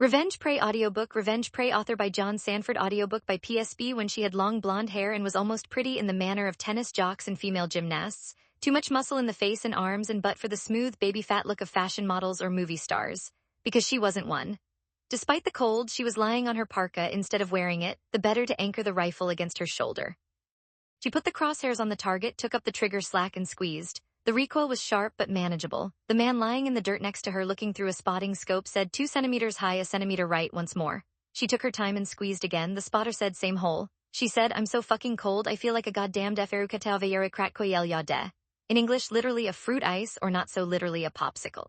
Revenge Prey Audiobook. Revenge Prey, author by John Sandford. Audiobook by PSP. When she had long blonde hair and was almost pretty in the manner of tennis jocks and female gymnasts, too much muscle in the face and arms and butt for the smooth baby fat look of fashion models or movie stars, because she wasn't one. Despite the cold, she was lying on her parka instead of wearing it, the better to anchor the rifle against her shoulder. She put the crosshairs on the target, took up the trigger slack and squeezed. The recoil was sharp but manageable. The man lying in the dirt next to her looking through a spotting scope said 2 centimeters high, a centimeter right once more. She took her time and squeezed again. The spotter said same hole. She said, I'm so fucking cold, I feel like a goddamn deferukatavayera kratkoyel yade. In English, literally a fruit ice, or not so literally a popsicle.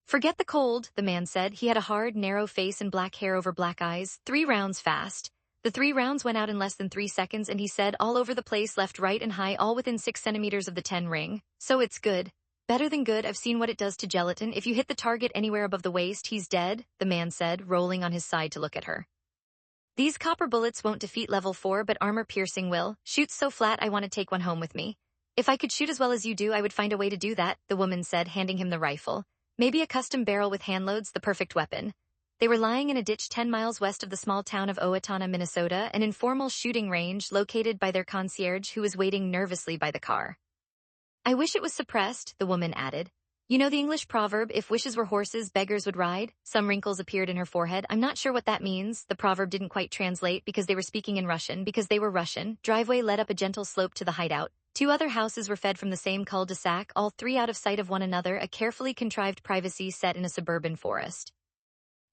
Forget the cold, the man said. He had a hard, narrow face and black hair over black eyes. 3 rounds fast. The 3 rounds went out in less than 3 seconds, and he said, all over the place, left, right, and high, all within 6 centimeters of the 10 ring. So it's good. Better than good. I've seen what it does to gelatin. If you hit the target anywhere above the waist, he's dead, the man said, rolling on his side to look at her. These copper bullets won't defeat level 4, but armor-piercing will. Shoots so flat I want to take one home with me. If I could shoot as well as you do, I would find a way to do that, the woman said, handing him the rifle. Maybe a custom barrel with handloads, the perfect weapon. They were lying in a ditch 10 miles west of the small town of Owatonna, Minnesota, an informal shooting range located by their concierge who was waiting nervously by the car. I wish it was suppressed, the woman added. You know the English proverb, if wishes were horses, beggars would ride? Some wrinkles appeared in her forehead. I'm not sure what that means. The proverb didn't quite translate because they were speaking in Russian. Because they were Russian, driveway led up a gentle slope to the hideout. 2 other houses were fed from the same cul-de-sac, all 3 out of sight of one another, a carefully contrived privacy set in a suburban forest.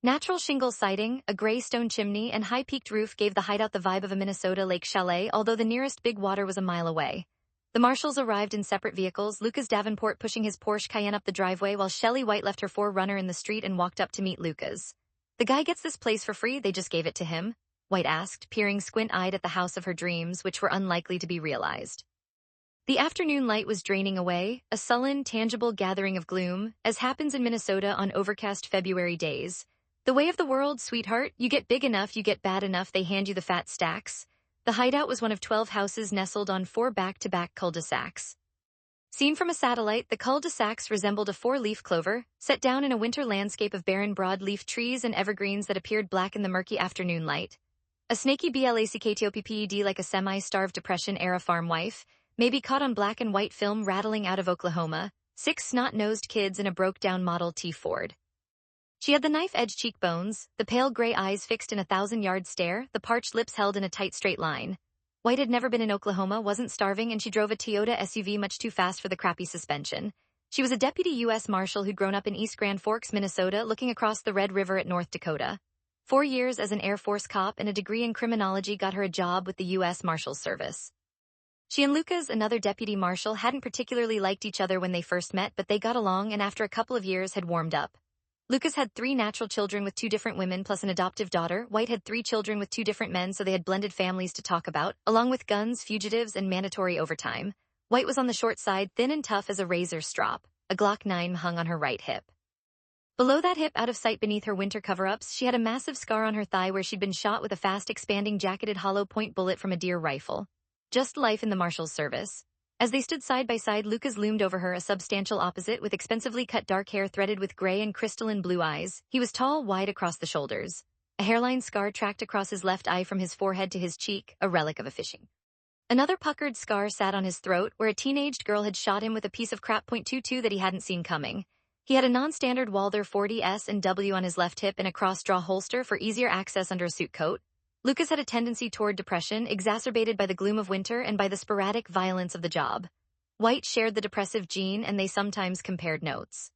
Natural shingle siding, a gray stone chimney, and high-peaked roof gave the hideout the vibe of a Minnesota lake chalet, although the nearest big water was a mile away. The Marshals arrived in separate vehicles, Lucas Davenport pushing his Porsche Cayenne up the driveway while Shelley White left her 4Runner in the street and walked up to meet Lucas. The guy gets this place for free, they just gave it to him? White asked, peering squint-eyed at the house of her dreams, which were unlikely to be realized. The afternoon light was draining away, a sullen, tangible gathering of gloom, as happens in Minnesota on overcast February days. The way of the world, sweetheart, you get big enough, you get bad enough, they hand you the fat stacks. The hideout was one of 12 houses nestled on 4 back-to-back cul-de-sacs. Seen from a satellite, the cul-de-sacs resembled a 4-leaf clover, set down in a winter landscape of barren broadleaf trees and evergreens that appeared black in the murky afternoon light. A snaky blacktoped like a semi-starved Depression-era farm wife, maybe caught on black and white film rattling out of Oklahoma, 6 snot-nosed kids in a broke-down Model T Ford. She had the knife-edge cheekbones, the pale gray eyes fixed in a 1,000-yard stare, the parched lips held in a tight straight line. White had never been in Oklahoma, wasn't starving, and she drove a Toyota SUV much too fast for the crappy suspension. She was a deputy U.S. Marshal who'd grown up in East Grand Forks, Minnesota, looking across the Red River at North Dakota. 4 years as an Air Force cop and a degree in criminology got her a job with the U.S. Marshals Service. She and Lucas, another deputy marshal, hadn't particularly liked each other when they first met, but they got along and after a couple of years had warmed up. Lucas had 3 natural children with 2 different women plus an adoptive daughter. White had 3 children with 2 different men, so they had blended families to talk about, along with guns, fugitives, and mandatory overtime. White was on the short side, thin and tough as a razor strop. A Glock 9 hung on her right hip. Below that hip, out of sight beneath her winter cover-ups, she had a massive scar on her thigh where she'd been shot with a fast-expanding jacketed hollow-point bullet from a deer rifle. Just life in the Marshal's service. As they stood side by side, Lucas loomed over her, a substantial opposite with expensively cut dark hair threaded with gray and crystalline blue eyes. He was tall, wide across the shoulders. A hairline scar tracked across his left eye from his forehead to his cheek, a relic of a fishing. Another puckered scar sat on his throat, where a teenaged girl had shot him with a piece of crap .22 that he hadn't seen coming. He had a non-standard Walther 40 S&W on his left hip and a cross-draw holster for easier access under a suit coat. Lucas had a tendency toward depression, exacerbated by the gloom of winter and by the sporadic violence of the job. White shared the depressive gene, and they sometimes compared notes.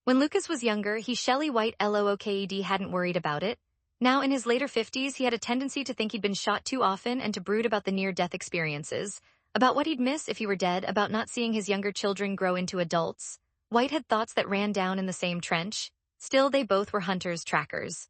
When Lucas was younger, Shelley White LOOKED hadn't worried about it. Now, in his later 50s, he had a tendency to think he'd been shot too often and to brood about the near-death experiences, about what he'd miss if he were dead, about not seeing his younger children grow into adults. White had thoughts that ran down in the same trench. Still, they both were hunters, trackers.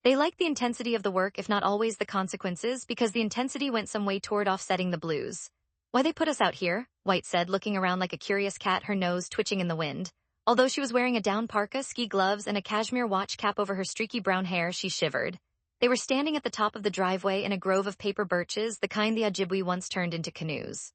They liked the intensity of the work, if not always the consequences, because the intensity went some way toward offsetting the blues. Why they put us out here? White said, looking around like a curious cat, her nose twitching in the wind. Although she was wearing a down parka, ski gloves, and a cashmere watch cap over her streaky brown hair, she shivered. They were standing at the top of the driveway in a grove of paper birches, the kind the Ojibwe once turned into canoes.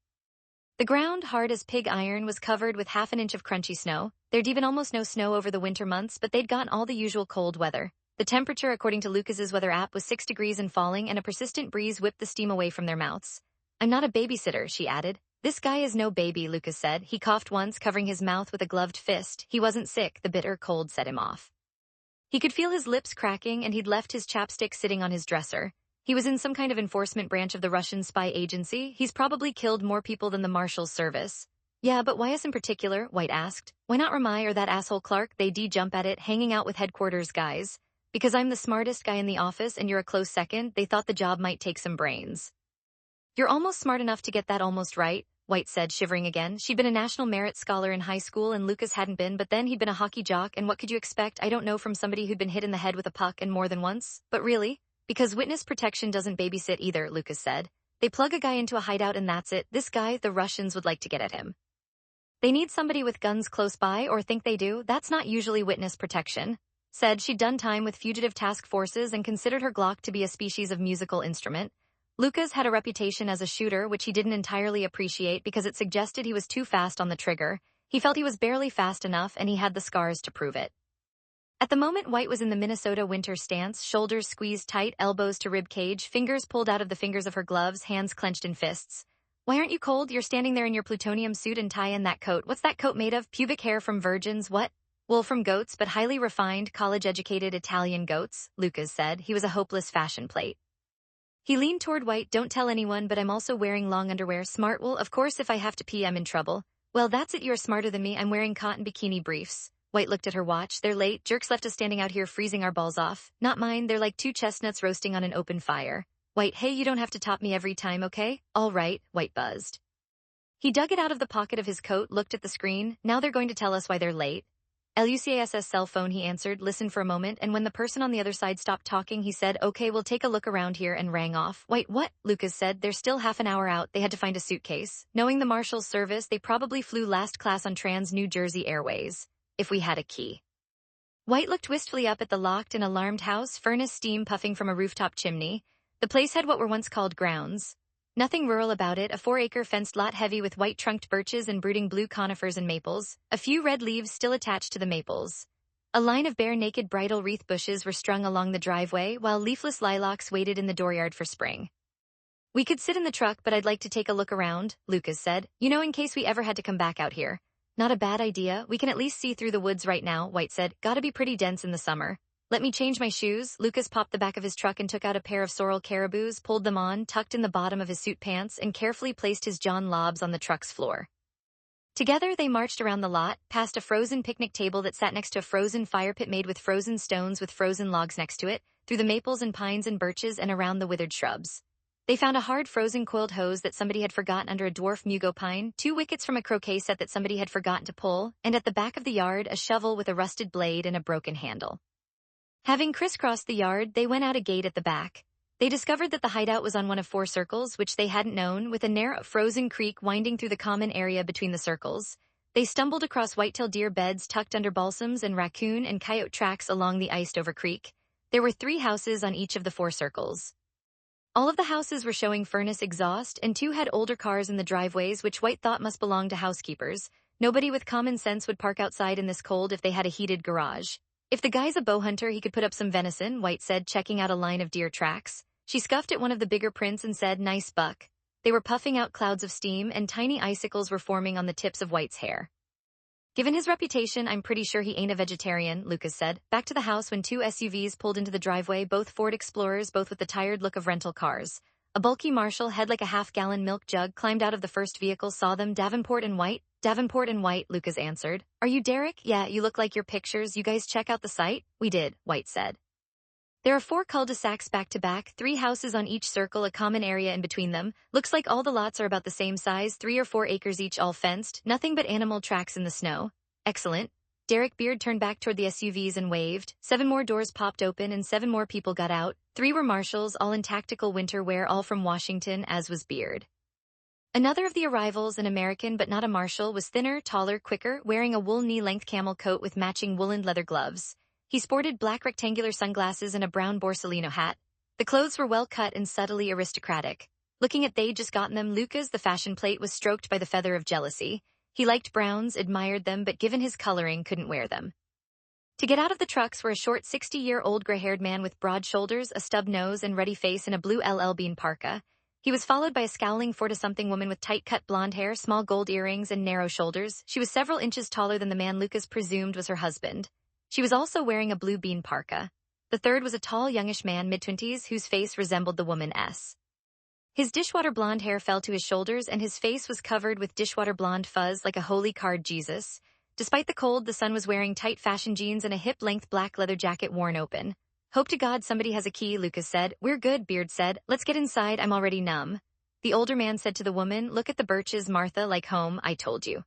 The ground, hard as pig iron, was covered with half an inch of crunchy snow. There'd even almost no snow over the winter months, but they'd gotten all the usual cold weather. The temperature, according to Lucas's weather app, was 6 degrees and falling, and a persistent breeze whipped the steam away from their mouths. I'm not a babysitter, she added. This guy is no baby, Lucas said. He coughed once, covering his mouth with a gloved fist. He wasn't sick, the bitter cold set him off. He could feel his lips cracking, and he'd left his chapstick sitting on his dresser. He was in some kind of enforcement branch of the Russian spy agency. He's probably killed more people than the Marshal's service. Yeah, but why us in particular? White asked. Why not Ramai or that asshole Clark? They jump at it, hanging out with headquarters guys. Because I'm the smartest guy in the office and you're a close second, they thought the job might take some brains. You're almost smart enough to get that almost right, White said, shivering again. She'd been a national merit scholar in high school and Lucas hadn't been, but then he'd been a hockey jock, and what could you expect? I don't know, from somebody who'd been hit in the head with a puck and more than once. But really? Because witness protection doesn't babysit either, Lucas said. They plug a guy into a hideout and that's it. This guy, the Russians would like to get at him. They need somebody with guns close by, or think they do. That's not usually witness protection. Said she'd done time with fugitive task forces and considered her Glock to be a species of musical instrument. Lucas had a reputation as a shooter, which he didn't entirely appreciate because it suggested he was too fast on the trigger. He felt he was barely fast enough, and he had the scars to prove it. At the moment, White was in the Minnesota winter stance, shoulders squeezed tight, elbows to rib cage, fingers pulled out of the fingers of her gloves, hands clenched in fists. Why aren't you cold? You're standing there in your plutonium suit and tie and that coat. What's that coat made of? Pubic hair from virgins? What? Wool from goats, but highly refined, college-educated Italian goats, Lucas said. He was a hopeless fashion plate. He leaned toward White. Don't tell anyone, but I'm also wearing long underwear. Smart? Well, of course, if I have to pee, I'm in trouble. Well, that's it. You're smarter than me. I'm wearing cotton bikini briefs. White looked at her watch. They're late. Jerks left us standing out here freezing our balls off. Not mine. They're like two chestnuts roasting on an open fire. White, hey, you don't have to top me every time, okay? All right, White buzzed. He dug it out of the pocket of his coat, looked at the screen. Now they're going to tell us why they're late. Lucas's cell phone, he answered, listened for a moment, and when the person on the other side stopped talking, he said, okay, we'll take a look around here, and rang off. Wait, what? Lucas said. They're still half an hour out. They had to find a suitcase. Knowing the Marshal's service, they probably flew last class on Trans-New Jersey Airways. If we had a key. White looked wistfully up at the locked and alarmed house, furnace steam puffing from a rooftop chimney. The place had what were once called grounds. Nothing rural about it, a 4-acre fenced lot heavy with white-trunked birches and brooding blue conifers and maples, a few red leaves still attached to the maples. A line of bare naked bridal wreath bushes were strung along the driveway, while leafless lilacs waited in the dooryard for spring. We could sit in the truck, but I'd like to take a look around, Lucas said. You know, in case we ever had to come back out here. Not a bad idea. We can at least see through the woods right now, White said. Gotta be pretty dense in the summer. Let me change my shoes. Lucas popped the back of his truck and took out a pair of sorrel caribous, pulled them on, tucked in the bottom of his suit pants, and carefully placed his John Lobs on the truck's floor. Together they marched around the lot, past a frozen picnic table that sat next to a frozen fire pit made with frozen stones with frozen logs next to it, through the maples and pines and birches and around the withered shrubs. They found a hard frozen coiled hose that somebody had forgotten under a dwarf mugo pine, 2 wickets from a croquet set that somebody had forgotten to pull, and at the back of the yard a shovel with a rusted blade and a broken handle. Having crisscrossed the yard, they went out a gate at the back. They discovered that the hideout was on one of 4 circles, which they hadn't known, with a narrow, frozen creek winding through the common area between the circles. They stumbled across white-tailed deer beds tucked under balsams and raccoon and coyote tracks along the iced-over creek. There were 3 houses on each of the 4 circles. All of the houses were showing furnace exhaust, and 2 had older cars in the driveways, which White thought must belong to housekeepers. Nobody with common sense would park outside in this cold if they had a heated garage. If the guy's a bow hunter, he could put up some venison, White said, checking out a line of deer tracks. She scuffed at one of the bigger prints and said, nice buck. They were puffing out clouds of steam, and tiny icicles were forming on the tips of White's hair. Given his reputation, I'm pretty sure he ain't a vegetarian, Lucas said. Back to the house when 2 SUVs pulled into the driveway, both Ford Explorers, both with the tired look of rental cars. A bulky Marshal, head like a half-gallon milk jug, climbed out of the first vehicle, saw them. Davenport and White? Davenport and White, Lucas answered. Are you Derek? Yeah, you look like your pictures. You guys check out the site? We did, White said. There are 4 cul-de-sacs back-to-back, 3 houses on each circle, a common area in between them. Looks like all the lots are about the same size, 3 or 4 acres each, all fenced, nothing but animal tracks in the snow. Excellent. Derek Beard turned back toward the SUVs and waved. 7 more doors popped open and 7 more people got out. 3 were Marshals, all in tactical winter wear, all from Washington, as was Beard. Another of the arrivals, an American but not a Marshal, was thinner, taller, quicker, wearing a wool knee-length camel coat with matching woolen leather gloves. He sported black rectangular sunglasses and a brown Borsalino hat. The clothes were well cut and subtly aristocratic. Looking at they'd just gotten them, Lucas, the fashion plate, was stroked by the feather of jealousy. He liked browns, admired them, but given his coloring, couldn't wear them. To get out of the trucks were a short 60-year-old gray-haired man with broad shoulders, a stub nose, and ruddy face in a blue LL Bean parka. He was followed by a scowling 40-something woman with tight-cut blonde hair, small gold earrings, and narrow shoulders. She was several inches taller than the man Lucas presumed was her husband. She was also wearing a blue bean parka. The third was a tall, youngish man, mid-twenties, whose face resembled the woman's. His dishwater blonde hair fell to his shoulders, and his face was covered with dishwater blonde fuzz like a holy card Jesus. Despite the cold, the son was wearing tight fashion jeans and a hip-length black leather jacket worn open. "Hope to God somebody has a key," Lucas said. "We're good," Beard said. "Let's get inside, I'm already numb." The older man said to the woman, "Look at the birches, Martha, like home, I told you."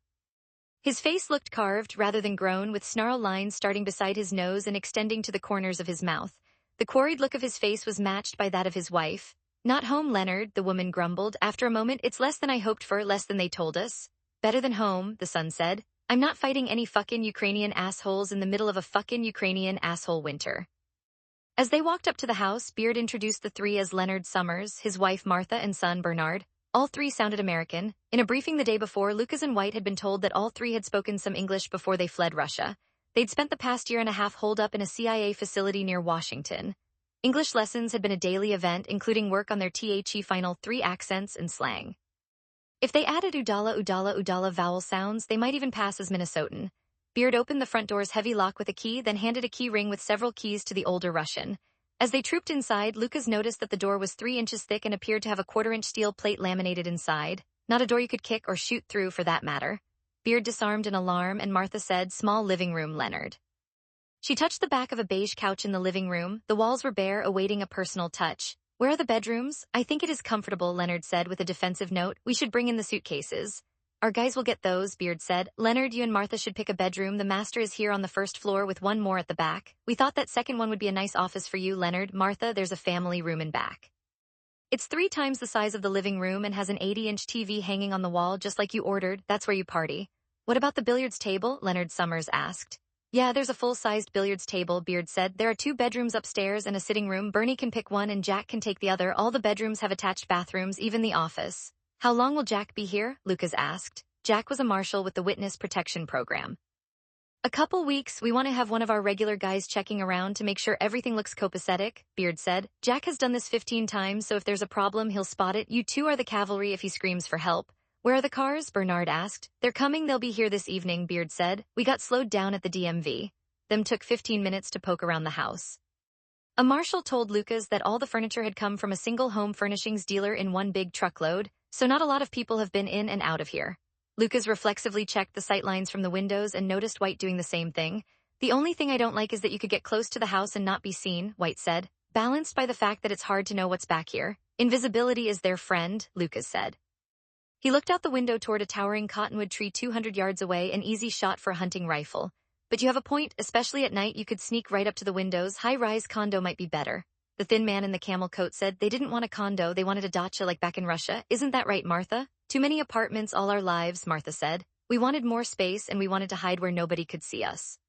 His face looked carved rather than grown, with snarl lines starting beside his nose and extending to the corners of his mouth. The quarried look of his face was matched by that of his wife. "Not home, Leonard," the woman grumbled. After a moment, "It's less than I hoped for, less than they told us." "Better than home," the son said. "I'm not fighting any fucking Ukrainian assholes in the middle of a fucking Ukrainian asshole winter." As they walked up to the house, Beard introduced the three as Leonard Summers, his wife Martha, and son Bernard. All three sounded American. In a briefing the day before, Lucas and White had been told that all three had spoken some English before they fled Russia. They'd spent the past year and a half holed up in a CIA facility near Washington. English lessons had been a daily event, including work on their THE final 3 accents and slang. If they added udala vowel sounds, they might even pass as Minnesotan. Beard opened the front door's heavy lock with a key, then handed a key ring with several keys to the older Russian. As they trooped inside, Lucas noticed that the door was 3 inches thick and appeared to have a 1/4-inch steel plate laminated inside. Not a door you could kick or shoot through, for that matter. Beard disarmed in alarm, and Martha said, "Small living room, Leonard." She touched the back of a beige couch in the living room. The walls were bare, awaiting a personal touch. "Where are the bedrooms?" "I think it is comfortable," Leonard said with a defensive note. "We should bring in the suitcases." "Our guys will get those," Beard said. "Leonard, you and Martha should pick a bedroom. The master is here on the first floor with one more at the back. We thought that second one would be a nice office for you, Leonard. Martha, there's a family room in back. It's 3 times the size of the living room and has an 80-inch TV hanging on the wall just like you ordered. That's where you party." "What about the billiards table?" Leonard Summers asked. "Yeah, there's a full-sized billiards table," Beard said. "There are 2 bedrooms upstairs and a sitting room. Bernie can pick one and Jack can take the other. All the bedrooms have attached bathrooms, even the office." "How long will Jack be here?" Lucas asked. Jack was a marshal with the Witness Protection Program. "A couple weeks. We want to have one of our regular guys checking around to make sure everything looks copacetic," Beard said. "Jack has done this 15 times, so if there's a problem, he'll spot it. You 2 are the cavalry if he screams for help." "Where are the cars?" Bernard asked. "They're coming. They'll be here this evening," Beard said. "We got slowed down at the DMV. Them took 15 minutes to poke around the house." A marshal told Lucas that all the furniture had come from a single home furnishings dealer in one big truckload, so not a lot of people have been in and out of here. Lucas reflexively checked the sightlines from the windows and noticed White doing the same thing. "The only thing I don't like is that you could get close to the house and not be seen," White said, balanced by the fact that it's hard to know what's back here. "Invisibility is their friend," Lucas said. He looked out the window toward a towering cottonwood tree 200 yards away, an easy shot for a hunting rifle. "But you have a point, especially at night. You could sneak right up to the windows. High-rise condo might be better." The thin man in the camel coat said. "They didn't want a condo, they wanted a dacha like back in Russia. Isn't that right, Martha?" "Too many apartments all our lives," Martha said. "We wanted more space and we wanted to hide where nobody could see us."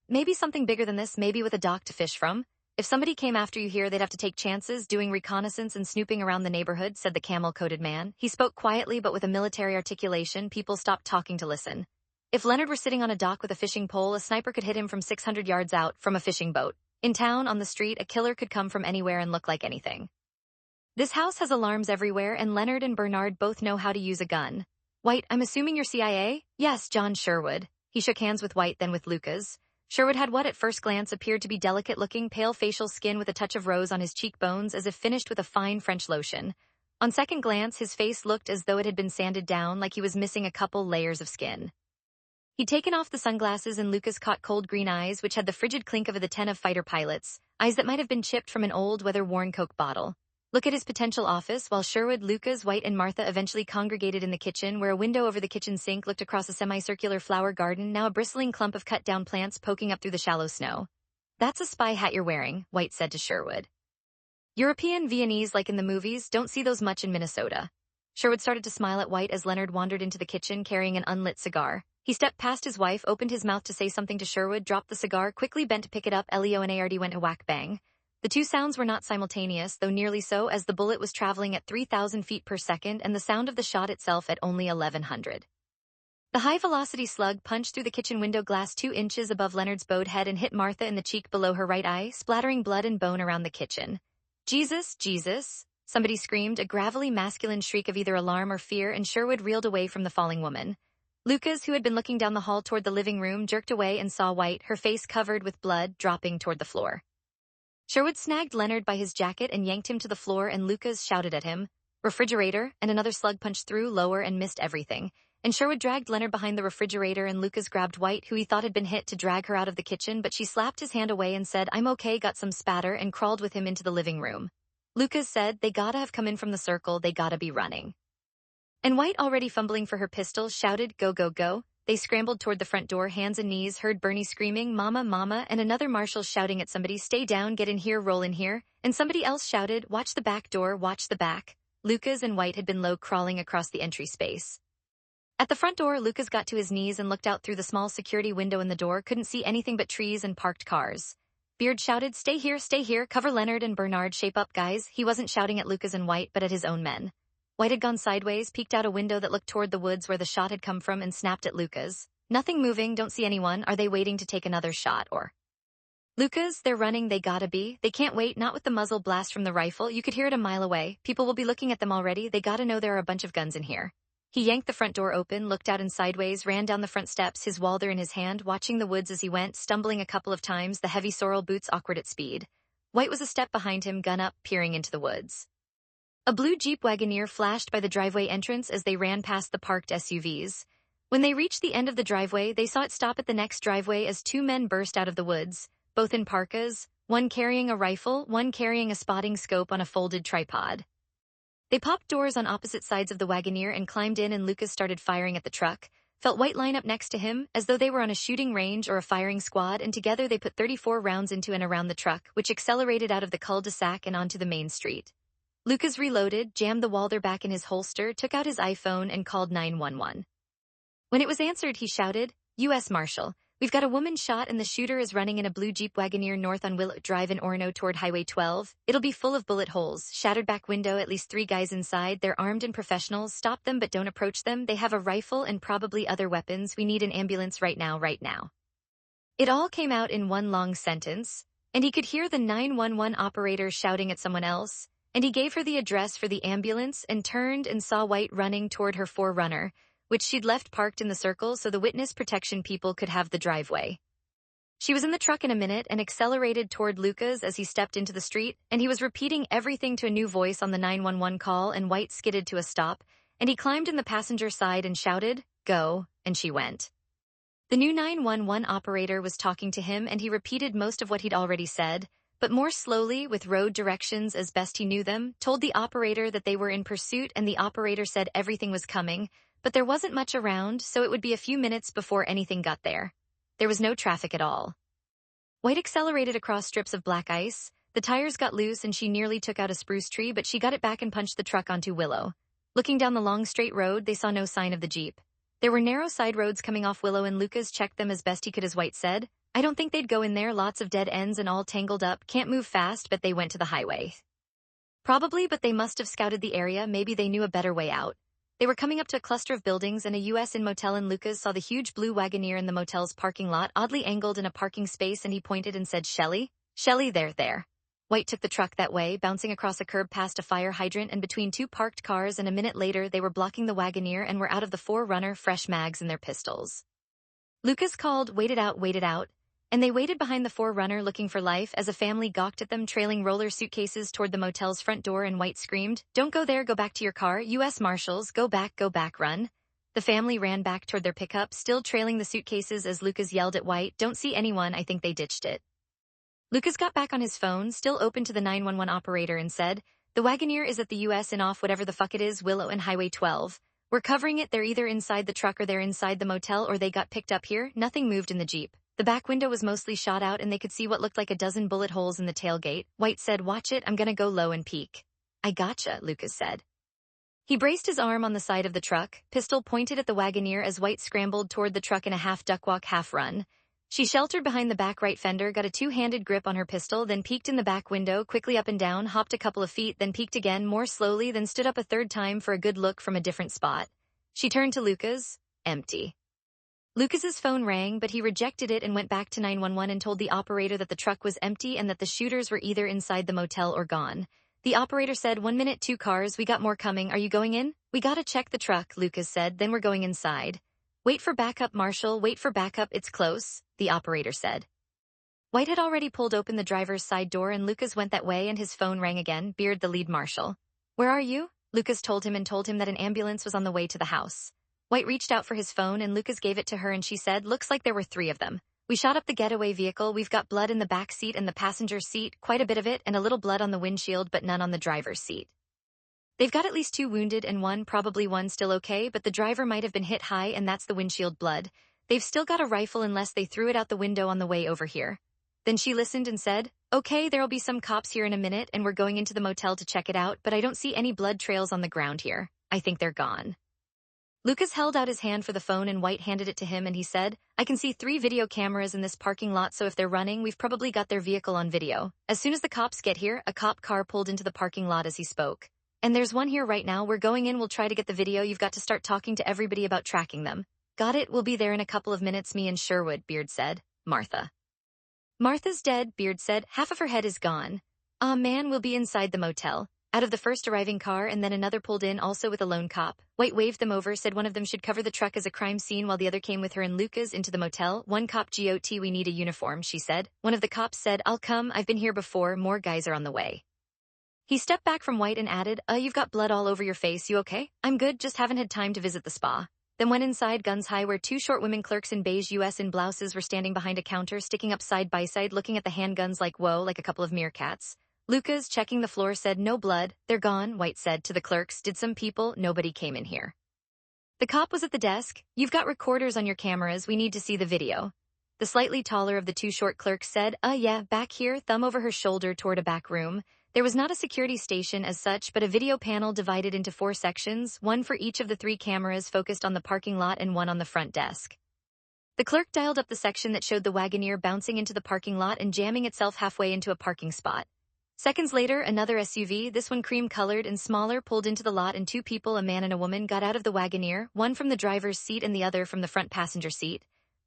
"Maybe something bigger than this, maybe with a dock to fish from. If somebody came after you here, they'd have to take chances, doing reconnaissance and snooping around the neighborhood," said the camel-coated man. He spoke quietly but with a military articulation. People stopped talking to listen. If Leonard were sitting on a dock with a fishing pole, a sniper could hit him from 600 yards out, from a fishing boat. In town, on the street, a killer could come from anywhere and look like anything. "This house has alarms everywhere, and Leonard and Bernard both know how to use a gun." "White, I'm assuming you're CIA?" "Yes, John Sherwood." He shook hands with White, then with Lucas. Sherwood had what at first glance appeared to be delicate-looking, pale facial skin with a touch of rose on his cheekbones, as if finished with a fine French lotion. On second glance, his face looked as though it had been sanded down, like he was missing a couple layers of skin. He'd taken off the sunglasses, and Lucas caught cold green eyes, which had the frigid clink of the 10 of fighter pilots, eyes that might have been chipped from an old, weather-worn Coke bottle. Look at his potential office, while Sherwood, Lucas, White, and Martha eventually congregated in the kitchen, where a window over the kitchen sink looked across a semicircular flower garden, now a bristling clump of cut-down plants poking up through the shallow snow. "That's a spy hat you're wearing," White said to Sherwood. "European, Viennese like in the movies, don't see those much in Minnesota." Sherwood started to smile at White as Leonard wandered into the kitchen carrying an unlit cigar. He stepped past his wife, opened his mouth to say something to Sherwood, dropped the cigar, quickly bent to pick it up. Leonard went a whack-bang. The 2 sounds were not simultaneous, though nearly so, as the bullet was traveling at 3,000 feet per second and the sound of the shot itself at only 1,100. The high-velocity slug punched through the kitchen window glass 2 inches above Leonard's bowed head and hit Martha in the cheek below her right eye, splattering blood and bone around the kitchen. "Jesus, Jesus!" somebody screamed, a gravelly masculine shriek of either alarm or fear, and Sherwood reeled away from the falling woman. Lucas, who had been looking down the hall toward the living room, jerked away and saw White, her face covered with blood, dropping toward the floor. Sherwood snagged Leonard by his jacket and yanked him to the floor, and Lucas shouted at him. "Refrigerator," and another slug punched through lower and missed everything. And Sherwood dragged Leonard behind the refrigerator, and Lucas grabbed White, who he thought had been hit, to drag her out of the kitchen, but she slapped his hand away and said, "I'm okay," got some spatter, and crawled with him into the living room. Lucas said, "They gotta have come in from the circle, they gotta be running." And White, already fumbling for her pistol, shouted, "Go, go, go." They scrambled toward the front door, hands and knees, heard Bernie screaming, "Mama, Mama," and another Marshal shouting at somebody, "Stay down, get in here, roll in here," and somebody else shouted, "Watch the back door, watch the back." Lucas and White had been low crawling across the entry space. At the front door, Lucas got to his knees and looked out through the small security window in the door, couldn't see anything but trees and parked cars. Beard shouted, stay here, cover Leonard and Bernard, shape up, guys." He wasn't shouting at Lucas and White, but at his own men. White had gone sideways, peeked out a window that looked toward the woods where the shot had come from, and snapped at Lucas. "Nothing moving, don't see anyone. Are they waiting to take another shot, or?" "Lucas, they're running, they gotta be. They can't wait, not with the muzzle blast from the rifle. You could hear it a mile away. People will be looking at them already. They gotta know there are a bunch of guns in here." He yanked the front door open, looked out and sideways, ran down the front steps, his Walther in his hand, watching the woods as he went, stumbling a couple of times, the heavy sorrel boots awkward at speed. White was a step behind him, gun up, peering into the woods. A blue Jeep Wagoneer flashed by the driveway entrance as they ran past the parked SUVs. When they reached the end of the driveway, they saw it stop at the next driveway as two men burst out of the woods, both in parkas, one carrying a rifle, one carrying a spotting scope on a folded tripod. They popped doors on opposite sides of the Wagoneer and climbed in, and Lucas started firing at the truck, felt White line up next to him, as though they were on a shooting range or a firing squad, and together they put 34 rounds into and around the truck, which accelerated out of the cul-de-sac and onto the main street. Lucas reloaded, jammed the Walther back in his holster, took out his iPhone, and called 911. When it was answered, he shouted, "U.S. Marshal, we've got a woman shot and the shooter is running in a blue Jeep Wagoneer north on Willow Drive in Orono toward Highway 12. It'll be full of bullet holes, shattered back window, at least 3 guys inside. They're armed and professionals. Stop them but don't approach them. They have a rifle and probably other weapons. We need an ambulance right now, right now." It all came out in one long sentence, and he could hear the 911 operator shouting at someone else, and he gave her the address for the ambulance and turned and saw White running toward her 4Runner, which she'd left parked in the circle so the witness protection people could have the driveway. She was in the truck in a minute and accelerated toward Lucas as he stepped into the street, and he was repeating everything to a new voice on the 911 call, and White skidded to a stop, and he climbed in the passenger side and shouted, "Go," and she went. The new 911 operator was talking to him, and he repeated most of what he'd already said, but more slowly, with road directions as best he knew them, told the operator that they were in pursuit, and the operator said everything was coming, but there wasn't much around, so it would be a few minutes before anything got there. There was no traffic at all. White accelerated across strips of black ice. The tires got loose and she nearly took out a spruce tree, but she got it back and punched the truck onto Willow. Looking down the long straight road, they saw no sign of the Jeep. There were narrow side roads coming off Willow, and Lucas checked them as best he could as White said, "I don't think they'd go in there, lots of dead ends and all tangled up, can't move fast, but they went to the highway." Probably, but they must have scouted the area, maybe they knew a better way out. They were coming up to a cluster of buildings and a U.S. motel, and Lucas saw the huge blue Wagoneer in the motel's parking lot, oddly angled in a parking space, and he pointed and said, "Shelley? Shelley, there." White took the truck that way, bouncing across a curb past a fire hydrant and between 2 parked cars, and a minute later they were blocking the Wagoneer and were out of the 4Runner, fresh mags in their pistols. Lucas called, wait it out, and they waited behind the 4Runner looking for life as a family gawked at them, trailing roller suitcases toward the motel's front door, and White screamed, "Don't go there, go back to your car, U.S. Marshals, go back, run." The family ran back toward their pickup, still trailing the suitcases, as Lucas yelled at White, "Don't see anyone, I think they ditched it." Lucas got back on his phone, still open, to the 911 operator and said, "The Wagoneer is at the U.S. and off whatever the fuck it is, Willow and Highway 12. We're covering it, they're either inside the truck or they're inside the motel or they got picked up here." Nothing moved in the Jeep. The back window was mostly shot out and they could see what looked like a dozen bullet holes in the tailgate. White said, "Watch it, I'm gonna go low and peek." "I gotcha," Lucas said. He braced his arm on the side of the truck, pistol pointed at the Wagoneer as White scrambled toward the truck in a half duck walk, half run. She sheltered behind the back right fender, got a 2-handed grip on her pistol, then peeked in the back window, quickly up and down, hopped a couple of feet, then peeked again, more slowly, then stood up a third time for a good look from a different spot. She turned to Lucas. Empty. Lucas's phone rang, but he rejected it and went back to 911 and told the operator that the truck was empty and that the shooters were either inside the motel or gone. The operator said, 1 minute, 2 cars, we got more coming, are you going in? We gotta check the truck, Lucas said, then we're going inside. Wait for backup, Marshal, wait for backup, it's close, the operator said. White had already pulled open the driver's side door and Lucas went that way and his phone rang again, Beard the lead marshal. Where are you? Lucas told him that an ambulance was on the way to the house. White reached out for his phone and Lucas gave it to her and she said, looks like there were 3 of them. We shot up the getaway vehicle, we've got blood in the back seat and the passenger seat, quite a bit of it, and a little blood on the windshield but none on the driver's seat. They've got at least 2 wounded and probably one still okay, but the driver might have been hit high and that's the windshield blood. They've still got a rifle unless they threw it out the window on the way over here. Then she listened and said, okay, there'll be some cops here in a minute and we're going into the motel to check it out, but I don't see any blood trails on the ground here. I think they're gone. Lucas held out his hand for the phone and White handed it to him and he said, I can see 3 video cameras in this parking lot, so if they're running, we've probably got their vehicle on video. As soon as the cops get here, a cop car pulled into the parking lot as he spoke. And there's one here right now, we're going in, we'll try to get the video, you've got to start talking to everybody about tracking them. Got it, we'll be there in a couple of minutes, me and Sherwood, Beard said. Martha. Martha's dead, Beard said, half of her head is gone. Aw man, we'll be inside the motel. Out of the first arriving car and then another pulled in also with a lone cop. White waved them over, said one of them should cover the truck as a crime scene while the other came with her and Lucas into the motel. One cop, GOT, we need a uniform, she said. One of the cops said, I'll come, I've been here before, more guys are on the way. He stepped back from White and added, you've got blood all over your face, you okay? I'm good, just haven't had time to visit the spa. Then went inside, guns high, where 2 short women clerks in beige US in blouses were standing behind a counter, sticking up side by side, looking at the handguns like whoa, like a couple of meerkats. Lucas, checking the floor, said, no blood, they're gone, White said to the clerks, did some people, nobody came in here. The cop was at the desk, you've got recorders on your cameras, we need to see the video. The slightly taller of the 2 short clerks said, yeah, back here, thumb over her shoulder toward a back room. There was not a security station as such, but a video panel divided into 4 sections, one for each of the 3 cameras focused on the parking lot and one on the front desk. The clerk dialed up the section that showed the Wagoneer bouncing into the parking lot and jamming itself halfway into a parking spot. Seconds later, another SUV, this one cream-colored and smaller, pulled into the lot and 2 people, a man and a woman, got out of the Wagoneer, one from the driver's seat and the other from the front passenger seat.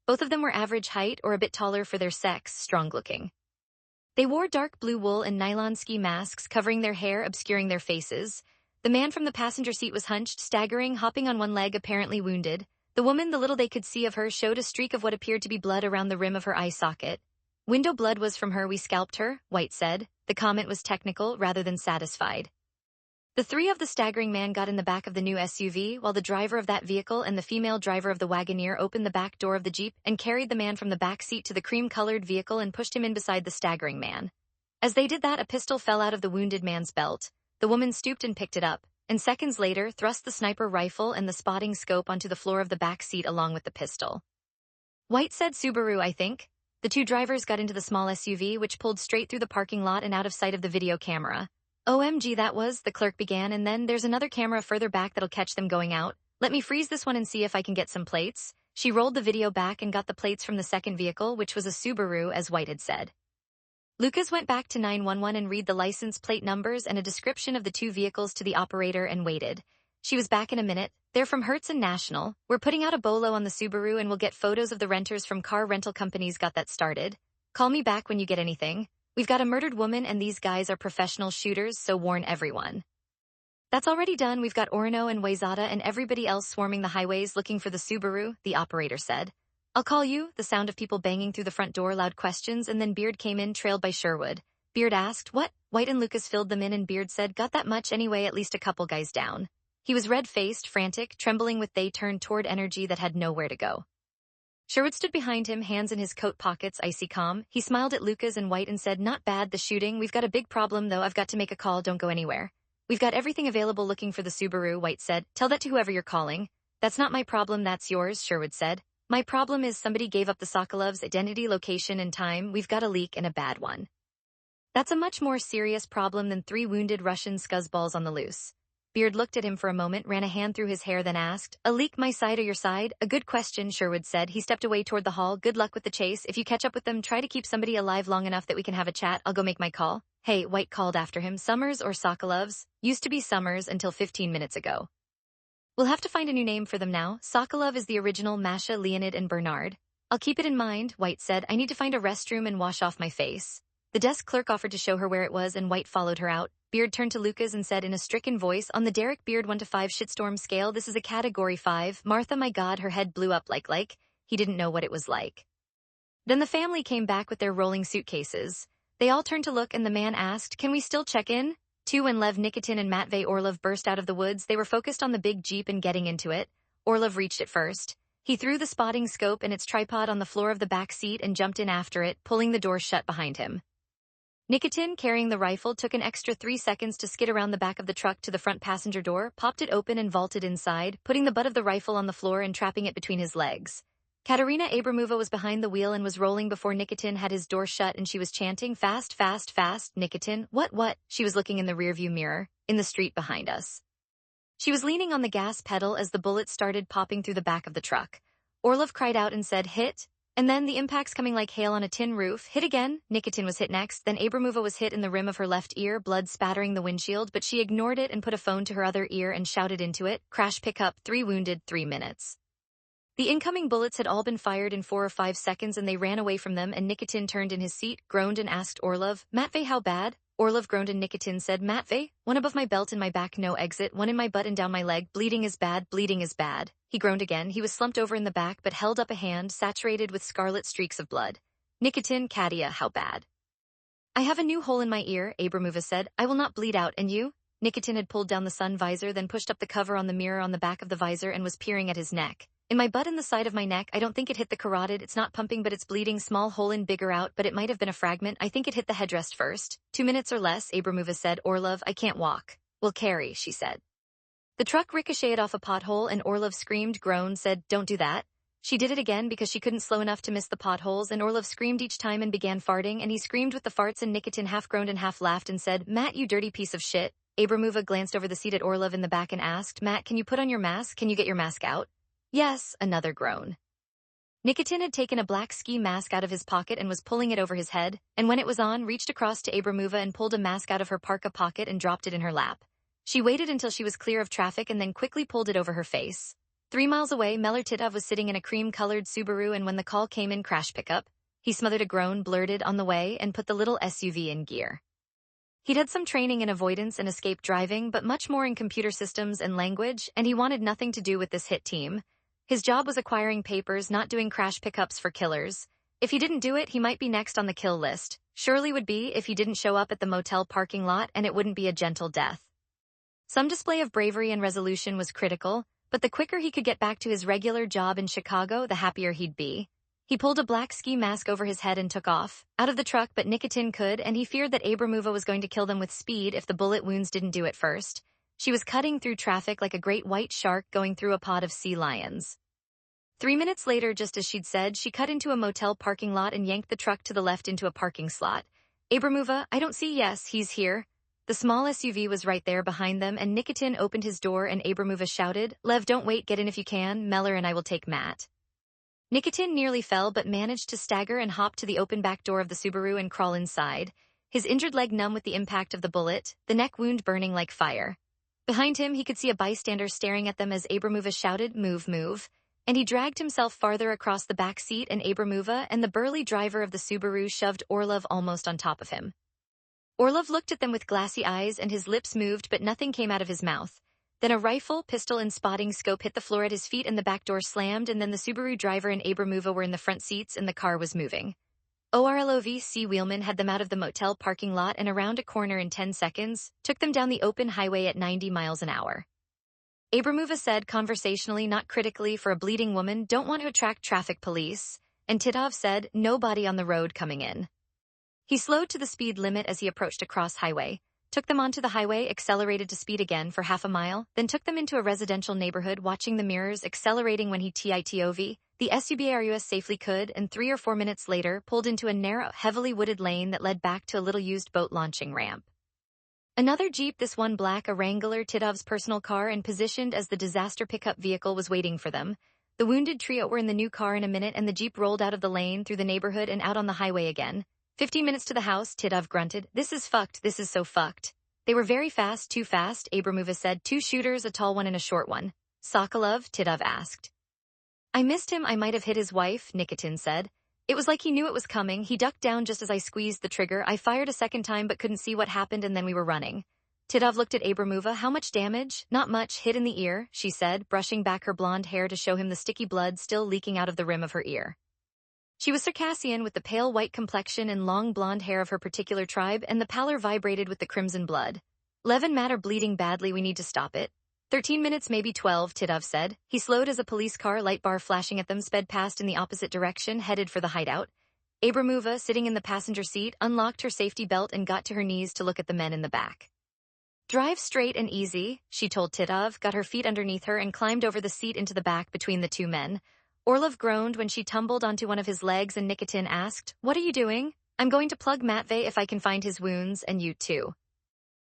Both of them were average height or a bit taller for their sex, strong-looking. They wore dark blue wool and nylon ski masks covering their hair, obscuring their faces. The man from the passenger seat was hunched, staggering, hopping on one leg, apparently wounded. The woman, the little they could see of her, showed a streak of what appeared to be blood around the rim of her eye socket. Window blood was from her, we scalped her, White said. The comment was technical rather than satisfied. The 3 of the staggering man got in the back of the new SUV, while the driver of that vehicle and the female driver of the Wagoneer opened the back door of the Jeep and carried the man from the back seat to the cream-colored vehicle and pushed him in beside the staggering man. As they did that, a pistol fell out of the wounded man's belt. The woman stooped and picked it up, and seconds later thrust the sniper rifle and the spotting scope onto the floor of the back seat along with the pistol. White said, Subaru, I think. The 2 drivers got into the small SUV, which pulled straight through the parking lot and out of sight of the video camera. OMG, that was, the clerk began, and then there's another camera further back that'll catch them going out. Let me freeze this one and see if I can get some plates. She rolled the video back and got the plates from the second vehicle, which was a Subaru, as White had said. Lucas went back to 911 and read the license plate numbers and a description of the 2 vehicles to the operator and waited. She was back in a minute. They're from Hertz and National. We're putting out a bolo on the Subaru and we'll get photos of the renters from car rental companies. Got that started. Call me back when you get anything. We've got a murdered woman and these guys are professional shooters, so warn everyone. That's already done. We've got Orono and Wayzata and everybody else swarming the highways looking for the Subaru, the operator said. I'll call you, the sound of people banging through the front door, loud questions, and then Beard came in, trailed by Sherwood. Beard asked, what? White and Lucas filled them in and Beard said, got that much anyway, at least a couple guys down. He was red-faced, frantic, trembling with they turned toward energy that had nowhere to go. Sherwood stood behind him, hands in his coat pockets, icy calm. He smiled at Lucas and White and said, not bad, the shooting. We've got a big problem, though. I've got to make a call. Don't go anywhere. We've got everything available looking for the Subaru, White said. Tell that to whoever you're calling. That's not my problem, that's yours, Sherwood said. My problem is somebody gave up the Sokolov's identity, location, and time. We've got a leak and a bad one. That's a much more serious problem than 3 wounded Russian scuzzballs on the loose. Beard looked at him for a moment, ran a hand through his hair, then asked, a leak my side or your side? A good question, Sherwood said. He stepped away toward the hall. Good luck with the chase. If you catch up with them, try to keep somebody alive long enough that we can have a chat. I'll go make my call. Hey, White called after him. Summers or Sokolov's? Used to be Summers until 15 minutes ago. We'll have to find a new name for them now. Sokolov is the original Masha, Leonid, and Bernard. I'll keep it in mind, White said. I need to find a restroom and wash off my face. The desk clerk offered to show her where it was and White followed her out. Beard turned to Lucas and said in a stricken voice, on the Derek Beard 1 to 5 shitstorm scale, this is a category 5. Martha, my God, her head blew up like. He didn't know what it was like. Then the family came back with their rolling suitcases. They all turned to look and the man asked, can we still check in? When Lev Nikitin and Matvey Orlov burst out of the woods, they were focused on the big jeep and getting into it. Orlov reached it first. He threw the spotting scope and its tripod on the floor of the back seat and jumped in after it, pulling the door shut behind him. Nikitin, carrying the rifle, took an extra 3 seconds to skid around the back of the truck to the front passenger door, popped it open and vaulted inside, putting the butt of the rifle on the floor and trapping it between his legs. Katerina Abramova was behind the wheel and was rolling before Nikitin had his door shut and she was chanting, fast, fast, fast, Nikitin, what? She was looking in the rearview mirror, in the street behind us. She was leaning on the gas pedal as the bullets started popping through the back of the truck. Orlov cried out and said, hit, and then the impacts coming like hail on a tin roof. Hit again. Nikitin was hit next, then Abramova was hit in the rim of her left ear, blood spattering the windshield, but she ignored it and put a phone to her other ear and shouted into it, crash pickup, 3 wounded, 3 minutes. The incoming bullets had all been fired in 4 or 5 seconds and they ran away from them and Nikitin turned in his seat, groaned and asked Orlov, Matvey, how bad? Orlov groaned and Nikitin said, Matvey, 1 above my belt in my back, no exit, 1 in my butt and down my leg, bleeding is bad, bleeding is bad. He groaned again. He was slumped over in the back but held up a hand, saturated with scarlet streaks of blood. Nikitin, Katia, how bad? I have a new hole in my ear, Abramova said. I will not bleed out, and you? Nikitin had pulled down the sun visor, then pushed up the cover on the mirror on the back of the visor and was peering at his neck. In my butt and the side of my neck, I don't think it hit the carotid, it's not pumping but it's bleeding, small hole in, bigger out, but it might have been a fragment, I think it hit the headrest first. 2 minutes or less, Abramova said. Orlov, I can't walk. We'll carry, she said. The truck ricocheted off a pothole and Orlov screamed, groaned, said, don't do that. She did it again because she couldn't slow enough to miss the potholes and Orlov screamed each time and began farting and he screamed with the farts and Nikitin half groaned and half laughed and said, Matt, you dirty piece of shit. Abramova glanced over the seat at Orlov in the back and asked, Matt, can you put on your mask? Can you get your mask out? Yes, another groan. Nikitin had taken a black ski mask out of his pocket and was pulling it over his head, and when it was on, reached across to Abramova and pulled a mask out of her parka pocket and dropped it in her lap. She waited until she was clear of traffic and then quickly pulled it over her face. 3 miles away, Meller Titov was sitting in a cream-colored Subaru and when the call came in crash pickup, he smothered a groan, blurted on the way, and put the little SUV in gear. He'd had some training in avoidance and escape driving, but much more in computer systems and language, and he wanted nothing to do with this hit team. His job was acquiring papers, not doing crash pickups for killers. If he didn't do it, he might be next on the kill list. Surely would be if he didn't show up at the motel parking lot, and it wouldn't be a gentle death. Some display of bravery and resolution was critical, but the quicker he could get back to his regular job in Chicago, the happier he'd be. He pulled a black ski mask over his head and took off, out of the truck, but Nikitin could, and he feared that Abramova was going to kill them with speed if the bullet wounds didn't do it first. She was cutting through traffic like a great white shark going through a pod of sea lions. 3 minutes later, just as she'd said, she cut into a motel parking lot and yanked the truck to the left into a parking slot. Abramova, I don't see. Yes, he's here. The small SUV was right there behind them, and Nikitin opened his door and Abramova shouted, Lev, don't wait, get in if you can. Meller and I will take Matt. Nikitin nearly fell but managed to stagger and hop to the open back door of the Subaru and crawl inside, his injured leg numb with the impact of the bullet, the neck wound burning like fire. Behind him, he could see a bystander staring at them as Abramova shouted, move, move. And he dragged himself farther across the back seat and Abramova and the burly driver of the Subaru shoved Orlov almost on top of him. Orlov looked at them with glassy eyes and his lips moved but nothing came out of his mouth. Then a rifle, pistol, and spotting scope hit the floor at his feet and the back door slammed and then the Subaru driver and Abramova were in the front seats and the car was moving. Orlov C. Wheelman had them out of the motel parking lot and around a corner in 10 seconds, took them down the open highway at 90 miles an hour. Abramova said conversationally, not critically, for a bleeding woman, don't want to attract traffic police, and Titov said, nobody on the road coming in. He slowed to the speed limit as he approached a cross highway, took them onto the highway, accelerated to speed again for half a mile, then took them into a residential neighborhood, watching the mirrors, accelerating when he TITOV. The SUV safely could, and 3 or 4 minutes later, pulled into a narrow, heavily wooded lane that led back to a little used boat launching ramp. Another Jeep, this one black, a Wrangler, Titov's personal car and positioned as the disaster pickup vehicle, was waiting for them. The wounded trio were in the new car in a minute and the Jeep rolled out of the lane through the neighborhood and out on the highway again. 15 minutes to the house, Titov grunted. This is fucked, this is so fucked. They were very fast, too fast, Abramova said. 2 shooters, a tall one and a short one. Sokolov? Titov asked. I missed him. I might have hit his wife, Nikitin said. It was like he knew it was coming. He ducked down just as I squeezed the trigger. I fired a second time but couldn't see what happened, and then we were running. Titov looked at Abramova. How much damage? Not much. Hit in the ear, she said, brushing back her blonde hair to show him the sticky blood still leaking out of the rim of her ear. She was Circassian with the pale white complexion and long blonde hair of her particular tribe, and the pallor vibrated with the crimson blood. Levin matter bleeding badly. We need to stop it. 13 minutes, maybe 12, Titov said. He slowed as a police car, light bar flashing at them, sped past in the opposite direction, headed for the hideout. Abramova, sitting in the passenger seat, unlocked her safety belt and got to her knees to look at the men in the back. Drive straight and easy, she told Titov, got her feet underneath her and climbed over the seat into the back between the two men. Orlov groaned when she tumbled onto one of his legs, and Nikitin asked, What are you doing? I'm going to plug Matvey if I can find his wounds, and you too.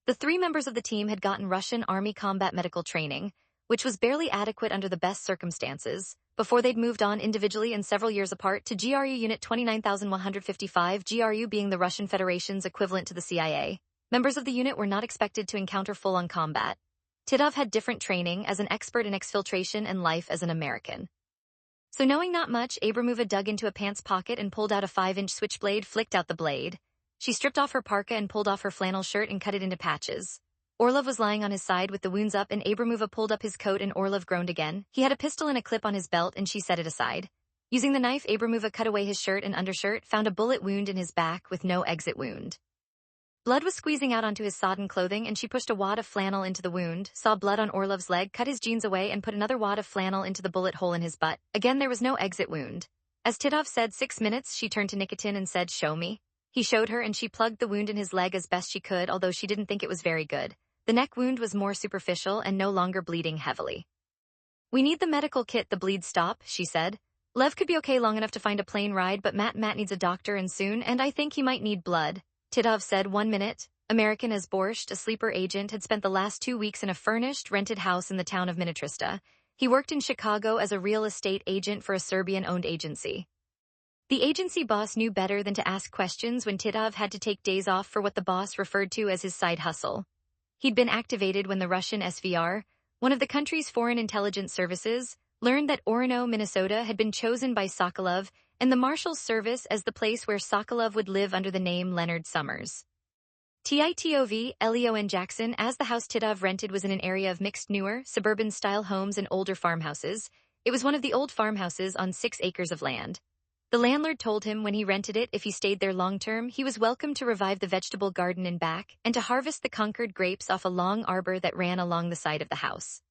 The three members of the team had gotten Russian Army combat medical training, which was barely adequate under the best circumstances, before they'd moved on individually and several years apart to GRU Unit 29155, GRU being the Russian Federation's equivalent to the CIA. Members of the unit were not expected to encounter full-on combat. Titov had different training as an expert in exfiltration and life as an American. So knowing not much, Abramova dug into a pants pocket and pulled out a 5-inch switchblade, flicked out the blade. She stripped off her parka and pulled off her flannel shirt and cut it into patches. Orlov was lying on his side with the wounds up, and Abramova pulled up his coat and Orlov groaned again. He had a pistol and a clip on his belt, and she set it aside. Using the knife, Abramova cut away his shirt and undershirt, found a bullet wound in his back with no exit wound. Blood was squeezing out onto his sodden clothing, and she pushed a wad of flannel into the wound, saw blood on Orlov's leg, cut his jeans away, and put another wad of flannel into the bullet hole in his butt. Again, there was no exit wound. As Titov said 6 minutes, she turned to Nikitin and said, Show me. He showed her, and she plugged the wound in his leg as best she could, although she didn't think it was very good. The neck wound was more superficial and no longer bleeding heavily. We need the medical kit. The bleed stop, she said. Lev could be okay long enough to find a plane ride, but Matt needs a doctor and soon, and I think he might need blood. Titov said 1 minute. American as Borscht, a sleeper agent, had spent the last 2 weeks in a furnished, rented house in the town of Minatrista. He worked in Chicago as a real estate agent for a Serbian-owned agency. The agency boss knew better than to ask questions when Titov had to take days off for what the boss referred to as his side hustle. He'd been activated when the Russian SVR, one of the country's foreign intelligence services, learned that Orono, Minnesota had been chosen by Sokolov and the Marshal's service as the place where Sokolov would live under the name Leonard Summers. Titov, Leon Jackson, as the house Titov rented was in an area of mixed newer, suburban-style homes and older farmhouses. It was one of the old farmhouses on 6 acres of land. The landlord told him when he rented it if he stayed there long-term, he was welcome to revive the vegetable garden in back and to harvest the Concord grapes off a long arbor that ran along the side of the house.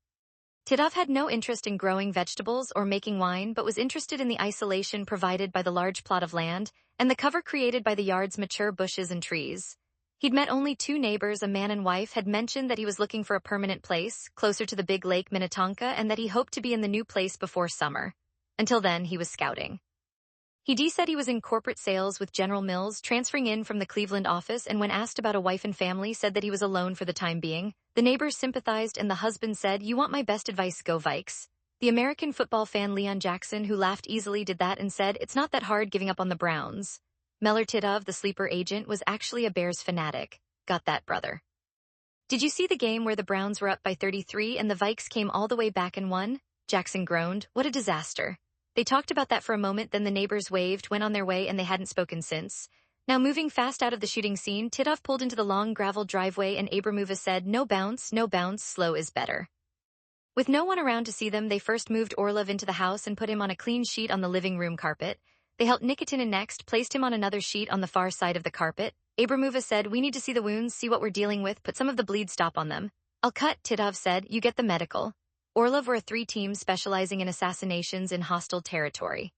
Titov had no interest in growing vegetables or making wine, but was interested in the isolation provided by the large plot of land and the cover created by the yard's mature bushes and trees. He'd met only 2 neighbors. A man and wife had mentioned that he was looking for a permanent place, closer to the big lake Minnetonka, and that he hoped to be in the new place before summer. Until then, he was scouting. He said he was in corporate sales with General Mills, transferring in from the Cleveland office, and when asked about a wife and family, said that he was alone for the time being. The neighbors sympathized, and the husband said, You want my best advice, go Vikes. The American football fan Leon Jackson, who laughed easily, did that and said, It's not that hard giving up on the Browns. Meller Titov, the sleeper agent, was actually a Bears fanatic. Got that, brother. Did you see the game where the Browns were up by 33 and the Vikes came all the way back and won? Jackson groaned. What a disaster. They talked about that for a moment, then the neighbors waved, went on their way, and they hadn't spoken since. Now moving fast out of the shooting scene, Titov pulled into the long gravel driveway and Abramova said, No bounce, slow is better. With no one around to see them, they first moved Orlov into the house and put him on a clean sheet on the living room carpet. They helped Nikitin in next, placed him on another sheet on the far side of the carpet. Abramova said, We need to see the wounds, see what we're dealing with, put some of the bleed stop on them. I'll cut, Titov said, You get the medical. Orlov were a 3 teams specializing in assassinations in hostile territory.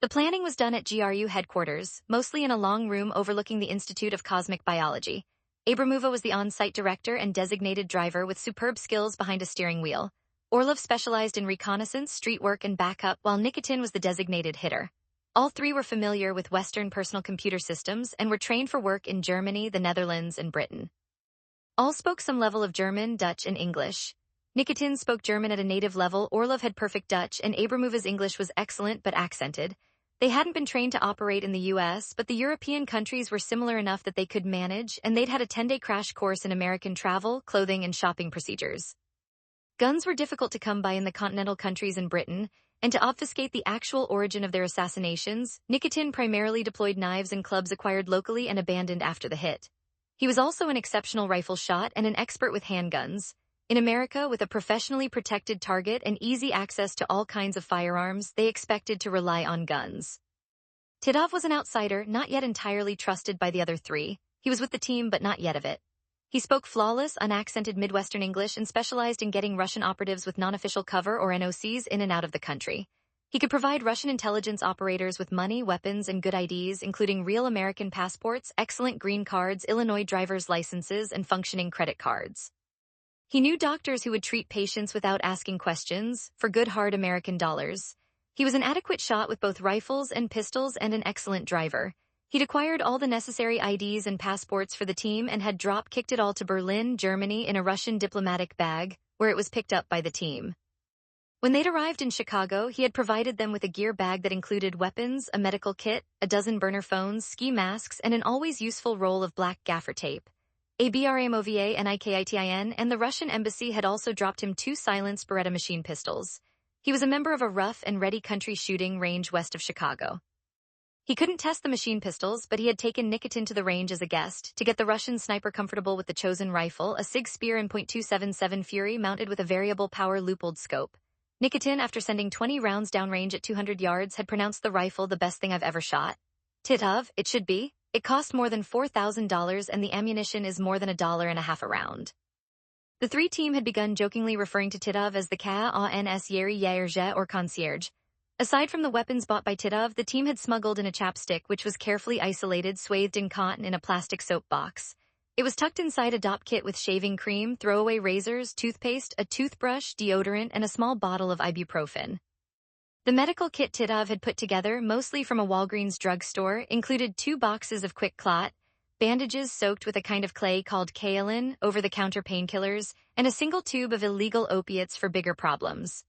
The planning was done at GRU headquarters, mostly in a long room overlooking the Institute of Cosmic Biology. Abramova was the on-site director and designated driver with superb skills behind a steering wheel. Orlov specialized in reconnaissance, street work, and backup, while Nikitin was the designated hitter. All 3 were familiar with Western personal computer systems and were trained for work in Germany, the Netherlands, and Britain. All spoke some level of German, Dutch, and English. Nikitin spoke German at a native level, Orlov had perfect Dutch, and Abramova's English was excellent but accented. They hadn't been trained to operate in the U.S., but the European countries were similar enough that they could manage, and they'd had a 10-day crash course in American travel, clothing, and shopping procedures. Guns were difficult to come by in the continental countries in Britain, and to obfuscate the actual origin of their assassinations, Nikitin primarily deployed knives and clubs acquired locally and abandoned after the hit. He was also an exceptional rifle shot and an expert with handguns. In America, with a professionally protected target and easy access to all kinds of firearms, they expected to rely on guns. Titov was an outsider, not yet entirely trusted by the other three. He was with the team but not yet of it. He spoke flawless, unaccented Midwestern English and specialized in getting Russian operatives with non-official cover or NOCs in and out of the country. He could provide Russian intelligence operators with money, weapons, and good IDs, including real American passports, excellent green cards, Illinois driver's licenses, and functioning credit cards. He knew doctors who would treat patients without asking questions, for good hard American dollars. He was an adequate shot with both rifles and pistols and an excellent driver. He'd acquired all the necessary IDs and passports for the team and had drop-kicked it all to Berlin, Germany in a Russian diplomatic bag, where it was picked up by the team. When they'd arrived in Chicago, he had provided them with a gear bag that included weapons, a medical kit, a dozen burner phones, ski masks, and an always useful roll of black gaffer tape. ABRAMOVA and IKITIN, and the Russian embassy had also dropped him 2 silenced Beretta machine pistols. He was a member of a rough and ready country shooting range west of Chicago. He couldn't test the machine pistols, but he had taken Nikitin to the range as a guest to get the Russian sniper comfortable with the chosen rifle, a SIG Spear and .277 Fury mounted with a variable power loophole scope. Nikitin, after sending 20 rounds downrange at 200 yards, had pronounced the rifle the best thing I've ever shot. Titov, it should be. It cost more than $4,000 and the ammunition is more than $1.50 a round. The three team had begun jokingly referring to Titov as the K.A.N.S. Yeri Yairje or concierge. Aside from the weapons bought by Titov, the team had smuggled in a chapstick which was carefully isolated, swathed in cotton in a plastic soap box. It was tucked inside a dop kit with shaving cream, throwaway razors, toothpaste, a toothbrush, deodorant, and a small bottle of ibuprofen. The medical kit Titov had put together, mostly from a Walgreens drugstore, included 2 boxes of quick clot, bandages soaked with a kind of clay called kaolin, over-the-counter painkillers, and a single tube of illegal opiates for bigger problems.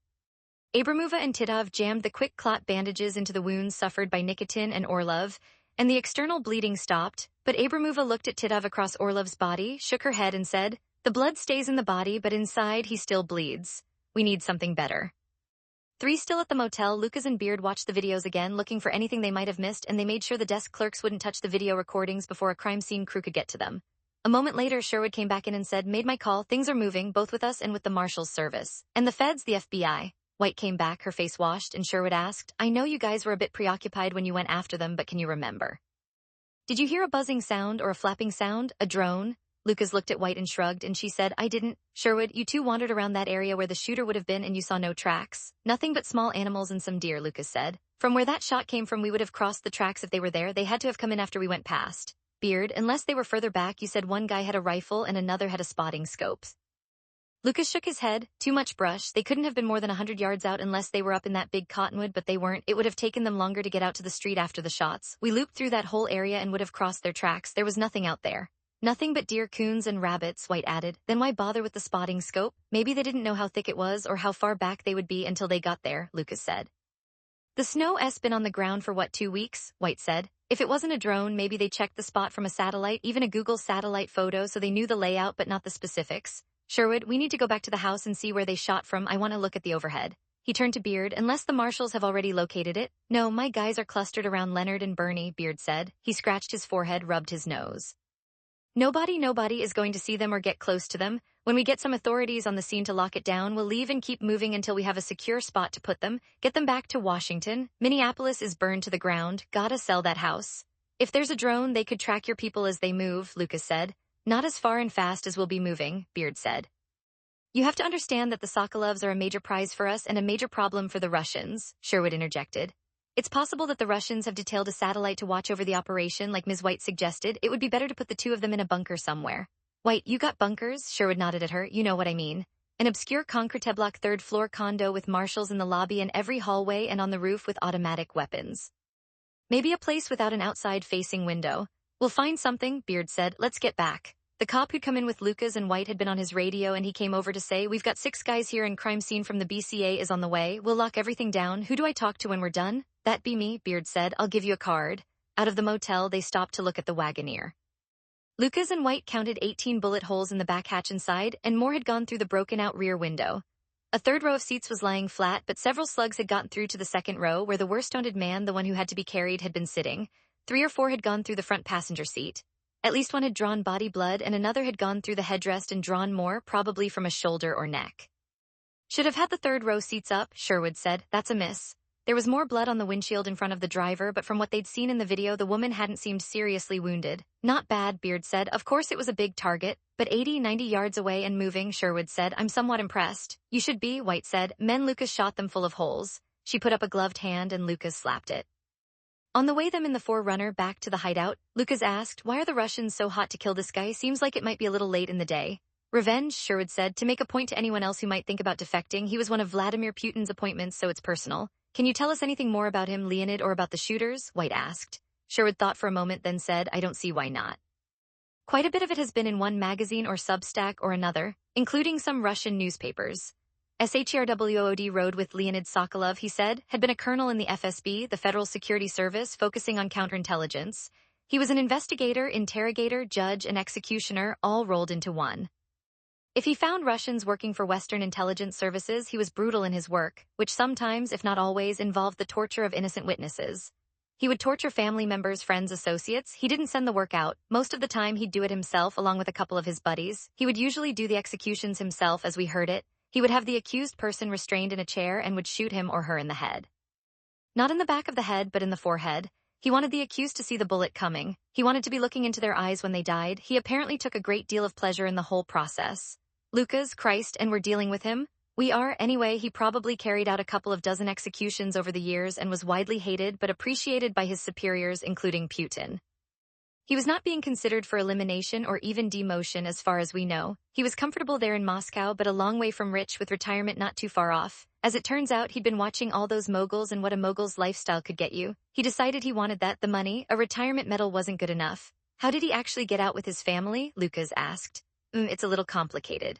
Abramova and Titov jammed the quick clot bandages into the wounds suffered by Nikitin and Orlov, and the external bleeding stopped, but Abramova looked at Titov across Orlov's body, shook her head and said, "The blood stays in the body, but inside he still bleeds. We need something better." 3 still at the motel, Lucas and Beard watched the videos again, looking for anything they might have missed, and they made sure the desk clerks wouldn't touch the video recordings before a crime scene crew could get to them. A moment later, Sherwood came back in and said, "Made my call, things are moving, both with us and with the Marshal's service. And the feds, the FBI. White came back, her face washed, and Sherwood asked, "I know you guys were a bit preoccupied when you went after them, but can you remember? Did you hear a buzzing sound or a flapping sound? A drone?" Lucas looked at White and shrugged, and she said, "I didn't." "Sherwood, you 2 wandered around that area where the shooter would have been and you saw no tracks?" "Nothing but small animals and some deer," Lucas said. "From where that shot came from, we would have crossed the tracks if they were there. They had to have come in after we went past." Beard, "Unless they were further back, you said one guy had a rifle and another had a spotting scope." Lucas shook his head. "Too much brush. They couldn't have been more than 100 yards out unless they were up in that big cottonwood, but they weren't. It would have taken them longer to get out to the street after the shots. We looped through that whole area and would have crossed their tracks. There was nothing out there." "Nothing but deer, coons, and rabbits," White added. "Then why bother with the spotting scope? Maybe they didn't know how thick it was or how far back they would be until they got there," Lucas said. "The snow's been on the ground for 2 weeks, White said. "If it wasn't a drone, maybe they checked the spot from a satellite, even a Google satellite photo, so they knew the layout but not the specifics." "Sherwood, we need to go back to the house and see where they shot from. I want to look at the overhead." He turned to Beard. "Unless the Marshals have already located it." "No, my guys are clustered around Leonard and Bernie," Beard said. He scratched his forehead, rubbed his nose. Nobody is going to see them or get close to them. When we get some authorities on the scene to lock it down, we'll leave and keep moving until we have a secure spot to put them, get them back to Washington. Minneapolis is burned to the ground. Gotta sell that house." "If there's a drone, they could track your people as they move," Lucas said. "Not as far and fast as we'll be moving," Beard said. "You have to understand that the Sokolovs are a major prize for us and a major problem for the Russians," Sherwood interjected. "It's possible that the Russians have detailed a satellite to watch over the operation, like Ms. White suggested. It would be better to put the 2 of them in a bunker somewhere." "White, you got bunkers?" Sherwood nodded at her. "You know what I mean. An obscure concrete block 3rd-floor condo with marshals in the lobby and every hallway and on the roof with automatic weapons. Maybe a place without an outside-facing window." "We'll find something," Beard said. "Let's get back." The cop who'd come in with Lucas and White had been on his radio, and he came over to say, "We've got 6 guys here and crime scene from the BCA is on the way. We'll lock everything down. Who do I talk to when we're done?" "That be me," Beard said. "I'll give you a card." Out of the motel, they stopped to look at the Wagoneer. Lucas and White counted 18 bullet holes in the back hatch inside, and more had gone through the broken-out rear window. A third row of seats was lying flat, but several slugs had gotten through to the second row, where the worst-wounded man, the one who had to be carried, had been sitting. 3 or 4 had gone through the front passenger seat. At least one had drawn body blood, and another had gone through the headrest and drawn more, probably from a shoulder or neck. Should have had the third row seats up, Sherwood said. That's a miss. There was more blood on the windshield in front of the driver, but from what they'd seen in the video, the woman hadn't seemed seriously wounded. Not bad, Beard said. Of course it was a big target, but 80-90 yards away and moving, Sherwood said. I'm somewhat impressed. You should be, White said. Men, Lucas shot them full of holes. She put up a gloved hand and Lucas slapped it. On the way them in the Forerunner back to the hideout, Lucas asked, why are the Russians so hot to kill this guy? Seems like it might be a little late in the day. Revenge, Sherwood said, to make a point to anyone else who might think about defecting. He was one of Vladimir Putin's appointments, so it's personal. Can you tell us anything more about him, Leonid, or about the shooters? White asked. Sherwood thought for a moment, then said, I don't see why not. Quite a bit of it has been in one magazine or Substack or another, including some Russian newspapers. Shrwood rode with Leonid Sokolov, he said, had been a colonel in the FSB, the Federal Security Service, focusing on counterintelligence. He was an investigator, interrogator, judge, and executioner, all rolled into one. If he found Russians working for Western intelligence services, he was brutal in his work, which sometimes, if not always, involved the torture of innocent witnesses. He would torture family members, friends, associates. He didn't send the work out. Most of the time, he'd do it himself, along with a couple of his buddies. He would usually do the executions himself, as we heard it. He would have the accused person restrained in a chair and would shoot him or her in the head. Not in the back of the head, but in the forehead. He wanted the accused to see the bullet coming. He wanted to be looking into their eyes when they died. He apparently took a great deal of pleasure in the whole process. Lucas, Christ, and we're dealing with him? We are, anyway. He probably carried out a couple of dozen executions over the years and was widely hated but appreciated by his superiors, including Putin. He was not being considered for elimination or even demotion as far as we know. He was comfortable there in Moscow, but a long way from rich, with retirement not too far off. As it turns out, he'd been watching all those moguls and what a mogul's lifestyle could get you. He decided he wanted that, the money. A retirement medal wasn't good enough. How did he actually get out with his family? Lucas asked. It's a little complicated.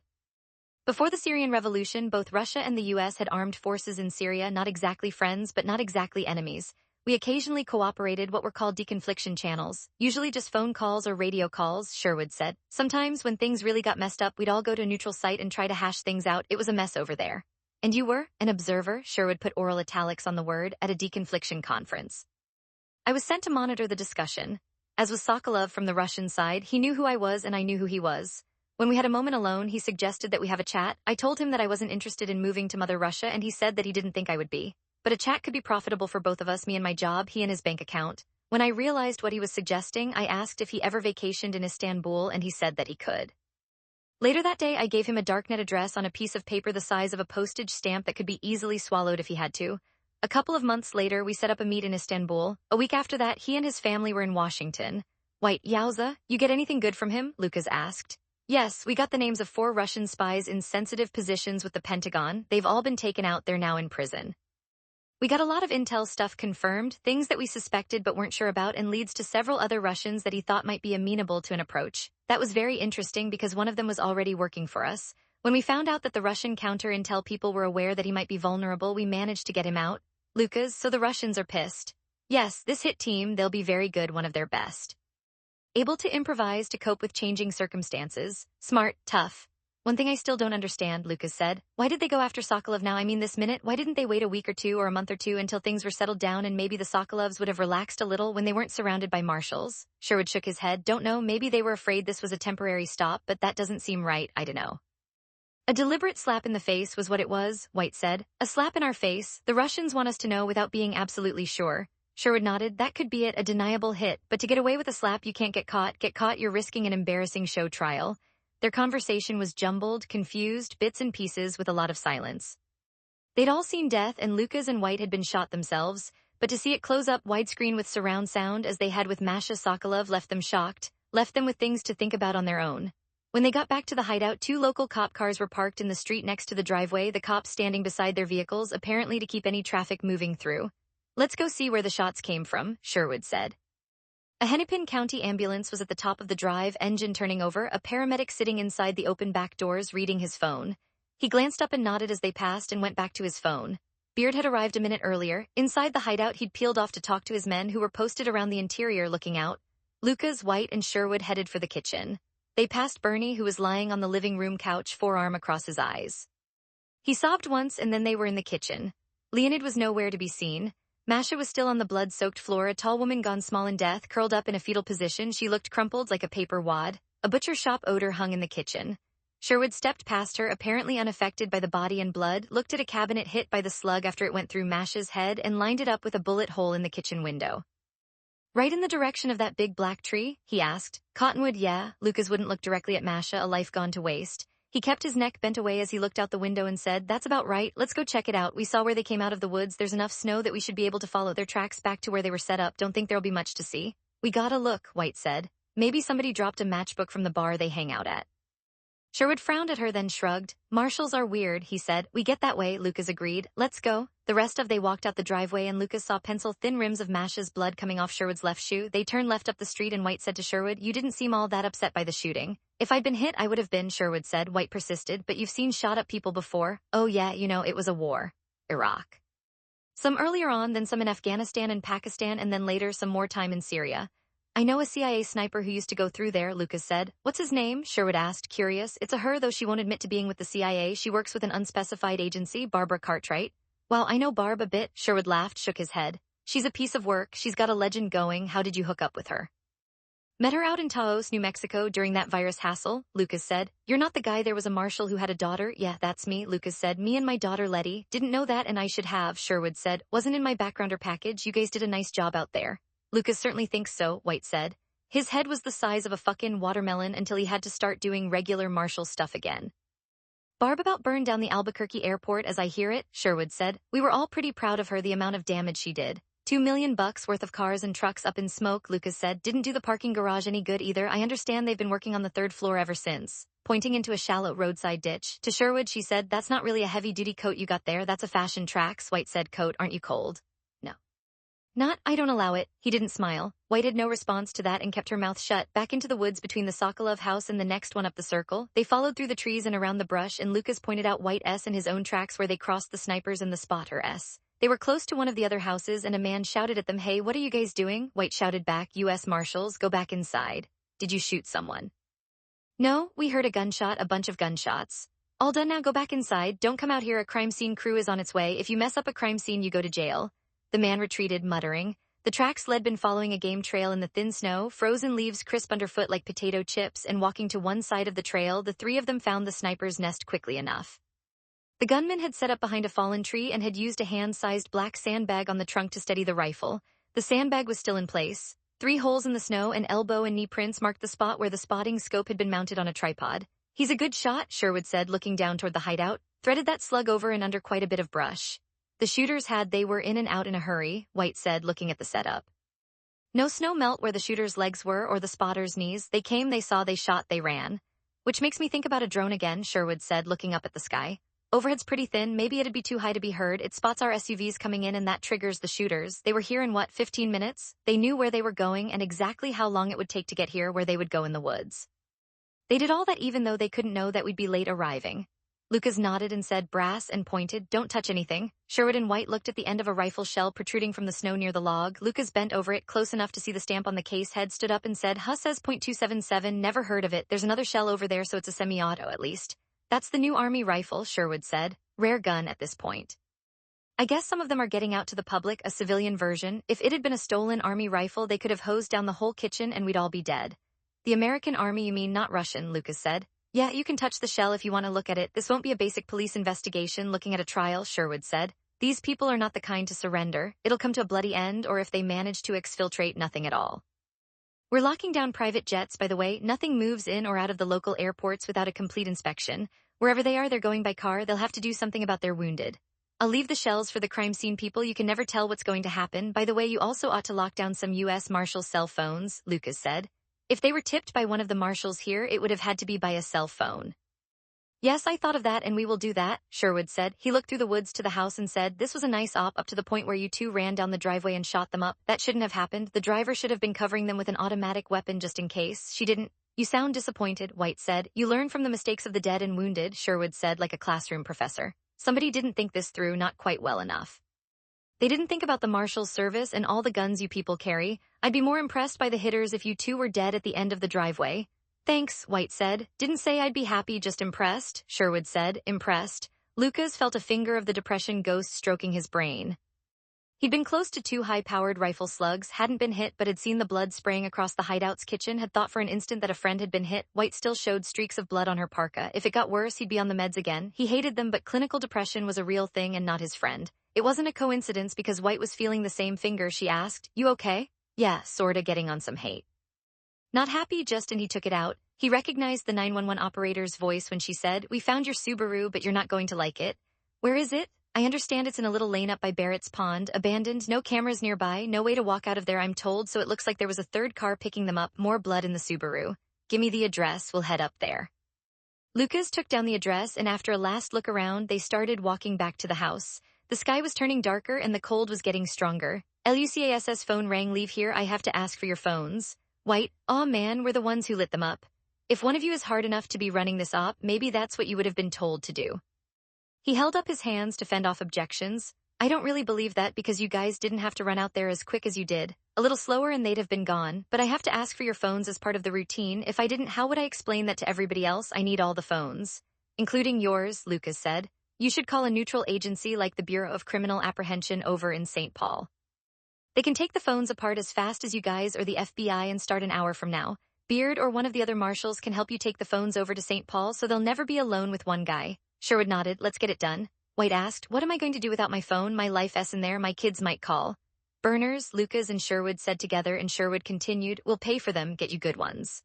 Before the Syrian Revolution, both Russia and the US had armed forces in Syria, not exactly friends, but not exactly enemies. We occasionally cooperated, what were called deconfliction channels, usually just phone calls or radio calls, Sherwood said. Sometimes, when things really got messed up, we'd all go to a neutral site and try to hash things out. It was a mess over there. And you were? An observer, Sherwood put oral italics on the word, at a deconfliction conference. I was sent to monitor the discussion. As was Sokolov from the Russian side, he knew who I was and I knew who he was. When we had a moment alone, he suggested that we have a chat. I told him that I wasn't interested in moving to Mother Russia, and he said that he didn't think I would be. But a chat could be profitable for both of us, me and my job, he and his bank account. When I realized what he was suggesting, I asked if he ever vacationed in Istanbul, and he said that he could. Later that day, I gave him a darknet address on a piece of paper the size of a postage stamp that could be easily swallowed if he had to. A couple of months later, we set up a meet in Istanbul. A week after that, he and his family were in Washington. White, yowza, you get anything good from him? Lucas asked. Yes, we got the names of 4 Russian spies in sensitive positions with the Pentagon. They've all been taken out. They're now in prison. We got a lot of intel stuff confirmed, things that we suspected but weren't sure about, and leads to several other Russians that he thought might be amenable to an approach. That was very interesting because one of them was already working for us. When we found out that the Russian counter-intel people were aware that he might be vulnerable, we managed to get him out. Lucas, so the Russians are pissed. Yes, this hit team, they'll be very good, one of their best. Able to improvise to cope with changing circumstances. Smart, tough. One thing I still don't understand, Lucas said. Why did they go after Sokolov now? I mean this minute? Why didn't they wait a week or two or a month or two until things were settled down and maybe the Sokolovs would have relaxed a little when they weren't surrounded by marshals? Sherwood shook his head. Don't know, maybe they were afraid this was a temporary stop, but that doesn't seem right, I don't know. A deliberate slap in the face was what it was, White said. A slap in our face. The Russians want us to know without being absolutely sure. Sherwood nodded. That could be it, a deniable hit. But to get away with a slap, you can't get caught. Get caught, you're risking an embarrassing show trial. Their conversation was jumbled, confused, bits and pieces with a lot of silence. They'd all seen death, and Lucas and White had been shot themselves, but to see it close up widescreen with surround sound as they had with Masha Sokolov left them shocked, left them with things to think about on their own. When they got back to the hideout, 2 local cop cars were parked in the street next to the driveway, the cops standing beside their vehicles, apparently to keep any traffic moving through. Let's go see where the shots came from, Sherwood said. A Hennepin County ambulance was at the top of the drive, engine turning over, a paramedic sitting inside the open back doors reading his phone. He glanced up and nodded as they passed and went back to his phone. Beard had arrived a minute earlier. Inside the hideout, he'd peeled off to talk to his men who were posted around the interior looking out. Lucas, White, and Sherwood headed for the kitchen. They passed Bernie, who was lying on the living room couch, forearm across his eyes. He sobbed once and then they were in the kitchen. Leonid was nowhere to be seen. Masha was still on the blood-soaked floor, a tall woman gone small in death, curled up in a fetal position. She looked crumpled like a paper wad. A butcher shop odor hung in the kitchen. Sherwood stepped past her, apparently unaffected by the body and blood, looked at a cabinet hit by the slug after it went through Masha's head, and lined it up with a bullet hole in the kitchen window. Right in the direction of that big black tree? He asked. Cottonwood, yeah. Lucas wouldn't look directly at Masha, a life gone to waste. He kept his neck bent away as he looked out the window and said, that's about right, let's go check it out. We saw where they came out of the woods. There's enough snow that we should be able to follow their tracks back to where they were set up. Don't think there'll be much to see. We gotta look, White said. Maybe somebody dropped a matchbook from the bar they hang out at. Sherwood frowned at her, then shrugged. Marshals are weird, he said. We get that way, Lucas agreed. Let's go. The rest of they walked out the driveway and Lucas saw pencil-thin rims of Masha's blood coming off Sherwood's left shoe. They turned left up the street and White said to Sherwood, you didn't seem all that upset by the shooting. If I'd been hit, I would have been, Sherwood said. White persisted, but you've seen shot-up people before. Oh yeah, you know, it was a war. Iraq. Some earlier on, then some in Afghanistan and Pakistan, and then later some more time in Syria. I know a CIA sniper who used to go through there, Lucas said. What's his name? Sherwood asked, curious. It's a her, though she won't admit to being with the CIA. She works with an unspecified agency, Barbara Cartwright. Well, I know Barb a bit, Sherwood laughed, shook his head. She's a piece of work. She's got a legend going. How did you hook up with her? Met her out in Taos, New Mexico during that virus hassle, Lucas said. You're not the guy there was a marshal who had a daughter? Yeah, that's me, Lucas said. Me and my daughter Letty. Didn't know that and I should have, Sherwood said. Wasn't in my backgrounder package. You guys did a nice job out there. Lucas certainly thinks so, White said. His head was the size of a fucking watermelon until he had to start doing regular marshal stuff again. Barb about burned down the Albuquerque airport as I hear it, Sherwood said. We were all pretty proud of her, the amount of damage she did. $2 million worth of cars and trucks up in smoke, Lucas said. Didn't do the parking garage any good either. I understand they've been working on the third floor ever since. Pointing into a shallow roadside ditch. To Sherwood, she said, that's not really a heavy-duty coat you got there. That's a fashion Trax. White said, coat, aren't you cold? No. Not, I don't allow it. He didn't smile. White had no response to that and kept her mouth shut. Back into the woods between the Sokolov house and the next one up the circle. They followed through the trees and around the brush, and Lucas pointed out White S in his own tracks where they crossed the snipers and the spotter S. They were close to one of the other houses and a man shouted at them, hey, what are you guys doing? White shouted back, U.S. Marshals, go back inside. Did you shoot someone? No, we heard a gunshot, a bunch of gunshots. All done now, go back inside. Don't come out here, a crime scene crew is on its way. If you mess up a crime scene, you go to jail. The man retreated, muttering. The tracks led been following a game trail in the thin snow, frozen leaves crisp underfoot like potato chips, and walking to one side of the trail, the three of them found the sniper's nest quickly enough. The gunman had set up behind a fallen tree and had used a hand-sized black sandbag on the trunk to steady the rifle. The sandbag was still in place. 3 holes in the snow and elbow and knee prints marked the spot where the spotting scope had been mounted on a tripod. He's a good shot, Sherwood said, looking down toward the hideout. Threaded that slug over and under quite a bit of brush. The shooters they were in and out in a hurry, White said, looking at the setup. No snow melt where the shooters' legs were or the spotters' knees. They came, they saw, they shot, they ran. Which makes me think about a drone again, Sherwood said, looking up at the sky. Overhead's pretty thin, maybe it'd be too high to be heard. It spots our SUVs coming in and that triggers the shooters. They were here in 15 minutes? They knew where they were going and exactly how long it would take to get here, where they would go in the woods. They did all that even though they couldn't know that we'd be late arriving. Lucas nodded and said, brass, and pointed, don't touch anything. Sherwood and White looked at the end of a rifle shell protruding from the snow near the log. Lucas bent over it close enough to see the stamp on the case head, stood up and said, Huh, says .277, never heard of it. There's another shell over there, so it's a semi-auto at least. That's the new Army rifle, Sherwood said. Rare gun at this point. I guess some of them are getting out to the public, a civilian version. If it had been a stolen Army rifle, they could have hosed down the whole kitchen and we'd all be dead. The American Army, you mean, not Russian, Lucas said. Yeah, you can touch the shell if you want to look at it. This won't be a basic police investigation looking at a trial, Sherwood said. These people are not the kind to surrender. It'll come to a bloody end, or if they manage to exfiltrate, nothing at all. We're locking down private jets, by the way. Nothing moves in or out of the local airports without a complete inspection. Wherever they are, they're going by car. They'll have to do something about their wounded. I'll leave the shells for the crime scene people. You can never tell what's going to happen. By the way, you also ought to lock down some U.S. Marshal cell phones, Lucas said. If they were tipped by one of the marshals here, it would have had to be by a cell phone. Yes, I thought of that and we will do that, Sherwood said. He looked through the woods to the house and said, this was a nice op up to the point where you two ran down the driveway and shot them up. That shouldn't have happened. The driver should have been covering them with an automatic weapon just in case. She didn't. You sound disappointed, White said. You learn from the mistakes of the dead and wounded, Sherwood said like a classroom professor. Somebody didn't think this through, not quite well enough. They didn't think about the marshal's service and all the guns you people carry. I'd be more impressed by the hitters if you two were dead at the end of the driveway. Thanks, White said. Didn't say I'd be happy, just impressed, Sherwood said. Impressed. Lucas felt a finger of the depression ghost stroking his brain. He'd been close to 2 high-powered rifle slugs, hadn't been hit but had seen the blood spraying across the hideout's kitchen, had thought for an instant that a friend had been hit. White still showed streaks of blood on her parka. If it got worse, he'd be on the meds again. He hated them, but clinical depression was a real thing and not his friend. It wasn't a coincidence because White was feeling the same finger. She asked, "You okay?" "Yeah, sorta, getting on some hate." Not happy just, and he took it out. He recognized the 911 operator's voice when she said, "We found your Subaru, but you're not going to like it." "Where is it?" "I understand it's in a little lane up by Barrett's Pond, abandoned, no cameras nearby, no way to walk out of there, I'm told, so it looks like there was a third car picking them up, more blood in the Subaru. Give me the address, we'll head up there." Lucas took down the address, and after a last look around, they started walking back to the house. The sky was turning darker and the cold was getting stronger. "Lucas's phone rang. Leave here, I have to ask for your phones." "White, aw man, we're the ones who lit them up. If one of you is hard enough to be running this op, maybe that's what you would have been told to do." He held up his hands to fend off objections. "I don't really believe that because you guys didn't have to run out there as quick as you did. A little slower and they'd have been gone, but I have to ask for your phones as part of the routine. If I didn't, how would I explain that to everybody else? I need all the phones." "Including yours," Lucas said. "You should call a neutral agency like the Bureau of Criminal Apprehension over in St. Paul. They can take the phones apart as fast as you guys or the FBI and start an hour from now. Beard or one of the other marshals can help you take the phones over to St. Paul so they'll never be alone with one guy." Sherwood nodded. "Let's get it done." White asked, "What am I going to do without my phone? My life's in there, my kids might call." "Burners," Lucas and Sherwood said together, and Sherwood continued, "We'll pay for them, get you good ones."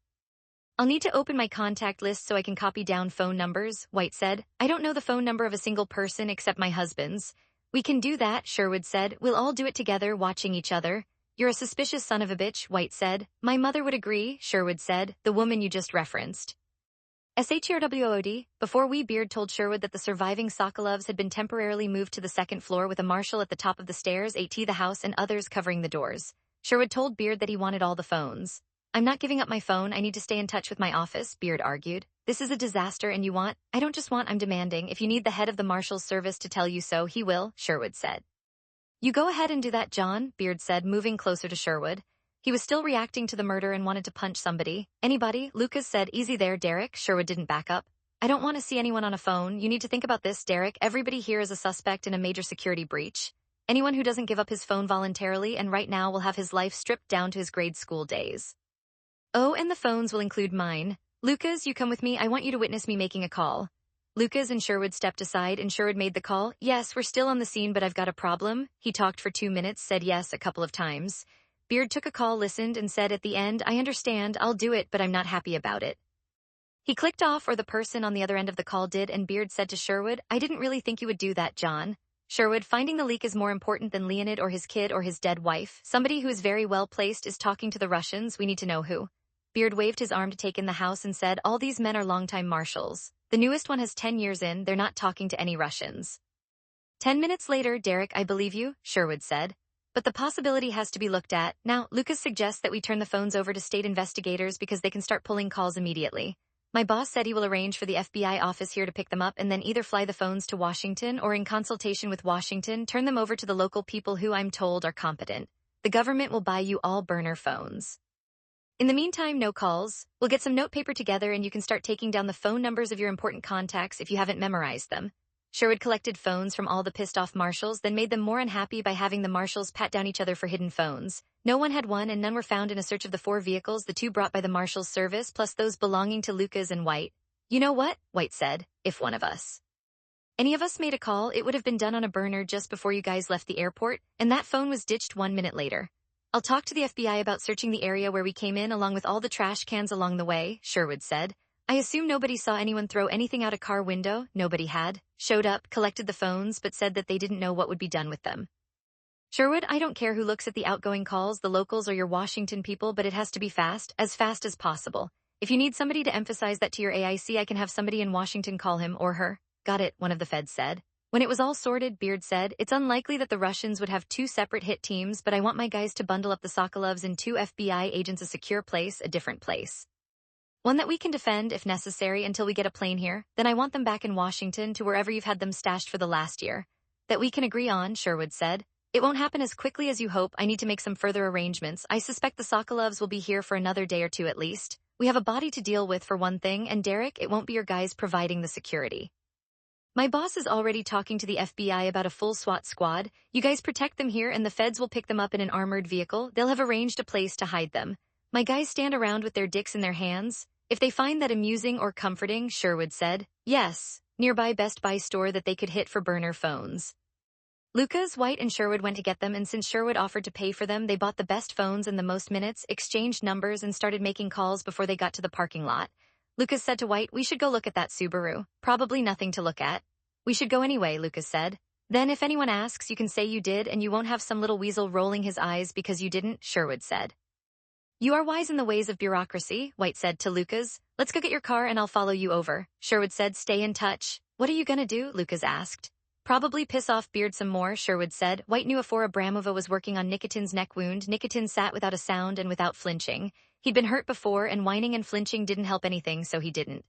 "I'll need to open my contact list so I can copy down phone numbers," White said. "I don't know the phone number of a single person except my husband's." "We can do that," Sherwood said. "We'll all do it together, watching each other." "You're a suspicious son of a bitch," White said. "My mother would agree," Sherwood said, "the woman you just referenced." SHRWOD, before Beard told Sherwood that the surviving Sokolovs had been temporarily moved to the second floor with a marshal at the top of the stairs, the house, and others covering the doors. Sherwood told Beard that he wanted all the phones. "I'm not giving up my phone, I need to stay in touch with my office," Beard argued. "This is a disaster and you want—" "I don't just want, I'm demanding. If you need the head of the marshal's service to tell you so, he will," Sherwood said. "You go ahead and do that, John," Beard said, moving closer to Sherwood. He was still reacting to the murder and wanted to punch somebody. "Anybody?" Lucas said. "Easy there, Derek." Sherwood didn't back up. "I don't want to see anyone on a phone. You need to think about this, Derek. Everybody here is a suspect in a major security breach. Anyone who doesn't give up his phone voluntarily and right now will have his life stripped down to his grade school days. Oh, and the phones will include mine. Lucas, you come with me. I want you to witness me making a call." Lucas and Sherwood stepped aside and Sherwood made the call. "Yes, we're still on the scene, but I've got a problem." He talked for 2 minutes, said yes a couple of times. Beard took a call, listened, and said at the end, "I understand, I'll do it, but I'm not happy about it." He clicked off, or the person on the other end of the call did, and Beard said to Sherwood, "I didn't really think you would do that, John." Sherwood, "Finding the leak is more important than Leonid or his kid or his dead wife. Somebody who is very well placed is talking to the Russians. We need to know who." Beard waved his arm to take in the house and said, "All these men are longtime marshals. The newest one has 10 years in, they're not talking to any Russians." 10 minutes later, "Derek, I believe you," Sherwood said. "But the possibility has to be looked at. Now, Lucas suggests that we turn the phones over to state investigators because they can start pulling calls immediately. My boss said he will arrange for the FBI office here to pick them up and then either fly the phones to Washington or in consultation with Washington, turn them over to the local people who I'm told are competent. The government will buy you all burner phones. In the meantime, no calls. We'll get some notepaper together and you can start taking down the phone numbers of your important contacts if you haven't memorized them." Sherwood collected phones from all the pissed-off marshals, then made them more unhappy by having the marshals pat down each other for hidden phones. No one had one, and none were found in a search of the 4 vehicles, the 2 brought by the marshal's service, plus those belonging to Lucas and White. "You know what?" White said. "If one of us, any of us made a call, it would have been done on a burner just before you guys left the airport, and that phone was ditched 1 minute later. I'll talk to the FBI about searching the area where we came in along with all the trash cans along the way," Sherwood said. "I assume nobody saw anyone throw anything out a car window." Nobody had. Showed up, collected the phones, but said that they didn't know what would be done with them. Sherwood, "I don't care who looks at the outgoing calls, the locals or your Washington people, but it has to be fast as possible. If you need somebody to emphasize that to your AIC, I can have somebody in Washington call him or her." "Got it," one of the feds said. When it was all sorted, Beard said, "It's unlikely that the Russians would have 2 separate hit teams, but I want my guys to bundle up the Sokolovs and 2 FBI agents, a secure place, a different place. One that we can defend, if necessary, until we get a plane here. Then I want them back in Washington to wherever you've had them stashed for the last year." "That we can agree on," Sherwood said. "It won't happen as quickly as you hope. I need to make some further arrangements. I suspect the Sokolovs will be here for another day or 2 at least. We have a body to deal with for one thing, and Derek, it won't be your guys providing the security. My boss is already talking to the FBI about a full SWAT squad. You guys protect them here and the feds will pick them up in an armored vehicle. They'll have arranged a place to hide them. My guys stand around with their dicks in their hands. If they find that amusing or comforting, Sherwood said. Yes, nearby Best Buy store that they could hit for burner phones. Lucas, White, and Sherwood went to get them, and since Sherwood offered to pay for them, they bought the best phones and the most minutes, exchanged numbers, and started making calls before they got to the parking lot. Lucas said to White, we should go look at that Subaru. Probably nothing to look at. We should go anyway, Lucas said. Then if anyone asks, you can say you did, and you won't have some little weasel rolling his eyes because you didn't, Sherwood said. You are wise in the ways of bureaucracy, White said to Lucas. Let's go get your car and I'll follow you over. Sherwood said, stay in touch. What are you gonna do? Lucas asked. Probably piss off Beard some more, Sherwood said. White knew Afora Abramova was working on Nikitin's neck wound. Nikitin sat without a sound and without flinching. He'd been hurt before, and whining and flinching didn't help anything, so he didn't.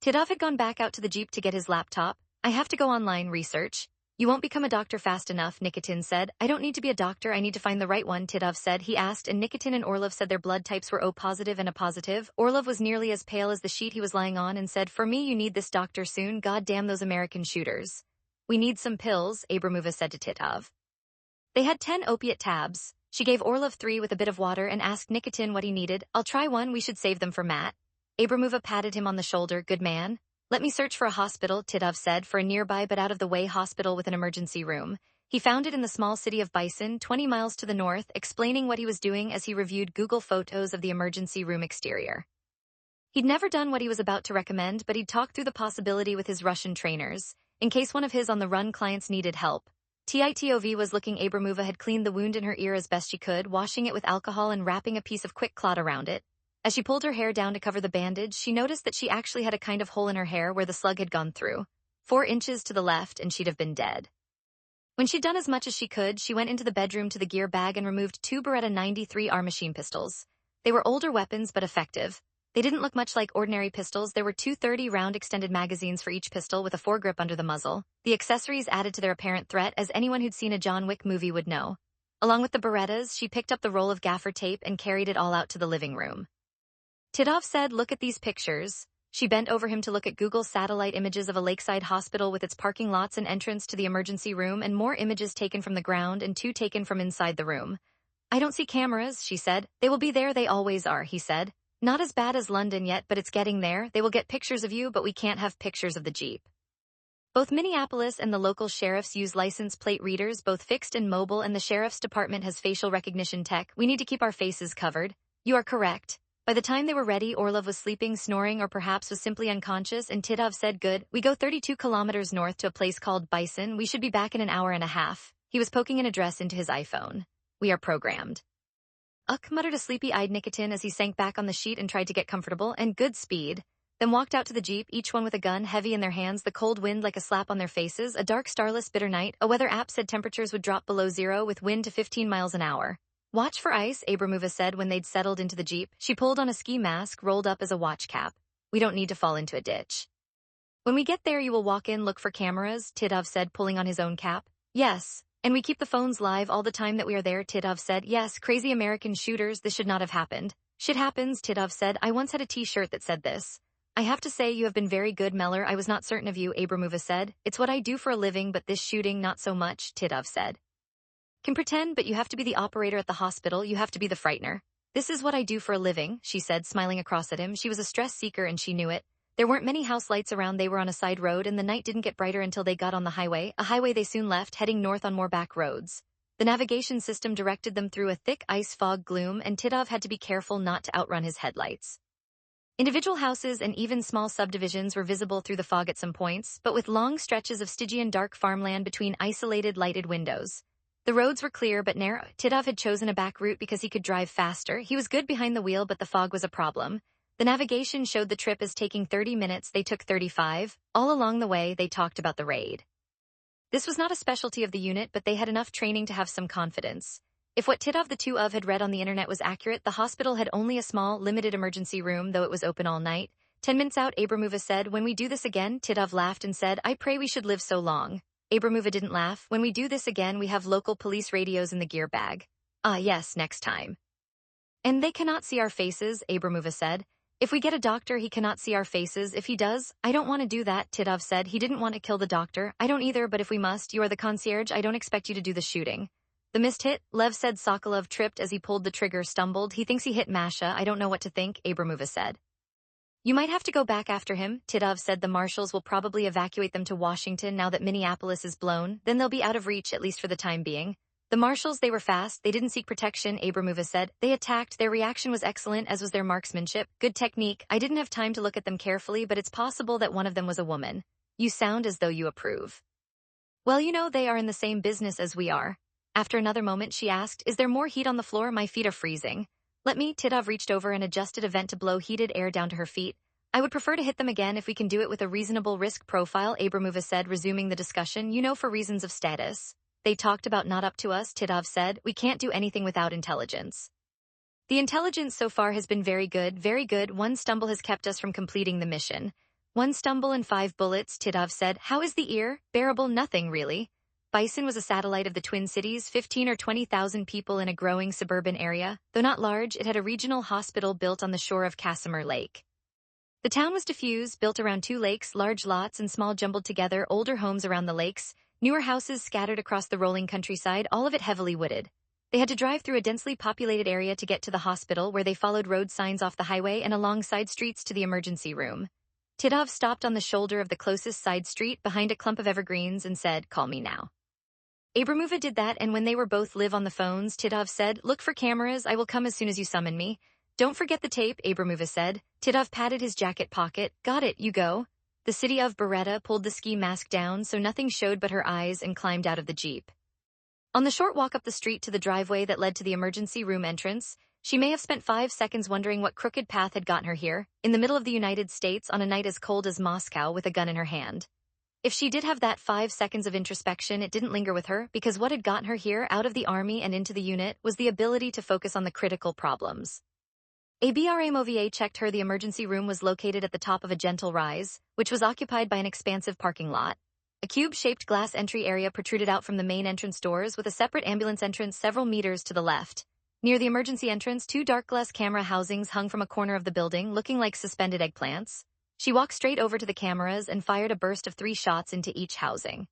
Tidov had gone back out to the Jeep to get his laptop. I have to go online research. You won't become a doctor fast enough, Nikitin said. I don't need to be a doctor, I need to find the right one, Tidov said. He asked, and Nikitin and Orlov said their blood types were O positive and A positive. Orlov was nearly as pale as the sheet he was lying on and said, for me you need this doctor soon, god damn those American shooters. We need some pills, Abramova said to Titov. They had 10 opiate tabs. She gave Orlov 3 with a bit of water and asked Nikitin what he needed. I'll try one, we should save them for Matt. Abramova patted him on the shoulder. Good man. Let me search for a hospital, Titov said, for a nearby but out-of-the-way hospital with an emergency room. He found it in the small city of Bison, 20 miles to the north, explaining what he was doing as he reviewed Google photos of the emergency room exterior. He'd never done what he was about to recommend, but he'd talked through the possibility with his Russian trainers, in case one of his on-the-run clients needed help. Titov was looking. Abramova had cleaned the wound in her ear as best she could, washing it with alcohol and wrapping a piece of quick cloth around it. As she pulled her hair down to cover the bandage, she noticed that she actually had a kind of hole in her hair where the slug had gone through. 4 inches to the left, and she'd have been dead. When she'd done as much as she could, she went into the bedroom to the gear bag and removed 2 Beretta 93R machine pistols. They were older weapons, but effective. They didn't look much like ordinary pistols. There were 2 30-round extended magazines for each pistol with a foregrip under the muzzle. The accessories added to their apparent threat, as anyone who'd seen a John Wick movie would know. Along with the Berettas, she picked up the roll of gaffer tape and carried it all out to the living room. Titov said, look at these pictures. She bent over him to look at Google satellite images of a lakeside hospital with its parking lots and entrance to the emergency room, and more images taken from the ground and 2 taken from inside the room. I don't see cameras, she said. They will be there, they always are, he said. Not as bad as London yet, but it's getting there. They will get pictures of you, but we can't have pictures of the Jeep. Both Minneapolis and the local sheriffs use license plate readers, both fixed and mobile, and the sheriff's department has facial recognition tech. We need to keep our faces covered. You are correct. By the time they were ready, Orlov was sleeping, snoring, or perhaps was simply unconscious, and Titov said, good. We go 32 kilometers north to a place called Bison. We should be back in an hour and a half. He was poking an address into his iPhone. We are programmed. Muttered a sleepy-eyed Nikitin as he sank back on the sheet and tried to get comfortable, and good speed. Then walked out to the Jeep, each one with a gun heavy in their hands, the cold wind like a slap on their faces, a dark, starless, bitter night. A weather app said temperatures would drop below 0 with wind to 15 miles an hour. Watch for ice, Abramova said when they'd settled into the Jeep. She pulled on a ski mask rolled up as a watch cap. We don't need to fall into a ditch. When we get there, you will walk in, look for cameras, Titov said, pulling on his own cap. Yes. And we keep the phones live all the time that we are there, Titov said. Yes, crazy American shooters, this should not have happened. Shit happens, Titov said. I once had a t-shirt that said this. I have to say you have been very good, Meller. I was not certain of you, Abramova said. It's what I do for a living, but this shooting, not so much, Titov said. Can pretend, but you have to be the operator at the hospital. You have to be the frightener. This is what I do for a living, she said, smiling across at him. She was a stress seeker and she knew it. There weren't many house lights around. They were on a side road, and the night didn't get brighter until they got on the highway, a highway they soon left, heading north on more back roads. The navigation system directed them through a thick ice fog gloom, and Titov had to be careful not to outrun his headlights. Individual houses and even small subdivisions were visible through the fog at some points, but with long stretches of Stygian dark farmland between isolated lighted windows. The roads were clear but narrow. Titov had chosen a back route because he could drive faster. He was good behind the wheel, but the fog was a problem. The navigation showed the trip as taking 30 minutes. They took 35. All along the way, they talked about the raid. This was not a specialty of the unit, but they had enough training to have some confidence. If what Titov the two of had read on the internet was accurate, the hospital had only a small, limited emergency room, though it was open all night. 10 minutes out, Abramova said, when we do this again, Titov laughed and said, I pray we should live so long. Abramova didn't laugh. When we do this again, we have local police radios in the gear bag. Ah, yes, next time. And they cannot see our faces, Abramova said. If we get a doctor, he cannot see our faces. If he does, I don't want to do that, Titov said. He didn't want to kill the doctor. I don't either, but if we must, you are the concierge. I don't expect you to do the shooting. The missed hit, Lev said. Sokolov tripped as he pulled the trigger, stumbled. He thinks he hit Masha. I don't know what to think, Abramova said. You might have to go back after him, Titov said. The marshals will probably evacuate them to Washington now that Minneapolis is blown. Then they'll be out of reach, at least for the time being. The marshals, they were fast. They didn't seek protection, Abramova said. They attacked. Their reaction was excellent, as was their marksmanship. Good technique. I didn't have time to look at them carefully, but it's possible that one of them was a woman. You sound as though you approve. Well, you know, they are in the same business as we are. After another moment, she asked, is there more heat on the floor? My feet are freezing. Let me. Titov reached over and adjusted a vent to blow heated air down to her feet. I would prefer to hit them again if we can do it with a reasonable risk profile, Abramova said, resuming the discussion. You know, for reasons of status. They talked about not up to us, Titov said. We can't do anything without intelligence. The intelligence so far has been very good, very good. One stumble has kept us from completing the mission. One stumble and 5 bullets, Titov said. How is the ear? Bearable? Nothing, really. Bison was a satellite of the Twin Cities, 15 or 20,000 people in a growing suburban area. Though not large, it had a regional hospital built on the shore of Casimir Lake. The town was diffused, built around 2 lakes, large lots and small jumbled together, older homes around the lakes, newer houses scattered across the rolling countryside, all of it heavily wooded. They had to drive through a densely populated area to get to the hospital, where they followed road signs off the highway and along side streets to the emergency room. Titov stopped on the shoulder of the closest side street behind a clump of evergreens and said, call me now. Abramova did that, and when they were both live on the phones, Titov said, look for cameras. I will come as soon as you summon me. Don't forget the tape, Abramova said. Titov patted his jacket pocket. Got it, you go. The city of Beretta pulled the ski mask down so nothing showed but her eyes and climbed out of the Jeep. On the short walk up the street to the driveway that led to the emergency room entrance, she may have spent 5 seconds wondering what crooked path had gotten her here, in the middle of the United States on a night as cold as Moscow with a gun in her hand. If she did have that 5 seconds of introspection, it didn't linger with her, because what had gotten her here out of the army and into the unit was the ability to focus on the critical problems. A BRA checked her. The emergency room was located at the top of a gentle rise, which was occupied by an expansive parking lot. A cube-shaped glass entry area protruded out from the main entrance doors, with a separate ambulance entrance several meters to the left. Near the emergency entrance, 2 dark glass camera housings hung from a corner of the building, looking like suspended eggplants. She walked straight over to the cameras and fired a burst of 3 shots into each housing.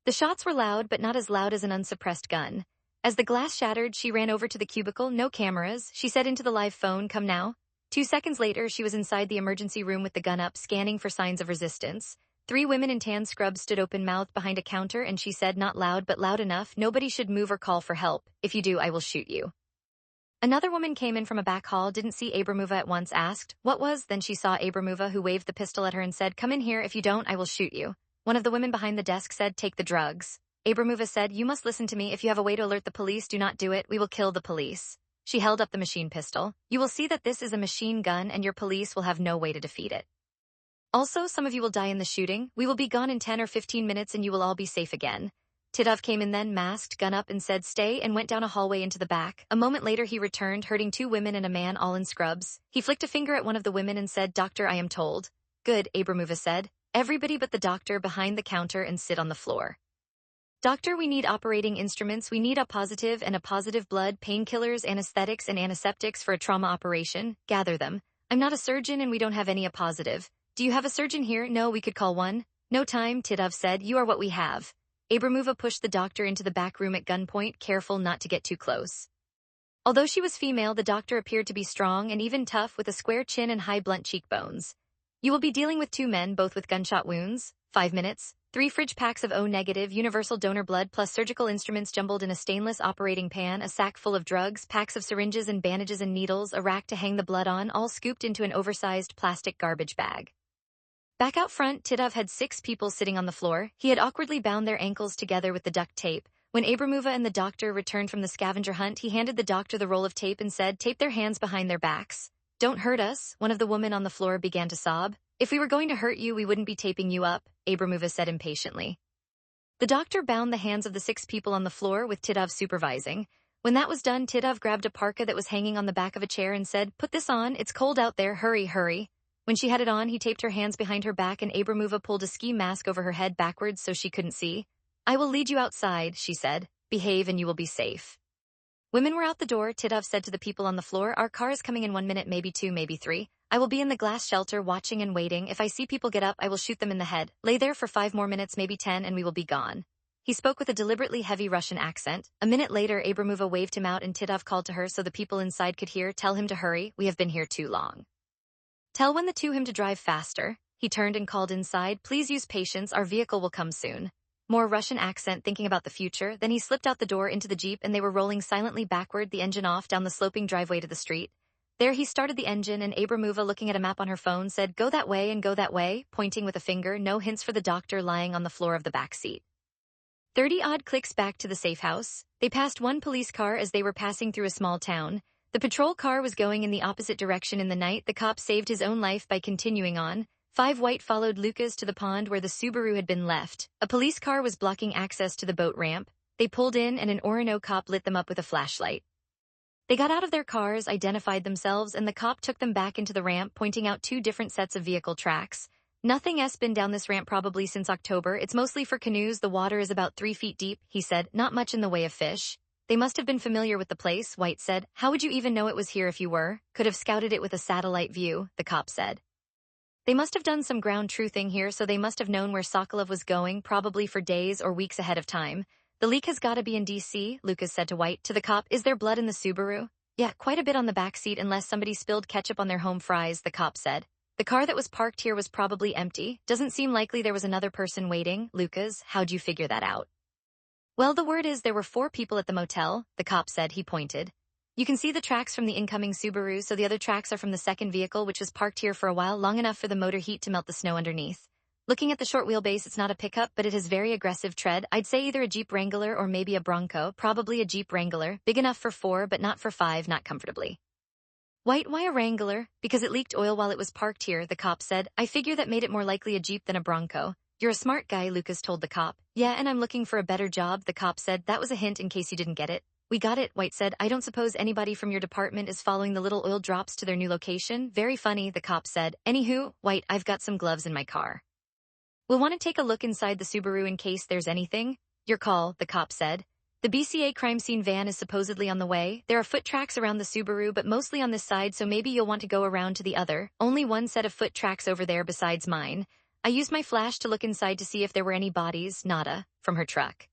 The shots were loud, but not as loud as an unsuppressed gun. As the glass shattered, she ran over to the cubicle. No cameras, she said into the live phone. Come now. 2 seconds later, she was inside the emergency room with the gun up, scanning for signs of resistance. 3 women in tan scrubs stood open-mouthed behind a counter, and she said, not loud but loud enough, nobody should move or call for help. If you do, I will shoot you. Another woman came in from a back hall, didn't see Abramova at once, asked, what was? Then she saw Abramova, who waved the pistol at her and said, come in here. If you don't, I will shoot you. One of the women behind the desk said, take the drugs. Abramova said, you must listen to me. If you have a way to alert the police, do not do it. We will kill the police. She held up the machine pistol. You will see that this is a machine gun, and your police will have no way to defeat it. Also, some of you will die in the shooting. We will be gone in 10 or 15 minutes, and you will all be safe again. Titov came in then, masked, gun up, and said, stay, and went down a hallway into the back. A moment later he returned, herding 2 women and a man, all in scrubs. He flicked a finger at one of the women and said, doctor, I am told. Good, Abramova said. Everybody but the doctor behind the counter and sit on the floor. Doctor, we need operating instruments. We need a positive and a positive blood, painkillers, anesthetics, and antiseptics for a trauma operation. Gather them. I'm not a surgeon and we don't have any a positive. Do you have a surgeon here? No, we could call one. No time, Titov said. You are what we have. Abramova pushed the doctor into the back room at gunpoint, careful not to get too close. Although she was female, the doctor appeared to be strong and even tough, with a square chin and high blunt cheekbones. You will be dealing with 2 men, both with gunshot wounds. 5 minutes. 3 fridge packs of O-negative universal donor blood plus surgical instruments jumbled in a stainless operating pan, a sack full of drugs, packs of syringes and bandages and needles, a rack to hang the blood on, all scooped into an oversized plastic garbage bag. Back out front, Titov had 6 people sitting on the floor. He had awkwardly bound their ankles together with the duct tape. When Abramova and the doctor returned from the scavenger hunt, he handed the doctor the roll of tape and said, tape their hands behind their backs. Don't hurt us, one of the women on the floor began to sob. If we were going to hurt you, we wouldn't be taping you up, Abramova said impatiently. The doctor bound the hands of the 6 people on the floor, with Titov supervising. When that was done, Titov grabbed a parka that was hanging on the back of a chair and said, put this on, it's cold out there, hurry, hurry. When she had it on, he taped her hands behind her back and Abramova pulled a ski mask over her head backwards so she couldn't see. I will lead you outside, she said. Behave and you will be safe. Women were out the door. Titov said to the people on the floor, our car is coming in 1 minute, maybe 2, maybe 3. I will be in the glass shelter watching and waiting. If I see people get up, I will shoot them in the head. Lay there for 5 more minutes, maybe 10, and we will be gone. He spoke with a deliberately heavy Russian accent. A minute later, Abramova waved him out and Titov called to her so the people inside could hear. Tell him to hurry. We have been here too long. Tell when the two him to drive faster. He turned and called inside. Please use patience. Our vehicle will come soon. More Russian accent, thinking about the future. Then he slipped out the door into the Jeep and they were rolling silently backward, the engine off, down the sloping driveway to the street. There he started the engine and Abramova, looking at a map on her phone, said, "Go that way and go that way," pointing with a finger. No hints for the doctor lying on the floor of the back seat. 30-odd clicks back to the safe house. They passed one police car as they were passing through a small town. The patrol car was going in the opposite direction in the night. The cop saved his own life by continuing on. 5 White followed Lucas to the pond where the Subaru had been left. A police car was blocking access to the boat ramp. They pulled in and an Orono cop lit them up with a flashlight. They got out of their cars, identified themselves, and the cop took them back into the ramp, pointing out 2 different sets of vehicle tracks. Nothing's been down this ramp probably since October. It's mostly for canoes. The water is about 3 feet deep, he said. Not much in the way of fish. They must have been familiar with the place, White said. How would you even know it was here if you were? Could have scouted it with a satellite view, the cop said. They must have done some ground truthing here, so they must have known where Sokolov was going, probably for days or weeks ahead of time. The leak has got to be in D.C., Lucas said to White. To the cop, is there blood in the Subaru? Yeah, quite a bit on the back seat unless somebody spilled ketchup on their home fries, the cop said. The car that was parked here was probably empty. Doesn't seem likely there was another person waiting. Lucas, how'd you figure that out? Well, the word is there were 4 people at the motel, the cop said. He pointed. You can see the tracks from the incoming Subaru, so the other tracks are from the second vehicle, which was parked here for a while, long enough for the motor heat to melt the snow underneath. Looking at the short wheelbase, it's not a pickup, but it has very aggressive tread. I'd say either a Jeep Wrangler or maybe a Bronco, probably a Jeep Wrangler, big enough for 4, but not for 5, not comfortably. White, why a Wrangler? Because it leaked oil while it was parked here, the cop said. I figure that made it more likely a Jeep than a Bronco. You're a smart guy, Lucas told the cop. Yeah, and I'm looking for a better job, the cop said. That was a hint in case you didn't get it. We got it, White said. I don't suppose anybody from your department is following the little oil drops to their new location? Very funny, the cop said. Anywho, White, I've got some gloves in my car. We'll want to take a look inside the Subaru in case there's anything. Your call, the cop said. The BCA crime scene van is supposedly on the way. There are foot tracks around the Subaru, but mostly on this side, so maybe you'll want to go around to the other. Only one set of foot tracks over there besides mine. I used my flash to look inside to see if there were any bodies, nada, from her truck.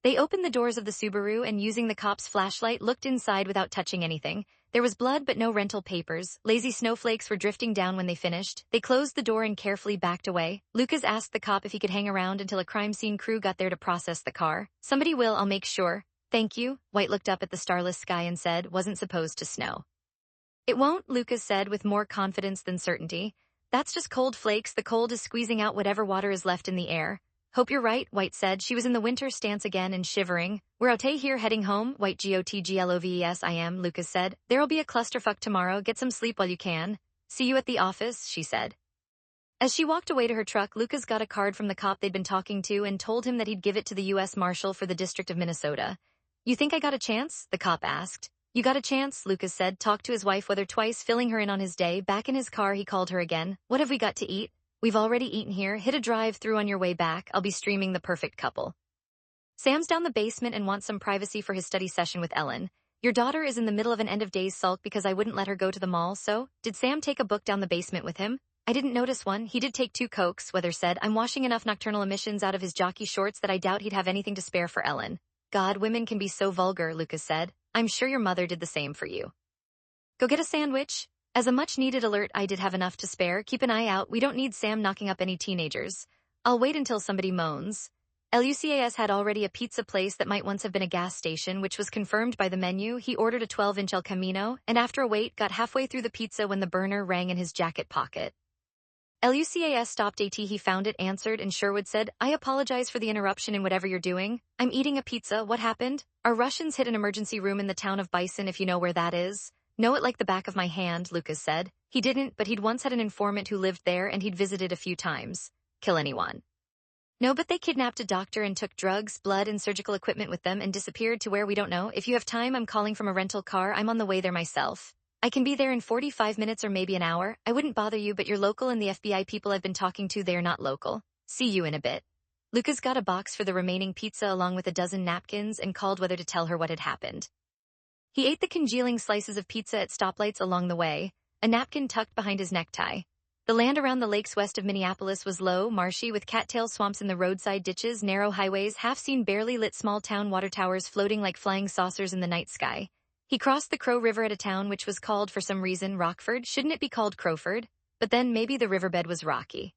They opened the doors of the Subaru and, using the cop's flashlight, looked inside without touching anything. There was blood but no rental papers. Lazy snowflakes were drifting down when they finished. They closed the door and carefully backed away. Lucas asked the cop if he could hang around until a crime scene crew got there to process the car. Somebody will, I'll make sure. Thank you. White looked up at the starless sky and said, wasn't supposed to snow. It won't, Lucas said with more confidence than certainty. That's just cold flakes. The cold is squeezing out whatever water is left in the air. Hope you're right, White said. She was in the winter stance again and shivering. We're okay here heading home, White GOTGLOVES I am, Lucas said. There'll be a clusterfuck tomorrow. Get some sleep while you can. See you at the office, she said. As she walked away to her truck, Lucas got a card from the cop they'd been talking to and told him that he'd give it to the U.S. Marshal for the District of Minnesota. You think I got a chance? The cop asked. You got a chance, Lucas said. Talked to his wife whether twice, filling her in on his day. Back in his car, he called her again. What have we got to eat? We've already eaten here. Hit a drive-through on your way back. I'll be streaming The Perfect Couple. Sam's down the basement and wants some privacy for his study session with Ellen. Your daughter is in the middle of an end-of-days sulk because I wouldn't let her go to the mall, so? Did Sam take a book down the basement with him? I didn't notice one. He did take 2 Cokes, Weather said. I'm washing enough nocturnal emissions out of his jockey shorts that I doubt he'd have anything to spare for Ellen. God, women can be so vulgar, Lucas said. I'm sure your mother did the same for you. Go get a sandwich. As a much-needed alert, I did have enough to spare. Keep an eye out. We don't need Sam knocking up any teenagers. I'll wait until somebody moans. Lucas had already a pizza place that might once have been a gas station, which was confirmed by the menu. He ordered a 12-inch El Camino, and after a wait, got halfway through the pizza when the burner rang in his jacket pocket. Lucas stopped at. He found it, answered, and Sherwood said, I apologize for the interruption in whatever you're doing. I'm eating a pizza. What happened? Our Russians hit an emergency room in the town of Bison, if you know where that is. Know it like the back of my hand, Lucas said. He didn't, but he'd once had an informant who lived there and he'd visited a few times. Kill anyone? No, but they kidnapped a doctor and took drugs, blood, and surgical equipment with them and disappeared to where we don't know. If you have time, I'm calling from a rental car. I'm on the way there myself. I can be there in 45 minutes or maybe an hour. I wouldn't bother you, but you're local and the FBI people I've been talking to, they're not local. See you in a bit. Lucas got a box for the remaining pizza along with a dozen napkins and called whether to tell her what had happened. He ate the congealing slices of pizza at stoplights along the way. a napkin tucked behind his necktie. The land around the lakes west of Minneapolis was low, marshy, with cattail swamps in the roadside ditches, narrow highways, half-seen barely lit small-town water towers floating like flying saucers in the night sky. He crossed the Crow River at a town which was called, for some reason, Rockford. Shouldn't it be called Crowford? But then maybe the riverbed was rocky.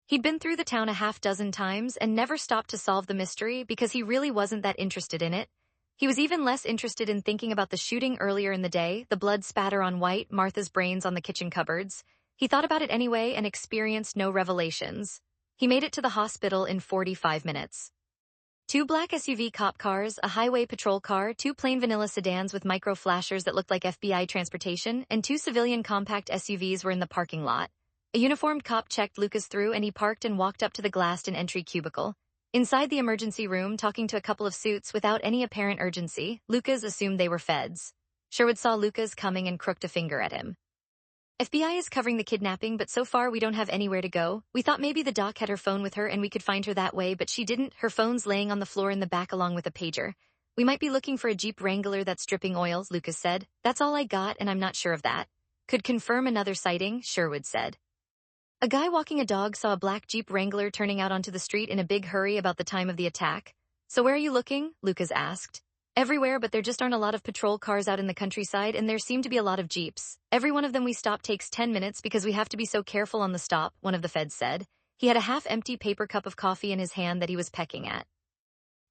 He'd been through the town a half-dozen times and never stopped to solve the mystery because he really wasn't that interested in it. He was even less interested in thinking about the shooting earlier in the day, the blood spatter on white, Martha's brains on the kitchen cupboards. He thought about it anyway and experienced no revelations. He made it to the hospital in 45 minutes. 2 black SUV cop cars, a highway patrol car, 2 plain vanilla sedans with micro flashers that looked like FBI transportation, and 2 civilian compact SUVs were in the parking lot. A uniformed cop checked Lucas through and he parked and walked up to the glassed-in entry cubicle. Inside the emergency room, talking to a couple of suits without any apparent urgency, Lucas assumed they were feds. Sherwood saw Lucas coming and crooked a finger at him. FBI is covering the kidnapping, but so far we don't have anywhere to go. We thought maybe the doc had her phone with her and we could find her that way, but she didn't. Her phone's laying on the floor in the back along with a pager. We might be looking for a Jeep Wrangler that's dripping oils, Lucas said. That's all I got and I'm not sure of that. Could confirm another sighting, Sherwood said. A guy walking a dog saw a black Jeep Wrangler turning out onto the street in a big hurry about the time of the attack. So where are you looking? Lucas asked. Everywhere, but there just aren't a lot of patrol cars out in the countryside and there seem to be a lot of Jeeps. Every one of them we stop takes 10 minutes because we have to be so careful on the stop, one of the feds said. He had a half-empty paper cup of coffee in his hand that he was pecking at.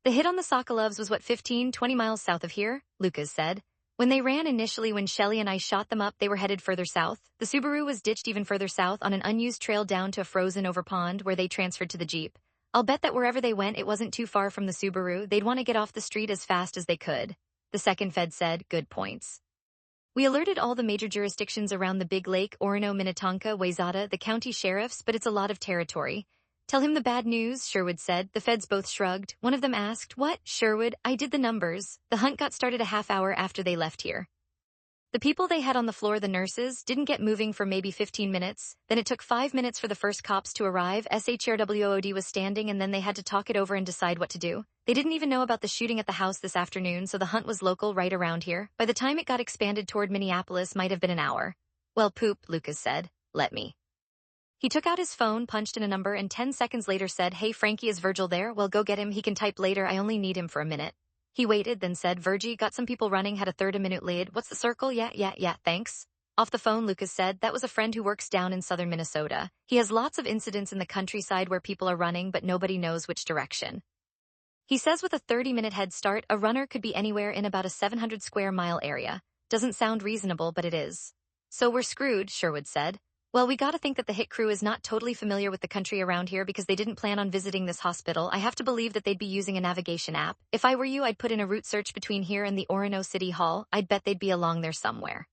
The hit on the Sokolovs was 15-20 miles south of here, Lucas said. When they ran initially, when Shelley and I shot them up, they were headed further south. The Subaru was ditched even further south on an unused trail down to a frozen-over pond where they transferred to the Jeep. I'll bet that wherever they went, it wasn't too far from the Subaru. They'd want to get off the street as fast as they could. The second fed said, good points. We alerted all the major jurisdictions around the Big Lake, Orono, Minnetonka, Wayzata, the county sheriffs, but it's a lot of territory. Tell him the bad news, Sherwood said. The feds both shrugged. One of them asked, what? Sherwood, I did the numbers. The hunt got started a half hour after they left here. The people they had on the floor, the nurses, didn't get moving for maybe 15 minutes. Then it took 5 minutes for the first cops to arrive. SHRWOD was standing and then they had to talk it over and decide what to do. They didn't even know about the shooting at the house this afternoon, so the hunt was local right around here. By the time it got expanded toward Minneapolis, might have been an hour. Well, poop, Lucas said. Let me. He took out his phone, punched in a number, and 10 seconds later said, hey, Frankie, is Virgil there? Well, go get him. He can type later. I only need him for a minute. He waited, then said, Virgie, got some people running, had a third a minute late. What's the circle? Yeah, thanks. Off the phone, Lucas said, that was a friend who works down in southern Minnesota. He has lots of incidents in the countryside where people are running, but nobody knows which direction. He says with a 30-minute head start, a runner could be anywhere in about a 700 square mile area. Doesn't sound reasonable, but it is. So we're screwed, Sherwood said. Well, we gotta think that the hit crew is not totally familiar with the country around here because they didn't plan on visiting this hospital. I have to believe that they'd be using a navigation app. If I were you, I'd put in a route search between here and the Orono City Hall. I'd bet they'd be along there somewhere.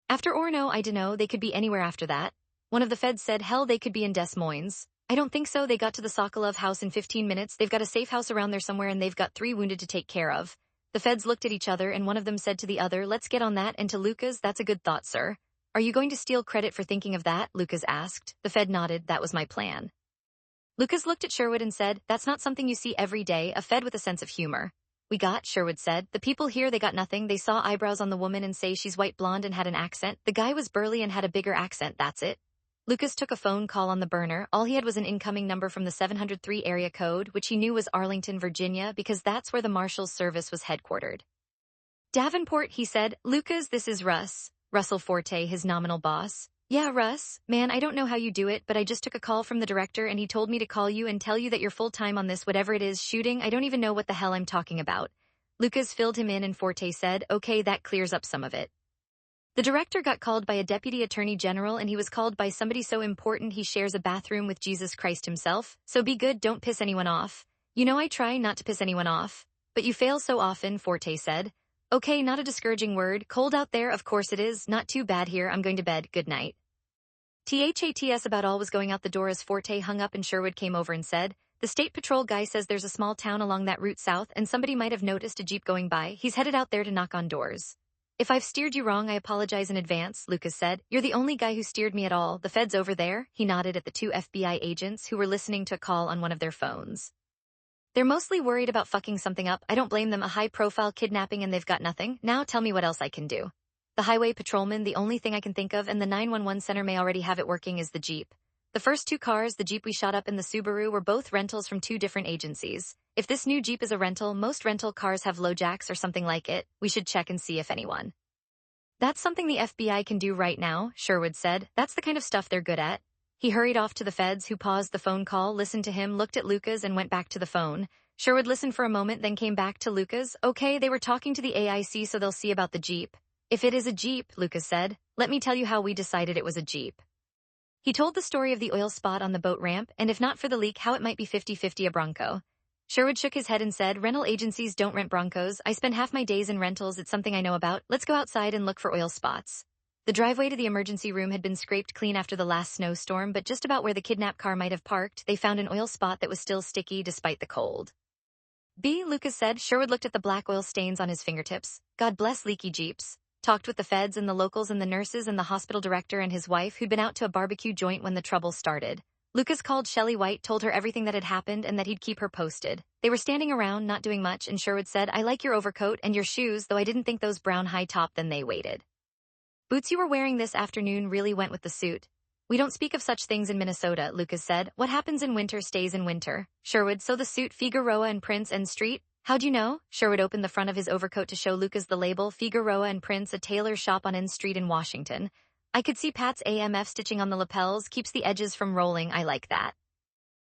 After Orono, I dunno, they could be anywhere after that. One of the feds said, hell, they could be in Des Moines. I don't think so. They got to the Sokolov house in 15 minutes. They've got a safe house around there somewhere and they've got 3 wounded to take care of. The feds looked at each other and one of them said to the other, let's get on that, and to Lucas, that's a good thought, sir. Are you going to steal credit for thinking of that? Lucas asked. The fed nodded. That was my plan. Lucas looked at Sherwood and said, that's not something you see every day, a fed with a sense of humor. We got, Sherwood said. The people here, they got nothing. They saw eyebrows on the woman and say she's white blonde and had an accent. The guy was burly and had a bigger accent, that's it. Lucas took a phone call on the burner. All he had was an incoming number from the 703 area code, which he knew was Arlington, Virginia, because that's where the Marshal's service was headquartered. Davenport, he said. Lucas, this is Russ. Russell Forte, his nominal boss. Yeah, Russ. Man, I don't know how you do it, but I just took a call from the director and he told me to call you and tell you that you're full-time on this whatever it is shooting. I don't even know what the hell I'm talking about. Lucas filled him in and Forte said, okay, that clears up some of it. The director got called by a deputy attorney general and he was called by somebody so important he shares a bathroom with Jesus Christ himself. So be good, don't piss anyone off. You know I try not to piss anyone off. But you fail so often, Forte said. Okay, not a discouraging word. Cold out there, of course it is. Not too bad here. I'm going to bed. Good night. THATS about all was going out the door as Forte hung up and Sherwood came over and said, the state patrol guy says there's a small town along that route south and somebody might have noticed a Jeep going by. He's headed out there to knock on doors. If I've steered you wrong, I apologize in advance, Lucas said. You're the only guy who steered me at all. The feds over there, he nodded at the 2 FBI agents who were listening to a call on one of their phones. They're mostly worried about fucking something up. I don't blame them. A high-profile kidnapping and they've got nothing. Now tell me what else I can do. The highway patrolman, the only thing I can think of, and the 911 center may already have it working, is the Jeep. The first two cars, the Jeep we shot up and the Subaru, were both rentals from two different agencies. If this new Jeep is a rental, most rental cars have LoJacks or something like it. We should check and see if anyone. That's something the FBI can do right now, Sherwood said. That's the kind of stuff they're good at. He hurried off to the feds, who paused the phone call, listened to him, looked at Lucas, and went back to the phone. Sherwood listened for a moment, then came back to Lucas. Okay, they were talking to the AIC, so they'll see about the Jeep. If it is a Jeep, Lucas said, let me tell you how we decided it was a Jeep. He told the story of the oil spot on the boat ramp, and if not for the leak, how it might be 50-50 a Bronco. Sherwood shook his head and said, rental agencies don't rent Broncos. I spend half my days in rentals. It's something I know about. Let's go outside and look for oil spots. The driveway to the emergency room had been scraped clean after the last snowstorm, but just about where the kidnapped car might have parked, they found an oil spot that was still sticky despite the cold. Lucas said. Sherwood looked at the black oil stains on his fingertips. God bless leaky Jeeps. Talked with the feds and the locals and the nurses and the hospital director and his wife, who'd been out to a barbecue joint when the trouble started. Lucas called Shelley White, told her everything that had happened and that he'd keep her posted. They were standing around, not doing much, and Sherwood said, I like your overcoat and your shoes, though I didn't think those brown high top. Then they waited. Boots you were wearing this afternoon really went with the suit. We don't speak of such things in Minnesota, Lucas said. What happens in winter stays in winter. Sherwood, so the suit, Figueroa and Prince and Street? How'd you know? Sherwood opened the front of his overcoat to show Lucas the label, Figueroa and Prince, a tailor shop on N Street in Washington. I could see Pat's AMF stitching on the lapels, keeps the edges from rolling. I like that.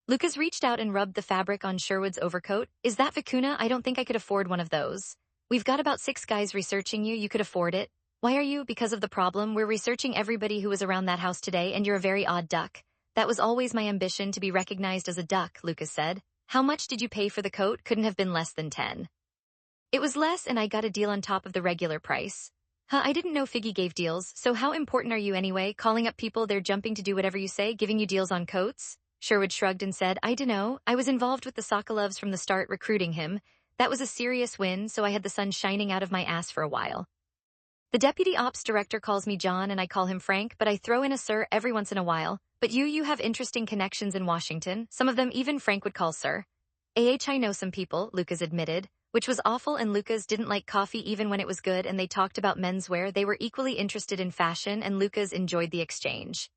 Lucas reached out and rubbed the fabric on Sherwood's overcoat. Is that vicuna? I don't think I could afford one of those. We've got about 6 guys researching you. You could afford it. Why are you? Because of the problem. We're researching everybody who was around that house today, and you're a very odd duck. That was always my ambition, to be recognized as a duck, Lucas said. How much did you pay for the coat? Couldn't have been less than 10. It was less, and I got a deal on top of the regular price. I didn't know Figgy gave deals, so how important are you anyway? Calling up people, they're jumping to do whatever you say, giving you deals on coats? Sherwood shrugged and said, I dunno. I was involved with the Sokolovs from the start, recruiting him. That was a serious win, so I had the sun shining out of my ass for a while. The deputy ops director calls me John and I call him Frank, but I throw in a sir every once in a while. But you have interesting connections in Washington. Some of them even Frank would call sir. I know some people, Lucas admitted, which was awful, and Lucas didn't like coffee even when it was good, and they talked about menswear. They were equally interested in fashion, and Lucas enjoyed the exchange.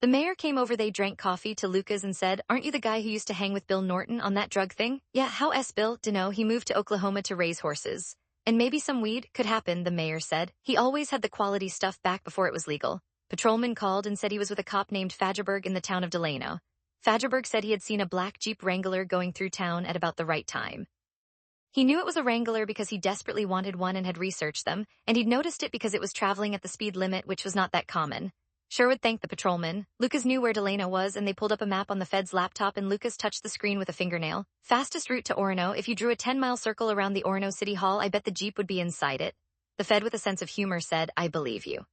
The mayor came over. They drank coffee to Lucas and said, aren't you the guy who used to hang with Bill Norton on that drug thing? Yeah, how Bill? Dunno, he moved to Oklahoma to raise horses. And maybe some weed? Could happen, the mayor said. He always had the quality stuff back before it was legal. Patrolman called and said he was with a cop named Fagerberg in the town of Delano. Fagerberg said he had seen a black Jeep Wrangler going through town at about the right time. He knew it was a Wrangler because he desperately wanted one and had researched them, and he'd noticed it because it was traveling at the speed limit, which was not that common. Sherwood thanked the patrolman. Lucas knew where Delano was, and they pulled up a map on the Fed's laptop, and Lucas touched the screen with a fingernail. Fastest route to Orono. If you drew a 10-mile circle around the Orono City Hall, I bet the Jeep would be inside it. The Fed, with a sense of humor, said, I believe you.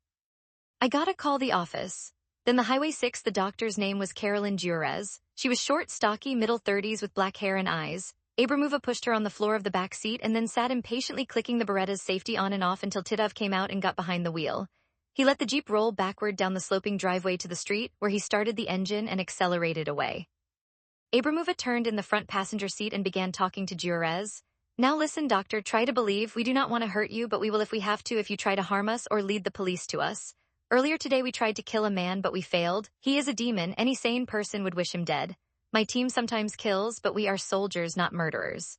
I gotta call the office. Then the Highway 6, the doctor's name was Carolyn Juarez. She was short, stocky, middle 30s with black hair and eyes. Abramova pushed her on the floor of the back seat and then sat impatiently clicking the Beretta's safety on and off until Titov came out and got behind the wheel. He let the Jeep roll backward down the sloping driveway to the street, where he started the engine and accelerated away. Abramova turned in the front passenger seat and began talking to Juarez. Now listen, doctor, try to believe. We do not want to hurt you, but we will if we have to, if you try to harm us or lead the police to us. Earlier today we tried to kill a man, but we failed. He is a demon. Any sane person would wish him dead. My team sometimes kills, but we are soldiers, not murderers.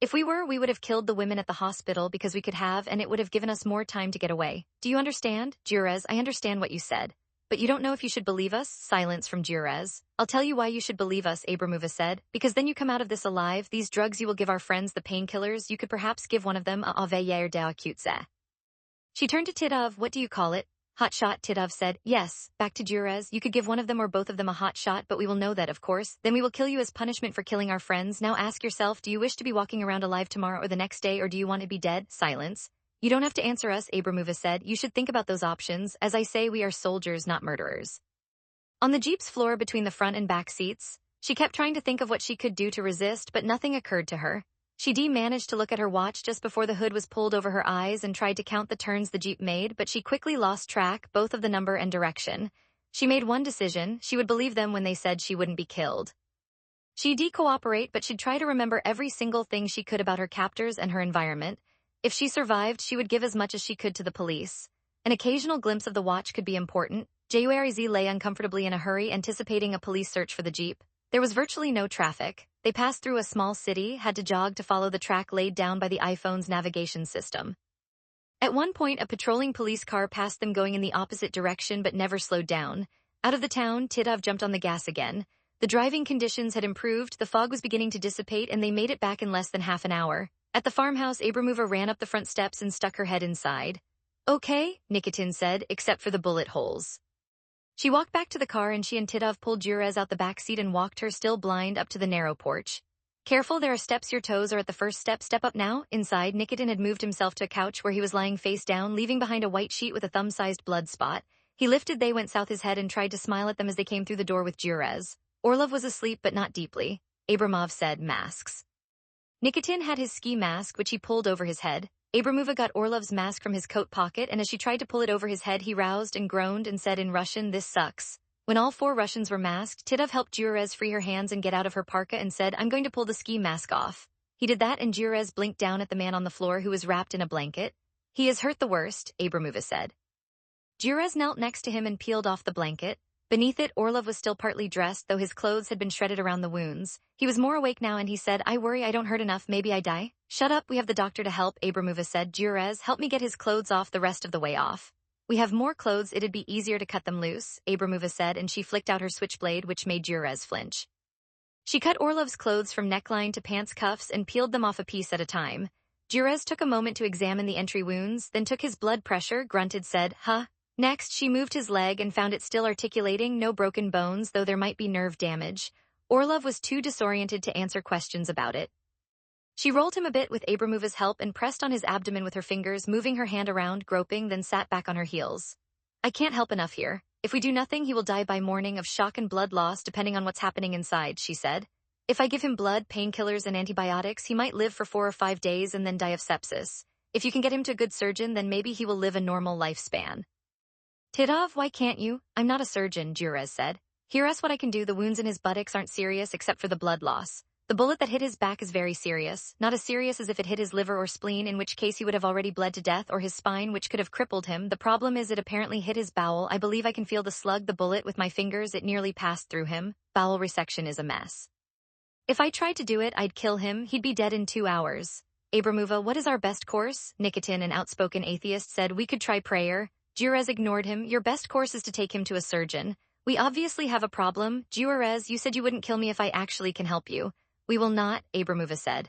If we were, we would have killed the women at the hospital because we could have, and it would have given us more time to get away. Do you understand? Juarez, I understand what you said. But you don't know if you should believe us? Silence from Juarez. I'll tell you why you should believe us, Abramova said. Because then you come out of this alive. These drugs you will give our friends, the painkillers, you could perhaps give one of them a veiller d'acute. She turned to Titov. What do you call it? Hot shot, Titov said. Yes. Back to Juarez. You could give one of them or both of them a hot shot, but we will know that, of course. Then we will kill you as punishment for killing our friends. Now ask yourself, do you wish to be walking around alive tomorrow or the next day, or do you want to be dead? Silence. You don't have to answer us, Abramova said. You should think about those options. As I say, we are soldiers, not murderers. On the Jeep's floor between the front and back seats, she kept trying to think of what she could do to resist, but nothing occurred to her. She managed to look at her watch just before the hood was pulled over her eyes and tried to count the turns the Jeep made, but she quickly lost track, both of the number and direction. She made one decision: she would believe them when they said she wouldn't be killed. She'd cooperate, but she'd try to remember every single thing she could about her captors and her environment. If she survived, she would give as much as she could to the police. An occasional glimpse of the watch could be important. Jurz lay uncomfortably in a hurry, anticipating a police search for the jeep. There was virtually no traffic. They passed through a small city, had to jog to follow the track laid down by the iPhone's navigation system. At one point, a patrolling police car passed them going in the opposite direction but never slowed down. Out of the town, Titov jumped on the gas again. The driving conditions had improved, the fog was beginning to dissipate, and they made it back in less than half an hour. At the farmhouse, Abramova ran up the front steps and stuck her head inside. "Okay," Nikitin said, "except for the bullet holes." She walked back to the car and she and Titov pulled Jurez out the back seat and walked her, still blind, up to the narrow porch. "Careful, there are steps, your toes are at the first step, step up now." Inside, Nikitin had moved himself to a couch where he was lying face down, leaving behind a white sheet with a thumb-sized blood spot. He lifted They Went South his head and tried to smile at them as they came through the door with Jurez. Orlov was asleep but not deeply. Abramov said, "Masks." Nikitin had his ski mask, which he pulled over his head. Abramova got Orlov's mask from his coat pocket, and as she tried to pull it over his head, he roused and groaned and said in Russian, "This sucks." When all four Russians were masked, Titov helped Jurez free her hands and get out of her parka and said, "I'm going to pull the ski mask off." He did that and Jurez blinked down at the man on the floor who was wrapped in a blanket. "He is hurt the worst," Abramova said. Jurez knelt next to him and peeled off the blanket. Beneath it, Orlov was still partly dressed, though his clothes had been shredded around the wounds. He was more awake now and he said, "I worry I don't hurt enough, maybe I die." "Shut up, we have the doctor to help," Abramova said. "Jurez, help me get his clothes off the rest of the way off." "We have more clothes, it'd be easier to cut them loose," Abramova said, and she flicked out her switchblade, which made Jurez flinch. She cut Orlov's clothes from neckline to pants cuffs and peeled them off a piece at a time. Jurez took a moment to examine the entry wounds, then took his blood pressure, grunted, said, "Huh?" Next, she moved his leg and found it still articulating, no broken bones, though there might be nerve damage. Orlov was too disoriented to answer questions about it. She rolled him a bit with Abramova's help and pressed on his abdomen with her fingers, moving her hand around, groping, then sat back on her heels. "I can't help enough here. If we do nothing, he will die by morning of shock and blood loss depending on what's happening inside," she said. "If I give him blood, painkillers, and antibiotics, he might live for 4 or 5 days and then die of sepsis. If you can get him to a good surgeon, then maybe he will live a normal lifespan." "Titov, why can't you?" "I'm not a surgeon," Jurez said. "Hear us what I can do. The wounds in his buttocks aren't serious except for the blood loss. The bullet that hit his back is very serious, not as serious as if it hit his liver or spleen, in which case he would have already bled to death, or his spine, which could have crippled him. The problem is it apparently hit his bowel. I believe I can feel the slug, the bullet, with my fingers. It nearly passed through him. Bowel resection is a mess. If I tried to do it, I'd kill him. He'd be dead in 2 hours." "Abramova, what is our best course?" Nikitin, an outspoken atheist, said. "We could try prayer." Jurez ignored him. "Your best course is to take him to a surgeon. We obviously have a problem." "Jurez, you said you wouldn't kill me if I actually can help you." "We will not," Abramova said.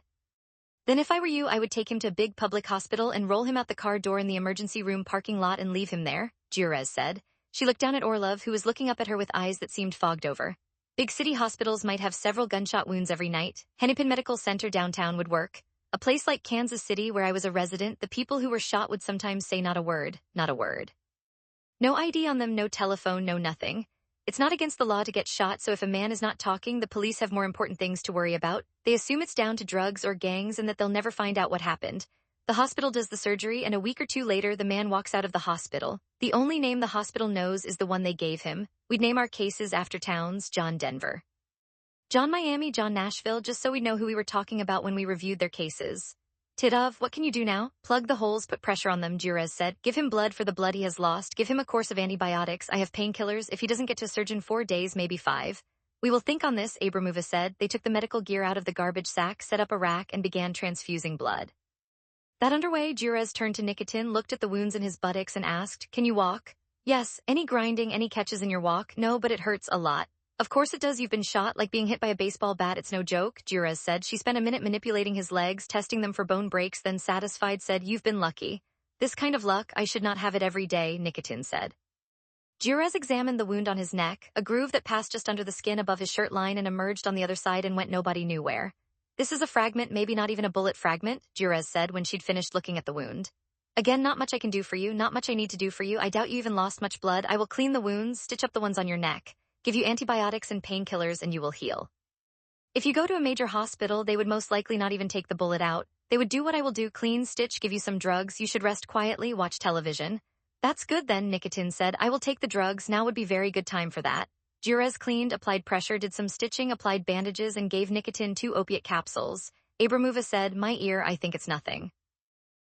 "Then if I were you, I would take him to a big public hospital and roll him out the car door in the emergency room parking lot and leave him there," Jurez said. She looked down at Orlov, who was looking up at her with eyes that seemed fogged over. "Big city hospitals might have several gunshot wounds every night. Hennepin Medical Center downtown would work. A place like Kansas City, where I was a resident, the people who were shot would sometimes say not a word, not a word. No ID on them, no telephone, no nothing. It's not against the law to get shot, so if a man is not talking, the police have more important things to worry about. They assume it's down to drugs or gangs and that they'll never find out what happened. The hospital does the surgery, and a week or 2 later, the man walks out of the hospital. The only name the hospital knows is the one they gave him. We'd name our cases after towns: John Denver, John Miami, John Nashville, just so we'd know who we were talking about when we reviewed their cases." "Titov, what can you do now?" "Plug the holes, put pressure on them," Jurez said. "Give him blood for the blood he has lost. Give him a course of antibiotics. I have painkillers. If he doesn't get to a surgeon 4 days, maybe 5. "We will think on this," Abramova said. They took the medical gear out of the garbage sack, set up a rack, and began transfusing blood. That underway, Jurez turned to Nikitin, looked at the wounds in his buttocks, and asked, "Can you walk?" "Yes." "Any grinding, any catches in your walk?" "No, but it hurts a lot." "Of course it does. You've been shot, like being hit by a baseball bat. It's no joke," Jurez said. She spent a minute manipulating his legs, testing them for bone breaks, then satisfied said, "You've been lucky." "This kind of luck, I should not have it every day," Nikitin said. Jurez examined the wound on his neck, a groove that passed just under the skin above his shirt line and emerged on the other side and went nobody knew where. "This is a fragment, maybe not even a bullet fragment," Jurez said when she'd finished looking at the wound. "Again, not much I can do for you, not much I need to do for you. I doubt you even lost much blood. I will clean the wounds, stitch up the ones on your neck, give you antibiotics and painkillers, and you will heal. If you go to a major hospital, they would most likely not even take the bullet out. They would do what I will do: clean, stitch, give you some drugs. You should rest quietly, watch television." "That's good then," Nikitin said. "I will take the drugs. Now would be very good time for that." Jurez cleaned, applied pressure, did some stitching, applied bandages, and gave Nikitin 2 opiate capsules. Abramova said, "My ear, I think it's nothing."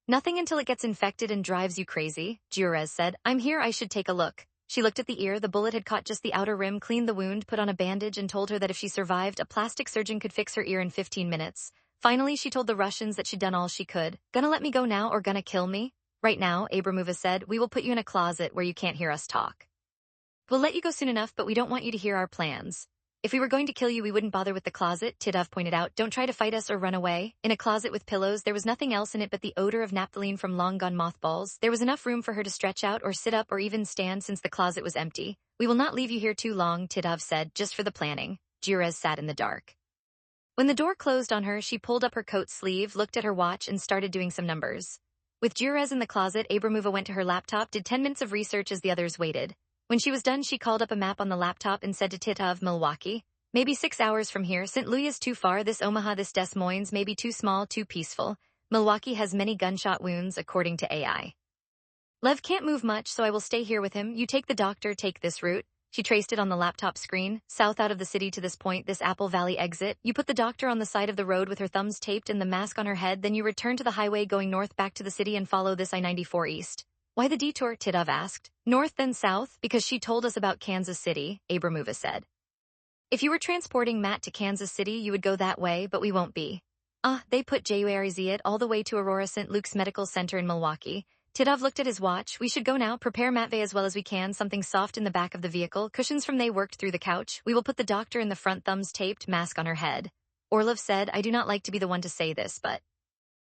Nothing until it gets infected and drives you crazy, Giorez said. I'm here, I should take a look. She looked at the ear, the bullet had caught just the outer rim, cleaned the wound, put on a bandage, and told her that if she survived, a plastic surgeon could fix her ear in 15 minutes. Finally, she told the Russians that she'd done all she could. Gonna let me go now or gonna kill me? Right now, Abramova said, we will put you in a closet where you can't hear us talk. We'll let you go soon enough, but we don't want you to hear our plans. If we were going to kill you, we wouldn't bother with the closet, Titov pointed out. Don't try to fight us or run away. In a closet with pillows, there was nothing else in it but the odor of naphthalene from long-gone mothballs. There was enough room for her to stretch out or sit up or even stand since the closet was empty. We will not leave you here too long, Titov said, just for the planning. Giorez sat in the dark. When the door closed on her, she pulled up her coat sleeve, looked at her watch, and started doing some numbers. With Giorez in the closet, Abramova went to her laptop, did 10 minutes of research as the others waited. When she was done, she called up a map on the laptop and said to Titov, Milwaukee. Maybe 6 hours from here. St. Louis too far. This Omaha, this Des Moines, maybe too small, too peaceful. Milwaukee has many gunshot wounds, according to AI. Lev can't move much, so I will stay here with him. You take the doctor, take this route. She traced it on the laptop screen. South out of the city to this point, this Apple Valley exit. You put the doctor on the side of the road with her thumbs taped and the mask on her head, then you return to the highway going north back to the city and follow this I-94 east. Why the detour? Titov asked. North then south? Because she told us about Kansas City, Abramova said. If you were transporting Matt to Kansas City, you would go that way, but we won't be. They put JURZ all the way to Aurora St. Luke's Medical Center in Milwaukee. Titov looked at his watch. We should go now. Prepare Matvey as well as we can. Something soft in the back of the vehicle. Cushions from they worked through the couch. We will put the doctor in the front, thumbs taped, mask on her head. Orlov said, I do not like to be the one to say this, but...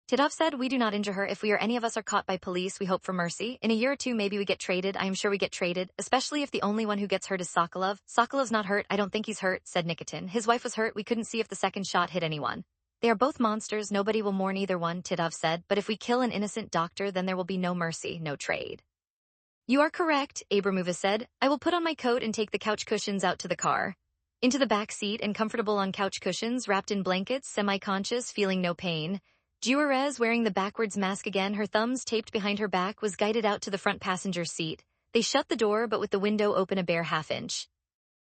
Titov said, we do not injure her. If we or any of us are caught by police, we hope for mercy. In a year or two, maybe we get traded. I am sure we get traded, especially if the only one who gets hurt is Sokolov. Sokolov's not hurt. I don't think he's hurt, said Nikitin. His wife was hurt. We couldn't see if the second shot hit anyone. They are both monsters. Nobody will mourn either one, Titov said. But if we kill an innocent doctor, then there will be no mercy, no trade. You are correct, Abramova said. I will put on my coat and take the couch cushions out to the car. Into the back seat and comfortable on couch cushions, wrapped in blankets, semi-conscious, feeling no pain. Giorez, wearing the backwards mask again, her thumbs taped behind her back, was guided out to the front passenger seat. They shut the door, but with the window open a bare half-inch.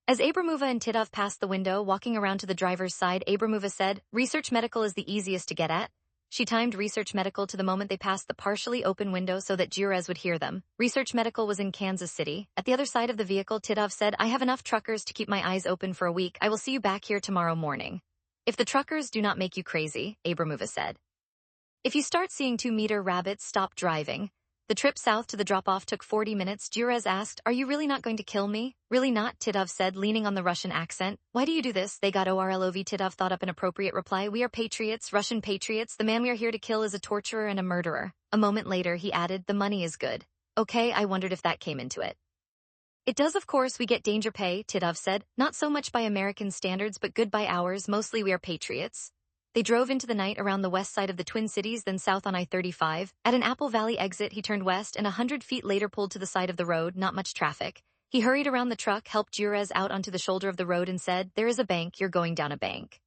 As Abramova and Titov passed the window, walking around to the driver's side, Abramova said, Research Medical is the easiest to get at. She timed Research Medical to the moment they passed the partially open window so that Giorez would hear them. Research Medical was in Kansas City. At the other side of the vehicle, Titov said, I have enough truckers to keep my eyes open for a week. I will see you back here tomorrow morning. If the truckers do not make you crazy, Abramova said. If you start seeing 2-meter rabbits, stop driving. The trip south to the drop-off took 40 minutes. Giorez asked, Are you really not going to kill me? Really not, Titov said, leaning on the Russian accent. Why do you do this? They got ORLOV. Titov thought up an appropriate reply. We are patriots, Russian patriots. The man we are here to kill is a torturer and a murderer. A moment later, he added, the money is good. Okay, I wondered if that came into it. It does, of course. We get danger pay, Titov said. Not so much by American standards, but good by ours. Mostly we are patriots. They drove into the night around the west side of the Twin Cities, then south on I-35. At an Apple Valley exit, he turned west and 100 feet later pulled to the side of the road, not much traffic. He hurried around the truck, helped Giorez out onto the shoulder of the road and said, There is a bank, you're going down a bank.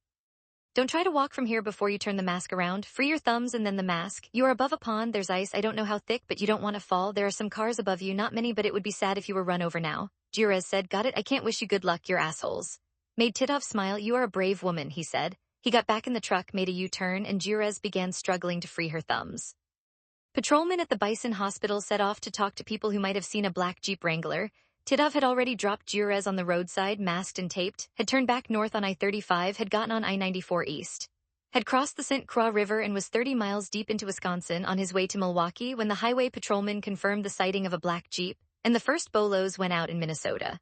Don't try to walk from here before you turn the mask around. Free your thumbs and then the mask. You are above a pond, there's ice, I don't know how thick, but you don't want to fall. There are some cars above you, not many, but it would be sad if you were run over now. Giorez said, Got it, I can't wish you good luck, you're assholes. Made Titov smile. You are a brave woman, he said. He got back in the truck, made a U-turn, and Giorez began struggling to free her thumbs. Patrolmen at the Bison Hospital set off to talk to people who might have seen a black Jeep Wrangler. Titov had already dropped Giorez on the roadside, masked and taped, had turned back north on I-35, had gotten on I-94 east. Had crossed the St. Croix River and was 30 miles deep into Wisconsin on his way to Milwaukee when the highway patrolman confirmed the sighting of a black Jeep, and the first bolos went out in Minnesota.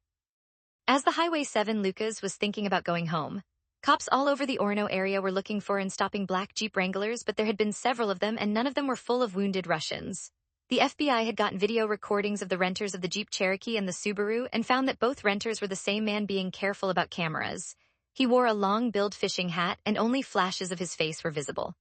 As the Highway 7, Lucas was thinking about going home. Cops all over the Orono area were looking for and stopping black Jeep Wranglers, but there had been several of them and none of them were full of wounded Russians. The FBI had gotten video recordings of the renters of the Jeep Cherokee and the Subaru and found that both renters were the same man being careful about cameras. He wore a long-billed fishing hat and only flashes of his face were visible.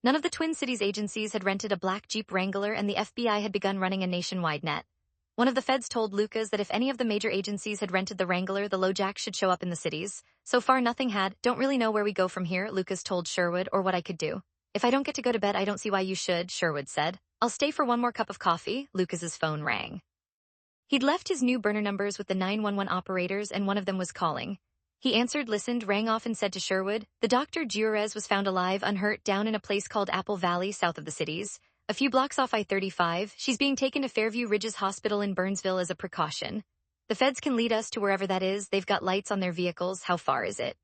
None of the Twin Cities agencies had rented a black Jeep Wrangler and the FBI had begun running a nationwide net. One of the feds told Lucas that if any of the major agencies had rented the Wrangler, the LoJack should show up in the cities. So far nothing had. Don't really know where we go from here, Lucas told Sherwood, or what I could do. If I don't get to go to bed, I don't see why you should, Sherwood said. I'll stay for one more cup of coffee. Lucas's phone rang. He'd left his new burner numbers with the 911 operators and one of them was calling. He answered, listened, rang off and said to Sherwood, the Dr. Juarez was found alive, unhurt, down in a place called Apple Valley, south of the cities. A few blocks off I-35, she's being taken to Fairview Ridges Hospital in Burnsville as a precaution. The feds can lead us to wherever that is, they've got lights on their vehicles, how far is it?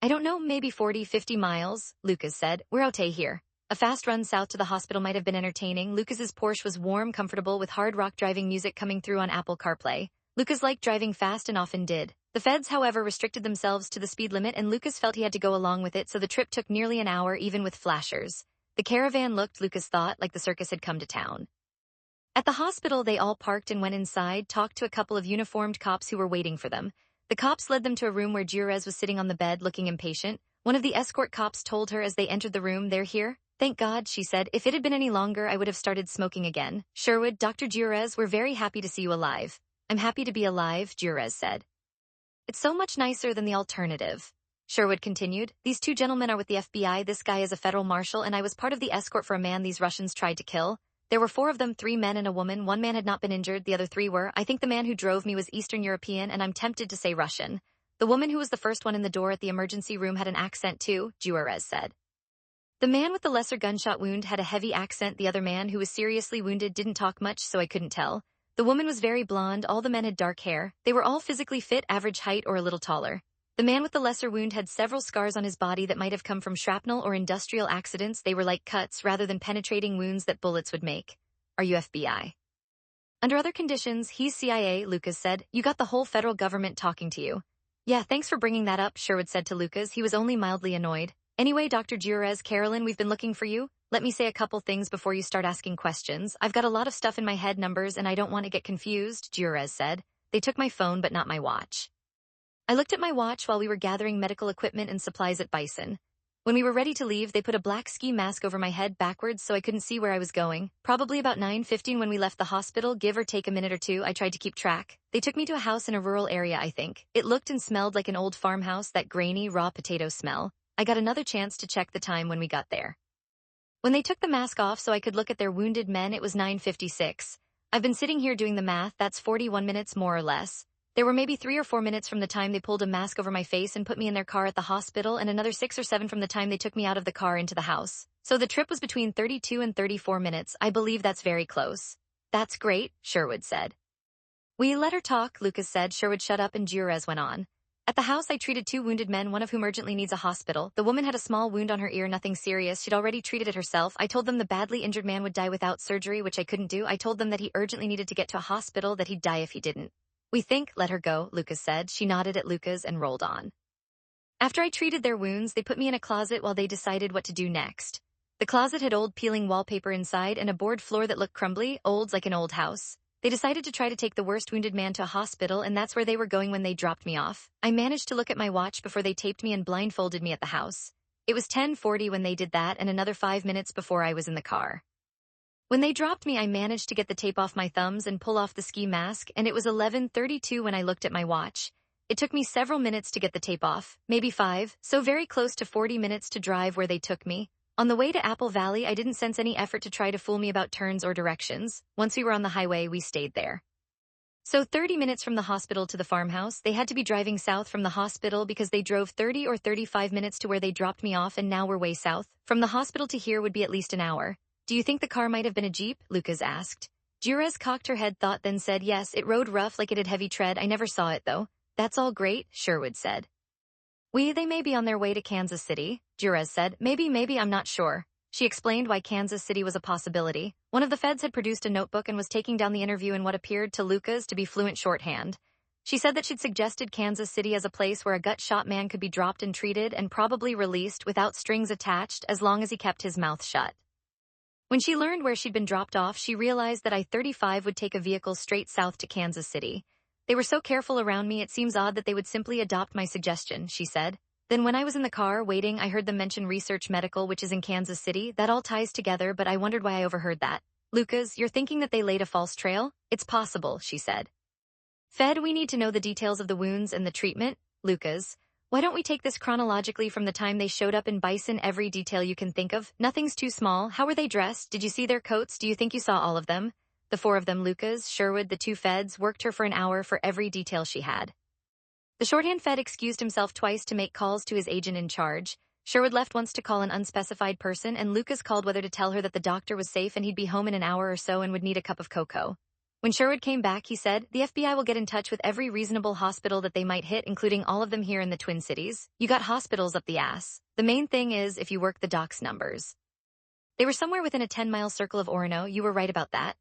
I don't know, maybe 40, 50 miles, Lucas said. We're okay here. A fast run south to the hospital might have been entertaining. Lucas's Porsche was warm, comfortable, with hard rock driving music coming through on Apple CarPlay. Lucas liked driving fast and often did. The feds, however, restricted themselves to the speed limit, and Lucas felt he had to go along with it, so the trip took nearly an hour, even with flashers. The caravan looked, Lucas thought, like the circus had come to town. At the hospital, they all parked and went inside, talked to a couple of uniformed cops who were waiting for them. The cops led them to a room where Juarez was sitting on the bed, looking impatient. One of the escort cops told her as they entered the room, they're here. Thank God, she said. If it had been any longer, I would have started smoking again. Sherwood, Dr. Juarez, we're very happy to see you alive. I'm happy to be alive, Juarez said. It's so much nicer than the alternative. Sherwood continued, these two gentlemen are with the FBI, this guy is a federal marshal, and I was part of the escort for a man these Russians tried to kill. There were 4 of them, 3 men and a woman. 1 man had not been injured, the other 3 were. I think the man who drove me was Eastern European, and I'm tempted to say Russian. The woman who was the first one in the door at the emergency room had an accent too, Juarez said. The man with the lesser gunshot wound had a heavy accent, the other man, who was seriously wounded, didn't talk much, so I couldn't tell. The woman was very blonde, all the men had dark hair. They were all physically fit, average height or a little taller. The man with the lesser wound had several scars on his body that might have come from shrapnel or industrial accidents. They were like cuts rather than penetrating wounds that bullets would make. Are you FBI? Under other conditions, he's CIA, Lucas said. You got the whole federal government talking to you. Yeah, thanks for bringing that up, Sherwood said to Lucas. He was only mildly annoyed. Anyway, Dr. Juarez, Carolyn, we've been looking for you. Let me say a couple things before you start asking questions. I've got a lot of stuff in my head, numbers, and I don't want to get confused, Juarez said. They took my phone but not my watch. I looked at my watch while we were gathering medical equipment and supplies at Bison. When we were ready to leave, they put a black ski mask over my head backwards so I couldn't see where I was going. Probably about 9:15 when we left the hospital, give or take a minute or two. I tried to keep track. They took me to a house in a rural area, I think. It looked and smelled like an old farmhouse, that grainy, raw potato smell. I got another chance to check the time when we got there. When they took the mask off so I could look at their wounded men, it was 9:56. I've been sitting here doing the math, that's 41 minutes more or less. There were maybe 3 or 4 minutes from the time they pulled a mask over my face and put me in their car at the hospital, and another 6 or 7 from the time they took me out of the car into the house. So the trip was between 32 and 34 minutes. I believe that's very close. That's great, Sherwood said. We let her talk, Lucas said. Sherwood shut up and Juarez went on. At the house, I treated 2 wounded men, one of whom urgently needs a hospital. The woman had a small wound on her ear, nothing serious. She'd already treated it herself. I told them the badly injured man would die without surgery, which I couldn't do. I told them that he urgently needed to get to a hospital, that he'd die if he didn't. We think, let her go, Lucas said. She nodded at Lucas and rolled on. After I treated their wounds, they put me in a closet while they decided what to do next. The closet had old peeling wallpaper inside and a board floor that looked crumbly, old like an old house. They decided to try to take the worst wounded man to a hospital, and that's where they were going when they dropped me off. I managed to look at my watch before they taped me and blindfolded me at the house. It was 10:40 when they did that, and another 5 minutes before I was in the car. When they dropped me, I managed to get the tape off my thumbs and pull off the ski mask, and it was 11:32 when I looked at my watch. It took me several minutes to get the tape off, maybe 5, so very close to 40 minutes to drive where they took me. On the way to Apple Valley, I didn't sense any effort to try to fool me about turns or directions. Once we were on the highway, we stayed there. So 30 minutes from the hospital to the farmhouse, they had to be driving south from the hospital because they drove 30 or 35 minutes to where they dropped me off, and now we're way south. From the hospital to here would be at least an hour. Do you think the car might have been a Jeep? Lucas asked. Juarez cocked her head, thought, then said yes, it rode rough like it had heavy tread. I never saw it though. That's all great, Sherwood said. They may be on their way to Kansas City, Juarez said. Maybe, I'm not sure. She explained why Kansas City was a possibility. One of the feds had produced a notebook and was taking down the interview in what appeared to Lucas to be fluent shorthand. She said that she'd suggested Kansas City as a place where a gut-shot man could be dropped and treated and probably released without strings attached as long as he kept his mouth shut. When she learned where she'd been dropped off, she realized that I-35 would take a vehicle straight south to Kansas City. They were so careful around me, it seems odd that they would simply adopt my suggestion, she said. Then when I was in the car waiting, I heard them mention Research Medical, which is in Kansas City. That all ties together, but I wondered why I overheard that. Lucas, you're thinking that they laid a false trail? It's possible, she said. Fed, we need to know the details of the wounds and the treatment. Lucas, why don't we take this chronologically from the time they showed up in Bison? Every detail you can think of. Nothing's too small. How were they dressed? Did you see their coats? Do you think you saw all of them? The 4 of them, Lucas, Sherwood, the 2 feds, worked her for an hour for every detail she had. The shorthand Fed excused himself twice to make calls to his agent in charge. Sherwood left once to call an unspecified person, and Lucas called whether to tell her that the doctor was safe and he'd be home in an hour or so and would need a cup of cocoa. When Sherwood came back, he said, "The FBI will get in touch with every reasonable hospital that they might hit, including all of them here in the Twin Cities. You got hospitals up the ass. The main thing is if you work the doc's numbers." They were somewhere within a 10-mile circle of Orono. "You were right about that."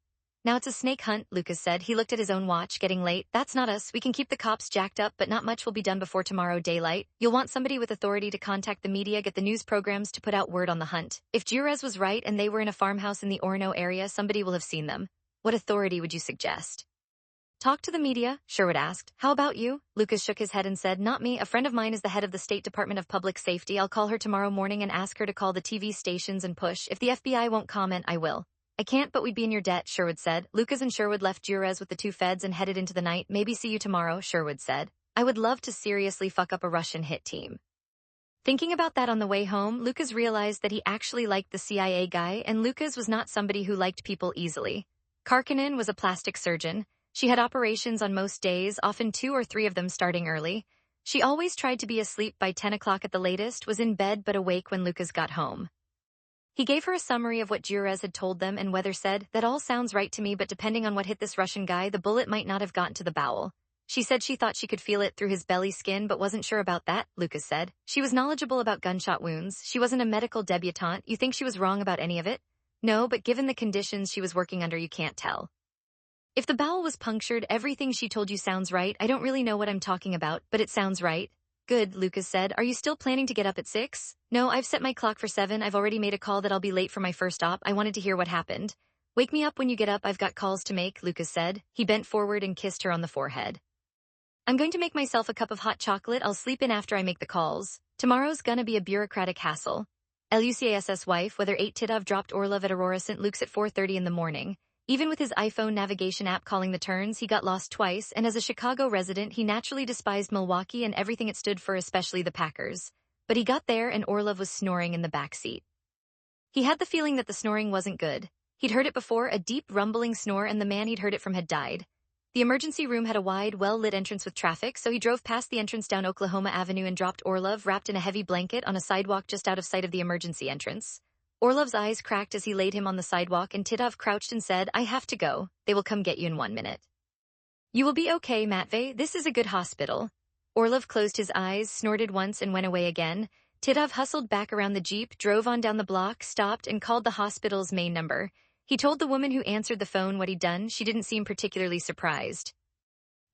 "Now it's a snake hunt," Lucas said. He looked at his own watch, getting late. "That's not us. We can keep the cops jacked up, but not much will be done before tomorrow daylight. You'll want somebody with authority to contact the media, get the news programs to put out word on the hunt. If Jerez was right and they were in a farmhouse in the Orono area, somebody will have seen them. What authority would you suggest?" "Talk to the media," Sherwood asked. "How about you?" Lucas shook his head and said, "Not me. A friend of mine is the head of the State Department of Public Safety. I'll call her tomorrow morning and ask her to call the TV stations and push. If the FBI won't comment, I will." "I can't, but we'd be in your debt," Sherwood said. Lucas and Sherwood left Jerez with the two feds and headed into the night. "Maybe see you tomorrow," Sherwood said. "I would love to seriously fuck up a Russian hit team." Thinking about that on the way home, Lucas realized that he actually liked the CIA guy, and Lucas was not somebody who liked people easily. Karkinen was a plastic surgeon. She had operations on most days, often 2 or 3 of them starting early. She always tried to be asleep by 10 o'clock at the latest, was in bed but awake when Lucas got home. He gave her a summary of what Jerez had told them, and Weather said, "That all sounds right to me, but depending on what hit this Russian guy, the bullet might not have gotten to the bowel." She said she thought she could feel it through his belly skin, but wasn't sure about that, Lucas said. She was knowledgeable about gunshot wounds. She wasn't a medical debutante. You think she was wrong about any of it? No, but given the conditions she was working under, you can't tell. If the bowel was punctured, everything she told you sounds right. I don't really know what I'm talking about, but it sounds right. Good, Lucas said. Are you still planning to get up at 6? No, I've set my clock for 7. I've already made a call that I'll be late for my first op. I wanted to hear what happened. Wake me up when you get up. I've got calls to make, Lucas said. He bent forward and kissed her on the forehead. I'm going to make myself a cup of hot chocolate. I'll sleep in after I make the calls. Tomorrow's gonna be a bureaucratic hassle. Lucas's wife, Whether 8 Titov dropped Orlov at Aurora St. Luke's at 4:30 in the morning. Even with his iPhone navigation app calling the turns, he got lost twice, and as a Chicago resident, he naturally despised Milwaukee and everything it stood for, especially the Packers. But he got there, and Orlov was snoring in the back seat. He had the feeling that the snoring wasn't good. He'd heard it before, a deep, rumbling snore, and the man he'd heard it from had died. The emergency room had a wide, well-lit entrance with traffic, so he drove past the entrance down Oklahoma Avenue and dropped Orlov, wrapped in a heavy blanket, on a sidewalk just out of sight of the emergency entrance. Orlov's eyes cracked as he laid him on the sidewalk, and Titov crouched and said, "I have to go. They will come get you in 1 minute." "You will be okay, Matvey. This is a good hospital." Orlov closed his eyes, snorted once, and went away again. Titov hustled back around the Jeep, drove on down the block, stopped, and called the hospital's main number. He told the woman who answered the phone what he'd done. She didn't seem particularly surprised.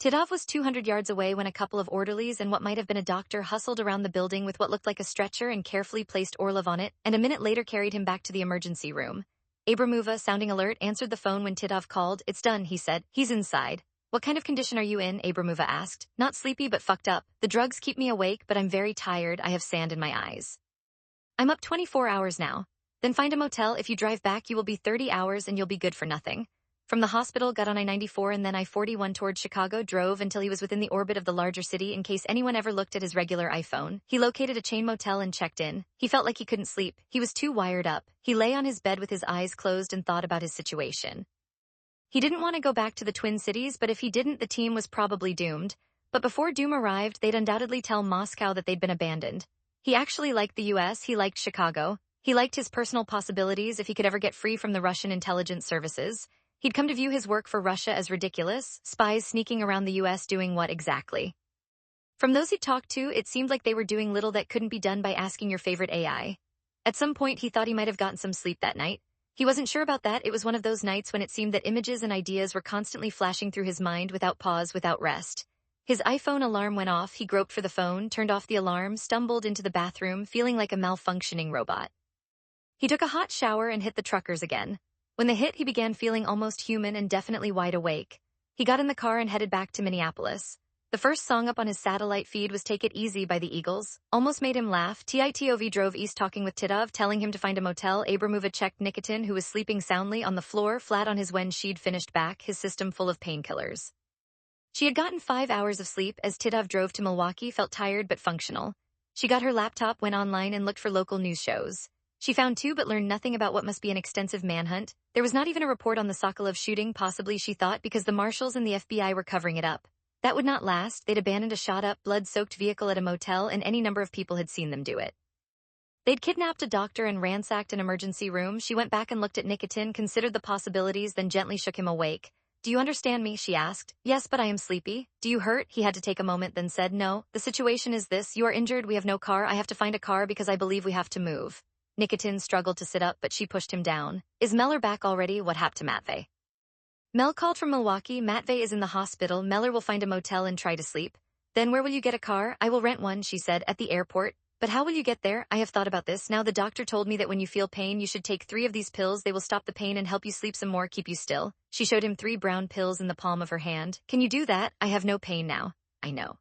Titov was 200 yards away when a couple of orderlies and what might have been a doctor hustled around the building with what looked like a stretcher and carefully placed Orlov on it, and a minute later carried him back to the emergency room. Abramova, sounding alert, answered the phone when Titov called. "It's done," he said. "He's inside." "What kind of condition are you in?" Abramova asked. "Not sleepy, but fucked up. The drugs keep me awake, but I'm very tired. I have sand in my eyes." "I'm up 24 hours now." "Then find a motel. If you drive back, you will be 30 hours and you'll be good for nothing." From the hospital, got on I-94 and then I-41 towards Chicago, drove until he was within the orbit of the larger city in case anyone ever looked at his regular iPhone. He located a chain motel and checked in. He felt like he couldn't sleep. He was too wired up. He lay on his bed with his eyes closed and thought about his situation. He didn't want to go back to the Twin Cities, but if he didn't, the team was probably doomed. But before doom arrived, they'd undoubtedly tell Moscow that they'd been abandoned. He actually liked the US, he liked Chicago. He liked his personal possibilities if he could ever get free from the Russian intelligence services. He'd come to view his work for Russia as ridiculous, spies sneaking around the US doing what exactly? From those he talked to, it seemed like they were doing little that couldn't be done by asking your favorite AI. At some point, he thought he might have gotten some sleep that night. He wasn't sure about that. It was one of those nights when it seemed that images and ideas were constantly flashing through his mind without pause, without rest. His iPhone alarm went off. He groped for the phone, turned off the alarm, stumbled into the bathroom, feeling like a malfunctioning robot. He took a hot shower and hit the truckers again. When they hit, he began feeling almost human and definitely wide awake. He got in the car and headed back to Minneapolis. The first song up on his satellite feed was Take It Easy by the Eagles. Almost made him laugh. Titov drove east talking with Titov, telling him to find a motel. Abramova checked Nikitin, who was sleeping soundly on the floor, flat on his when she'd finished back, his system full of painkillers. She had gotten 5 hours of sleep as Titov drove to Milwaukee, felt tired but functional. She got her laptop, went online, and looked for local news shows. She found 2 but learned nothing about what must be an extensive manhunt. There was not even a report on the Sokolov shooting, possibly, she thought, because the marshals and the FBI were covering it up. That would not last. They'd abandoned a shot-up, blood-soaked vehicle at a motel, and any number of people had seen them do it. They'd kidnapped a doctor and ransacked an emergency room. She went back and looked at Nikitin, considered the possibilities, then gently shook him awake. Do you understand me? She asked. Yes, but I am sleepy. Do you hurt? He had to take a moment, then said, no. The situation is this. You are injured. We have no car. I have to find a car because I believe we have to move. Nikitin struggled to sit up, but she pushed him down. Is Meller back already? What happened to Matvey? Mel called from Milwaukee. Matvey is in the hospital. Meller will find a motel and try to sleep. Then where will you get a car? I will rent one, she said, at the airport. But how will you get there? I have thought about this. Now the doctor told me that when you feel pain, you should take 3 of these pills. They will stop the pain and help you sleep some more, keep you still. She showed him 3 brown pills in the palm of her hand. Can you do that? I have no pain now. I know.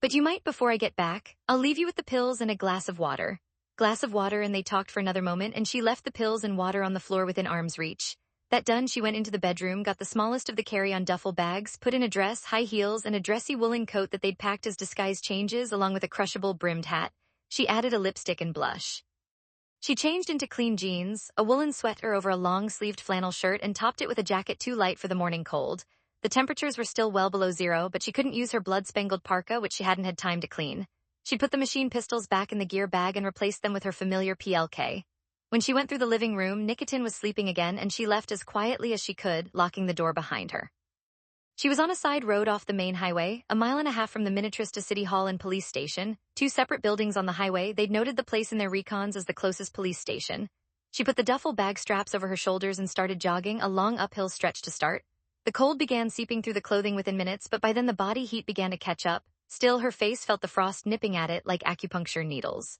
But you might before I get back. I'll leave you with the pills and a glass of water. Glass of water, and they talked for another moment, and she left the pills and water on the floor within arm's reach. That done, she went into the bedroom, got the smallest of the carry-on duffel bags, put in a dress, high heels, and a dressy woolen coat that they'd packed as disguise changes, along with a crushable brimmed hat. She added a lipstick and blush. She changed into clean jeans, a woolen sweater over a long-sleeved flannel shirt, and topped it with a jacket too light for the morning cold. The temperatures were still well below zero, but she couldn't use her blood-spangled parka, which she hadn't had time to clean. She put the machine pistols back in the gear bag and replaced them with her familiar PLK. When she went through the living room, Nikitin was sleeping again, and she left as quietly as she could, locking the door behind her. She was on a side road off the main highway, a mile and a half from the Minnetrista City Hall and police station, 2 separate buildings on the highway. They'd noted the place in their recons as the closest police station. She put the duffel bag straps over her shoulders and started jogging, a long uphill stretch to start. The cold began seeping through the clothing within minutes, but by then the body heat began to catch up. Still, her face felt the frost nipping at it like acupuncture needles.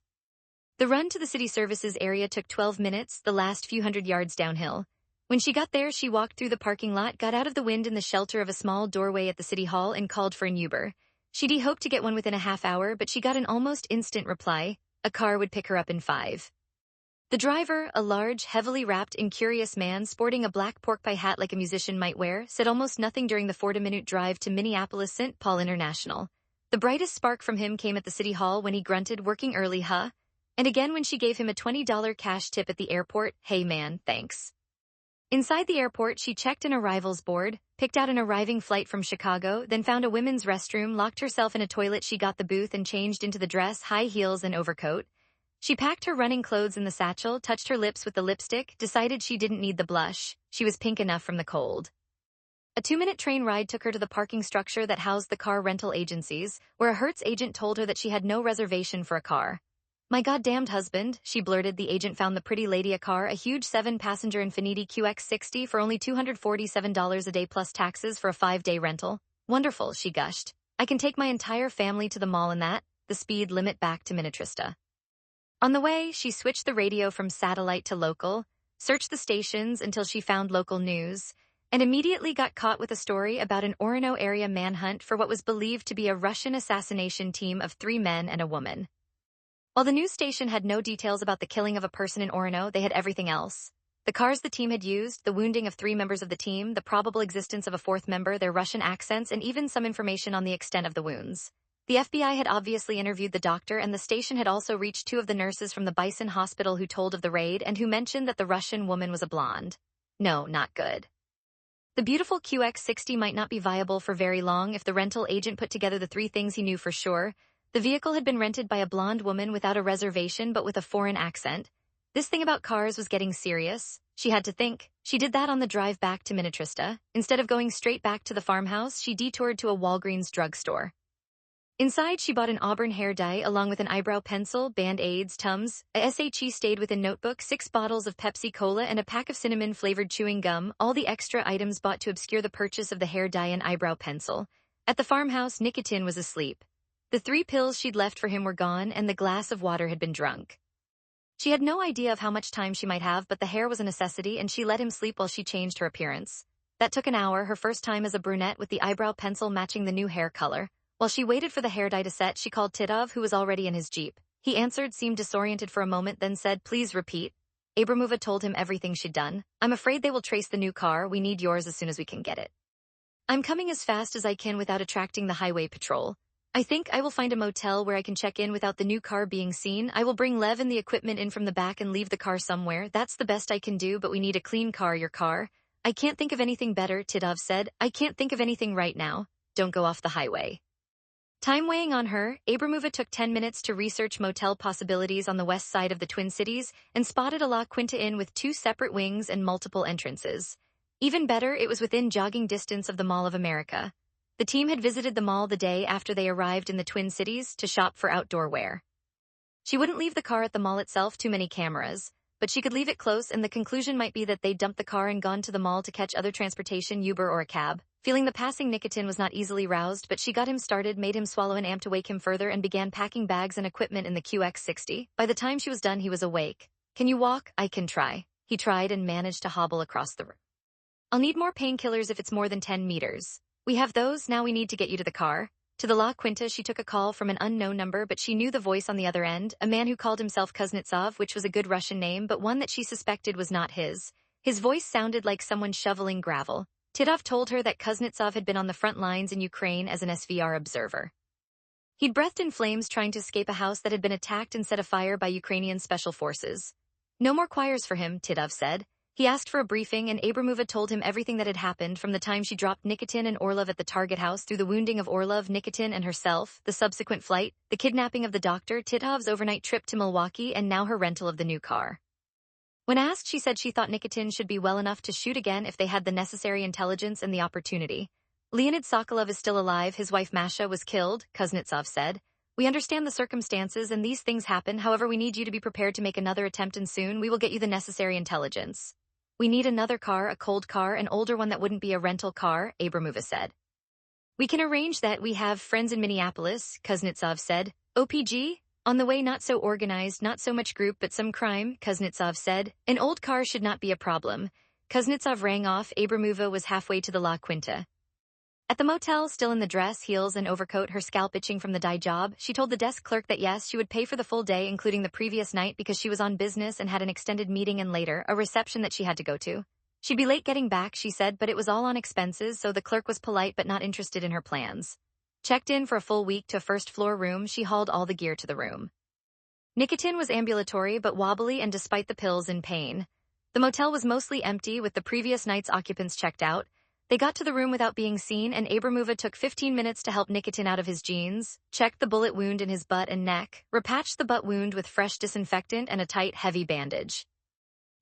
The run to the city services area took 12 minutes, the last few hundred yards downhill. When she got there, she walked through the parking lot, got out of the wind in the shelter of a small doorway at the city hall, and called for an Uber. She'd hoped to get one within a half hour, but she got an almost instant reply. A car would pick her up in 5. The driver, a large, heavily wrapped, incurious man sporting a black pork pie hat like a musician might wear, said almost nothing during the 40-minute drive to Minneapolis-St. Paul International. The brightest spark from him came at the city hall when he grunted, working early, huh? And again when she gave him a $20 cash tip at the airport, hey man, thanks. Inside the airport, she checked an arrivals board, picked out an arriving flight from Chicago, then found a women's restroom, locked herself in a toilet. She got the booth and changed into the dress, high heels, and overcoat. She packed her running clothes in the satchel, touched her lips with the lipstick, decided she didn't need the blush. She was pink enough from the cold. A 2-minute train ride took her to the parking structure that housed the car rental agencies, where a Hertz agent told her that she had no reservation for a car. My goddamned husband, she blurted. The agent found the pretty lady a car, a huge 7-passenger Infiniti QX60 for only $247 a day plus taxes for a 5-day rental. Wonderful, she gushed. I can take my entire family to the mall in that, the speed limit back to Minnetrista. On the way, she switched the radio from satellite to local, searched the stations until she found local news, and immediately got caught with a story about an Orono area manhunt for what was believed to be a Russian assassination team of 3 men and a woman. While the news station had no details about the killing of a person in Orono, they had everything else. The cars the team had used, the wounding of 3 members of the team, the probable existence of a 4th member, their Russian accents, and even some information on the extent of the wounds. The FBI had obviously interviewed the doctor, and the station had also reached 2 of the nurses from the Bison Hospital who told of the raid and who mentioned that the Russian woman was a blonde. No, not good. The beautiful QX60 might not be viable for very long if the rental agent put together the 3 things he knew for sure. The vehicle had been rented by a blonde woman without a reservation but with a foreign accent. This thing about cars was getting serious. She had to think. She did that on the drive back to Minnetrista. Instead of going straight back to the farmhouse, she detoured to a Walgreens drugstore. Inside, she bought an auburn hair dye along with an eyebrow pencil, Band-Aids, Tums, a SHE stayed with a notebook, 6 bottles of Pepsi Cola, and a pack of cinnamon-flavored chewing gum, all the extra items bought to obscure the purchase of the hair dye and eyebrow pencil. At the farmhouse, Nikitin was asleep. The 3 pills she'd left for him were gone, and the glass of water had been drunk. She had no idea of how much time she might have, but the hair was a necessity, and she let him sleep while she changed her appearance. That took an hour, her first time as a brunette with the eyebrow pencil matching the new hair color. While she waited for the hair dye to set, she called Titov, who was already in his Jeep. He answered, seemed disoriented for a moment, then said, "Please repeat." Abramova told him everything she'd done. "I'm afraid they will trace the new car. We need yours as soon as we can get it. I'm coming as fast as I can without attracting the highway patrol. I think I will find a motel where I can check in without the new car being seen. I will bring Lev and the equipment in from the back and leave the car somewhere. That's the best I can do, but we need a clean car, your car." "I can't think of anything better," Titov said. "I can't think of anything right now. don't go off the highway. Time weighing on her, Abramova took 10 minutes to research motel possibilities on the west side of the Twin Cities and spotted a La Quinta Inn with 2 separate wings and multiple entrances. Even better, it was within jogging distance of the Mall of America. The team had visited the mall the day after they arrived in the Twin Cities to shop for outdoor wear. She wouldn't leave the car at the mall itself, too many cameras, but she could leave it close, and the conclusion might be that they'd dumped the car and gone to the mall to catch other transportation, Uber or a cab. Feeling the passing nicotine was not easily roused, but she got him started, made him swallow an amp to wake him further, and began packing bags and equipment in the QX60. By the time she was done, he was awake. Can you walk? I can try. He tried and managed to hobble across the room. I'll need more painkillers if it's more than 10 meters. We have those, now we need to get you to the car. To the La Quinta, she took a call from an unknown number, but she knew the voice on the other end, a man who called himself Kuznetsov, which was a good Russian name, but one that she suspected was not his. His voice sounded like someone shoveling gravel. Titov told her that Kuznetsov had been on the front lines in Ukraine as an SVR observer. He'd breathed in flames trying to escape a house that had been attacked and set afire by Ukrainian special forces. No more choirs for him, Titov said. He asked for a briefing, and Abramova told him everything that had happened from the time she dropped Nikitin and Orlov at the target house through the wounding of Orlov, Nikitin, and herself, the subsequent flight, the kidnapping of the doctor, Titov's overnight trip to Milwaukee, and now her rental of the new car. When asked, she said she thought Nikitin should be well enough to shoot again if they had the necessary intelligence and the opportunity. Leonid Sokolov is still alive, his wife Masha was killed, Kuznetsov said. We understand the circumstances and these things happen, however we need you to be prepared to make another attempt, and soon we will get you the necessary intelligence. We need another car, a cold car, an older one that wouldn't be a rental car, Abramova said. We can arrange that, we have friends in Minneapolis, Kuznetsov said. OPG? On the way, not so organized, not so much group but some crime, Kuznetsov said. An old car should not be a problem. Kuznetsov rang off. Abramova was halfway to the La Quinta. At the motel, still in the dress, heels, and overcoat, her scalp itching from the dye job, she told the desk clerk that yes, she would pay for the full day, including the previous night, because she was on business and had an extended meeting and later, a reception that she had to go to. She'd be late getting back, she said, but it was all on expenses, so the clerk was polite but not interested in her plans. Checked in for a full week to a first-floor room, she hauled all the gear to the room. Nikitin was ambulatory but wobbly, and despite the pills, in pain. The motel was mostly empty, with the previous night's occupants checked out. They got to the room without being seen, and Abramova took 15 minutes to help Nikitin out of his jeans, checked the bullet wound in his butt and neck, repatched the butt wound with fresh disinfectant and a tight, heavy bandage.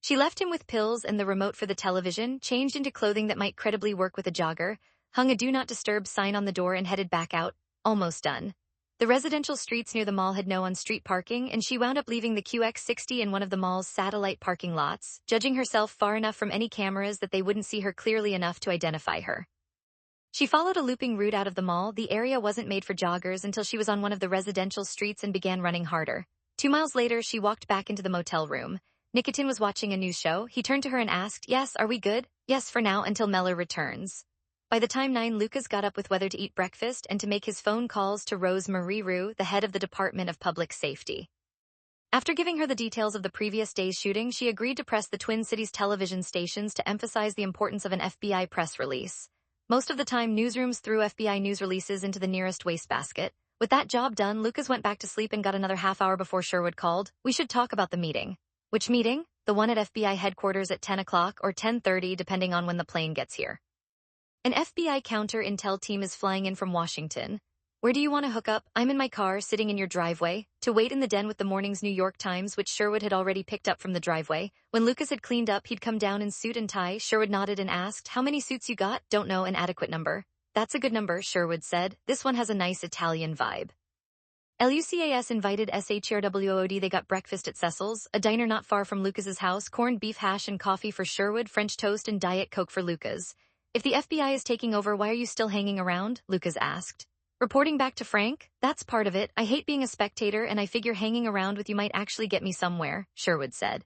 She left him with pills and the remote for the television, changed into clothing that might credibly work with a jogger, hung a Do Not Disturb sign on the door, and headed back out. Almost done. The residential streets near the mall had no on-street parking, and she wound up leaving the QX60 in one of the mall's satellite parking lots, judging herself far enough from any cameras that they wouldn't see her clearly enough to identify her. She followed a looping route out of the mall. The area wasn't made for joggers until she was on one of the residential streets and began running harder. 2 miles later, she walked back into the motel room. Nikitin was watching a news show. He turned to her and asked, "Yes, are we good?" "Yes, for now, until Meller returns." By the time 9, Lucas got up with whether to eat breakfast and to make his phone calls to Rose Marie Roux, the head of the Department of Public Safety. After giving her the details of the previous day's shooting, she agreed to press the Twin Cities television stations to emphasize the importance of an FBI press release. Most of the time, newsrooms threw FBI news releases into the nearest wastebasket. With that job done, Lucas went back to sleep and got another half hour before Sherwood called. "We should talk about the meeting." "Which meeting?" "The one at FBI headquarters at 10 o'clock or 10:30, depending on when the plane gets here. An FBI counter-intel team is flying in from Washington. Where do you want to hook up?" "I'm in my car, sitting in your driveway." To wait in the den with the morning's New York Times, which Sherwood had already picked up from the driveway. When Lucas had cleaned up, he'd come down in suit and tie. Sherwood nodded and asked, "How many suits you got?" "Don't know, an adequate number." "That's a good number," Sherwood said. "This one has a nice Italian vibe." Lucas invited SHRWOD. They got breakfast at Cecil's, a diner not far from Lucas's house, corned beef hash and coffee for Sherwood, French toast and Diet Coke for Lucas. "If the FBI is taking over, why are you still hanging around?" Lucas asked. "Reporting back to Frank? That's part of it. I hate being a spectator, and I figure hanging around with you might actually get me somewhere," Sherwood said.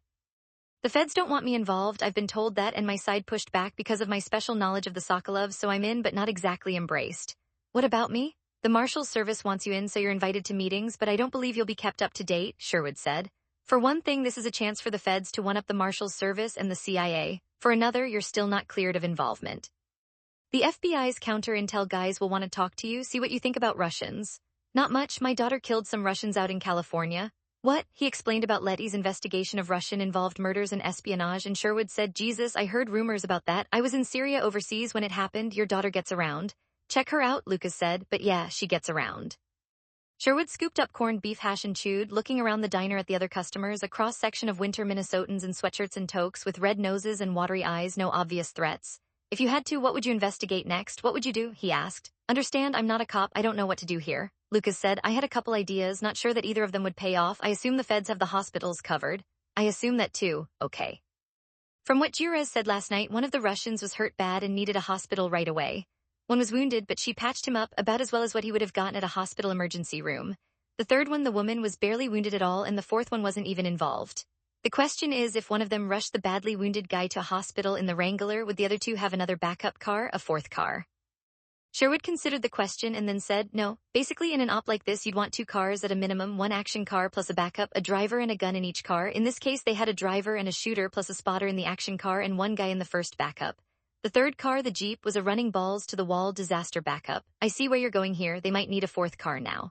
"The feds don't want me involved, I've been told that, and my side pushed back because of my special knowledge of the Sokolovs, so I'm in but not exactly embraced." "What about me?" "The Marshal's service wants you in, so you're invited to meetings, but I don't believe you'll be kept up to date," Sherwood said. "For one thing, this is a chance for the feds to one-up the Marshal's service and the CIA. For another, you're still not cleared of involvement. The FBI's counter-intel guys will want to talk to you, see what you think about Russians." "Not much, my daughter killed some Russians out in California." "What?" He explained about Letty's investigation of Russian-involved murders and espionage, and Sherwood said, "Jesus, I heard rumors about that. I was in Syria overseas when it happened. Your daughter gets around." Check her out, Lucas said, but yeah, she gets around. Sherwood scooped up corned beef hash and chewed, looking around the diner at the other customers, a cross-section of winter Minnesotans in sweatshirts and toques with red noses and watery eyes, no obvious threats. If you had to, what would you investigate next? What would you do? He asked. Understand, I'm not a cop, I don't know what to do here. Lucas said, I had a couple ideas, not sure that either of them would pay off. I assume the feds have the hospitals covered. I assume that too, okay. From what Jurez said last night, one of the Russians was hurt bad and needed a hospital right away. One was wounded, but she patched him up about as well as what he would have gotten at a hospital emergency room. The third one, the woman, was barely wounded at all, and the fourth one wasn't even involved. The question is, if one of them rushed the badly wounded guy to a hospital in the Wrangler, would the other two have another backup car, a fourth car? Sherwood considered the question and then said, no, basically in an op like this you'd want two cars at a minimum, one action car plus a backup, a driver and a gun in each car. In this case they had a driver and a shooter plus a spotter in the action car and one guy in the first backup. The third car, the Jeep, was a running balls to the wall disaster backup. I see where you're going here, they might need a fourth car now.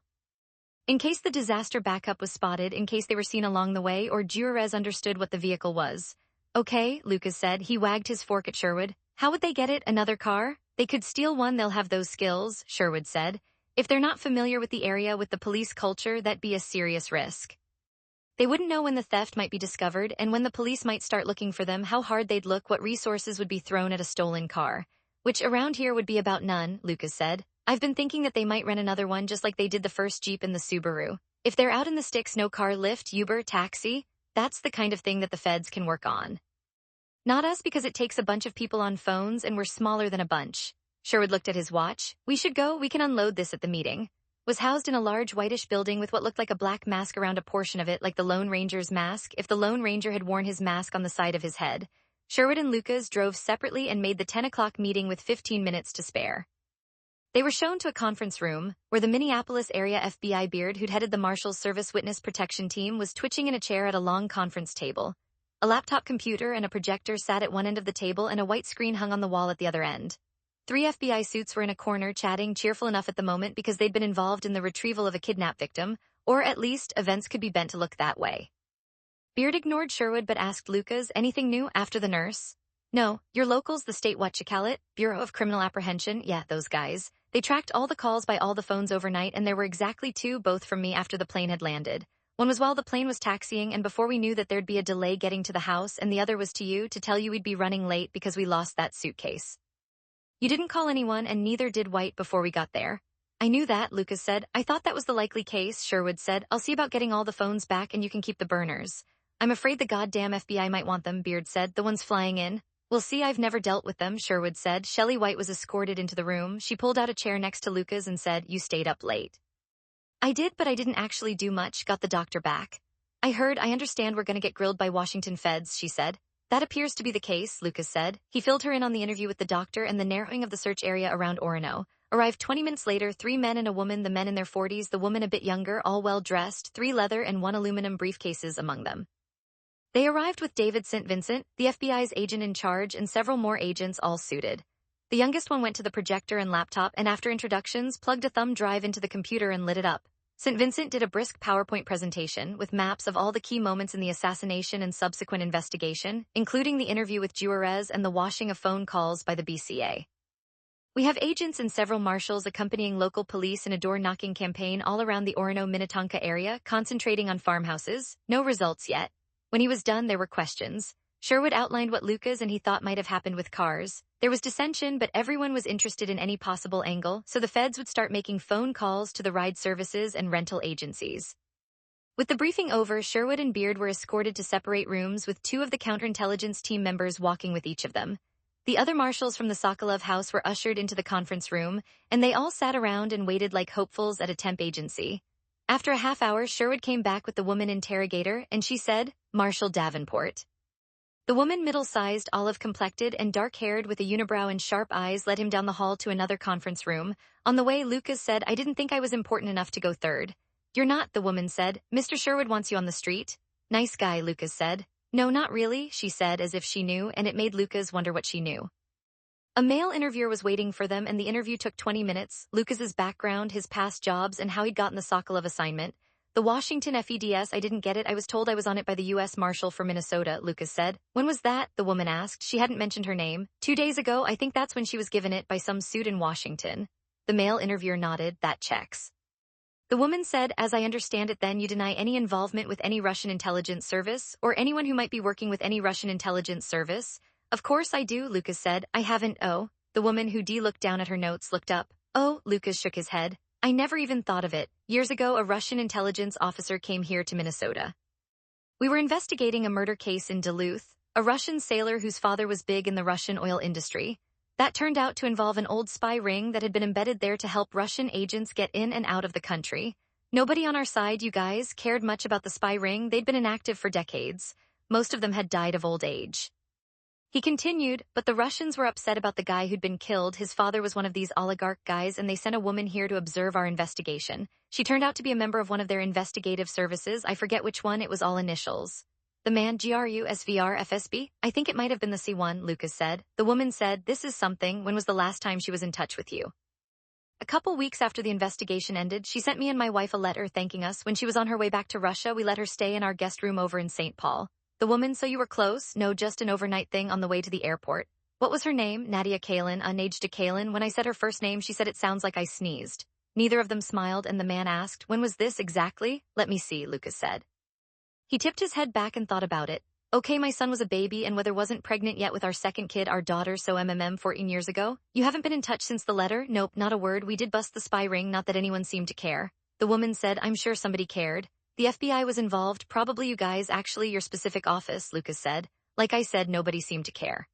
In case the disaster backup was spotted, in case they were seen along the way, or Jurez understood what the vehicle was. Okay, Lucas said. He wagged his fork at Sherwood. How would they get it? Another car? They could steal one, they'll have those skills, Sherwood said. If they're not familiar with the area, with the police culture, that'd be a serious risk. They wouldn't know when the theft might be discovered, and when the police might start looking for them, how hard they'd look, what resources would be thrown at a stolen car. Which around here would be about none, Lucas said. I've been thinking that they might rent another one just like they did the first Jeep and the Subaru. If they're out in the sticks, no car, Lyft, Uber, taxi, that's the kind of thing that the feds can work on. Not us, because it takes a bunch of people on phones and we're smaller than a bunch. Sherwood looked at his watch. We should go, we can unload this at the meeting. Was housed in a large whitish building with what looked like a black mask around a portion of it, like the Lone Ranger's mask, if the Lone Ranger had worn his mask on the side of his head. Sherwood and Lucas drove separately and made the 10 o'clock meeting with 15 minutes to spare. They were shown to a conference room, where the Minneapolis area FBI beard who'd headed the Marshal's Service Witness Protection Team was twitching in a chair at a long conference table. A laptop computer and a projector sat at one end of the table and a white screen hung on the wall at the other end. 3 FBI suits were in a corner chatting, cheerful enough at the moment because they'd been involved in the retrieval of a kidnap victim, or at least events could be bent to look that way. Beard ignored Sherwood but asked Lucas, anything new after the nurse? No, your locals, the state whatchamacallit, Bureau of Criminal Apprehension, yeah, those guys. They tracked all the calls by all the phones overnight and there were exactly 2, both from me after the plane had landed. One was while the plane was taxiing and before we knew that there'd be a delay getting to the house, and the other was to you, to tell you we'd be running late because we lost that suitcase. You didn't call anyone and neither did White before we got there. I knew that, Lucas said. I thought that was the likely case, Sherwood said. I'll see about getting all the phones back and you can keep the burners. I'm afraid the goddamn FBI might want them, Beard said. The ones flying in. We'll see, I've never dealt with them, Sherwood said. Shelley White was escorted into the room. She pulled out a chair next to Lucas and said, you stayed up late. I did, but I didn't actually do much, got the doctor back. I understand we're gonna get grilled by Washington feds, she said. That appears to be the case, Lucas said. He filled her in on the interview with the doctor and the narrowing of the search area around Orono. Arrived 20 minutes later, 3 men and a woman, the men in their 40s, the woman a bit younger, all well-dressed, 3 leather and 1 aluminum briefcases among them. They arrived with David St. Vincent, the FBI's agent in charge, and several more agents all suited. The youngest one went to the projector and laptop and after introductions plugged a thumb drive into the computer and lit it up. St. Vincent did a brisk PowerPoint presentation with maps of all the key moments in the assassination and subsequent investigation, including the interview with Juarez and the washing of phone calls by the BCA. We have agents and several marshals accompanying local police in a door-knocking campaign all around the Orono-Minnetonka area, concentrating on farmhouses. No results yet. When he was done, there were questions. Sherwood outlined what Lucas and he thought might have happened with cars. There was dissension, but everyone was interested in any possible angle, so the feds would start making phone calls to the ride services and rental agencies. With the briefing over, Sherwood and Beard were escorted to separate rooms with 2 of the counterintelligence team members walking with each of them. The other marshals from the Sokolov house were ushered into the conference room, and they all sat around and waited like hopefuls at a temp agency. After a half hour, Sherwood came back with the woman interrogator, and she said, Marshal Davenport. The woman, middle-sized, olive-complected, and dark-haired with a unibrow and sharp eyes, led him down the hall to another conference room. On the way, Lucas said, I didn't think I was important enough to go third. You're not, the woman said. Mr. Sherwood wants you on the street. Nice guy, Lucas said. No, not really, she said as if she knew, and it made Lucas wonder what she knew. A male interviewer was waiting for them, and the interview took 20 minutes. Lucas's background, his past jobs, and how he'd gotten the Sokolov assignment. The Washington FEDS, I didn't get it. I was told I was on it by the U.S. Marshal for Minnesota, Lucas said. When was that? The woman asked. She hadn't mentioned her name. 2 days ago, I think that's when she was given it by some suit in Washington. The male interviewer nodded. That checks. The woman said, as I understand it then you deny any involvement with any Russian intelligence service, or anyone who might be working with any Russian intelligence service? Of course I do, Lucas said. I haven't, oh. The woman who looked down at her notes looked up. Oh, Lucas shook his head. I never even thought of it. Years ago a Russian intelligence officer came here to Minnesota. We were investigating a murder case in Duluth, a Russian sailor whose father was big in the Russian oil industry. That turned out to involve an old spy ring that had been embedded there to help Russian agents get in and out of the country. Nobody on our side, you guys, cared much about the spy ring. They'd been inactive for decades. Most of them had died of old age. He continued, but the Russians were upset about the guy who'd been killed. His father was one of these oligarch guys, and they sent a woman here to observe our investigation. She turned out to be a member of one of their investigative services. I forget which one, it was all initials. The man, GRUSVR FSB? I think it might have been the C1, Lucas said. The woman said, this is something. When was the last time she was in touch with you? A couple weeks after the investigation ended, she sent me and my wife a letter thanking us. When she was on her way back to Russia, we let her stay in our guest room over in St. Paul. The woman, so you were close? No, just an overnight thing on the way to the airport. What was her name? Nadia Kalin, unaged Kalin. When I said her first name, she said it sounds like I sneezed. Neither of them smiled, and the man asked, when was this exactly? Let me see, Lucas said. He tipped his head back and thought about it. Okay, my son was a baby and wasn't pregnant yet with our second kid, our daughter, so 14 years ago. You haven't been in touch since the letter? Nope, not a word. We did bust the spy ring, not that anyone seemed to care. The woman said, I'm sure somebody cared. The FBI was involved, probably you guys, actually your specific office, Lucas said. Like I said, nobody seemed to care.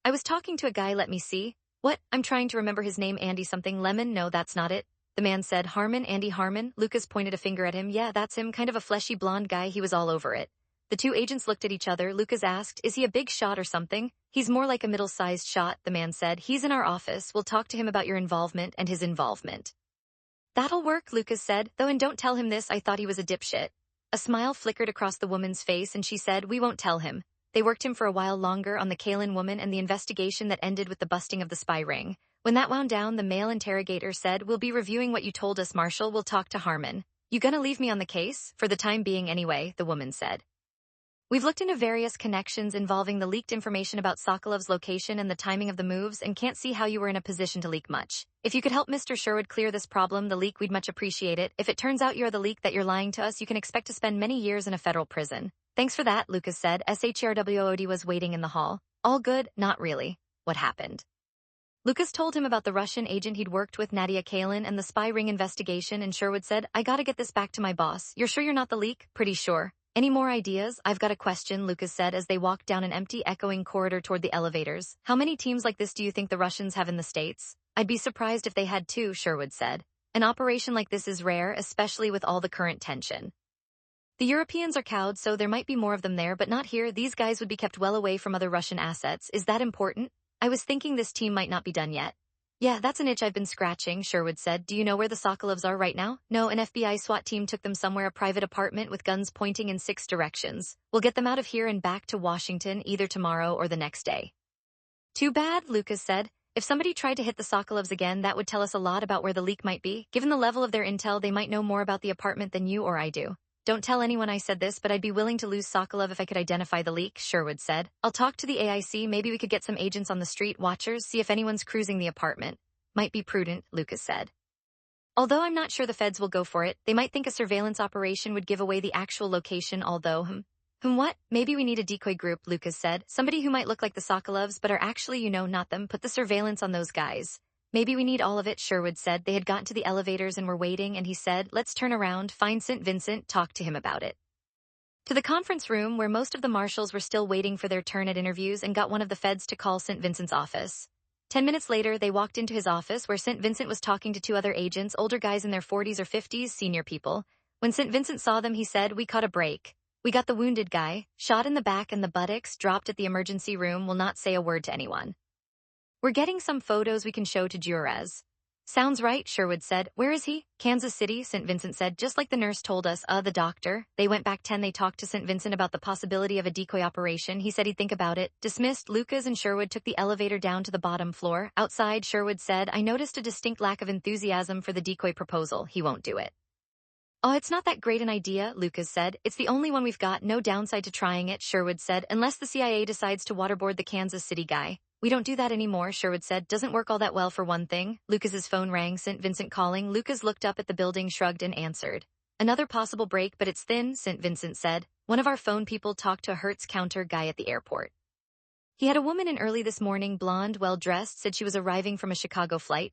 I was talking to a guy, let me see. What? I'm trying to remember his name, Andy something. Lemon? No, that's not it. The man said, Harmon, Andy Harmon. Lucas pointed a finger at him. Yeah, that's him, kind of a fleshy blonde guy. He was all over it. The two agents looked at each other. Lucas asked, is he a big shot or something? He's more like a middle-sized shot, the man said. He's in our office. We'll talk to him about your involvement and his involvement. That'll work, Lucas said, though, and don't tell him this. I thought he was a dipshit. A smile flickered across the woman's face, and she said, we won't tell him. They worked him for a while longer on the Kalin woman and the investigation that ended with the busting of the spy ring. When that wound down, the male interrogator said, we'll be reviewing what you told us, Marshal. We'll talk to Harmon. You gonna leave me on the case? For the time being anyway, the woman said. We've looked into various connections involving the leaked information about Sokolov's location and the timing of the moves and can't see how you were in a position to leak much. If you could help Mr. Sherwood clear this problem, the leak, we'd much appreciate it. If it turns out you're the leak, that you're lying to us, you can expect to spend many years in a federal prison. Thanks for that, Lucas said. SHRWOD was waiting in the hall. All good? Not really. What happened? Lucas told him about the Russian agent he'd worked with, Nadia Kalin, and the spy ring investigation, and Sherwood said, I gotta get this back to my boss. You're sure you're not the leak? Pretty sure. Any more ideas? I've got a question, Lucas said as they walked down an empty, echoing corridor toward the elevators. How many teams like this do you think the Russians have in the States? I'd be surprised if they had two, Sherwood said. An operation like this is rare, especially with all the current tension. The Europeans are cowed, so there might be more of them there, but not here. These guys would be kept well away from other Russian assets. Is that important? I was thinking this team might not be done yet. Yeah, that's an itch I've been scratching, Sherwood said. Do you know where the Sokolovs are right now? No, an FBI SWAT team took them somewhere, a private apartment with guns pointing in 6 directions. We'll get them out of here and back to Washington either tomorrow or the next day. Too bad, Lucas said. If somebody tried to hit the Sokolovs again, that would tell us a lot about where the leak might be. Given the level of their intel, they might know more about the apartment than you or I do. Don't tell anyone I said this, but I'd be willing to lose Sokolov if I could identify the leak, Sherwood said. I'll talk to the AIC. Maybe we could get some agents on the street, watchers, see if anyone's cruising the apartment. Might be prudent, Lucas said. Although I'm not sure the feds will go for it, they might think a surveillance operation would give away the actual location, although, what? Maybe we need a decoy group, Lucas said. Somebody who might look like the Sokolovs but are actually, not them. Put the surveillance on those guys. Maybe we need all of it, Sherwood said. They had gotten to the elevators and were waiting, and he said, let's turn around, find St. Vincent, talk to him about it. To the conference room where most of the marshals were still waiting for their turn at interviews, and got one of the feds to call St. Vincent's office. 10 minutes later, they walked into his office where St. Vincent was talking to 2 other agents, older guys in their 40s or 50s, senior people. When St. Vincent saw them, he said, we caught a break. We got the wounded guy, shot in the back and the buttocks, dropped at the emergency room, will not say a word to anyone. We're getting some photos we can show to jurors. Sounds right, Sherwood said. Where is he? Kansas City, St. Vincent said, just like the nurse told us. The doctor. They went back 10. They talked to St. Vincent about the possibility of a decoy operation. He said he'd think about it. Dismissed. Lucas and Sherwood took the elevator down to the bottom floor. Outside, Sherwood said, I noticed a distinct lack of enthusiasm for the decoy proposal. He won't do it. Oh, it's not that great an idea, Lucas said. It's the only one we've got. No downside to trying it, Sherwood said, unless the CIA decides to waterboard the Kansas City guy. We don't do that anymore, Sherwood said. Doesn't work all that well for one thing. Lucas's phone rang, St. Vincent calling. Lucas looked up at the building, shrugged, and answered. Another possible break, but it's thin, St. Vincent said. One of our phone people talked to a Hertz counter guy at the airport. He had a woman in early this morning, blonde, well-dressed, said she was arriving from a Chicago flight.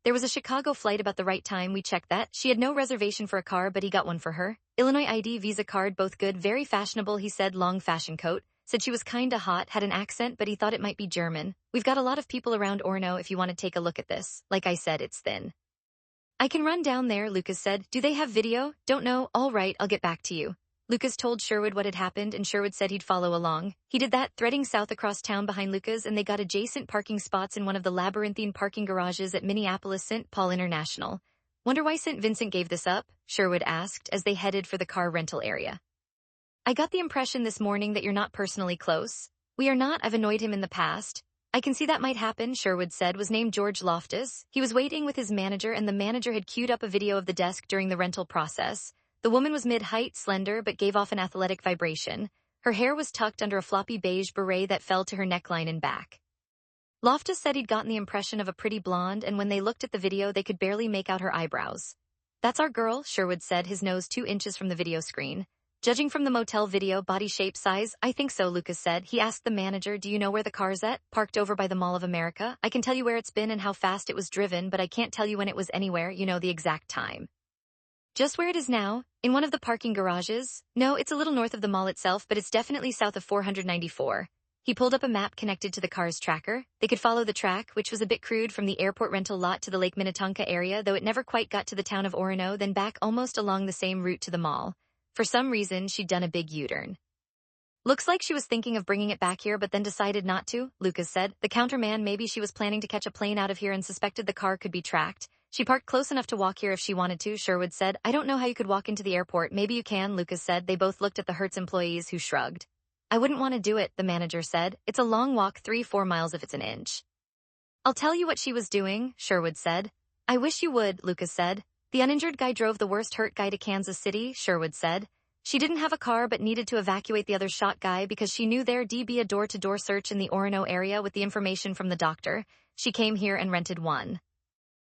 There was a Chicago flight about the right time, we checked that. She had no reservation for a car, but he got one for her. Illinois ID, Visa card, both good, very fashionable, he said, long fashion coat. Said she was kinda hot, had an accent, but he thought it might be German. We've got a lot of people around Orono if you want to take a look at this. Like I said, it's thin. I can run down there, Lucas said. Do they have video? Don't know. All right, I'll get back to you. Lucas told Sherwood what had happened, and Sherwood said he'd follow along. He did that, threading south across town behind Lucas, and they got adjacent parking spots in one of the labyrinthine parking garages at Minneapolis-St. Paul International. Wonder why St. Vincent gave this up? Sherwood asked as they headed for the car rental area. I got the impression this morning that you're not personally close. We are not. I've annoyed him in the past. I can see that might happen, Sherwood said. Was named George Loftus. He was waiting with his manager, and the manager had queued up a video of the desk during the rental process. The woman was mid-height, slender, but gave off an athletic vibration. Her hair was tucked under a floppy beige beret that fell to her neckline and back. Loftus said he'd gotten the impression of a pretty blonde, and when they looked at the video, they could barely make out her eyebrows. That's our girl, Sherwood said, his nose 2 inches from the video screen. Judging from the motel video, body shape, size, I think so, Lucas said. He asked the manager, do you know where the car's at? Parked over by the Mall of America. I can tell you where it's been and how fast it was driven, but I can't tell you when it was anywhere, you know, the exact time. Just where it is now? In one of the parking garages? No, it's a little north of the mall itself, but it's definitely south of 494. He pulled up a map connected to the car's tracker. They could follow the track, which was a bit crude, from the airport rental lot to the Lake Minnetonka area, though it never quite got to the town of Orono, then back almost along the same route to the mall. For some reason, she'd done a big U-turn. Looks like she was thinking of bringing it back here, but then decided not to, Lucas said. The counterman, maybe she was planning to catch a plane out of here and suspected the car could be tracked. She parked close enough to walk here if she wanted to, Sherwood said. I don't know how you could walk into the airport. Maybe you can, Lucas said. They both looked at the Hertz employees, who shrugged. I wouldn't want to do it, the manager said. It's a long walk, 3-4 miles if it's an inch. I'll tell you what she was doing, Sherwood said. I wish you would, Lucas said. The uninjured guy drove the worst hurt guy to Kansas City, Sherwood said. She didn't have a car but needed to evacuate the other shot guy because she knew there'd be a door-to-door search in the Orono area with the information from the doctor. She came here and rented one.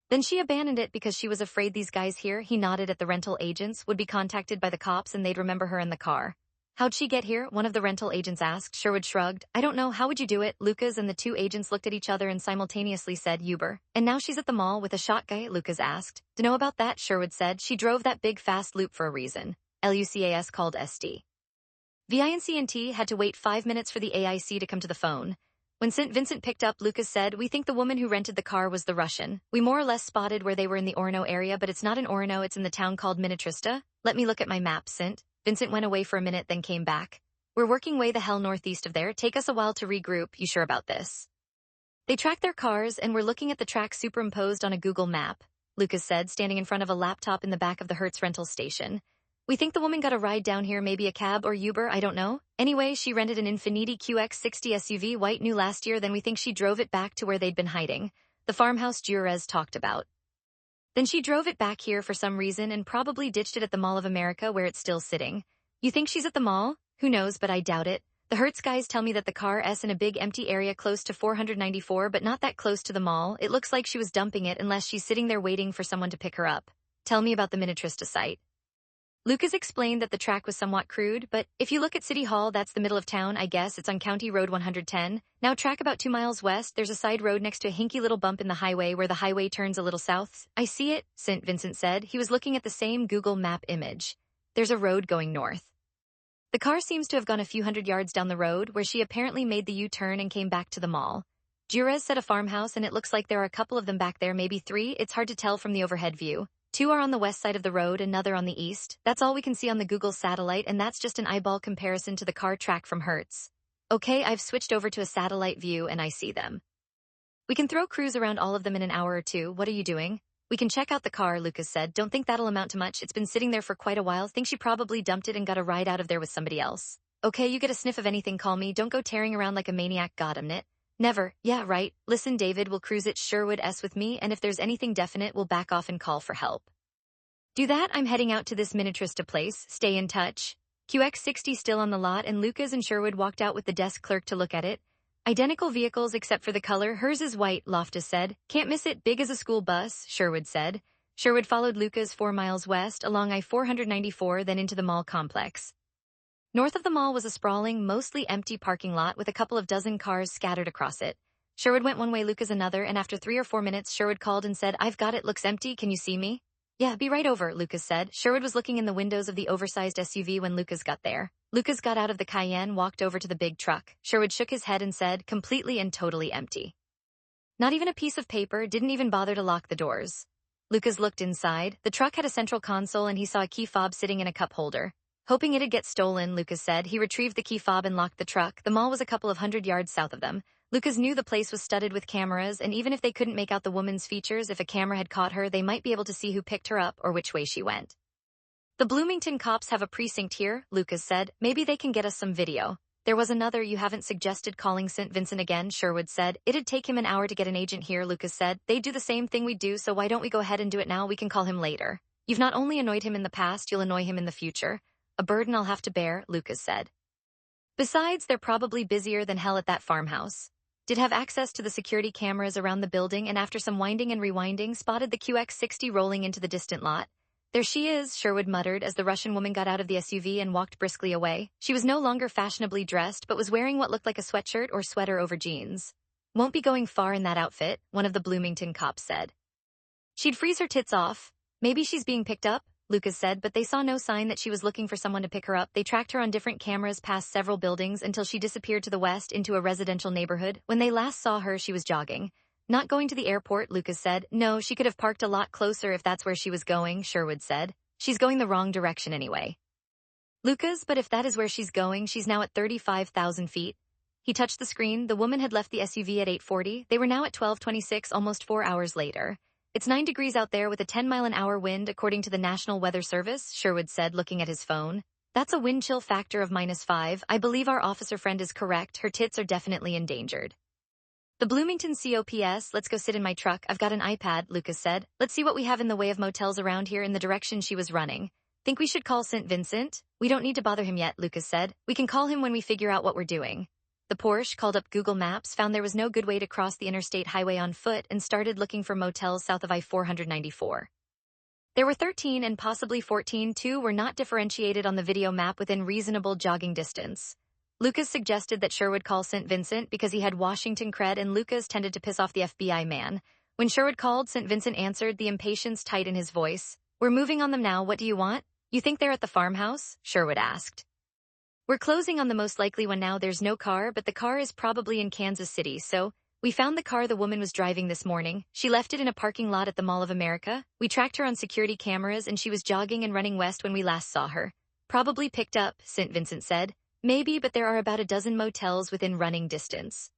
Then she abandoned it because she was afraid these guys here, he nodded at the rental agents, would be contacted by the cops and they'd remember her in the car. How'd she get here? One of the rental agents asked. Sherwood shrugged. I don't know. How would you do it? Lucas and the 2 agents looked at each other and simultaneously said, Uber. And now she's at the mall with a shot guy? Lucas asked. Dunno about that, Sherwood said. She drove that big fast loop for a reason. Lucas called SD. Vincent had to wait 5 minutes for the AIC to come to the phone. When St. Vincent picked up, Lucas said, we think the woman who rented the car was the Russian. We more or less spotted where they were in the Orono area, but it's not in Orono, it's in the town called Minnetrista. Let me look at my map, St. Vincent went away for a minute, then came back. We're working way the hell northeast of there. Take us a while to regroup. You sure about this? They tracked their cars and were looking at the track superimposed on a Google map, Lucas said, standing in front of a laptop in the back of the Hertz rental station. We think the woman got a ride down here, maybe a cab or Uber, I don't know. Anyway, she rented an Infiniti QX60 SUV, white, new last year, then we think she drove it back to where they'd been hiding. The farmhouse Jurez talked about. Then she drove it back here for some reason and probably ditched it at the Mall of America where it's still sitting. You think she's at the mall? Who knows, but I doubt it. The Hertz guys tell me that the car's in a big empty area close to 494, but not that close to the mall. It looks like she was dumping it unless she's sitting there waiting for someone to pick her up. Tell me about the Minnetrista site. Lucas explained that the track was somewhat crude, but if you look at City Hall, that's the middle of town, I guess. It's on County Road 110. Now track about 2 miles west, there's a side road next to a hinky little bump in the highway where the highway turns a little south. I see it, St. Vincent said. He was looking at the same Google map image. There's a road going north. The car seems to have gone a few hundred yards down the road, where she apparently made the U-turn and came back to the mall. Jurez said a farmhouse, and it looks like there are a couple of them back there, maybe 3. It's hard to tell from the overhead view. 2 are on the west side of the road, another on the east. That's all we can see on the Google satellite, and that's just an eyeball comparison to the car track from Hertz. Okay, I've switched over to a satellite view and I see them. We can throw crews around all of them in an hour or 2. What are you doing? We can check out the car, Lucas said. Don't think that'll amount to much. It's been sitting there for quite a while. Think she probably dumped it and got a ride out of there with somebody else. Okay, you get a sniff of anything, call me. Don't go tearing around like a maniac, goddammit. Never. Yeah, right. Listen, David, we'll cruise it Sherwood S with me, and if there's anything definite, we'll back off and call for help. Do that. I'm heading out to this Minnetrista place. Stay in touch. QX60 still on the lot, and Lucas and Sherwood walked out with the desk clerk to look at it. Identical vehicles except for the color, hers is white, Loftus said. Can't miss it, big as a school bus, Sherwood said. Sherwood followed Lucas 4 miles west along I-494 then into the mall complex. North of the mall was a sprawling, mostly empty parking lot with a couple of dozen cars scattered across it. Sherwood went one way, Lucas another, and after 3 or 4 minutes Sherwood called and said, I've got it, looks empty, can you see me? Yeah, be right over, Lucas said. Sherwood was looking in the windows of the oversized SUV when Lucas got there. Lucas got out of the Cayenne, walked over to the big truck. Sherwood shook his head and said, completely and totally empty. Not even a piece of paper, didn't even bother to lock the doors. Lucas looked inside. The truck had a central console and he saw a key fob sitting in a cup holder. Hoping it'd get stolen, Lucas said. He retrieved the key fob and locked the truck. The mall was a couple of 100 yards south of them. Lucas knew the place was studded with cameras, and even if they couldn't make out the woman's features, if a camera had caught her, they might be able to see who picked her up or which way she went. The Bloomington cops have a precinct here, Lucas said. Maybe they can get us some video. There was another. You haven't suggested calling St. Vincent again, Sherwood said. It'd take him an hour to get an agent here, Lucas said. They do the same thing we do, so why don't we go ahead and do it now? We can call him later. You've not only annoyed him in the past, you'll annoy him in the future. A burden I'll have to bear, Lucas said. Besides, they're probably busier than hell at that farmhouse. Did have access to the security cameras around the building, and after some winding and rewinding, spotted the QX60 rolling into the distant lot. There she is, Sherwood muttered as the Russian woman got out of the SUV and walked briskly away. She was no longer fashionably dressed, but was wearing what looked like a sweatshirt or sweater over jeans. Won't be going far in that outfit, one of the Bloomington cops said. She'd freeze her tits off. Maybe she's being picked up, Lucas said, but they saw no sign that she was looking for someone to pick her up. They tracked her on different cameras past several buildings until she disappeared to the west into a residential neighborhood. When they last saw her, she was jogging. Not going to the airport, Lucas said. No, she could have parked a lot closer if that's where she was going, Sherwood said. She's going the wrong direction anyway. Lucas, but if that is where she's going, she's now at 35,000 feet. He touched the screen. The woman had left the SUV at 8:40. They were now at 12:26, almost 4 hours later. It's 9 degrees out there with a 10-mile-an-hour wind, according to the National Weather Service, Sherwood said, looking at his phone. That's a wind chill factor of -5. I believe our officer friend is correct. Her tits are definitely endangered. The Bloomington COPS, let's go sit in my truck. I've got an iPad, Lucas said. Let's see what we have in the way of motels around here in the direction she was running. Think we should call St. Vincent? We don't need to bother him yet, Lucas said. We can call him when we figure out what we're doing. The Porsche called up Google Maps, found there was no good way to cross the interstate highway on foot, and started looking for motels south of I-494. There were 13 and possibly 14. 2 were not differentiated on the video map within reasonable jogging distance. Lucas suggested that Sherwood call St. Vincent because he had Washington cred, and Lucas tended to piss off the FBI man. When Sherwood called, St. Vincent answered, the impatience tight in his voice. We're moving on them now. What do you want? You think they're at the farmhouse? Sherwood asked. We're closing on the most likely one now. There's no car, but the car is probably in Kansas City, so we found the car the woman was driving this morning. She left it in a parking lot at the Mall of America. We tracked her on security cameras, and she was jogging and running west when we last saw her. Probably picked up, St. Vincent said. Maybe, but there are about a dozen motels within running distance.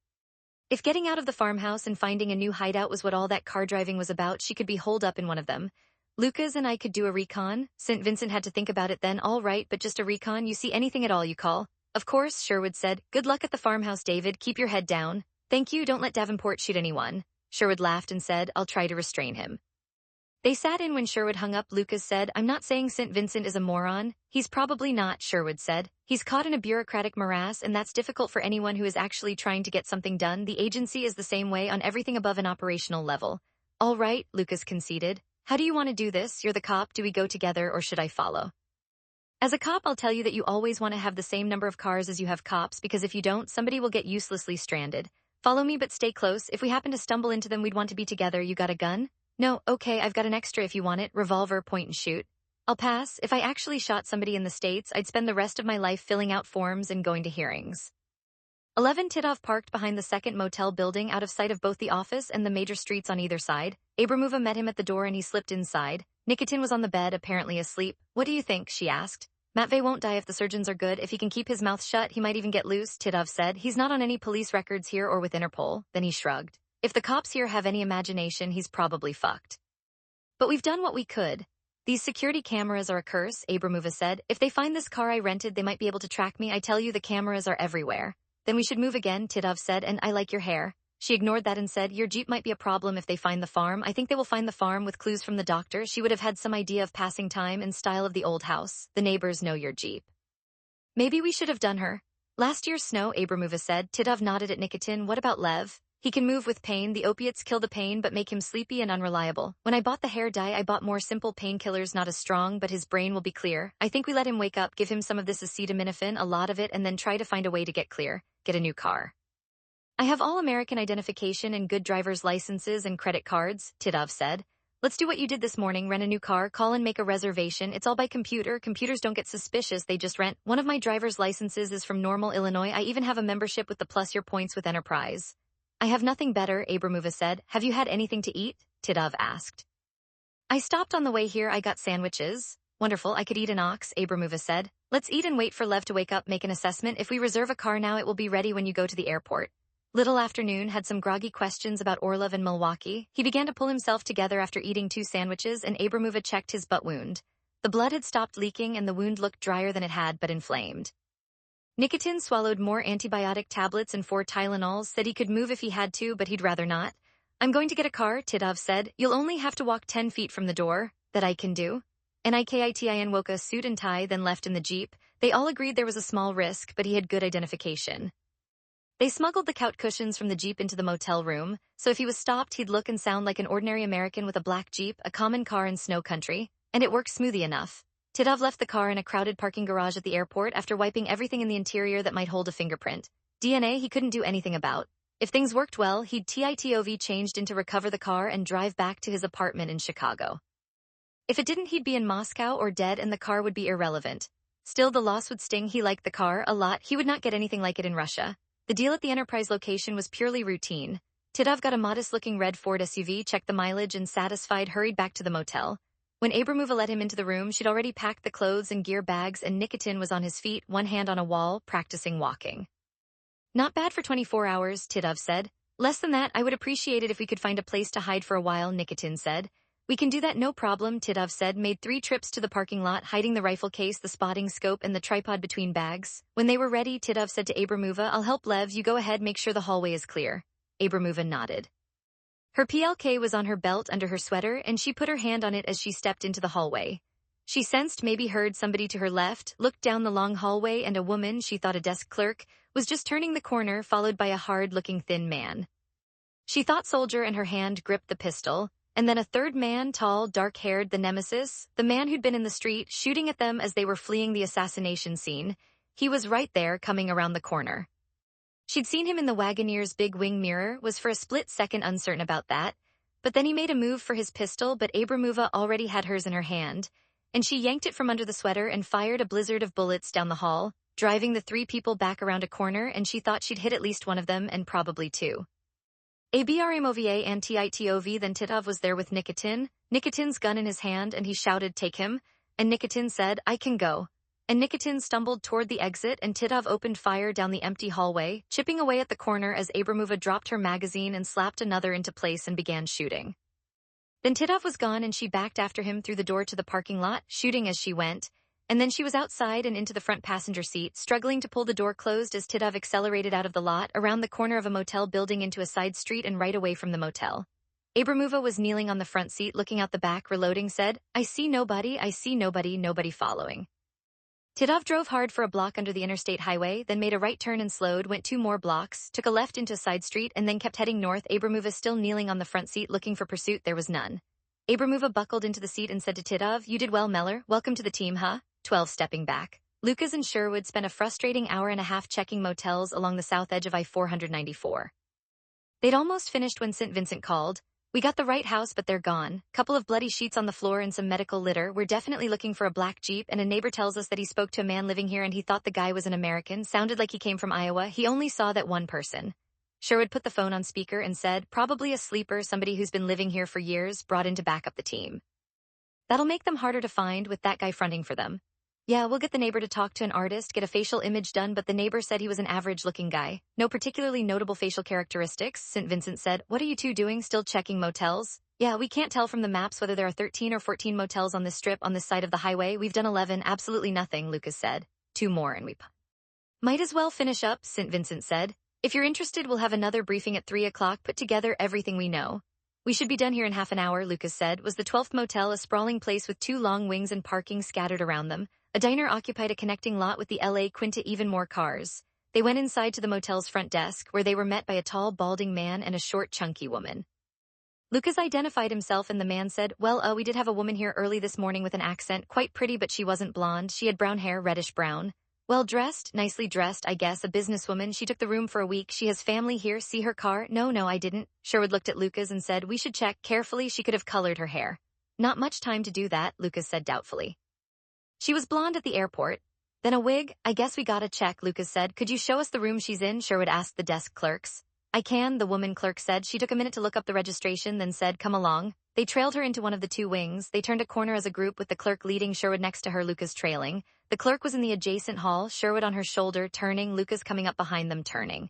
If getting out of the farmhouse and finding a new hideout was what all that car driving was about, she could be holed up in one of them. Lucas and I could do a recon. St. Vincent had to think about it then. All right, but just a recon. You see anything at all you call? Of course, Sherwood said. Good luck at the farmhouse, David. Keep your head down. Thank you. Don't let Davenport shoot anyone. Sherwood laughed and said, I'll try to restrain him. They sat in when Sherwood hung up. Lucas said, I'm not saying St. Vincent is a moron. He's probably not, Sherwood said. He's caught in a bureaucratic morass, and that's difficult for anyone who is actually trying to get something done. The agency is the same way on everything above an operational level. All right, Lucas conceded. How do you want to do this? You're the cop. Do we go together or should I follow? As a cop, I'll tell you that you always want to have the same number of cars as you have cops, because if you don't, somebody will get uselessly stranded. Follow me, but stay close. If we happen to stumble into them, we'd want to be together. You got a gun? No, okay, I've got an extra if you want it. Revolver, point and shoot. I'll pass. If I actually shot somebody in the States, I'd spend the rest of my life filling out forms and going to hearings. 11 Titov parked behind the second motel building, out of sight of both the office and the major streets on either side. Abramova met him at the door and he slipped inside. Nikitin was on the bed, apparently asleep. What do you think? She asked. Matvey won't die if the surgeons are good. If he can keep his mouth shut, he might even get loose, Titov said. He's not on any police records here or with Interpol. Then he shrugged. If the cops here have any imagination, he's probably fucked. But we've done what we could. These security cameras are a curse, Abramova said. If they find this car I rented, they might be able to track me. I tell you, the cameras are everywhere. Then we should move again, Titov said, and I like your hair. She ignored that and said, your Jeep might be a problem if they find the farm. I think they will find the farm with clues from the doctor. She would have had some idea of passing time and style of the old house. The neighbors know your Jeep. Maybe we should have done her. Last year's snow, Abramova said. Titov nodded at Nikitin. What about Lev? He can move with pain. The opiates kill the pain but make him sleepy and unreliable. When I bought the hair dye, I bought more simple painkillers, not as strong, but his brain will be clear. I think we let him wake up, give him some of this acetaminophen, a lot of it, and then try to find a way to get clear. Get a new car. I have all American identification and good driver's licenses and credit cards, Titov said. Let's do what you did this morning, rent a new car, call and make a reservation. It's all by computer. Computers don't get suspicious, they just rent. One of my driver's licenses is from Normal, Illinois. I even have a membership with the Plus Your Points with Enterprise. I have nothing better, Abramova said. Have you had anything to eat? Titov asked. I stopped on the way here. I got sandwiches. Wonderful, I could eat an ox, Abramova said. Let's eat and wait for Lev to wake up, make an assessment. If we reserve a car now, it will be ready when you go to the airport. Little Afternoon had some groggy questions about Orlov and Milwaukee. He began to pull himself together after eating 2 sandwiches, and Abramova checked his butt wound. The blood had stopped leaking and the wound looked drier than it had, but inflamed. Nikitin swallowed more antibiotic tablets and 4 Tylenols, said he could move if he had to, but he'd rather not. I'm going to get a car, Titov said. You'll only have to walk 10 feet from the door. That I can do. Nikitin woke a suit and tie, then left in the jeep. They all agreed there was a small risk, but he had good identification. They smuggled the couch cushions from the jeep into the motel room, so if he was stopped, he'd look and sound like an ordinary American with a black jeep, a common car in snow country, and it worked smoothly enough. Titov left the car in a crowded parking garage at the airport after wiping everything in the interior that might hold a fingerprint. DNA he couldn't do anything about. If things worked well, he'd TITOV changed into recover the car and drive back to his apartment in Chicago. If it didn't, he'd be in Moscow or dead and the car would be irrelevant. Still, the loss would sting. He liked the car a lot. He would not get anything like it in Russia. The deal at the Enterprise location was purely routine. Titov got a modest-looking red Ford SUV, checked the mileage, and satisfied, hurried back to the motel. When Abramova let him into the room, she'd already packed the clothes and gear bags, and Nikitin was on his feet, one hand on a wall, practicing walking. Not bad for 24 hours, Titov said. Less than that, I would appreciate it if we could find a place to hide for a while, Nikitin said. We can do that, no problem, Titov said, made 3 trips to the parking lot, hiding the rifle case, the spotting scope, and the tripod between bags. When they were ready, Titov said to Abramova, I'll help Lev, you go ahead, make sure the hallway is clear. Abramova nodded. Her PLK was on her belt under her sweater, and she put her hand on it as she stepped into the hallway. She sensed, maybe heard somebody to her left, looked down the long hallway, and a woman, she thought a desk clerk, was just turning the corner, followed by a hard-looking thin man. She thought soldier, and her hand gripped the pistol. And then a third man, tall, dark-haired, the nemesis, the man who'd been in the street, shooting at them as they were fleeing the assassination scene. He was right there, coming around the corner. She'd seen him in the Wagoneer's big wing mirror, was for a split second uncertain about that. But then he made a move for his pistol, but Abramova already had hers in her hand, and she yanked it from under the sweater and fired a blizzard of bullets down the hall, driving the 3 people back around a corner, and she thought she'd hit at least one of them, and probably 2. Abramova and TITOV, then Titov was there with Nikitin, Nikitin's gun in his hand, and he shouted, take him, and Nikitin said, I can go. And Nikitin stumbled toward the exit, and Titov opened fire down the empty hallway, chipping away at the corner as Abramova dropped her magazine and slapped another into place and began shooting. Then Titov was gone, and she backed after him through the door to the parking lot, shooting as she went, and then she was outside and into the front passenger seat, struggling to pull the door closed as Titov accelerated out of the lot, around the corner of a motel building into a side street and right away from the motel. Abramova was kneeling on the front seat, looking out the back, reloading, said, I see nobody, nobody following. Titov drove hard for a block under the interstate highway, then made a right turn and slowed, went 2 more blocks, took a left into a side street, and then kept heading north. Abramova still kneeling on the front seat, looking for pursuit. There was none. Abramova buckled into the seat and said to Titov, you did well, Meller. Welcome to the team, huh? 12 stepping back. Lucas and Sherwood spent a frustrating hour and a half checking motels along the south edge of I-494. They'd almost finished when St. Vincent called. We got the right house, but they're gone. Couple of bloody sheets on the floor and some medical litter. We're definitely looking for a black Jeep, and a neighbor tells us that he spoke to a man living here and he thought the guy was an American, sounded like he came from Iowa. He only saw that one person. Sherwood put the phone on speaker and said, probably a sleeper, somebody who's been living here for years, brought in to back up the team. That'll make them harder to find with that guy fronting for them. Yeah, we'll get the neighbor to talk to an artist, get a facial image done, but the neighbor said he was an average-looking guy. No particularly notable facial characteristics, St. Vincent said. What are you two doing, still checking motels? Yeah, we can't tell from the maps whether there are 13 or 14 motels on this strip on this side of the highway. We've done 11, absolutely nothing, Lucas said. 2 more and we might as well finish up, St. Vincent said. If you're interested, we'll have another briefing at 3 o'clock, put together everything we know. We should be done here in half an hour, Lucas said. Was the 12th motel, a sprawling place with 2 long wings and parking scattered around them. A diner occupied a connecting lot with the LA Quinta, even more cars. They went inside to the motel's front desk, where they were met by a tall, balding man and a short, chunky woman. Lucas identified himself and the man said, "Well, we did have a woman here early this morning with an accent, quite pretty but she wasn't blonde, she had brown hair, reddish brown. Well dressed, nicely dressed, I guess, a businesswoman, she took the room for a week, she has family here, see her car?" "No, I didn't." Sherwood looked at Lucas and said, "We should check carefully, she could have colored her hair." "Not much time to do that," Lucas said doubtfully. "She was blonde at the airport." "Then a wig? I guess we gotta check," Lucas said. "Could you show us the room she's in?" Sherwood asked the desk clerks. "I can," the woman clerk said. She took a minute to look up the registration, then said, "Come along." They trailed her into one of the two wings. They turned a corner as a group with the clerk leading, Sherwood next to her, Lucas trailing. The clerk was in the adjacent hall, Sherwood on her shoulder, turning, Lucas coming up behind them, turning.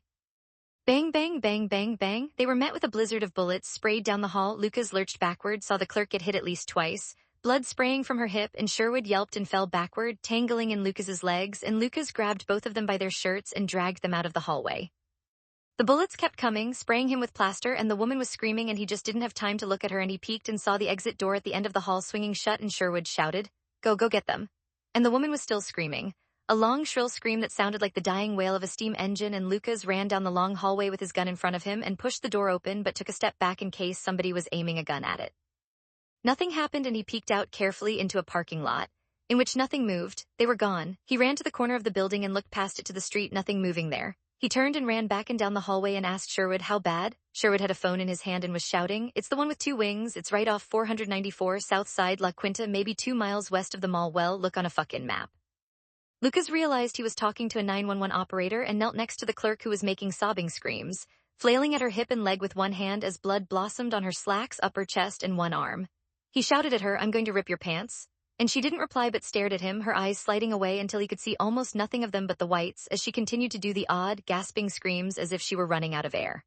Bang, bang, bang, bang, bang. They were met with a blizzard of bullets sprayed down the hall. Lucas lurched backward, saw the clerk get hit at least twice. Blood spraying from her hip, and Sherwood yelped and fell backward, tangling in Lucas's legs, and Lucas grabbed both of them by their shirts and dragged them out of the hallway. The bullets kept coming, spraying him with plaster, and the woman was screaming and he just didn't have time to look at her, and he peeked and saw the exit door at the end of the hall swinging shut, and Sherwood shouted, Go get them." And the woman was still screaming. A long, shrill scream that sounded like the dying wail of a steam engine, and Lucas ran down the long hallway with his gun in front of him and pushed the door open but took a step back in case somebody was aiming a gun at it. Nothing happened, and he peeked out carefully into a parking lot, in which nothing moved. They were gone. He ran to the corner of the building and looked past it to the street, nothing moving there. He turned and ran back and down the hallway and asked Sherwood, "How bad?" Sherwood had a phone in his hand and was shouting, "It's the one with 2 wings, it's right off 494 South Side La Quinta, maybe 2 miles west of the mall. Well, look on a fucking map." Lucas realized he was talking to a 911 operator and knelt next to the clerk, who was making sobbing screams, flailing at her hip and leg with one hand as blood blossomed on her slacks, upper chest, and one arm. He shouted at her, "I'm going to rip your pants." And she didn't reply but stared at him, her eyes sliding away until he could see almost nothing of them but the whites, as she continued to do the odd, gasping screams as if she were running out of air.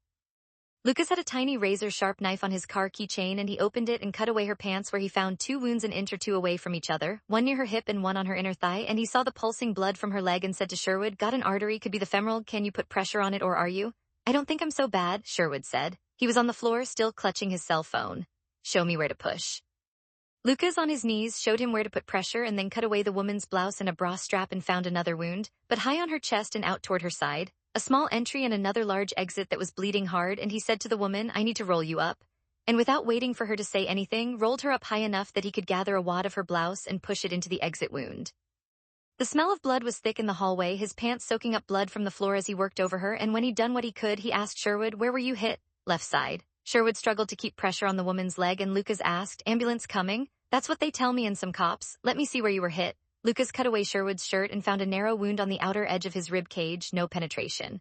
Lucas had a tiny razor-sharp knife on his car keychain, and he opened it and cut away her pants, where he found 2 wounds an inch or 2 away from each other, one near her hip and one on her inner thigh, and he saw the pulsing blood from her leg and said to Sherwood, "Got an artery, could be the femoral, can you put pressure on it, or are you?" "I don't think I'm so bad," Sherwood said. He was on the floor, still clutching his cell phone. "Show me where to push." Lucas, on his knees, showed him where to put pressure and then cut away the woman's blouse and a bra strap and found another wound, but high on her chest and out toward her side, a small entry and another large exit that was bleeding hard, and he said to the woman, "I need to roll you up." And without waiting for her to say anything, rolled her up high enough that he could gather a wad of her blouse and push it into the exit wound. The smell of blood was thick in the hallway, his pants soaking up blood from the floor as he worked over her, and when he'd done what he could, he asked Sherwood, "Where were you hit?" "Left side." Sherwood struggled to keep pressure on the woman's leg, and Lucas asked, "Ambulance coming?" "That's what they tell me and some cops." "Let me see where you were hit." Lucas cut away Sherwood's shirt and found a narrow wound on the outer edge of his rib cage, no penetration.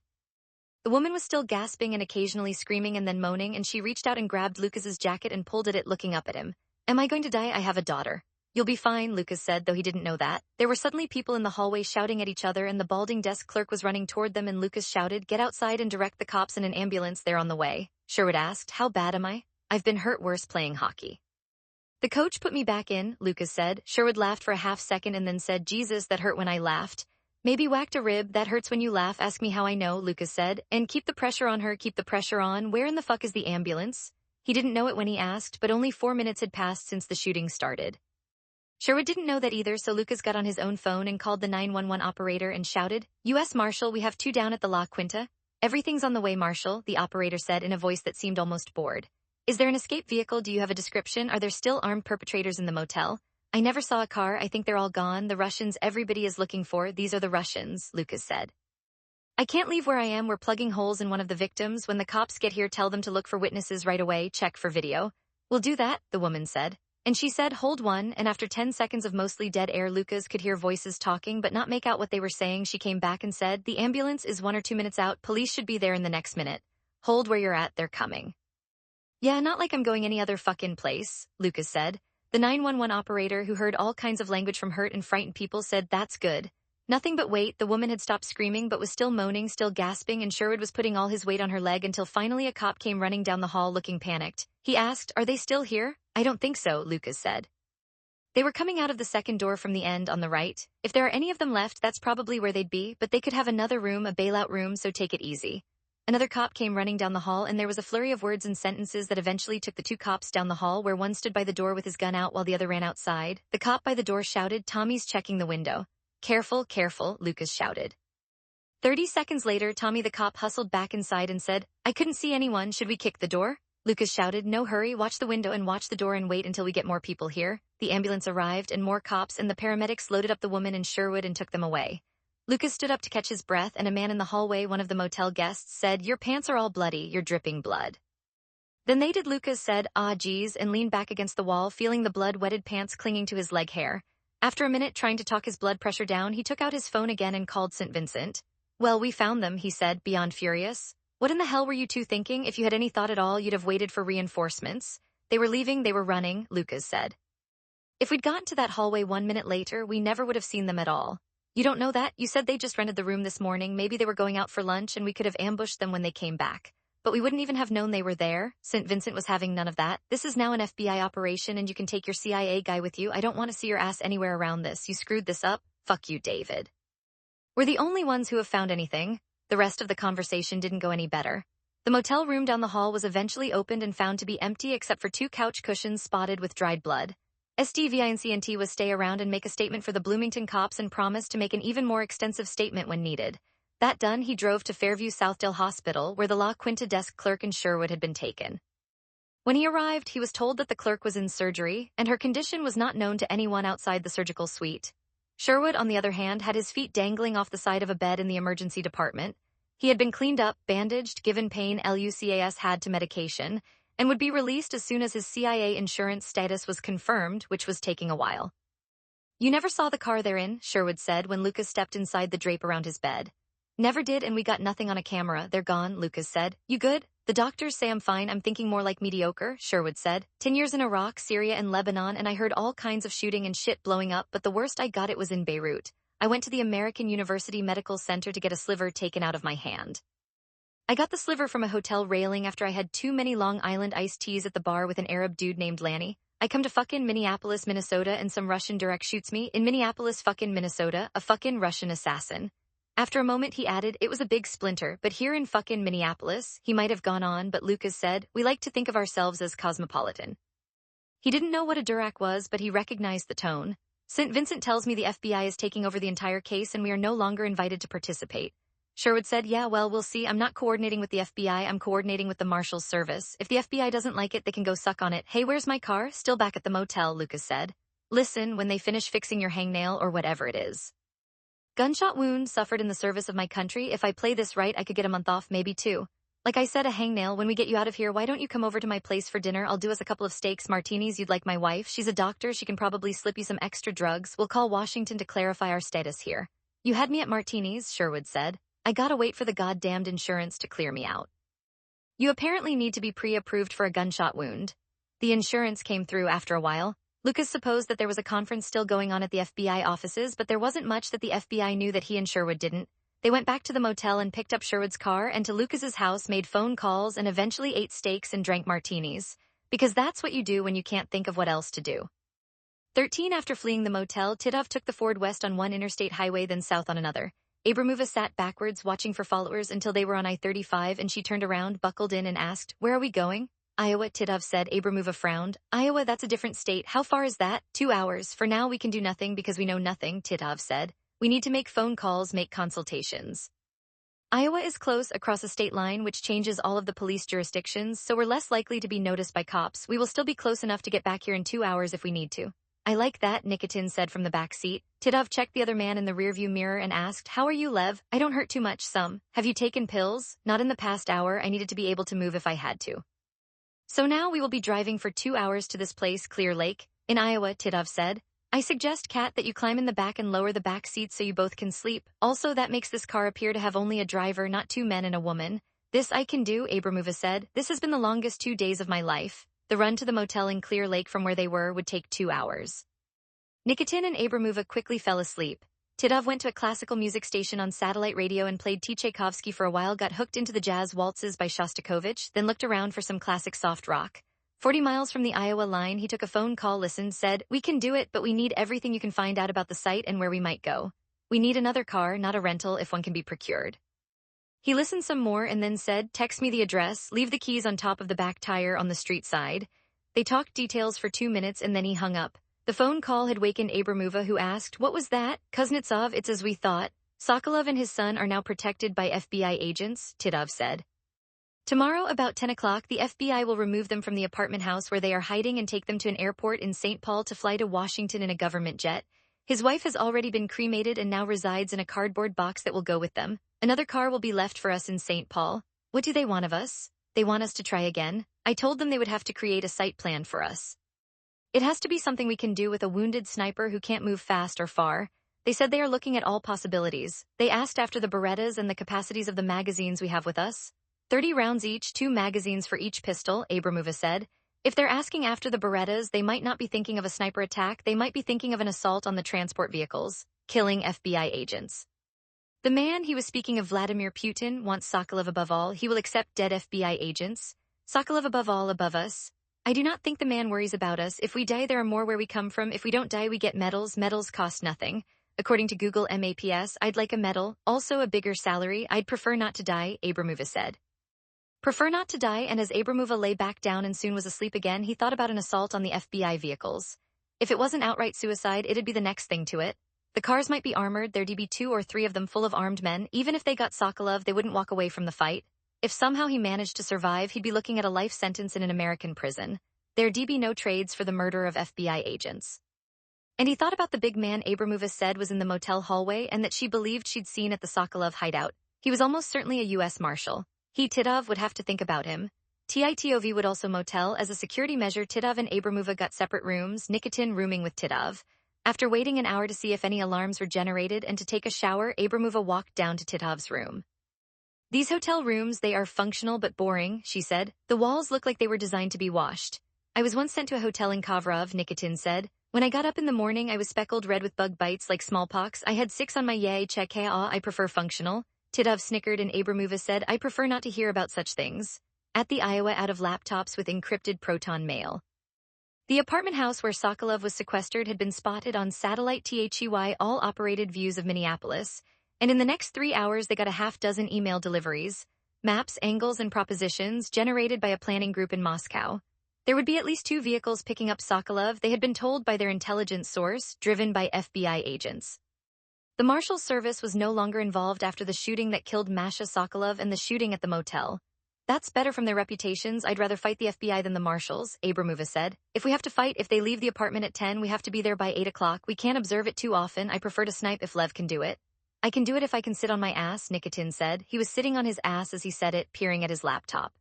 The woman was still gasping and occasionally screaming and then moaning, and she reached out and grabbed Lucas's jacket and pulled at it, looking up at him. "Am I going to die? I have a daughter." "You'll be fine," Lucas said, though he didn't know that. There were suddenly people in the hallway shouting at each other, and the balding desk clerk was running toward them, and Lucas shouted, "Get outside and direct the cops in an ambulance, they're on the way." Sherwood asked, "How bad am I?" "I've been hurt worse playing hockey." "The coach put me back in," Lucas said. Sherwood laughed for a half second and then said, "Jesus, that hurt when I laughed." "Maybe whacked a rib, that hurts when you laugh, ask me how I know," Lucas said. "And keep the pressure on her, keep the pressure on. Where in the fuck is the ambulance?" He didn't know it when he asked, but only 4 minutes had passed since the shooting started. Sherwood didn't know that either, so Lucas got on his own phone and called the 911 operator and shouted, "U.S. Marshal, we have 2 down at the La Quinta." "Everything's on the way, Marshal," the operator said in a voice that seemed almost bored. "Is there an escape vehicle? Do you have a description? Are there still armed perpetrators in the motel?" "I never saw a car. I think they're all gone. The Russians everybody is looking for. These are the Russians," Lucas said. "I can't leave where I am. We're plugging holes in one of the victims. When the cops get here, tell them to look for witnesses right away. Check for video." "We'll do that," the woman said. And she said, "Hold one," and after 10 seconds of mostly dead air, Lucas could hear voices talking but not make out what they were saying. She came back and said, "The ambulance is 1 or 2 minutes out. Police should be there in the next minute. Hold where you're at, they're coming." "Yeah, not like I'm going any other fucking place," Lucas said. The 911 operator, who heard all kinds of language from hurt and frightened people, said, "That's good." Nothing but wait. The woman had stopped screaming but was still moaning, still gasping, and Sherwood was putting all his weight on her leg until finally a cop came running down the hall looking panicked. He asked, "Are they still here?" "I don't think so," Lucas said. "They were coming out of the second door from the end on the right. If there are any of them left, that's probably where they'd be, but they could have another room, a bailout room, so take it easy." Another cop came running down the hall, and there was a flurry of words and sentences that eventually took the 2 cops down the hall, where one stood by the door with his gun out while the other ran outside. The cop by the door shouted, "Tommy's checking the window." "Careful, careful," Lucas shouted. 30 seconds later, Tommy the cop hustled back inside and said, "I couldn't see anyone. Should we kick the door?" Lucas shouted, "No hurry, watch the window and watch the door and wait until we get more people here." The ambulance arrived and more cops and the paramedics loaded up the woman in Sherwood and took them away. Lucas stood up to catch his breath and a man in the hallway, one of the motel guests, said, "Your pants are all bloody, you're dripping blood." Then they did. Lucas said, "Ah geez," and leaned back against the wall, feeling the blood-wetted pants clinging to his leg hair. After a minute trying to talk his blood pressure down, he took out his phone again and called St. Vincent. "Well, we found them," he said, beyond furious. "What in the hell were you two thinking? If you had any thought at all, you'd have waited for reinforcements." "They were leaving, they were running," Lucas said. "If we'd gotten to that hallway 1 minute later, we never would have seen them at all." "You don't know that? You said they just rented the room this morning. Maybe they were going out for lunch and we could have ambushed them when they came back. But we wouldn't even have known they were there." St. Vincent was having none of that. "This is now an FBI operation and you can take your CIA guy with you. I don't want to see your ass anywhere around this. You screwed this up. Fuck you, David." We're the only ones who have found anything. The rest of the conversation didn't go any better. The motel room down the hall was eventually opened and found to be empty except for 2 couch cushions spotted with dried blood. SDVINCNT was stay around and make a statement for the Bloomington cops and promised to make an even more extensive statement when needed. That done, he drove to Fairview Southdale Hospital, where the La Quinta desk clerk in Sherwood had been taken. When he arrived, he was told that the clerk was in surgery, and her condition was not known to anyone outside the surgical suite. Sherwood, on the other hand, had his feet dangling off the side of a bed in the emergency department. He had been cleaned up, bandaged, given pain Lucas had to medication, and would be released as soon as his CIA insurance status was confirmed, which was taking a while. "You never saw the car they're in," Sherwood said when Lucas stepped inside the drape around his bed. "Never did, and we got nothing on a camera. They're gone," Lucas said. "You good?" "The doctors say I'm fine. I'm thinking more like mediocre," Sherwood said. 10 years in Iraq, Syria, and Lebanon, and I heard all kinds of shooting and shit blowing up, but the worst I got it was in Beirut. I went to the American University Medical Center to get a sliver taken out of my hand. I got the sliver from a hotel railing after I had too many Long Island iced teas at the bar with an Arab dude named Lanny. I come to fucking Minneapolis, Minnesota, and some Russian direct shoots me in Minneapolis, fucking Minnesota, a fucking Russian assassin. After a moment he added, "It was a big splinter, but here in fucking Minneapolis," he might have gone on, but Lucas said, "We like to think of ourselves as cosmopolitan." He didn't know what a Durac was, but he recognized the tone. "St. Vincent tells me the FBI is taking over the entire case and we are no longer invited to participate." Sherwood said, "Yeah, well, we'll see. I'm not coordinating with the FBI, I'm coordinating with the Marshal's service. If the FBI doesn't like it, they can go suck on it." "Hey, where's my car?" "Still back at the motel," Lucas said. "Listen, when they finish fixing your hangnail or whatever it is. Gunshot wound suffered in the service of my country. If I play this right, I could get a month off, maybe 2. Like I said, a hangnail. When we get you out of here, why don't you come over to my place for dinner? I'll do us a couple of steaks, martinis. You'd like my wife. She's a doctor. She can probably slip you some extra drugs. We'll call Washington to clarify our status here." "You had me at martinis," Sherwood said. "I gotta wait for the goddamned insurance to clear me out." "You apparently need to be pre-approved for a gunshot wound." The insurance came through after a while. Lucas supposed that there was a conference still going on at the FBI offices, but there wasn't much that the FBI knew that he and Sherwood didn't. They went back to the motel and picked up Sherwood's car and to Lucas's house, made phone calls and eventually ate steaks and drank martinis. Because that's what you do when you can't think of what else to do. 13 After fleeing the motel, Titov took the Ford west on one interstate highway, then south on another. Abramova sat backwards, watching for followers until they were on I-35, and she turned around, buckled in, and asked, "Where are we going?" "Iowa," Titov said. Abramova frowned. "Iowa, that's a different state. How far is that?" 2 hours. "For now we can do nothing because we know nothing," Titov said. "We need to make phone calls, make consultations. Iowa is close across a state line which changes all of the police jurisdictions, so we're less likely to be noticed by cops. We will still be close enough to get back here in 2 hours if we need to." "I like that," Nikitin said from the back seat. Titov checked the other man in the rearview mirror and asked, "How are you, Lev?" "I don't hurt too much, some." "Have you taken pills?" "Not in the past hour. I needed to be able to move if I had to." "So now we will be driving for 2 hours to this place, Clear Lake, in Iowa," Titov said. "I suggest, Kat, that you climb in the back and lower the back seats so you both can sleep. Also, that makes this car appear to have only a driver, not 2 men and a woman." "This I can do," Abramova said. "This has been the longest 2 days of my life." The run to the motel in Clear Lake from where they were would take 2 hours. Nikitin and Abramova quickly fell asleep. Titov went to a classical music station on satellite radio and played Tchaikovsky for a while, got hooked into the jazz waltzes by Shostakovich, then looked around for some classic soft rock. 40 miles from the Iowa line, he took a phone call, listened, said, "We can do it, but we need everything you can find out about the site and where we might go. We need another car, not a rental, if one can be procured." He listened some more and then said, "Text me the address, leave the keys on top of the back tire on the street side." They talked details for 2 minutes and then he hung up. The phone call had wakened Abramova, who asked, "What was that?" "Kuznetsov, it's as we thought." Sokolov and his son are now protected by FBI agents, Titov said. Tomorrow, about 10 o'clock, the FBI will remove them from the apartment house where they are hiding and take them to an airport in St. Paul to fly to Washington in a government jet. His wife has already been cremated and now resides in a cardboard box that will go with them. Another car will be left for us in St. Paul. What do they want of us? They want us to try again. I told them they would have to create a site plan for us. It has to be something we can do with a wounded sniper who can't move fast or far. They said they are looking at all possibilities. They asked after the Berettas and the capacities of the magazines we have with us. 30 rounds each, 2 magazines for each pistol, Abramova said. If they're asking after the Berettas, they might not be thinking of a sniper attack, they might be thinking of an assault on the transport vehicles, killing FBI agents. The man, he was speaking of Vladimir Putin, wants Sokolov above all. He will accept dead FBI agents. Sokolov above all, above us. I do not think the man worries about us. If we die, there are more where we come from. If we don't die, we get medals. Medals cost nothing. According to Google Maps, I'd like a medal, also a bigger salary. I'd prefer not to die, Abramova said. Prefer not to die, and as Abramova lay back down and soon was asleep again, he thought about an assault on the FBI vehicles. If it wasn't outright suicide, it'd be the next thing to it. The cars might be armored, there'd be 2 or 3 of them full of armed men. Even if they got Sokolov, they wouldn't walk away from the fight. If somehow he managed to survive, he'd be looking at a life sentence in an American prison. There'd be no trades for the murder of FBI agents. And he thought about the big man Abramova said was in the motel hallway and that she believed she'd seen at the Sokolov hideout. He was almost certainly a U.S. Marshal. He, Titov, would have to think about him. Titov would also motel. As a security measure, Titov and Abramova got separate rooms, Nikitin rooming with Titov. After waiting an hour to see if any alarms were generated and to take a shower, Abramova walked down to Titov's room. These hotel rooms, they are functional but boring, she said. The walls look like they were designed to be washed. I was once sent to a hotel in Kovrov, Nikitin said. When I got up in the morning, I was speckled red with bug bites like smallpox. I had 6 on my I prefer functional. Titov snickered and Abramova said, I prefer not to hear about such things. At the Iowa out of laptops with encrypted proton mail. The apartment house where Sokolov was sequestered had been spotted on satellite THEY all-operated views of Minneapolis, and in the next 3 hours they got a half-dozen email deliveries, maps, angles, and propositions generated by a planning group in Moscow. There would be at least 2 vehicles picking up Sokolov, they had been told by their intelligence source, driven by FBI agents. The Marshal's service was no longer involved after the shooting that killed Masha Sokolov and the shooting at the motel. That's better from their reputations. I'd rather fight the FBI than the Marshals, Abramova said. If we have to fight, if they leave the apartment at 10, we have to be there by 8 o'clock. We can't observe it too often. I prefer to snipe if Lev can do it. I can do it if I can sit on my ass, Nikitin said. He was sitting on his ass as he said it, peering at his laptop.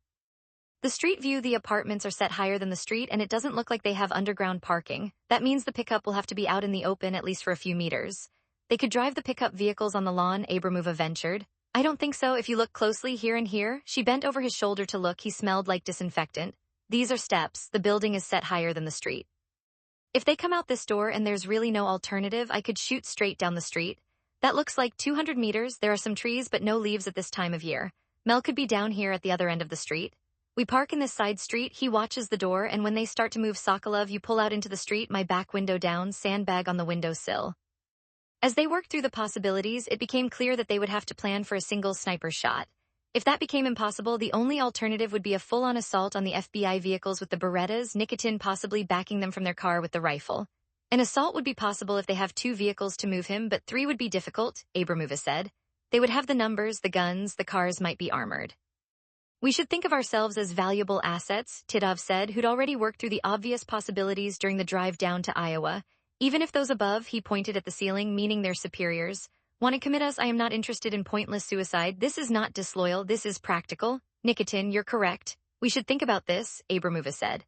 The street view, the apartments are set higher than the street and it doesn't look like they have underground parking. That means the pickup will have to be out in the open at least for a few meters. They could drive the pickup vehicles on the lawn, Abramova ventured. I don't think so if you look closely here and here. She bent over his shoulder to look. He smelled like disinfectant. These are steps. The building is set higher than the street. If they come out this door and there's really no alternative, I could shoot straight down the street. That looks like 200 meters. There are some trees but no leaves at this time of year. Mel could be down here at the other end of the street. We park in this side street. He watches the door and when they start to move Sokolov, you pull out into the street, my back window down, sandbag on the windowsill. As they worked through the possibilities, it became clear that they would have to plan for a single sniper shot. If that became impossible, the only alternative would be a full-on assault on the FBI vehicles with the Berettas, Nikitin possibly backing them from their car with the rifle. An assault would be possible if they have 2 vehicles to move him, but 3 would be difficult, Abramova said. They would have the numbers, the guns, the cars might be armored. We should think of ourselves as valuable assets, Titov said, who'd already worked through the obvious possibilities during the drive down to Iowa. Even if those above, he pointed at the ceiling, meaning their superiors, want to commit us, I am not interested in pointless suicide. This is not disloyal, this is practical. Nikitin, you're correct. We should think about this, Abramova said.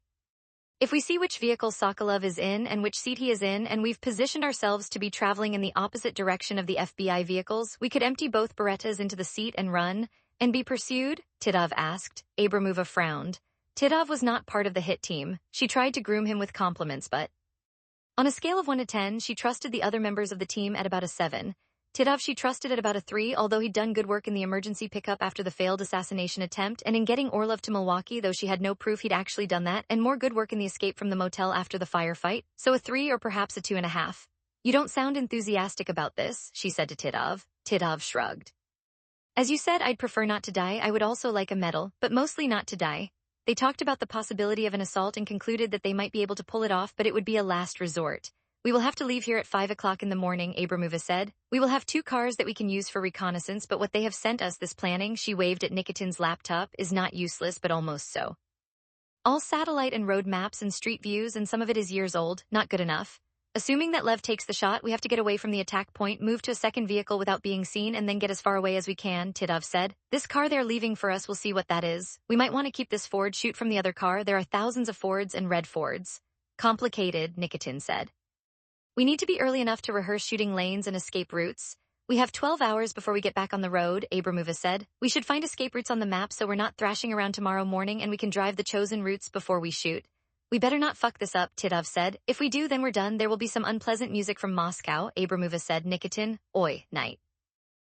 If we see which vehicle Sokolov is in and which seat he is in, and we've positioned ourselves to be traveling in the opposite direction of the FBI vehicles, we could empty both Berettas into the seat and run, and be pursued? Titov asked. Abramova frowned. Titov was not part of the hit team. She tried to groom him with compliments, but on a scale of 1 to 10, she trusted the other members of the team at about a 7. Titov she trusted at about a 3, although he'd done good work in the emergency pickup after the failed assassination attempt and in getting Orlov to Milwaukee, though she had no proof he'd actually done that, and more good work in the escape from the motel after the firefight, so a 3 or perhaps a 2.5. You don't sound enthusiastic about this, she said to Titov. Titov shrugged. As you said, I'd prefer not to die. I would also like a medal, but mostly not to die. They talked about the possibility of an assault and concluded that they might be able to pull it off, but it would be a last resort. We will have to leave here at 5 o'clock in the morning, Abramova said. We will have 2 cars that we can use for reconnaissance, but what they have sent us, this planning, she waved at Nikitin's laptop, is not useless, but almost so. All satellite and road maps and street views, and some of it is years old, not good enough. Assuming that Lev takes the shot, we have to get away from the attack point, move to a second vehicle without being seen, and then get as far away as we can, Titov said. This car they're leaving for us, we'll see what that is. We might want to keep this Ford, shoot from the other car. There are thousands of Fords and red Fords. Complicated, Nikitin said. We need to be early enough to rehearse shooting lanes and escape routes. We have 12 hours before we get back on the road, Abramova said. We should find escape routes on the map so we're not thrashing around tomorrow morning and we can drive the chosen routes before we shoot. We better not fuck this up, Titov said. If we do, then we're done. There will be some unpleasant music from Moscow, Abramova said. Nikitin, oi, night.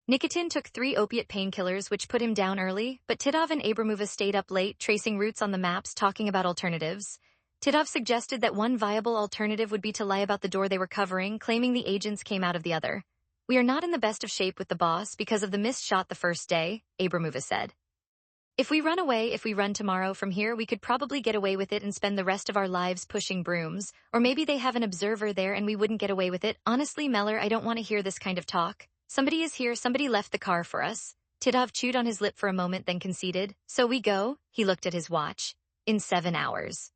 Nikitin took 3 opiate painkillers, which put him down early, but Titov and Abramova stayed up late, tracing routes on the maps, talking about alternatives. Titov suggested that one viable alternative would be to lie about the door they were covering, claiming the agents came out of the other. We are not in the best of shape with the boss because of the missed shot the first day, Abramova said. If we run tomorrow from here, we could probably get away with it and spend the rest of our lives pushing brooms, or maybe they have an observer there and we wouldn't get away with it. Honestly, Meller, I don't want to hear this kind of talk. Somebody is here, somebody left the car for us. Titov chewed on his lip for a moment, then conceded. So we go, he looked at his watch. In 7 hours.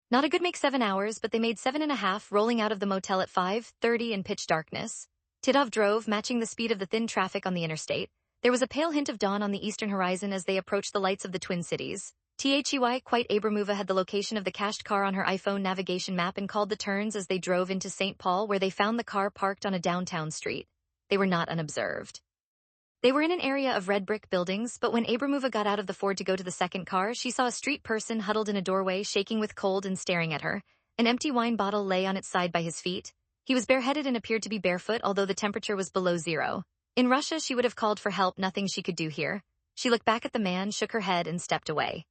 Not a good make 7 hours, but they made 7.5, rolling out of the motel at 5:30 in pitch darkness. Titov drove, matching the speed of the thin traffic on the interstate. There was a pale hint of dawn on the eastern horizon as they approached the lights of the Twin Cities. Quite Abramova had the location of the cached car on her iPhone navigation map and called the turns as they drove into St. Paul, where they found the car parked on a downtown street. They were not unobserved. They were in an area of red brick buildings, but when Abramova got out of the Ford to go to the second car, she saw a street person huddled in a doorway, shaking with cold and staring at her. An empty wine bottle lay on its side by his feet. He was bareheaded and appeared to be barefoot, although the temperature was below 0. In Russia, she would have called for help, nothing she could do here. She looked back at the man, shook her head, and stepped away.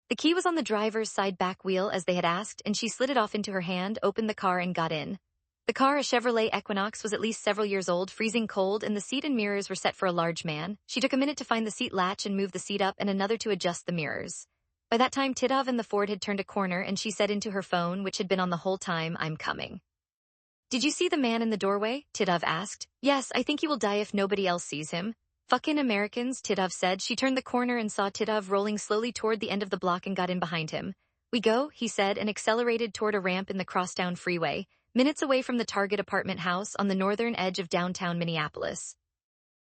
The key was on the driver's side back wheel, as they had asked, and she slid it off into her hand, opened the car, and got in. The car, a Chevrolet Equinox, was at least several years old, freezing cold, and the seat and mirrors were set for a large man. She took a minute to find the seat latch and move the seat up, and another to adjust the mirrors. By that time, Titov and the Ford had turned a corner, and she said into her phone, which had been on the whole time, I'm coming. Did you see the man in the doorway? Titov asked. Yes, I think he will die if nobody else sees him. Fucking Americans, Titov said. She turned the corner and saw Titov rolling slowly toward the end of the block and got in behind him. We go, he said, and accelerated toward a ramp in the crosstown freeway, minutes away from the Target apartment house on the northern edge of downtown Minneapolis.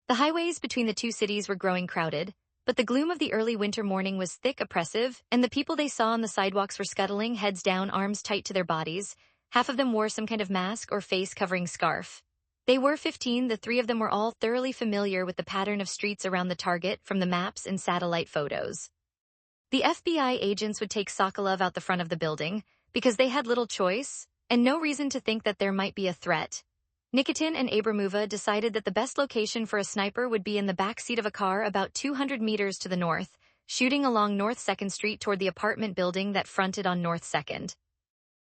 The highways between the two cities were growing crowded, but the gloom of the early winter morning was thick, oppressive, and the people they saw on the sidewalks were scuttling, heads down, arms tight to their bodies. Half of them wore some kind of mask or face-covering scarf. They were 15, the 3 of them were all thoroughly familiar with the pattern of streets around the Target from the maps and satellite photos. The FBI agents would take Sokolov out the front of the building, because they had little choice, and no reason to think that there might be a threat. Nikitin and Abramova decided that the best location for a sniper would be in the back seat of a car about 200 meters to the north, shooting along North 2nd Street toward the apartment building that fronted on North 2nd.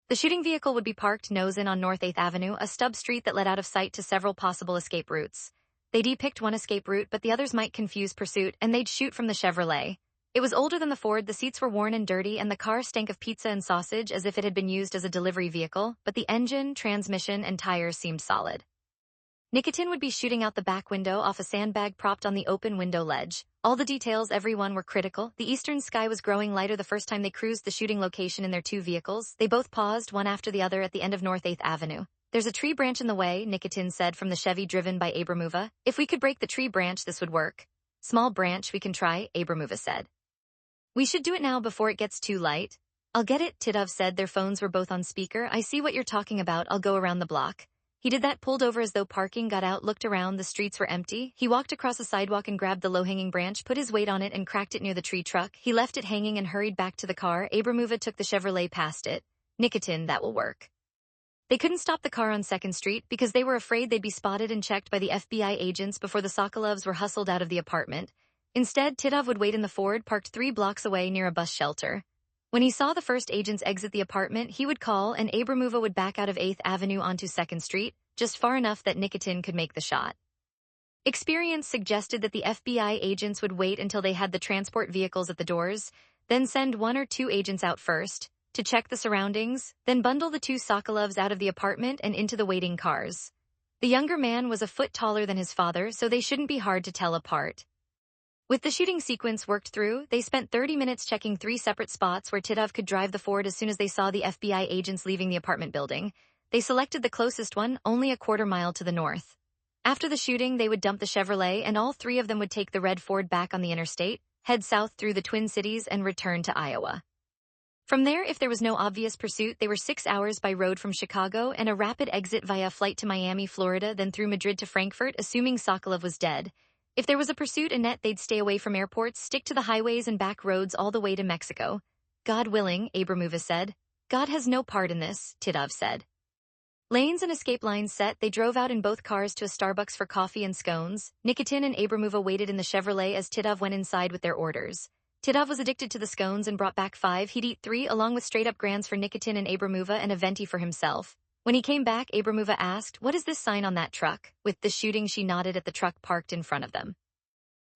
The shooting vehicle would be parked nose-in on North 8th Avenue, a stub street that led out of sight to several possible escape routes. They'd picked one escape route, but the others might confuse pursuit, and they'd shoot from the Chevrolet. It was older than the Ford, the seats were worn and dirty, and the car stank of pizza and sausage as if it had been used as a delivery vehicle, but the engine, transmission, and tires seemed solid. Nikitin would be shooting out the back window off a sandbag propped on the open window ledge. All the details, everyone, were critical. The eastern sky was growing lighter the first time they cruised the shooting location in their 2 vehicles. They both paused, one after the other, at the end of North 8th Avenue. There's a tree branch in the way, Nikitin said from the Chevy driven by Abramova. If we could break the tree branch, this would work. Small branch, we can try, Abramova said. We should do it now before it gets too light. I'll get it, Titov said. Their phones were both on speaker. I see what you're talking about. I'll go around the block. He did that, pulled over as though parking, got out, looked around. The streets were empty. He walked across the sidewalk and grabbed the low-hanging branch, put his weight on it and cracked it near the tree truck. He left it hanging and hurried back to the car. Abramova took the Chevrolet past it. Nikitin, that will work. They couldn't stop the car on 2nd Street because they were afraid they'd be spotted and checked by the FBI agents before the Sokolovs were hustled out of the apartment. Instead, Titov would wait in the Ford parked 3 blocks away near a bus shelter. When he saw the first agents exit the apartment, he would call, and Abramova would back out of 8th Avenue onto 2nd Street, just far enough that Nikitin could make the shot. Experience suggested that the FBI agents would wait until they had the transport vehicles at the doors, then send 1 or 2 agents out first, to check the surroundings, then bundle the two Sokolovs out of the apartment and into the waiting cars. The younger man was a foot taller than his father, so they shouldn't be hard to tell apart. With the shooting sequence worked through, they spent 30 minutes checking 3 separate spots where Titov could drive the Ford as soon as they saw the FBI agents leaving the apartment building. They selected the closest one, only a quarter-mile to the north. After the shooting, they would dump the Chevrolet, and all 3 of them would take the red Ford back on the interstate, head south through the Twin Cities, and return to Iowa. From there, if there was no obvious pursuit, they were 6 hours by road from Chicago and a rapid exit via flight to Miami, Florida, then through Madrid to Frankfurt, assuming Sokolov was dead. If there was a pursuit and net, they'd stay away from airports, stick to the highways and back roads all the way to Mexico. God willing, Abramova said. God has no part in this, Titov said. Lanes and escape lines set, they drove out in both cars to a Starbucks for coffee and scones. Nikitin and Abramova waited in the Chevrolet as Titov went inside with their orders. Titov was addicted to the scones and brought back 5. He'd eat 3 along with straight-up grands for Nikitin and Abramova and a venti for himself. When he came back, Abramova asked, "What is this sign on that truck?" With the shooting, she nodded at the truck parked in front of them.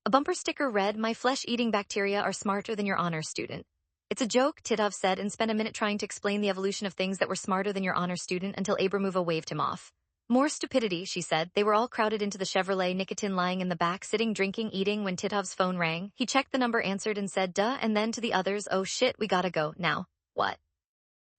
A bumper sticker read, "My flesh-eating bacteria are smarter than your honor student." "It's a joke," Titov said, and spent a minute trying to explain the evolution of things that were smarter than your honor student until Abramova waved him off. "More stupidity," she said. They were all crowded into the Chevrolet, Nikitin lying in the back, sitting, drinking, eating, when Titov's phone rang. He checked the number, answered, and said, "Duh," and then to the others, "Oh shit, we gotta go, now." "What?"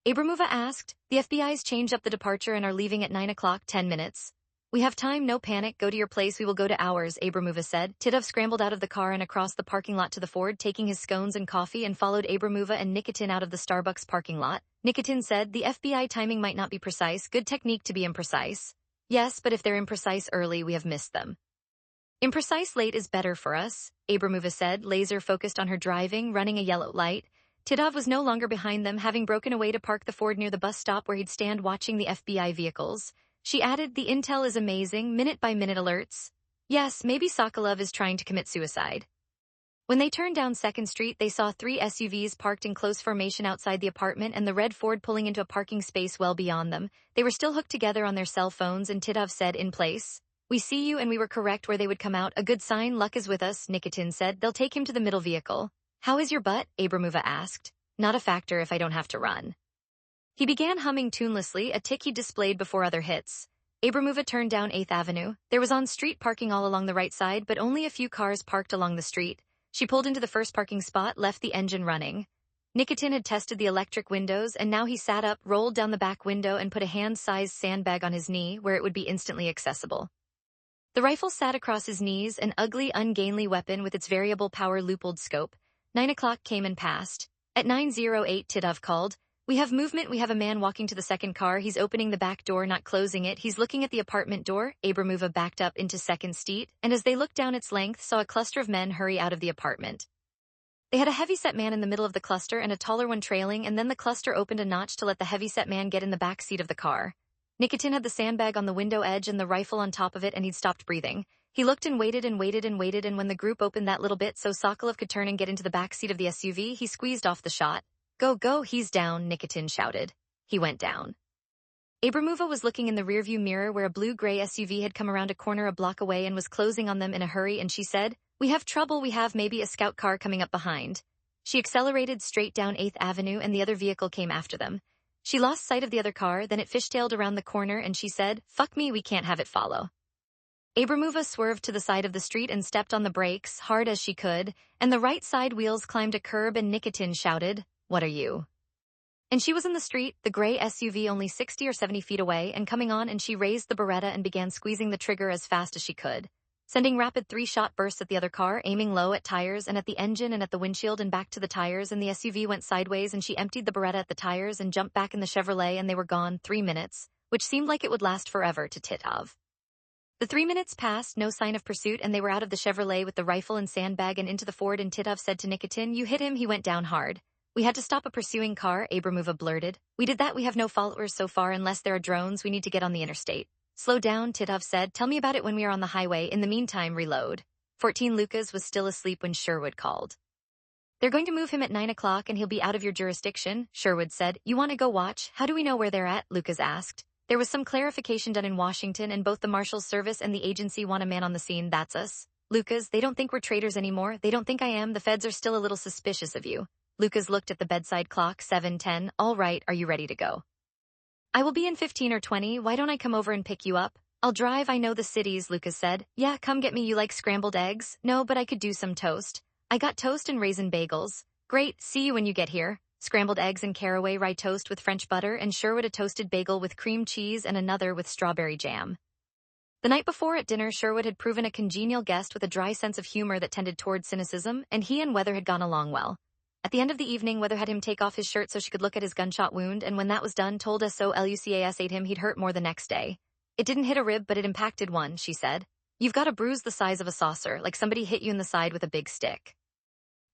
Abramova asked. "The FBI's changed up the departure and are leaving at 9 o'clock, 10 minutes. "We have time, no panic, go to your place, we will go to ours," Abramova said. Titov scrambled out of the car and across the parking lot to the Ford, taking his scones and coffee, and followed Abramova and Nikitin out of the Starbucks parking lot. Nikitin said, "The FBI timing might not be precise, good technique to be imprecise." "Yes, but if they're imprecise early, we have missed them." "Imprecise late is better for us," Abramova said, laser-focused on her driving, running a yellow light. Titov was no longer behind them, having broken away to park the Ford near the bus stop where he'd stand watching the FBI vehicles. She added, "The intel is amazing, minute-by-minute alerts." "Yes, maybe Sokolov is trying to commit suicide." When they turned down 2nd Street, they saw 3 SUVs parked in close formation outside the apartment and the red Ford pulling into a parking space well beyond them. They were still hooked together on their cell phones, and Titov said, "In place. We see you, and we were correct where they would come out. A good sign, luck is with us," Nikitin said. "They'll take him to the middle vehicle." "How is your butt?" Abramova asked. "Not a factor if I don't have to run." He began humming tunelessly, a tick he displayed before other hits. Abramova turned down 8th Avenue. There was on-street parking all along the right side, but only a few cars parked along the street. She pulled into the first parking spot, left the engine running. Nikitin had tested the electric windows, and now he sat up, rolled down the back window, and put a hand-sized sandbag on his knee, where it would be instantly accessible. The rifle sat across his knees, an ugly, ungainly weapon with its variable power loophole scope. 9 o'clock came and passed. At 9:08, Titov called. "We have movement, we have a man walking to the second car, he's opening the back door, not closing it, he's looking at the apartment door." Abramova backed up into 2nd Street, and as they looked down its length, saw a cluster of men hurry out of the apartment. They had a heavy-set man in the middle of the cluster and a taller one trailing, and then the cluster opened a notch to let the heavy-set man get in the back seat of the car. Nikitin had the sandbag on the window edge and the rifle on top of it, and he'd stopped breathing. He looked and waited and waited and waited, and when the group opened that little bit so Sokolov could turn and get into the back seat of the SUV, he squeezed off the shot. "Go, go, he's down," Nikitin shouted. He went down. Abramova was looking in the rearview mirror where a blue-gray SUV had come around a corner a block away and was closing on them in a hurry, and she said, "We have trouble, we have maybe a scout car coming up behind." She accelerated straight down 8th Avenue, and the other vehicle came after them. She lost sight of the other car, then it fishtailed around the corner, and she said, "Fuck me, we can't have it follow." Abramova swerved to the side of the street and stepped on the brakes, hard as she could, and the right side wheels climbed a curb, and Nikitin shouted, "What are you?" And she was in the street, the gray SUV only 60 or 70 feet away, and coming on, and she raised the Beretta and began squeezing the trigger as fast as she could, sending rapid 3-shot bursts at the other car, aiming low at tires and at the engine and at the windshield and back to the tires, and the SUV went sideways, and she emptied the Beretta at the tires and jumped back in the Chevrolet, and they were gone. 3 minutes, which seemed like it would last forever to Titov. The 3 minutes passed, no sign of pursuit, and they were out of the Chevrolet with the rifle and sandbag and into the Ford, and Titov said to Nikitin, "You hit him, he went down hard." "We had to stop a pursuing car," Abramova blurted. "We did that, we have no followers so far unless there are drones, we need to get on the interstate." "Slow down," Titov said. "Tell me about it when we are on the highway. In the meantime, reload." 14 Lucas was still asleep when Sherwood called. "They're going to move him at 9 o'clock and he'll be out of your jurisdiction," Sherwood said. "You want to go watch? How do we know where they're at?" Lucas asked. "There was some clarification done in Washington, and both the Marshal's Service and the agency want a man on the scene. That's us." "Lucas, they don't think we're traitors anymore. They don't think I am. The feds are still a little suspicious of you." Lucas looked at the bedside clock. 7:10. All right, are you ready to go? I will be in 15 or 20. Why don't I come over and pick you up? I'll drive. I know the cities, Lucas said. Yeah, come get me. You like scrambled eggs? No, but I could do some toast. I got toast and raisin bagels. Great, see you when you get here. Scrambled eggs and caraway rye toast with French butter, and Sherwood a toasted bagel with cream cheese and another with strawberry jam. The night before at dinner, Sherwood had proven a congenial guest with a dry sense of humor that tended toward cynicism, and he and Weather had gone along well. At the end of the evening, Weather had him take off his shirt so she could look at his gunshot wound, and when that was done, told us so Lucas ate him he'd hurt more the next day. It didn't hit a rib, but it impacted one, she said. You've got a bruise the size of a saucer, like somebody hit you in the side with a big stick.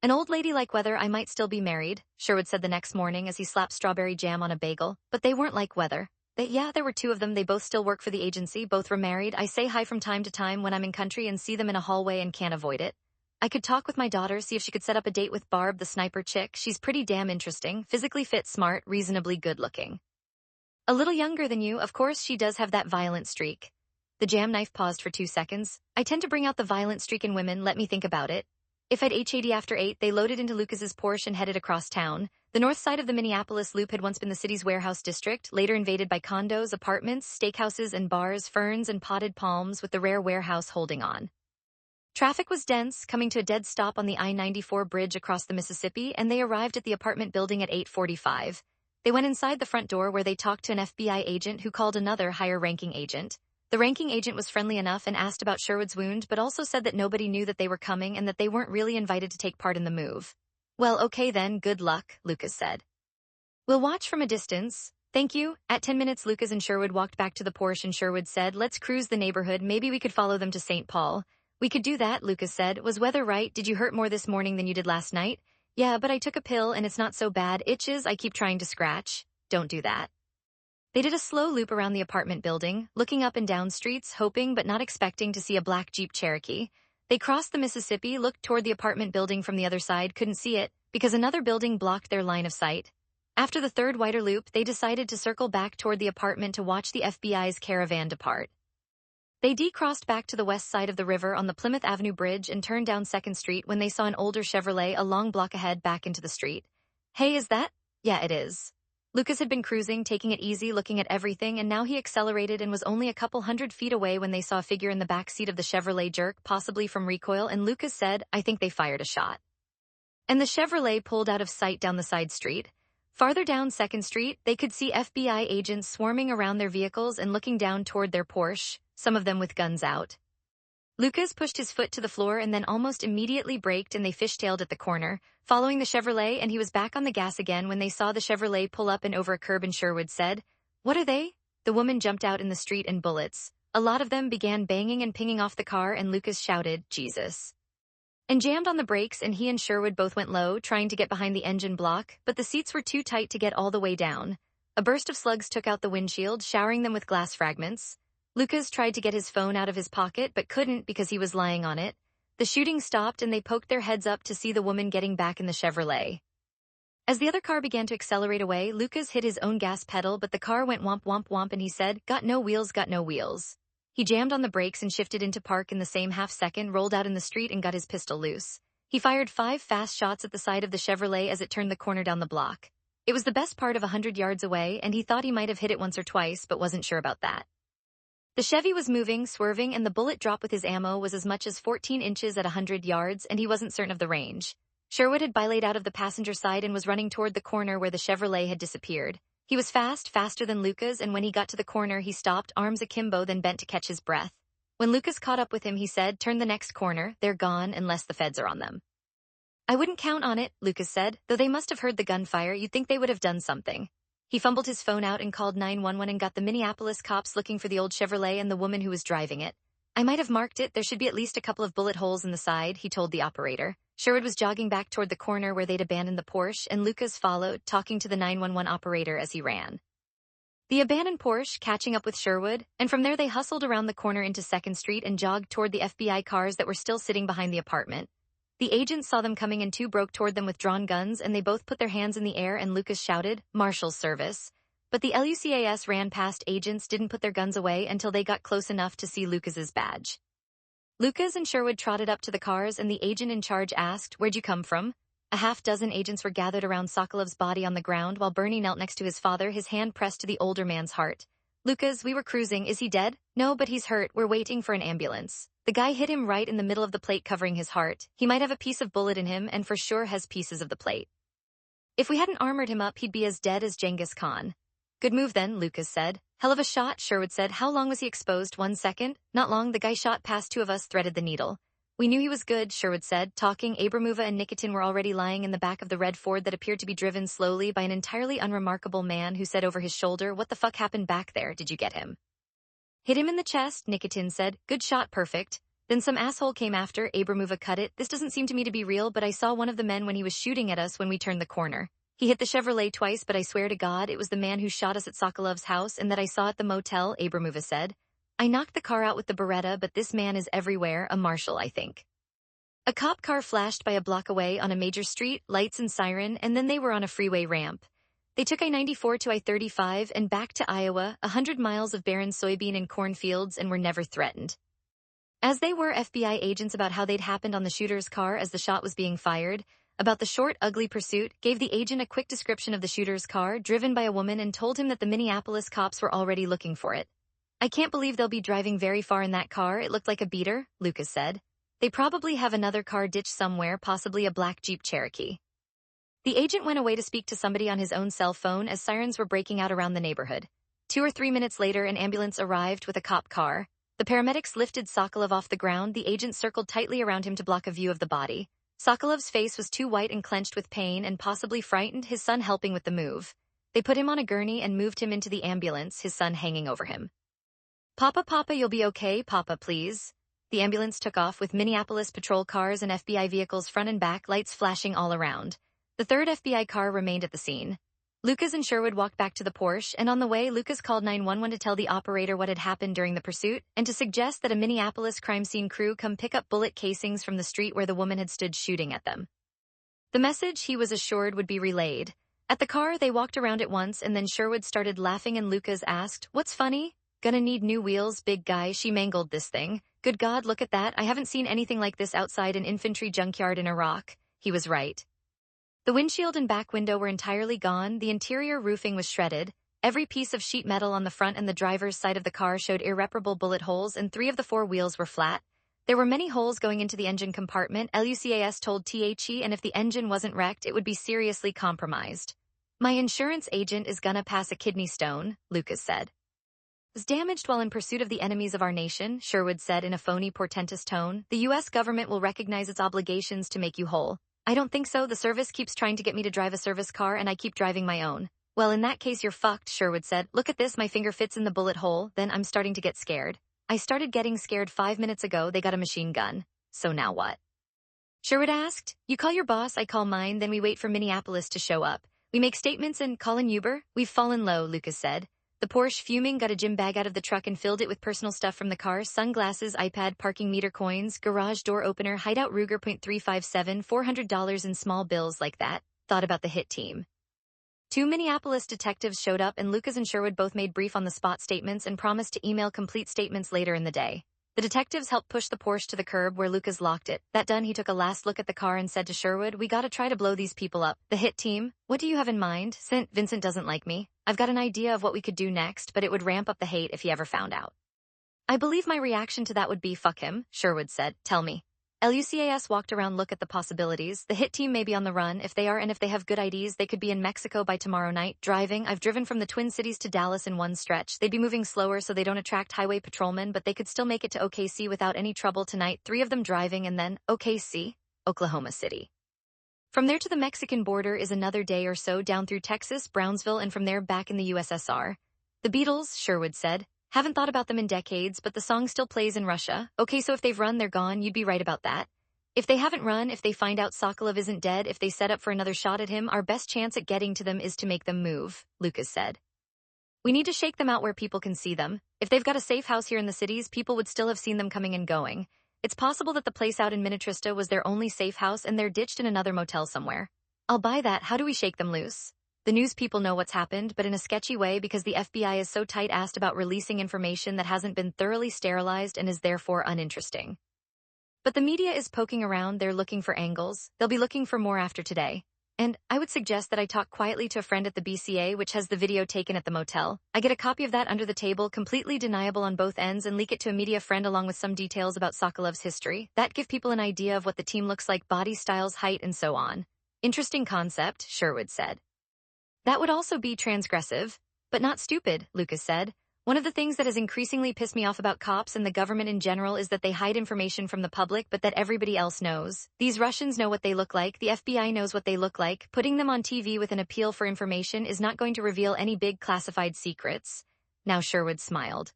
An old lady like Weather, I might still be married, Sherwood said the next morning as he slapped strawberry jam on a bagel, but they weren't like Weather. Yeah, there were two of them. They both still work for the agency. Both were married. I say hi from time to time when I'm in country and see them in a hallway and can't avoid it. I could talk with my daughter, see if she could set up a date with Barb, the sniper chick. She's pretty damn interesting, physically fit, smart, reasonably good looking. A little younger than you, of course. She does have that violent streak. The jam knife paused for 2 seconds. I tend to bring out the violent streak in women. Let me think about it. If I'd HAD after 8, they loaded into Lucas's Porsche and headed across town. The north side of the Minneapolis Loop had once been the city's warehouse district, later invaded by condos, apartments, steakhouses, and bars, ferns and potted palms, with the rare warehouse holding on. Traffic was dense, coming to a dead stop on the I-94 bridge across the Mississippi, and they arrived at the apartment building at 8:45. They went inside the front door where they talked to an FBI agent who called another higher-ranking agent. The ranking agent was friendly enough and asked about Sherwood's wound, but also said that nobody knew that they were coming and that they weren't really invited to take part in the move. Well, okay then, good luck, Lucas said. We'll watch from a distance. Thank you. At 10 minutes, Lucas and Sherwood walked back to the Porsche and Sherwood said, let's cruise the neighborhood. Maybe we could follow them to St. Paul. We could do that, Lucas said. Was Weather right? Did you hurt more this morning than you did last night? Yeah, but I took a pill and it's not so bad. Itches, I keep trying to scratch. Don't do that. They did a slow loop around the apartment building, looking up and down streets, hoping but not expecting to see a black Jeep Cherokee. They crossed the Mississippi, looked toward the apartment building from the other side, couldn't see it, because another building blocked their line of sight. After the third wider loop, they decided to circle back toward the apartment to watch the FBI's caravan depart. They decrossed back to the west side of the river on the Plymouth Avenue Bridge and turned down 2nd Street when they saw an older Chevrolet a long block ahead back into the street. Hey, is that? Yeah, it is. Lucas had been cruising, taking it easy, looking at everything, and now he accelerated and was only a couple 100 feet away when they saw a figure in the back seat of the Chevrolet jerk, possibly from recoil, and Lucas said, I think they fired a shot. And the Chevrolet pulled out of sight down the side street. Farther down 2nd Street, they could see FBI agents swarming around their vehicles and looking down toward their Porsche, some of them with guns out. Lucas pushed his foot to the floor and then almost immediately braked, and they fishtailed at the corner, following the Chevrolet, and he was back on the gas again when they saw the Chevrolet pull up and over a curb, and Sherwood said, What are they? The woman jumped out in the street and bullets. A lot of them began banging and pinging off the car, and Lucas shouted, Jesus, and jammed on the brakes, and he and Sherwood both went low, trying to get behind the engine block, but the seats were too tight to get all the way down. A burst of slugs took out the windshield, showering them with glass fragments. Lucas tried to get his phone out of his pocket but couldn't because he was lying on it. The shooting stopped and they poked their heads up to see the woman getting back in the Chevrolet. As the other car began to accelerate away, Lucas hit his own gas pedal, but the car went womp womp womp, and he said, Got no wheels, got no wheels. He jammed on the brakes and shifted into park in the same half second, rolled out in the street and got his pistol loose. He fired 5 fast shots at the side of the Chevrolet as it turned the corner down the block. It was the best part of 100 yards away, and he thought he might have hit it once or twice, but wasn't sure about that. The Chevy was moving, swerving, and the bullet drop with his ammo was as much as 14 inches at 100 yards, and he wasn't certain of the range. Sherwood had bilayed out of the passenger side and was running toward the corner where the Chevrolet had disappeared. He was fast, faster than Lucas, and when he got to the corner he stopped, arms akimbo, then bent to catch his breath. When Lucas caught up with him, he said, Turn the next corner, they're gone unless the feds are on them. I wouldn't count on it, Lucas said, though they must have heard the gunfire. You'd think they would have done something. He fumbled his phone out and called 911 and got the Minneapolis cops looking for the old Chevrolet and the woman who was driving it. I might have marked it. There should be at least a couple of bullet holes in the side, he told the operator. Sherwood was jogging back toward the corner where they'd abandoned the Porsche, and Lucas followed, talking to the 911 operator as he ran. The abandoned Porsche catching up with Sherwood, and from there they hustled around the corner into 2nd Street and jogged toward the FBI cars that were still sitting behind the apartment. The agents saw them coming and 2 broke toward them with drawn guns, and they both put their hands in the air, and Lucas shouted, Marshal's service. But the Lucas ran past. Agents didn't put their guns away until they got close enough to see Lucas's badge. Lucas and Sherwood trotted up to the cars, and the agent in charge asked, Where'd you come from? A half-dozen agents were gathered around Sokolov's body on the ground while Bernie knelt next to his father, his hand pressed to the older man's heart. Lucas, we were cruising. Is he dead? No, but he's hurt. We're waiting for an ambulance. The guy hit him right in the middle of the plate covering his heart. He might have a piece of bullet in him and for sure has pieces of the plate. If we hadn't armored him up, he'd be as dead as Genghis Khan. Good move then, Lucas said. Hell of a shot, Sherwood said. How long was he exposed? 1 second? Not long. The guy shot past 2 of us, threaded the needle. We knew he was good, Sherwood said, talking. Abramova and Nikitin were already lying in the back of the red Ford that appeared to be driven slowly by an entirely unremarkable man who said over his shoulder, what the fuck happened back there? Did you get him? Hit him in the chest, Nikitin said. Good shot, perfect. Then some asshole came after. Abramova cut it. This doesn't seem to me to be real, but I saw one of the men when he was shooting at us when we turned the corner. He hit the Chevrolet twice, but I swear to God it was the man who shot us at Sokolov's house and that I saw at the motel, Abramova said. I knocked the car out with the Beretta, but this man is everywhere, a marshal, I think. A cop car flashed by a block away on a major street, lights and siren, and then they were on a freeway ramp. They took I-94 to I-35 and back to Iowa, 100 miles of barren soybean and cornfields, and were never threatened. As they were FBI agents about how they'd happened on the shooter's car as the shot was being fired, about the short, ugly pursuit, gave the agent a quick description of the shooter's car, driven by a woman, and told him that the Minneapolis cops were already looking for it. I can't believe they'll be driving very far in that car. It looked like a beater, Lucas said. They probably have another car ditched somewhere, possibly a black Jeep Cherokee. The agent went away to speak to somebody on his own cell phone as sirens were breaking out around the neighborhood. 2 or 3 minutes later, an ambulance arrived with a cop car. The paramedics lifted Sokolov off the ground. The agent circled tightly around him to block a view of the body. Sokolov's face was too white and clenched with pain and possibly frightened, his son helping with the move. They put him on a gurney and moved him into the ambulance, his son hanging over him. Papa, you'll be okay, Papa, please. The ambulance took off with Minneapolis patrol cars and FBI vehicles front and back, lights flashing all around. The third FBI car remained at the scene. Lucas and Sherwood walked back to the Porsche, and on the way, Lucas called 911 to tell the operator what had happened during the pursuit, and to suggest that a Minneapolis crime scene crew come pick up bullet casings from the street where the woman had stood shooting at them. The message, he was assured, would be relayed. At the car, they walked around it once, and then Sherwood started laughing and Lucas asked, What's funny? Gonna need new wheels, big guy. She mangled this thing. Good God, look at that. I haven't seen anything like this outside an infantry junkyard in Iraq. He was right. The windshield and back window were entirely gone. The interior roofing was shredded. Every piece of sheet metal on the front and the driver's side of the car showed irreparable bullet holes, and 3 of the 4 wheels were flat. There were many holes going into the engine compartment, Lucas told THE, and if the engine wasn't wrecked, it would be seriously compromised. My insurance agent is gonna pass a kidney stone, Lucas said. Was damaged while in pursuit of the enemies of our nation, Sherwood said in a phony, portentous tone. The U.S. government will recognize its obligations to make you whole. I don't think so. The service keeps trying to get me to drive a service car and I keep driving my own. Well, in that case, you're fucked, Sherwood said. Look at this, my finger fits in the bullet hole. Then I'm starting to get scared. I started getting scared 5 minutes ago. They got a machine gun. So now what? Sherwood asked. You call your boss, I call mine, then we wait for Minneapolis to show up. We make statements and call an Uber. We've fallen low, Lucas said. The Porsche, fuming, got a gym bag out of the truck and filled it with personal stuff from the car, sunglasses, iPad, parking meter coins, garage door opener, hideout Ruger .357, $400 in small bills like that. Thought about the hit team. 2 Minneapolis detectives showed up and Lucas and Sherwood both made brief on-the-spot statements and promised to email complete statements later in the day. The detectives helped push the Porsche to the curb where Lucas locked it. That done, he took a last look at the car and said to Sherwood, We gotta try to blow these people up. The hit team? What do you have in mind? Vincent doesn't like me. I've got an idea of what we could do next, but it would ramp up the hate if he ever found out. I believe my reaction to that would be, fuck him, Sherwood said. Tell me. Lucas walked around, look at the possibilities. The hit team may be on the run. If they are, and if they have good IDs, they could be in Mexico by tomorrow night. Driving, I've driven from the Twin Cities to Dallas in one stretch. They'd be moving slower so they don't attract highway patrolmen, but they could still make it to OKC without any trouble tonight. 3 of them driving and then, OKC, Oklahoma City. From there to the Mexican border is another day or so down through Texas, Brownsville, and from there back in the USSR. The Beatles, Sherwood said. Haven't thought about them in decades, but the song still plays in Russia. Okay, so if they've run, they're gone. You'd be right about that. If they haven't run, if they find out Sokolov isn't dead, if they set up for another shot at him, our best chance at getting to them is to make them move, Lucas said. We need to shake them out where people can see them. If they've got a safe house here in the cities, people would still have seen them coming and going. It's possible that the place out in Minnetrista was their only safe house and they're ditched in another motel somewhere. I'll buy that. How do we shake them loose? The news people know what's happened, but in a sketchy way because the FBI is so tight-assed about releasing information that hasn't been thoroughly sterilized and is therefore uninteresting. But the media is poking around, they're looking for angles. They'll be looking for more after today. And I would suggest that I talk quietly to a friend at the BCA, which has the video taken at the motel. I get a copy of that under the table, completely deniable on both ends, and leak it to a media friend along with some details about Sokolov's history. That give people an idea of what the team looks like, body styles, height, and so on. Interesting concept, Sherwood said. That would also be transgressive, but not stupid, Lucas said. One of the things that has increasingly pissed me off about cops and the government in general is that they hide information from the public but that everybody else knows. These Russians know what they look like, the FBI knows what they look like. Putting them on TV with an appeal for information is not going to reveal any big classified secrets. Now Sherwood smiled.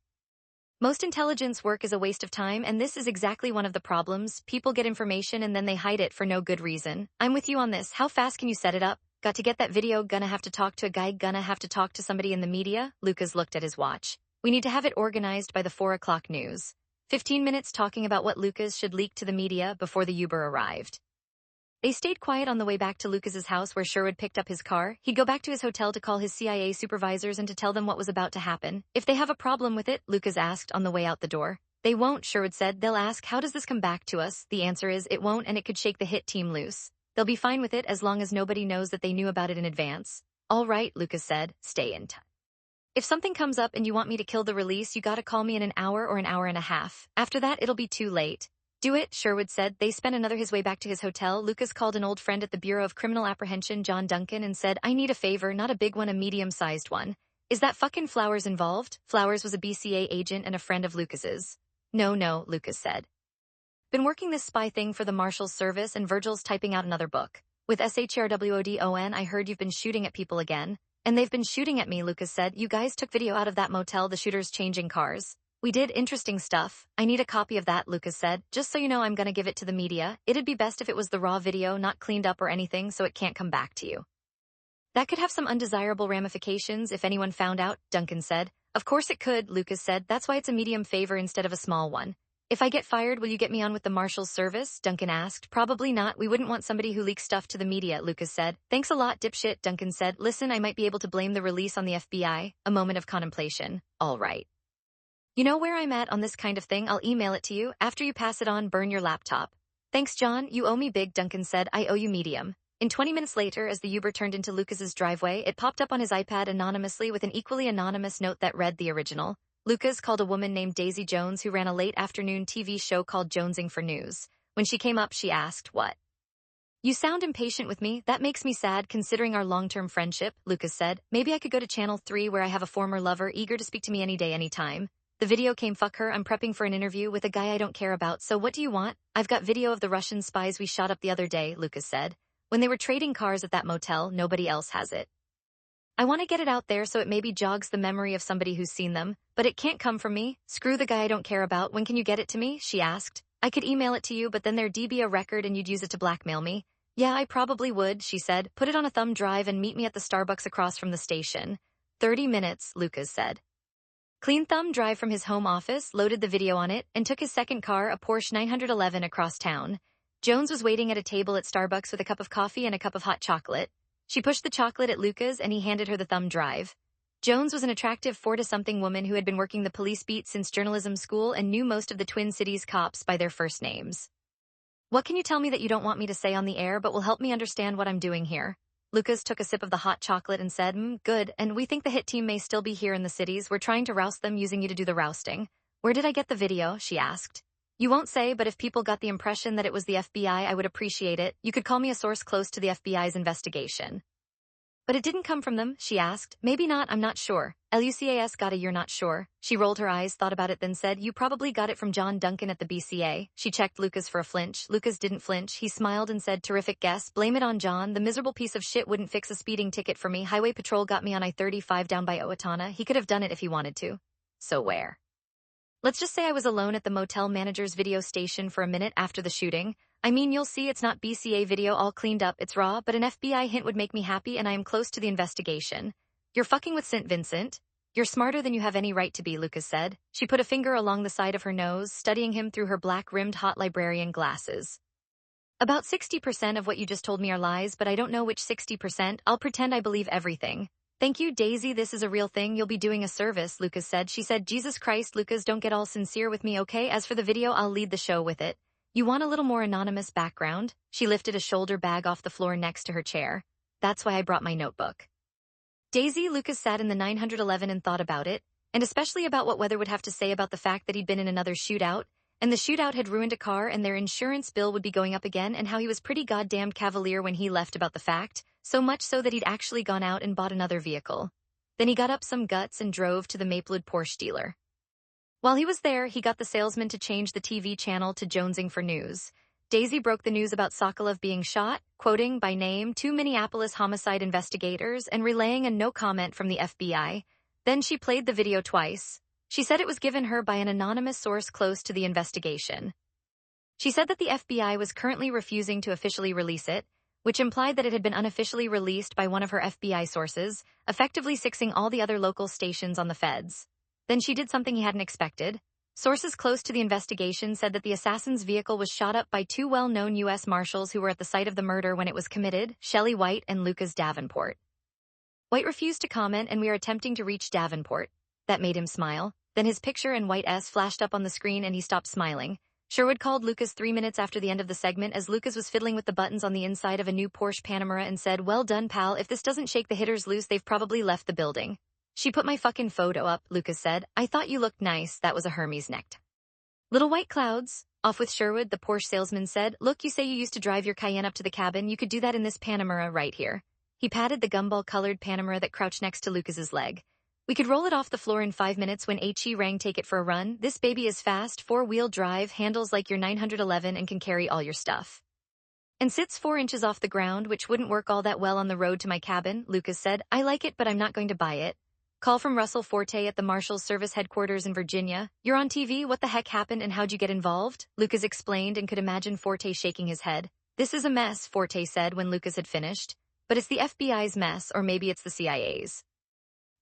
Most intelligence work is a waste of time, and this is exactly one of the problems. People get information and then they hide it for no good reason. I'm with you on this. How fast can you set it up? Got to get that video, gonna have to talk to a guy, gonna have to talk to somebody in the media. Lucas looked at his watch. We need to have it organized by the 4 o'clock news. 15 minutes talking about what Lucas should leak to the media before the Uber arrived. They stayed quiet on the way back to Lucas's house where Sherwood picked up his car. He'd go back to his hotel to call his CIA supervisors and to tell them what was about to happen. If they have a problem with it, Lucas asked on the way out the door. They won't, Sherwood said. They'll ask, how does this come back to us? The answer is, it won't, and it could shake the hit team loose. They'll be fine with it as long as nobody knows that they knew about it in advance. All right, Lucas said, stay in touch. If something comes up and you want me to kill the release, you gotta call me in an hour or an hour and a half. After that, it'll be too late. Do it, Sherwood said. They spent another his way back to his hotel. Lucas called an old friend at the Bureau of Criminal Apprehension, John Duncan, and said, I need a favor, not a big one, a medium-sized one. Is that fucking Flowers involved? Flowers was a BCA agent and a friend of Lucas's. No, Lucas said. Been working this spy thing for the Marshal's service, and Virgil's typing out another book. With SHRWODON, I heard you've been shooting at people again. And they've been shooting at me, Lucas said. You guys took video out of that motel, the shooters changing cars. We did interesting stuff. I need a copy of that, Lucas said. Just so you know, I'm gonna give it to the media. It'd be best if it was the raw video, not cleaned up or anything, so it can't come back to you. That could have some undesirable ramifications if anyone found out, Duncan said. Of course it could, Lucas said. That's why it's a medium favor instead of a small one. If I get fired, will you get me on with the Marshal's service? Duncan asked. Probably not. We wouldn't want somebody who leaks stuff to the media, Lucas said. Thanks a lot, dipshit, Duncan said. Listen, I might be able to blame the release on the FBI. A moment of contemplation. All right. You know where I'm at on this kind of thing? I'll email it to you. After you pass it on, burn your laptop. Thanks, John. You owe me big, Duncan said. I owe you medium. In 20 minutes later, as the Uber turned into Lucas's driveway, it popped up on his iPad anonymously with an equally anonymous note that read the original. Lucas called a woman named Daisy Jones who ran a late afternoon TV show called Jonesing for News. When she came up, she asked, what? You sound impatient with me. That makes me sad considering our long-term friendship, Lucas said. Maybe I could go to Channel 3 where I have a former lover eager to speak to me any day, anytime. The video came, fuck her, I'm prepping for an interview with a guy I don't care about, so what do you want? I've got video of the Russian spies we shot up the other day, Lucas said. When they were trading cars at that motel, nobody else has it. I want to get it out there so it maybe jogs the memory of somebody who's seen them, but it can't come from me. Screw the guy I don't care about. When can you get it to me? She asked. I could email it to you, but then there'd be a record and you'd use it to blackmail me. Yeah, I probably would, she said. Put it on a thumb drive and meet me at the Starbucks across from the station. 30 minutes, Lucas said. Clean thumb drive from his home office, loaded the video on it, and took his second car, a Porsche 911, across town. Jones was waiting at a table at Starbucks with a cup of coffee and a cup of hot chocolate. She pushed the chocolate at Lucas and he handed her the thumb drive. Jones was an attractive 40-something woman who had been working the police beat since journalism school and knew most of the Twin Cities cops by their first names. What can you tell me that you don't want me to say on the air but will help me understand what I'm doing here? Lucas took a sip of the hot chocolate and said, good, and we think the hit team may still be here in the cities. We're trying to roust them using you to do the rousting. Where did I get the video? She asked. You won't say, but if people got the impression that it was the FBI, I would appreciate it. You could call me a source close to the FBI's investigation. But it didn't come from them, she asked. Maybe not, I'm not sure. Lucas got a you're not sure. She rolled her eyes, thought about it, then said, you probably got it from John Duncan at the BCA. She checked Lucas for a flinch. Lucas didn't flinch. He smiled and said, terrific guess. Blame it on John. The miserable piece of shit wouldn't fix a speeding ticket for me. Highway Patrol got me on I-35 down by Owatonna. He could have done it if he wanted to. So where? Let's just say I was alone at the motel manager's video station for a minute after the shooting. I mean, you'll see it's not BCA video all cleaned up, it's raw, but an FBI hint would make me happy and I am close to the investigation. You're fucking with St. Vincent? You're smarter than you have any right to be, Lucas said. She put a finger along the side of her nose, studying him through her black-rimmed hot librarian glasses. About 60% of what you just told me are lies, but I don't know which 60%. I'll pretend I believe everything. Thank you, Daisy, this is a real thing. You'll be doing a service, Lucas said. She said, Jesus Christ, Lucas, don't get all sincere with me, okay? As for the video, I'll lead the show with it. You want a little more anonymous background? She lifted a shoulder bag off the floor next to her chair. That's why I brought my notebook. Daisy Lucas sat in the 911 and thought about it, and especially about what Weather would have to say about the fact that he'd been in another shootout, and the shootout had ruined a car and their insurance bill would be going up again, and how he was pretty goddamn cavalier when he left about the fact, so much so that he'd actually gone out and bought another vehicle. Then he got up some guts and drove to the Maplewood Porsche dealer. While he was there, he got the salesman to change the TV channel to Jonesing for News. Daisy broke the news about Sokolov being shot, quoting by name 2 Minneapolis homicide investigators and relaying a no comment from the FBI. Then she played the video twice. She said it was given her by an anonymous source close to the investigation. She said that the FBI was currently refusing to officially release it, which implied that it had been unofficially released by one of her FBI sources, effectively sixing all the other local stations on the feds. Then she did something he hadn't expected. Sources close to the investigation said that the assassin's vehicle was shot up by 2 well-known U.S. Marshals who were at the site of the murder when it was committed, Shelley White and Lucas Davenport. White refused to comment, and we are attempting to reach Davenport. That made him smile. Then his picture and White S flashed up on the screen and he stopped smiling. Sherwood called Lucas 3 minutes after the end of the segment as Lucas was fiddling with the buttons on the inside of a new Porsche Panamera and said, "Well done, pal. If this doesn't shake the hitters loose, they've probably left the building." "She put my fucking photo up," Lucas said. "I thought you looked nice." That was a Hermes necked. "Little white clouds." "Off with Sherwood," the Porsche salesman said. "Look, you say you used to drive your Cayenne up to the cabin. You could do that in this Panamera right here." He patted the gumball-colored Panamera that crouched next to Lucas's leg. "We could roll it off the floor in 5 minutes when HE rang. Take it for a run. This baby is fast, 4-wheel drive, handles like your 911 and can carry all your stuff. And sits 4 inches off the ground, which wouldn't work all that well on the road to my cabin," Lucas said. "I like it, but I'm not going to buy it." Call from Russell Forte at the Marshal's Service headquarters in Virginia. "You're on TV. What the heck happened and how'd you get involved?" Lucas explained and could imagine Forte shaking his head. "This is a mess," Forte said when Lucas had finished. "But it's the FBI's mess, or maybe it's the CIA's.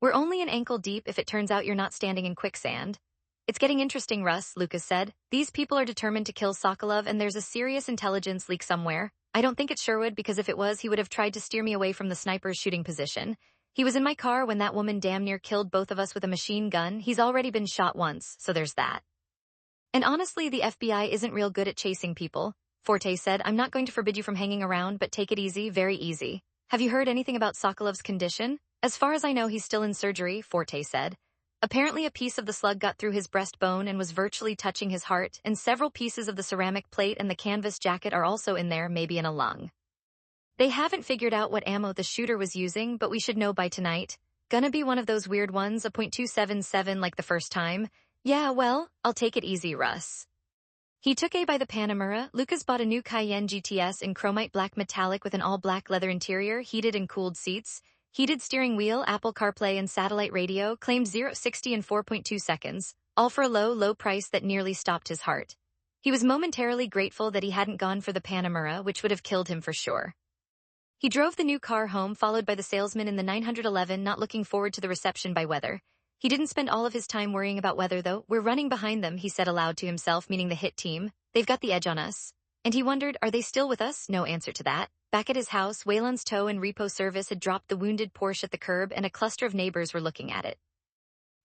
We're only an ankle deep if it turns out you're not standing in quicksand." "It's getting interesting, Russ," Lucas said. "These people are determined to kill Sokolov and there's a serious intelligence leak somewhere. I don't think it's Sherwood, because if it was, he would have tried to steer me away from the sniper's shooting position. He was in my car when that woman damn near killed both of us with a machine gun. He's already been shot once, so there's that. And honestly, the FBI isn't real good at chasing people," Forte said. "I'm not going to forbid you from hanging around, but take it easy, very easy. Have you heard anything about Sokolov's condition?" "As far as I know, he's still in surgery," Forte said. "Apparently a piece of the slug got through his breastbone and was virtually touching his heart, and several pieces of the ceramic plate and the canvas jacket are also in there, maybe in a lung. They haven't figured out what ammo the shooter was using, but we should know by tonight. Gonna be one of those weird ones, a .277 like the first time. Yeah, well, I'll take it easy, Russ." He took A by the Panamera. Lucas bought a new Cayenne GTS in chromite black metallic with an all-black leather interior, heated and cooled seats, heated steering wheel, Apple CarPlay and satellite radio, claimed 0-60 in 4.2 seconds, all for a low, low price that nearly stopped his heart. He was momentarily grateful that he hadn't gone for the Panamera, which would have killed him for sure. He drove the new car home, followed by the salesman in the 911, not looking forward to the reception by Weather. He didn't spend all of his time worrying about Weather, though. "We're running behind them," he said aloud to himself, meaning the hit team. "They've got the edge on us." And he wondered, are they still with us? No answer to that. Back at his house, Waylon's tow and repo service had dropped the wounded Porsche at the curb, and a cluster of neighbors were looking at it.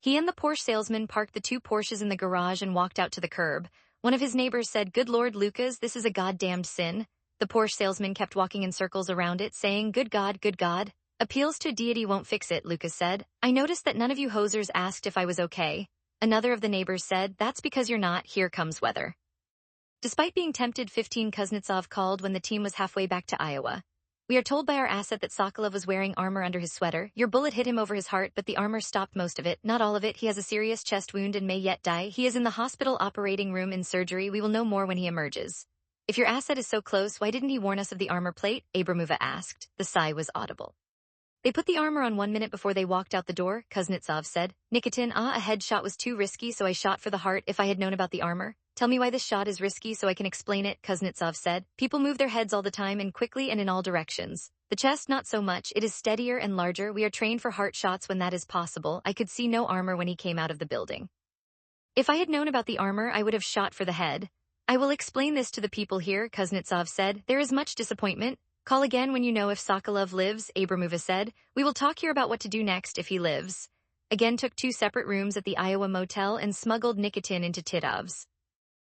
He and the Porsche salesman parked the 2 Porsches in the garage and walked out to the curb. One of his neighbors said, "Good Lord, Lucas, this is a goddamned sin." The Porsche salesman kept walking in circles around it, saying, good God, good God. "Appeals to a deity won't fix it," Lucas said. "I noticed that none of you hosers asked if I was okay." Another of the neighbors said, "That's because you're not. Here comes Weather." Despite being tempted, 15 Kuznetsov called when the team was halfway back to Iowa. "We are told by our asset that Sokolov was wearing armor under his sweater. Your bullet hit him over his heart, but the armor stopped most of it, not all of it. He has a serious chest wound and may yet die. He is in the hospital operating room in surgery. We will know more when he emerges." "If your asset is so close, why didn't he warn us of the armor plate?" Abramova asked. The sigh was audible. "They put the armor on 1 minute before they walked out the door," Kuznetsov said. "Nikitin, a headshot was too risky, so I shot for the heart. If I had known about the armor." "Tell me why this shot is risky so I can explain it," Kuznetsov said. "People move their heads all the time and quickly and in all directions. The chest, not so much. It is steadier and larger. We are trained for heart shots when that is possible. I could see no armor when he came out of the building. If I had known about the armor, I would have shot for the head." "I will explain this to the people here," Kuznetsov said. "There is much disappointment. Call again when you know if Sokolov lives," Abramova said. "We will talk here about what to do next if he lives." Again took 2 separate rooms at the Iowa motel and smuggled Nikitin into Titov's.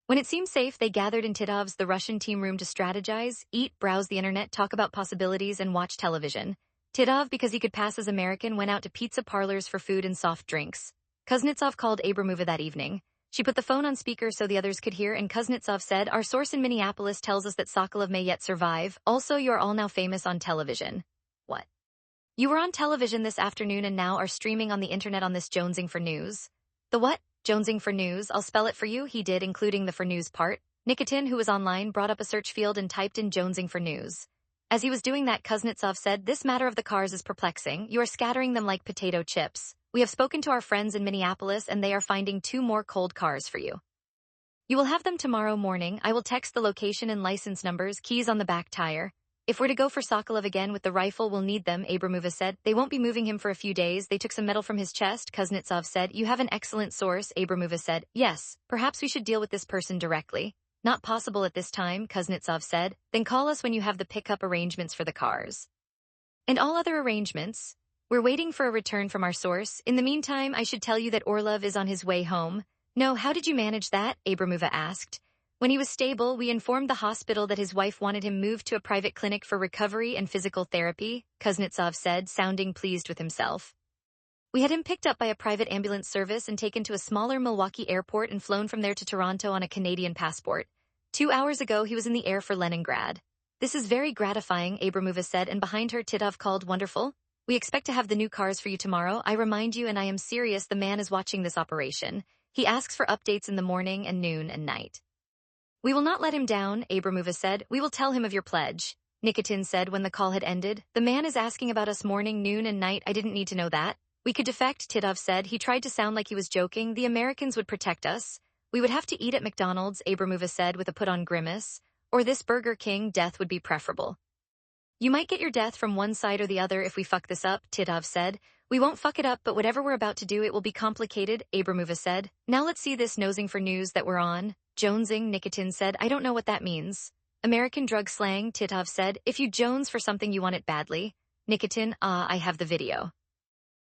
When it seemed safe, they gathered in Titov's, the Russian team room, to strategize, eat, browse the internet, talk about possibilities, and watch television. Titov, because he could pass as American, went out to pizza parlors for food and soft drinks. Kuznetsov called Abramova that evening. She put the phone on speaker so the others could hear, and Kuznetsov said, "Our source in Minneapolis tells us that Sokolov may yet survive. Also, you're all now famous on television." "What?" "You were on television this afternoon and now are streaming on the internet on this jonesing for news." "The what?" "Jonesing for news. I'll spell it for you." He did, including the for news part. Nikitin, who was online, brought up a search field and typed in jonesing for news. As he was doing that, Kuznetsov said, "This matter of the cars is perplexing. You are scattering them like potato chips. We have spoken to our friends in Minneapolis and they are finding 2 more cold cars for you. You will have them tomorrow morning. I will text the location and license numbers, keys on the back tire. If we're to go for Sokolov again with the rifle, we'll need them," Abramova said. "They won't be moving him for a few days. They took some metal from his chest," Kuznetsov said. "You have an excellent source," Abramova said. "Yes, perhaps we should deal with this person directly." "Not possible at this time," Kuznetsov said. "Then call us when you have the pickup arrangements for the cars. And all other arrangements. We're waiting for a return from our source. In the meantime, I should tell you that Orlov is on his way home." "No, how did you manage that?" Abramova asked. "When he was stable, we informed the hospital that his wife wanted him moved to a private clinic for recovery and physical therapy," Kuznetsov said, sounding pleased with himself. "We had him picked up by a private ambulance service and taken to a smaller Milwaukee airport and flown from there to Toronto on a Canadian passport. 2 hours ago, he was in the air for Leningrad." "This is very gratifying," Abramova said, and behind her, Titov called, "Wonderful. We expect to have the new cars for you tomorrow. I remind you, and I am serious, the man is watching this operation. He asks for updates in the morning and noon and night." "We will not let him down," Abramova said. "We will tell him of your pledge." Nikitin said when the call had ended. "The man is asking about us morning, noon, and night. I didn't need to know that." "We could defect," Titov said. He tried to sound like he was joking. "The Americans would protect us." "We would have to eat at McDonald's," Abramova said with a put-on grimace. "Or this Burger King. Death would be preferable." "You might get your death from one side or the other if we fuck this up," Titov said. "We won't fuck it up, but whatever we're about to do, it will be complicated," Abramova said. "Now let's see this nosing for news that we're on." "Jonesing," Nikitin said. "I don't know what that means." "American drug slang," Titov said. "If you jones for something, you want it badly." Nikitin, I have the video.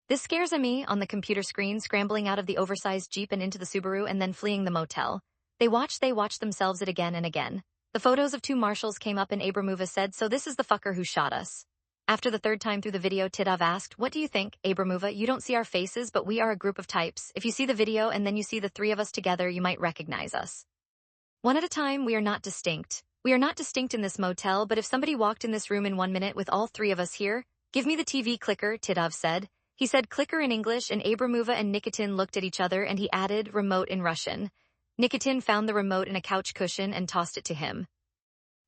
This scares me," on the computer screen, scrambling out of the oversized Jeep and into the Subaru and then fleeing the motel. They watched themselves it again and again. The photos of 2 marshals came up and Abramova said, "So this is the fucker who shot us." After the 3rd time through the video, Titov asked, "What do you think, Abramova? You don't see our faces, but we are a group of types. If you see the video and then you see the 3 of us together, you might recognize us. One at a time, we are not distinct. We are not distinct in this motel, but if somebody walked in this room in 1 minute with all 3 of us here, give me the TV clicker," Titov said. He said clicker in English, and Abramova and Nikitin looked at each other, and he added remote in Russian. Nikitin found the remote in a couch cushion and tossed it to him.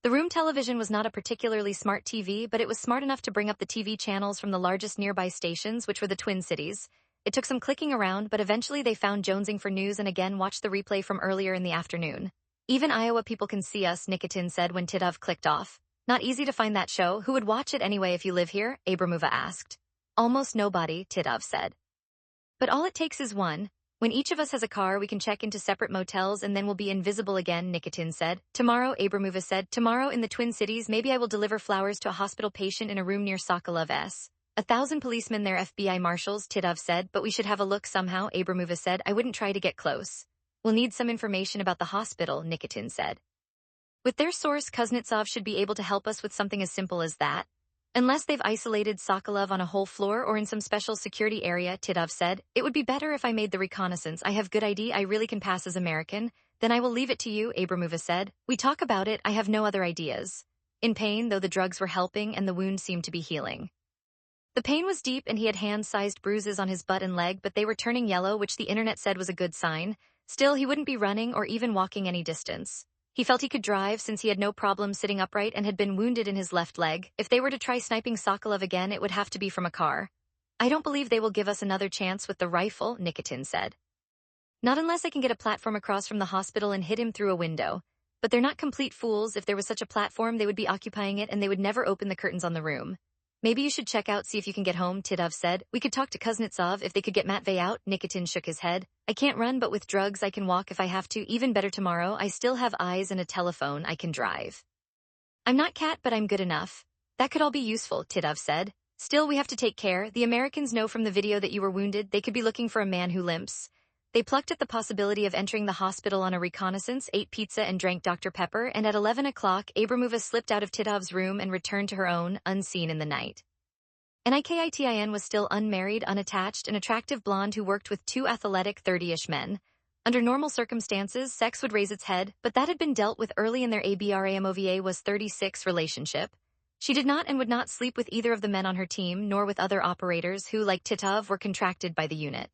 The room television was not a particularly smart TV, but it was smart enough to bring up the TV channels from the largest nearby stations, which were the Twin Cities. It took some clicking around, but eventually they found jonesing for news and again watched the replay from earlier in the afternoon. "Even Iowa people can see us," Nikitin said when Titov clicked off. "Not easy to find that show. Who would watch it anyway if you live here?" Abramova asked. "Almost nobody," Titov said. "But all it takes is one. When each of us has a car, we can check into separate motels and then we'll be invisible again," Nikitin said. "Tomorrow," Abramova said, "tomorrow in the Twin Cities, maybe I will deliver flowers to a hospital patient in a room near Sokolov's. 1,000 policemen there, FBI marshals," Titov said, "but we should have a look somehow," Abramova said. "I wouldn't try to get close." "We'll need some information about the hospital," Nikitin said. "With their source, Kuznetsov should be able to help us with something as simple as that. Unless they've isolated Sokolov on a whole floor or in some special security area," Titov said. "It would be better if I made the reconnaissance. I have good ID. I really can pass as American. Then I will leave it to you," Abramova said. "We talk about it. I have no other ideas." In pain, though the drugs were helping and the wound seemed to be healing. The pain was deep and he had hand-sized bruises on his butt and leg, but they were turning yellow, which the internet said was a good sign. Still, he wouldn't be running or even walking any distance. He felt he could drive since he had no problem sitting upright and had been wounded in his left leg. If they were to try sniping Sokolov again, it would have to be from a car. "I don't believe they will give us another chance with the rifle," Nikitin said. "Not unless I can get a platform across from the hospital and hit him through a window. But they're not complete fools. If there was such a platform, they would be occupying it and they would never open the curtains on the room." "Maybe you should check out, see if you can get home," Titov said. "We could talk to Kuznetsov if they could get Matvey out." Nikitin shook his head. "I can't run, but with drugs I can walk if I have to. Even better, tomorrow I still have eyes and a telephone. I can drive. I'm not Cat, but I'm good enough." "That could all be useful," Titov said. "Still, we have to take care. The Americans know from the video that you were wounded. They could be looking for a man who limps." They plucked at the possibility of entering the hospital on a reconnaissance, ate pizza and drank Dr. Pepper, and at 11 o'clock, Abramova slipped out of Titov's room and returned to her own, unseen in the night. Nikitin was still unmarried, unattached, an attractive blonde who worked with two athletic 30-ish men. Under normal circumstances, sex would raise its head, but that had been dealt with early in their ABRAMOVA was 36 relationship. She did not and would not sleep with either of the men on her team, nor with other operators who, like Titov, were contracted by the unit.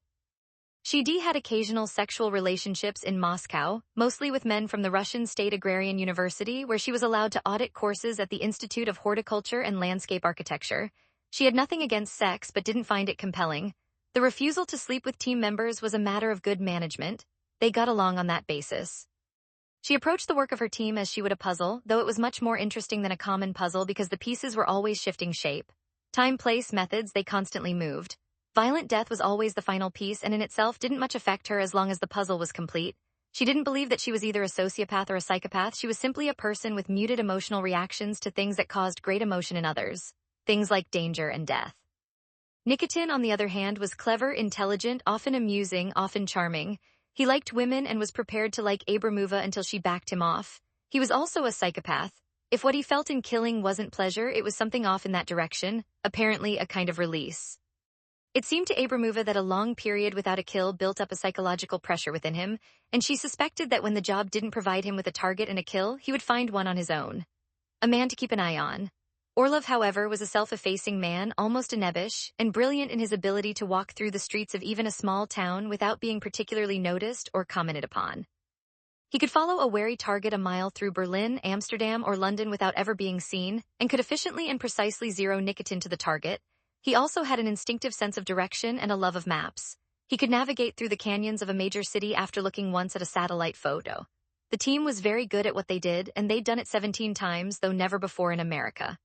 She had occasional sexual relationships in Moscow, mostly with men from the Russian State Agrarian University, where she was allowed to audit courses at the Institute of Horticulture and Landscape Architecture. She had nothing against sex but didn't find it compelling. The refusal to sleep with team members was a matter of good management. They got along on that basis. She approached the work of her team as she would a puzzle, though it was much more interesting than a common puzzle because the pieces were always shifting shape. Time, place, methods, they constantly moved. Violent death was always the final piece and in itself didn't much affect her as long as the puzzle was complete. She didn't believe that she was either a sociopath or a psychopath. She was simply a person with muted emotional reactions to things that caused great emotion in others. Things like danger and death. Nikitin, on the other hand, was clever, intelligent, often amusing, often charming. He liked women and was prepared to like Abramova until she backed him off. He was also a psychopath. If what he felt in killing wasn't pleasure, it was something off in that direction, apparently a kind of release. It seemed to Abramova that a long period without a kill built up a psychological pressure within him, and she suspected that when the job didn't provide him with a target and a kill, he would find one on his own. A man to keep an eye on. Orlov, however, was a self-effacing man, almost a nebbish, and brilliant in his ability to walk through the streets of even a small town without being particularly noticed or commented upon. He could follow a wary target a mile through Berlin, Amsterdam, or London without ever being seen, and could efficiently and precisely zero Nikitin to the target. He also had an instinctive sense of direction and a love of maps. He could navigate through the canyons of a major city after looking once at a satellite photo. The team was very good at what they did, and they'd done it 17 times, though never before in America.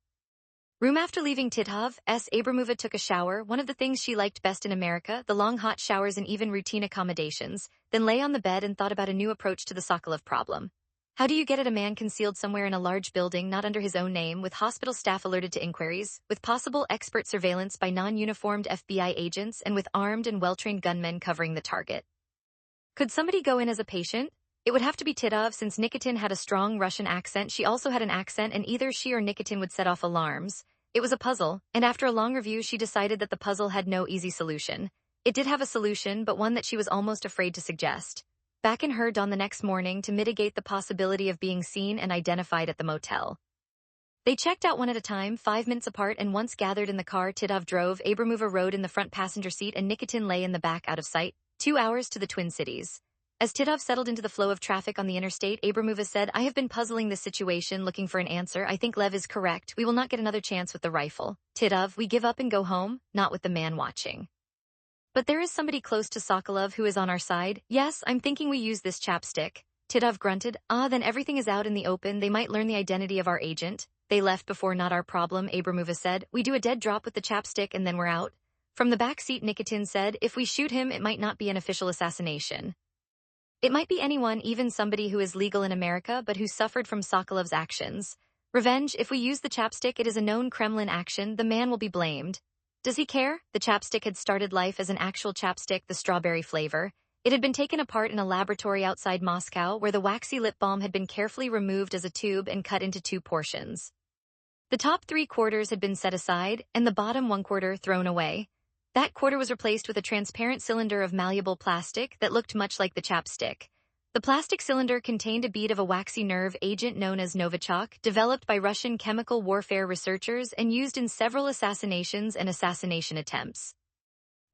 Room after leaving Titov's, Abramova took a shower, one of the things she liked best in America, the long hot showers and even routine accommodations, then lay on the bed and thought about a new approach to the Sokolov problem. How do you get at a man concealed somewhere in a large building not under his own name, with hospital staff alerted to inquiries, with possible expert surveillance by non-uniformed FBI agents, and with armed and well-trained gunmen covering the target? Could somebody go in as a patient? It would have to be Titov, since Nikitin had a strong Russian accent. She also had an accent, and either she or Nikitin would set off alarms. It was a puzzle, and after a long review she decided that the puzzle had no easy solution. It did have a solution, but one that she was almost afraid to suggest. Back in her dawn the next morning to mitigate the possibility of being seen and identified at the motel. They checked out one at a time, 5 minutes apart, and once gathered in the car Titov drove, Abramova rode in the front passenger seat and Nikitin lay in the back out of sight. 2 hours to the Twin Cities. As Titov settled into the flow of traffic on the interstate, Abramova said, "I have been puzzling this situation, looking for an answer. I think Lev is correct. We will not get another chance with the rifle. Titov, we give up and go home, not with the man watching. But there is somebody close to Sokolov who is on our side. Yes, I'm thinking we use this chapstick." Titov grunted. Then everything is out in the open. They might learn the identity of our agent. They left before, not our problem, Abramova said. We do a dead drop with the chapstick and then we're out. From the back seat, Nikitin said, "If we shoot him, it might not be an official assassination. It might be anyone, even somebody who is legal in America but who suffered from Sokolov's actions. Revenge, if we use the chapstick, it is a known Kremlin action. The man will be blamed. Does he care?" The chapstick had started life as an actual chapstick, the strawberry flavor. It had been taken apart in a laboratory outside Moscow, where the waxy lip balm had been carefully removed as a tube and cut into 2 portions. The top 3/4 had been set aside, and the bottom 1/4 thrown away. That quarter was replaced with a transparent cylinder of malleable plastic that looked much like the chapstick. The plastic cylinder contained a bead of a waxy nerve agent known as Novichok, developed by Russian chemical warfare researchers and used in several assassinations and assassination attempts.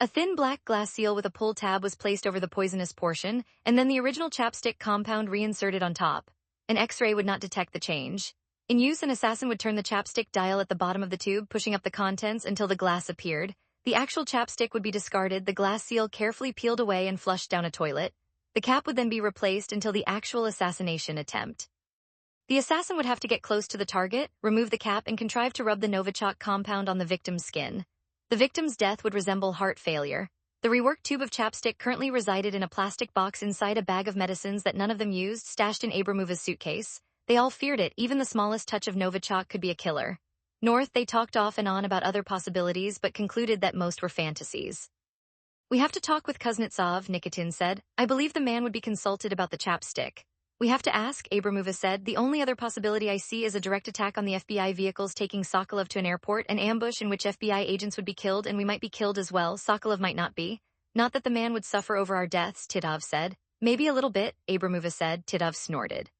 A thin black glass seal with a pull tab was placed over the poisonous portion, and then the original chapstick compound reinserted on top. An X-ray would not detect the change. In use, an assassin would turn the chapstick dial at the bottom of the tube, pushing up the contents until the glass appeared. The actual chapstick would be discarded, the glass seal carefully peeled away and flushed down a toilet. The cap would then be replaced until the actual assassination attempt. The assassin would have to get close to the target, remove the cap, and contrive to rub the Novichok compound on the victim's skin. The victim's death would resemble heart failure. The reworked tube of chapstick currently resided in a plastic box inside a bag of medicines that none of them used, stashed in Abramova's suitcase. They all feared it. Even the smallest touch of Novichok could be a killer. North, they talked off and on about other possibilities but concluded that most were fantasies. We have to talk with Kuznetsov, Nikitin said. I believe the man would be consulted about the chapstick. We have to ask, Abramova said. The only other possibility I see is a direct attack on the FBI vehicles taking Sokolov to an airport, an ambush in which FBI agents would be killed and we might be killed as well. Sokolov might not be. Not that the man would suffer over our deaths, Titov said. Maybe a little bit, Abramova said. Titov snorted.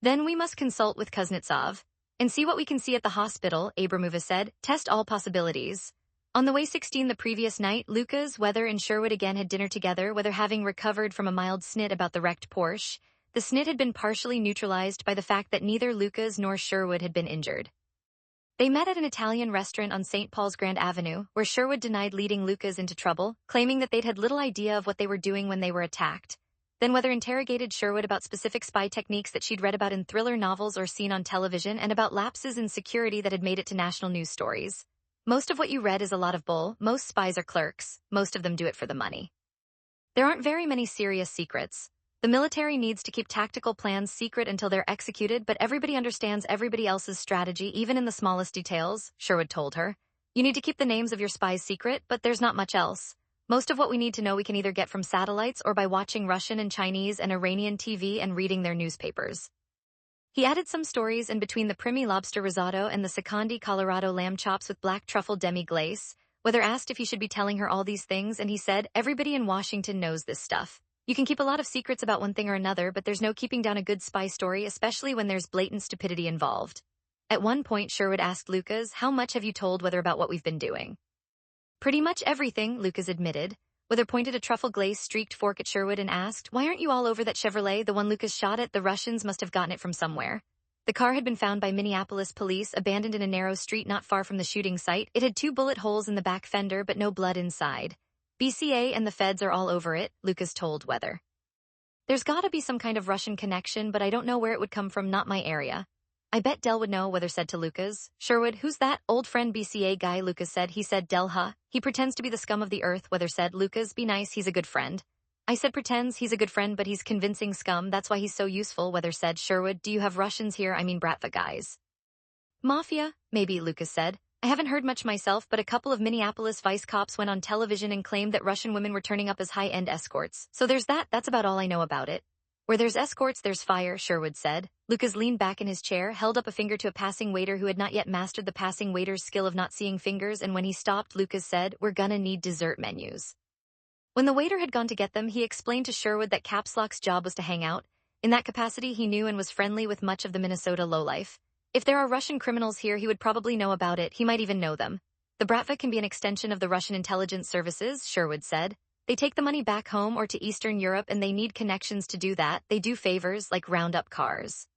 Then we must consult with Kuznetsov. And see what we can see at the hospital, Abramova said. Test all possibilities. On the way 16 the previous night, Lucas, Weather, and Sherwood again had dinner together, Weather having recovered from a mild snit about the wrecked Porsche. The snit had been partially neutralized by the fact that neither Lucas nor Sherwood had been injured. They met at an Italian restaurant on St. Paul's Grand Avenue, where Sherwood denied leading Lucas into trouble, claiming that they'd had little idea of what they were doing when they were attacked. Then Weather interrogated Sherwood about specific spy techniques that she'd read about in thriller novels or seen on television and about lapses in security that had made it to national news stories. Most of what you read is a lot of bull. Most spies are clerks. Most of them do it for the money. There aren't very many serious secrets. The military needs to keep tactical plans secret until they're executed, but everybody understands everybody else's strategy, even in the smallest details, Sherwood told her. You need to keep the names of your spies secret, but there's not much else. Most of what we need to know we can either get from satellites or by watching Russian and Chinese and Iranian TV and reading their newspapers. He added some stories in between the Primi lobster risotto and the Secondi Colorado lamb chops with black truffle demi-glace. Weather asked if he should be telling her all these things, and he said, everybody in Washington knows this stuff. You can keep a lot of secrets about one thing or another, but there's no keeping down a good spy story, especially when there's blatant stupidity involved. At one point, Sherwood asked Lucas, how much have you told Weather about what we've been doing? Pretty much everything, Lucas admitted. Weather pointed a truffle-glaze-streaked fork at Sherwood and asked, why aren't you all over that Chevrolet, the one Lucas shot at? The Russians must have gotten it from somewhere. The car had been found by Minneapolis police, abandoned in a narrow street not far from the shooting site. It had 2 bullet holes in the back fender, but no blood inside. BCA and the feds are all over it, Lucas told Weather. There's gotta be some kind of Russian connection, but I don't know where it would come from, not my area. I bet Del would know, Weather said to Lucas. Sherwood, who's that? Old friend BCA guy, Lucas said. He said Del, huh? He pretends to be the scum of the earth, Weather said. Lucas, be nice, he's a good friend. I said pretends, he's a good friend, but he's convincing scum, that's why he's so useful, Weather said. Sherwood, do you have Russians here? I mean Bratva guys. Mafia? Maybe, Lucas said. I haven't heard much myself, but a couple of Minneapolis vice cops went on television and claimed that Russian women were turning up as high-end escorts. So there's that, that's about all I know about it. Where there's escorts, there's fire, Sherwood said. Lucas leaned back in his chair, held up a finger to a passing waiter who had not yet mastered the passing waiter's skill of not seeing fingers, and when he stopped, Lucas said, we're gonna need dessert menus. When the waiter had gone to get them, he explained to Sherwood that Capslock's job was to hang out. In that capacity, he knew and was friendly with much of the Minnesota lowlife. If there are Russian criminals here, he would probably know about it, he might even know them. The Bratva can be an extension of the Russian intelligence services, Sherwood said. They take the money back home or to Eastern Europe, and they need connections to do that. They do favors, like round up cars.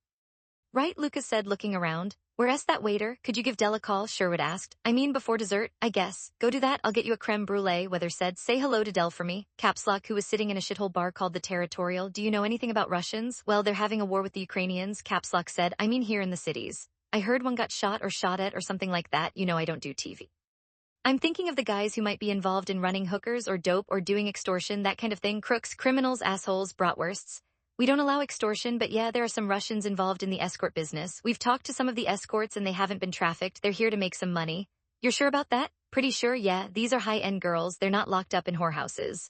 Right, Lucas said, looking around. Where's that waiter? Could you give Del a call? Sherwood asked. I mean before dessert, I guess. Go do that, I'll get you a creme brulee, Weather said. Say hello to Del for me. Capslock, who was sitting in a shithole bar called the Territorial. Do you know anything about Russians? Well, they're having a war with the Ukrainians, Capslock said. I mean here in the cities. I heard one got shot or shot at or something like that. You know I don't do TV. I'm thinking of the guys who might be involved in running hookers or dope or doing extortion, that kind of thing. Crooks, criminals, assholes, bratwursts. We don't allow extortion, but yeah, there are some Russians involved in the escort business. We've talked to some of the escorts and they haven't been trafficked. They're here to make some money. You're sure about that? Pretty sure, yeah. These are high-end girls. They're not locked up in whorehouses.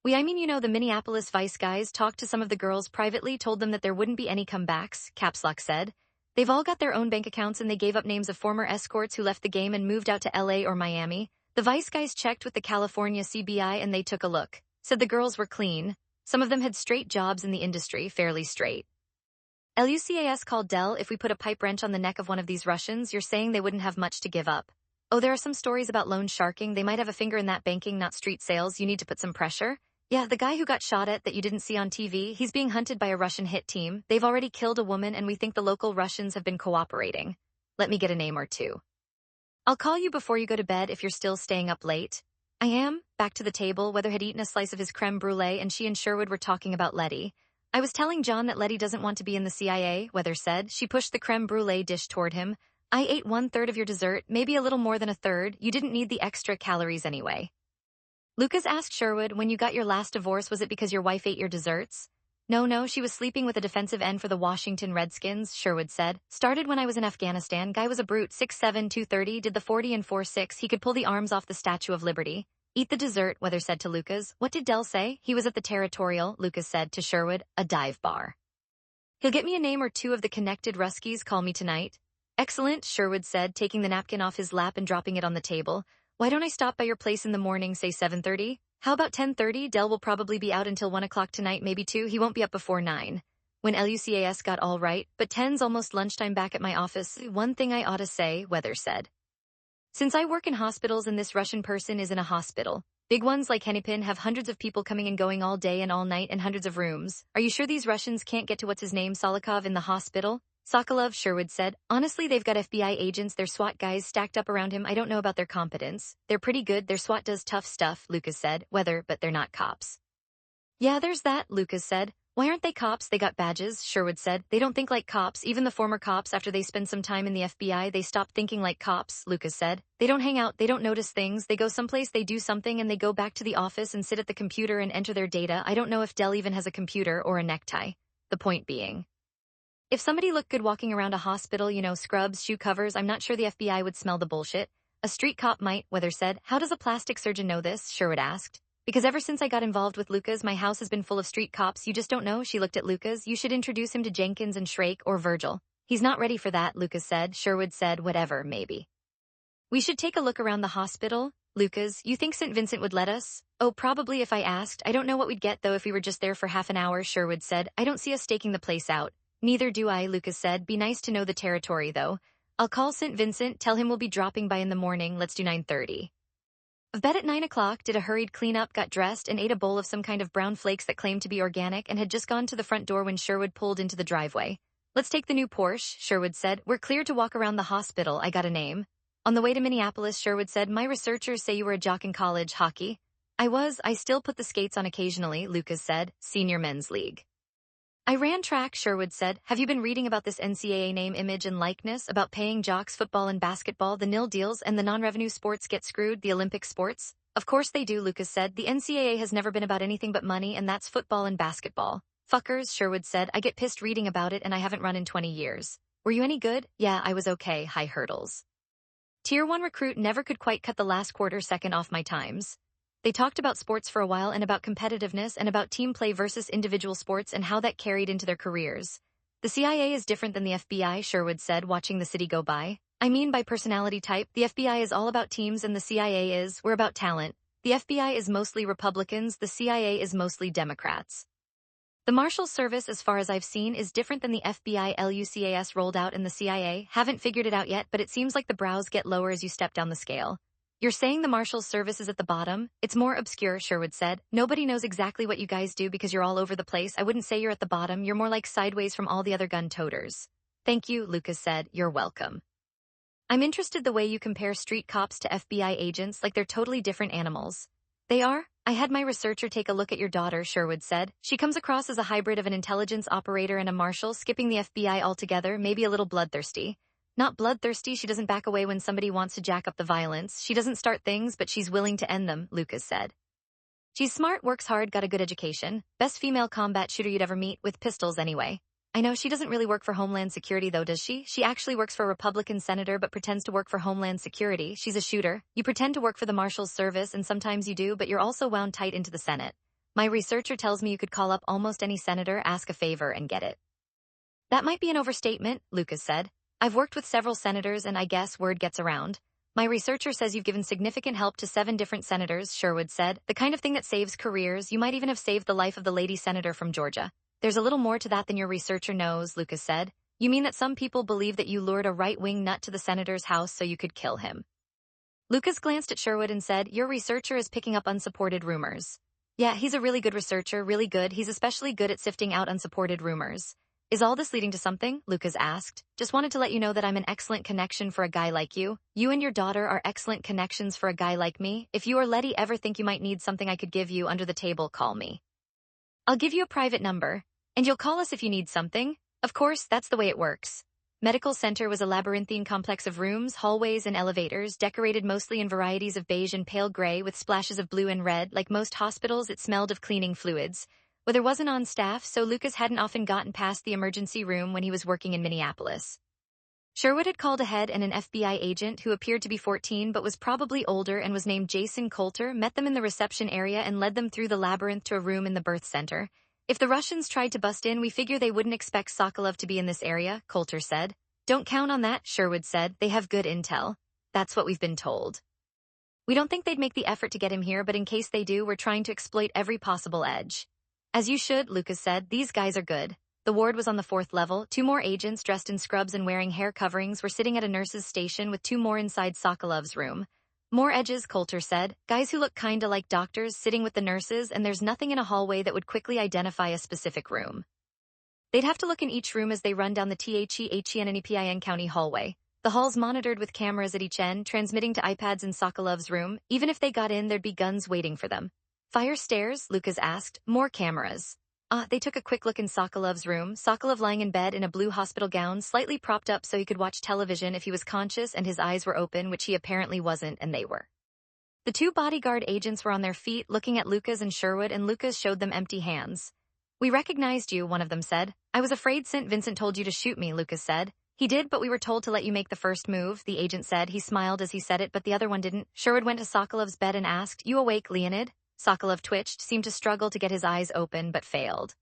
I mean, you know, the Minneapolis Vice guys talked to some of the girls privately, told them that there wouldn't be any comebacks, Capslock said. They've all got their own bank accounts and they gave up names of former escorts who left the game and moved out to LA or Miami. The Vice guys checked with the California CBI and they took a look. Said the girls were clean. Some of them had straight jobs in the industry, fairly straight. Lucas called Del. If we put a pipe wrench on the neck of one of these Russians, you're saying they wouldn't have much to give up. Oh, there are some stories about loan sharking. They might have a finger in that banking, not street sales. You need to put some pressure. Yeah, the guy who got shot at that you didn't see on TV, he's being hunted by a Russian hit team. They've already killed a woman and we think the local Russians have been cooperating. Let me get a name or two. I'll call you before you go to bed if you're still staying up late. I am. Back to the table, Weather had eaten a slice of his creme brulee and she and Sherwood were talking about Letty. I was telling John that Letty doesn't want to be in the CIA, Weather said. She pushed the creme brulee dish toward him. I ate 1/3 of your dessert, maybe a little more than 1/3. You didn't need the extra calories anyway. Lucas asked Sherwood, when you got your last divorce, was it because your wife ate your desserts? No, she was sleeping with a defensive end for the Washington Redskins, Sherwood said. Started when I was in Afghanistan. Guy was a brute, 6'7", 230, did the 40 and 4.6. He could pull the arms off the Statue of Liberty. Eat the dessert, Weather said to Lucas. What did Dell say? He was at the Territorial, Lucas said to Sherwood, a dive bar. He'll get me a name or two of the connected Ruskies, call me tonight. Excellent, Sherwood said, taking the napkin off his lap and dropping it on the table. Why don't I stop by your place in the morning, say 7:30? How about 10:30? Dell will probably be out until 1 o'clock tonight, maybe 2. He won't be up before 9. When Lucas got all right, but 10's almost lunchtime back at my office. One thing I ought to say, Weather said. Since I work in hospitals and this Russian person is in a hospital, big ones like Hennepin have hundreds of people coming and going all day and all night and hundreds of rooms. Are you sure these Russians can't get to what's-his-name Solikov in the hospital? Sokolov, Sherwood said. Honestly, they've got FBI agents, their SWAT guys stacked up around him. I don't know about their competence. They're pretty good, their SWAT does tough stuff, Lucas said. Weather, but they're not cops. Yeah, there's that, Lucas said. Why aren't they cops? They got badges, Sherwood said. They don't think like cops. Even the former cops, after they spend some time in the FBI, they stop thinking like cops, Lucas said. They don't hang out, they don't notice things, they go someplace, they do something, and they go back to the office and sit at the computer and enter their data. I don't know if Dell even has a computer or a necktie. The point being, if somebody looked good walking around a hospital, scrubs, shoe covers, I'm not sure the FBI would smell the bullshit. A street cop might, Weather said. How does a plastic surgeon know this? Sherwood asked. Because ever since I got involved with Lucas, my house has been full of street cops. You just don't know, she looked at Lucas. You should introduce him to Jenkins and Shrake or Virgil. He's not ready for that, Lucas said. Sherwood said, whatever, maybe. We should take a look around the hospital. Lucas, you think St. Vincent would let us? Oh, probably if I asked. I don't know what we'd get, though, if we were just there for half an hour, Sherwood said. I don't see us staking the place out. Neither do I, Lucas said. Be nice to know the territory, though. I'll call St. Vincent, tell him we'll be dropping by in the morning. Let's do 9:30. Of bed at 9 o'clock, did a hurried cleanup, got dressed, and ate a bowl of some kind of brown flakes that claimed to be organic and had just gone to the front door when Sherwood pulled into the driveway. Let's take the new Porsche, Sherwood said. We're clear to walk around the hospital. I got a name. On the way to Minneapolis, Sherwood said, my researchers say you were a jock in college, hockey. I was. I still put the skates on occasionally, Lucas said. Senior men's league. I ran track, Sherwood said. Have you been reading about this NCAA name, image, and likeness, about paying jocks football and basketball, the nil deals, and the non-revenue sports get screwed, the Olympic sports? Of course they do, Lucas said. The NCAA has never been about anything but money, and that's football and basketball. Fuckers, Sherwood said. I get pissed reading about it, and I haven't run in 20 years. Were you any good? Yeah, I was okay. High hurdles. Tier 1 recruit never could quite cut the last quarter second off my times. They talked about sports for a while and about competitiveness and about team play versus individual sports and how that carried into their careers. The CIA is different than the FBI, Sherwood said, watching the city go by. I mean by personality type, the FBI is all about teams and the CIA is, we're about talent. The FBI is mostly Republicans, the CIA is mostly Democrats. The Marshal Service, as far as I've seen, is different than the FBI LUCAS rolled out in the CIA. Haven't figured it out yet, but it seems like the brows get lower as you step down the scale. You're saying the Marshal Service is at the bottom? It's more obscure, Sherwood said. Nobody knows exactly what you guys do because you're all over the place. I wouldn't say you're at the bottom. You're more like sideways from all the other gun toters. Thank you, Lucas said. You're welcome. I'm interested the way you compare street cops to FBI agents like they're totally different animals. They are? I had my researcher take a look at your daughter, Sherwood said. She comes across as a hybrid of an intelligence operator and a marshal, skipping the FBI altogether, maybe a little bloodthirsty. Not bloodthirsty, she doesn't back away when somebody wants to jack up the violence. She doesn't start things, but she's willing to end them, Lucas said. She's smart, works hard, got a good education. Best female combat shooter you'd ever meet, with pistols anyway. I know she doesn't really work for Homeland Security though, does she? She actually works for a Republican senator but pretends to work for Homeland Security. She's a shooter. You pretend to work for the Marshal's Service and sometimes you do, but you're also wound tight into the Senate. My researcher tells me you could call up almost any senator, ask a favor, and get it. That might be an overstatement, Lucas said. I've worked with several senators and I guess word gets around. My researcher says you've given significant help to 7 different senators, Sherwood said. The kind of thing that saves careers. You might even have saved the life of the lady senator from Georgia. There's a little more to that than your researcher knows, Lucas said. You mean that some people believe that you lured a right-wing nut to the senator's house so you could kill him? Lucas glanced at Sherwood and said, your researcher is picking up unsupported rumors. Yeah, he's a really good researcher, really good. He's especially good at sifting out unsupported rumors. Is all this leading to something? Lucas asked. Just wanted to let you know that I'm an excellent connection for a guy like you. You and your daughter are excellent connections for a guy like me. If you or Letty ever think you might need something I could give you under the table, call me. I'll give you a private number, and you'll call us if you need something. Of course, that's the way it works. Medical Center was a labyrinthine complex of rooms, hallways, and elevators, decorated mostly in varieties of beige and pale gray with splashes of blue and red. Like most hospitals, it smelled of cleaning fluids. Weather wasn't on staff, so Lucas hadn't often gotten past the emergency room when he was working in Minneapolis. Sherwood had called ahead, and an FBI agent who appeared to be 14 but was probably older and was named Jason Coulter met them in the reception area and led them through the labyrinth to a room in the birth center. If the Russians tried to bust in, we figure they wouldn't expect Sokolov to be in this area, Coulter said. Don't count on that, Sherwood said. They have good intel. That's what we've been told. We don't think they'd make the effort to get him here, but in case they do, we're trying to exploit every possible edge. As you should, Lucas said. These guys are good. The ward was on the 4th level. 2 more agents dressed in scrubs and wearing hair coverings were sitting at a nurse's station with 2 more inside Sokolov's room. More edges, Coulter said. Guys who look kinda like doctors sitting with the nurses, and there's nothing in a hallway that would quickly identify a specific room. They'd have to look in each room as they run down the THEHENNEPIN County hallway. The hall's monitored with cameras at each end, transmitting to iPads in Sokolov's room. Even if they got in, there'd be guns waiting for them. Fire stairs? Lucas asked. More cameras. They took a quick look in Sokolov's room. Sokolov lying in bed in a blue hospital gown, slightly propped up so he could watch television if he was conscious and his eyes were open, which he apparently wasn't, and they were. The 2 bodyguard agents were on their feet, looking at Lucas and Sherwood, and Lucas showed them empty hands. We recognized you, one of them said. I was afraid St. Vincent told you to shoot me, Lucas said. He did, but we were told to let you make the first move, the agent said. He smiled as he said it, but the other one didn't. Sherwood went to Sokolov's bed and asked, You awake, Leonid? Sokolov twitched, seemed to struggle to get his eyes open, but failed.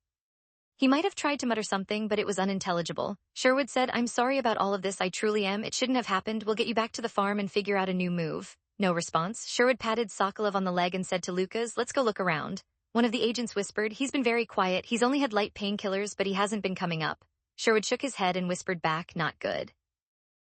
He might have tried to mutter something, but it was unintelligible. Sherwood said, I'm sorry about all of this, I truly am. It shouldn't have happened. We'll get you back to the farm and figure out a new move. No response. Sherwood patted Sokolov on the leg and said to Lucas, Let's go look around. One of the agents whispered, He's been very quiet. He's only had light painkillers, but he hasn't been coming up. Sherwood shook his head and whispered back, Not good.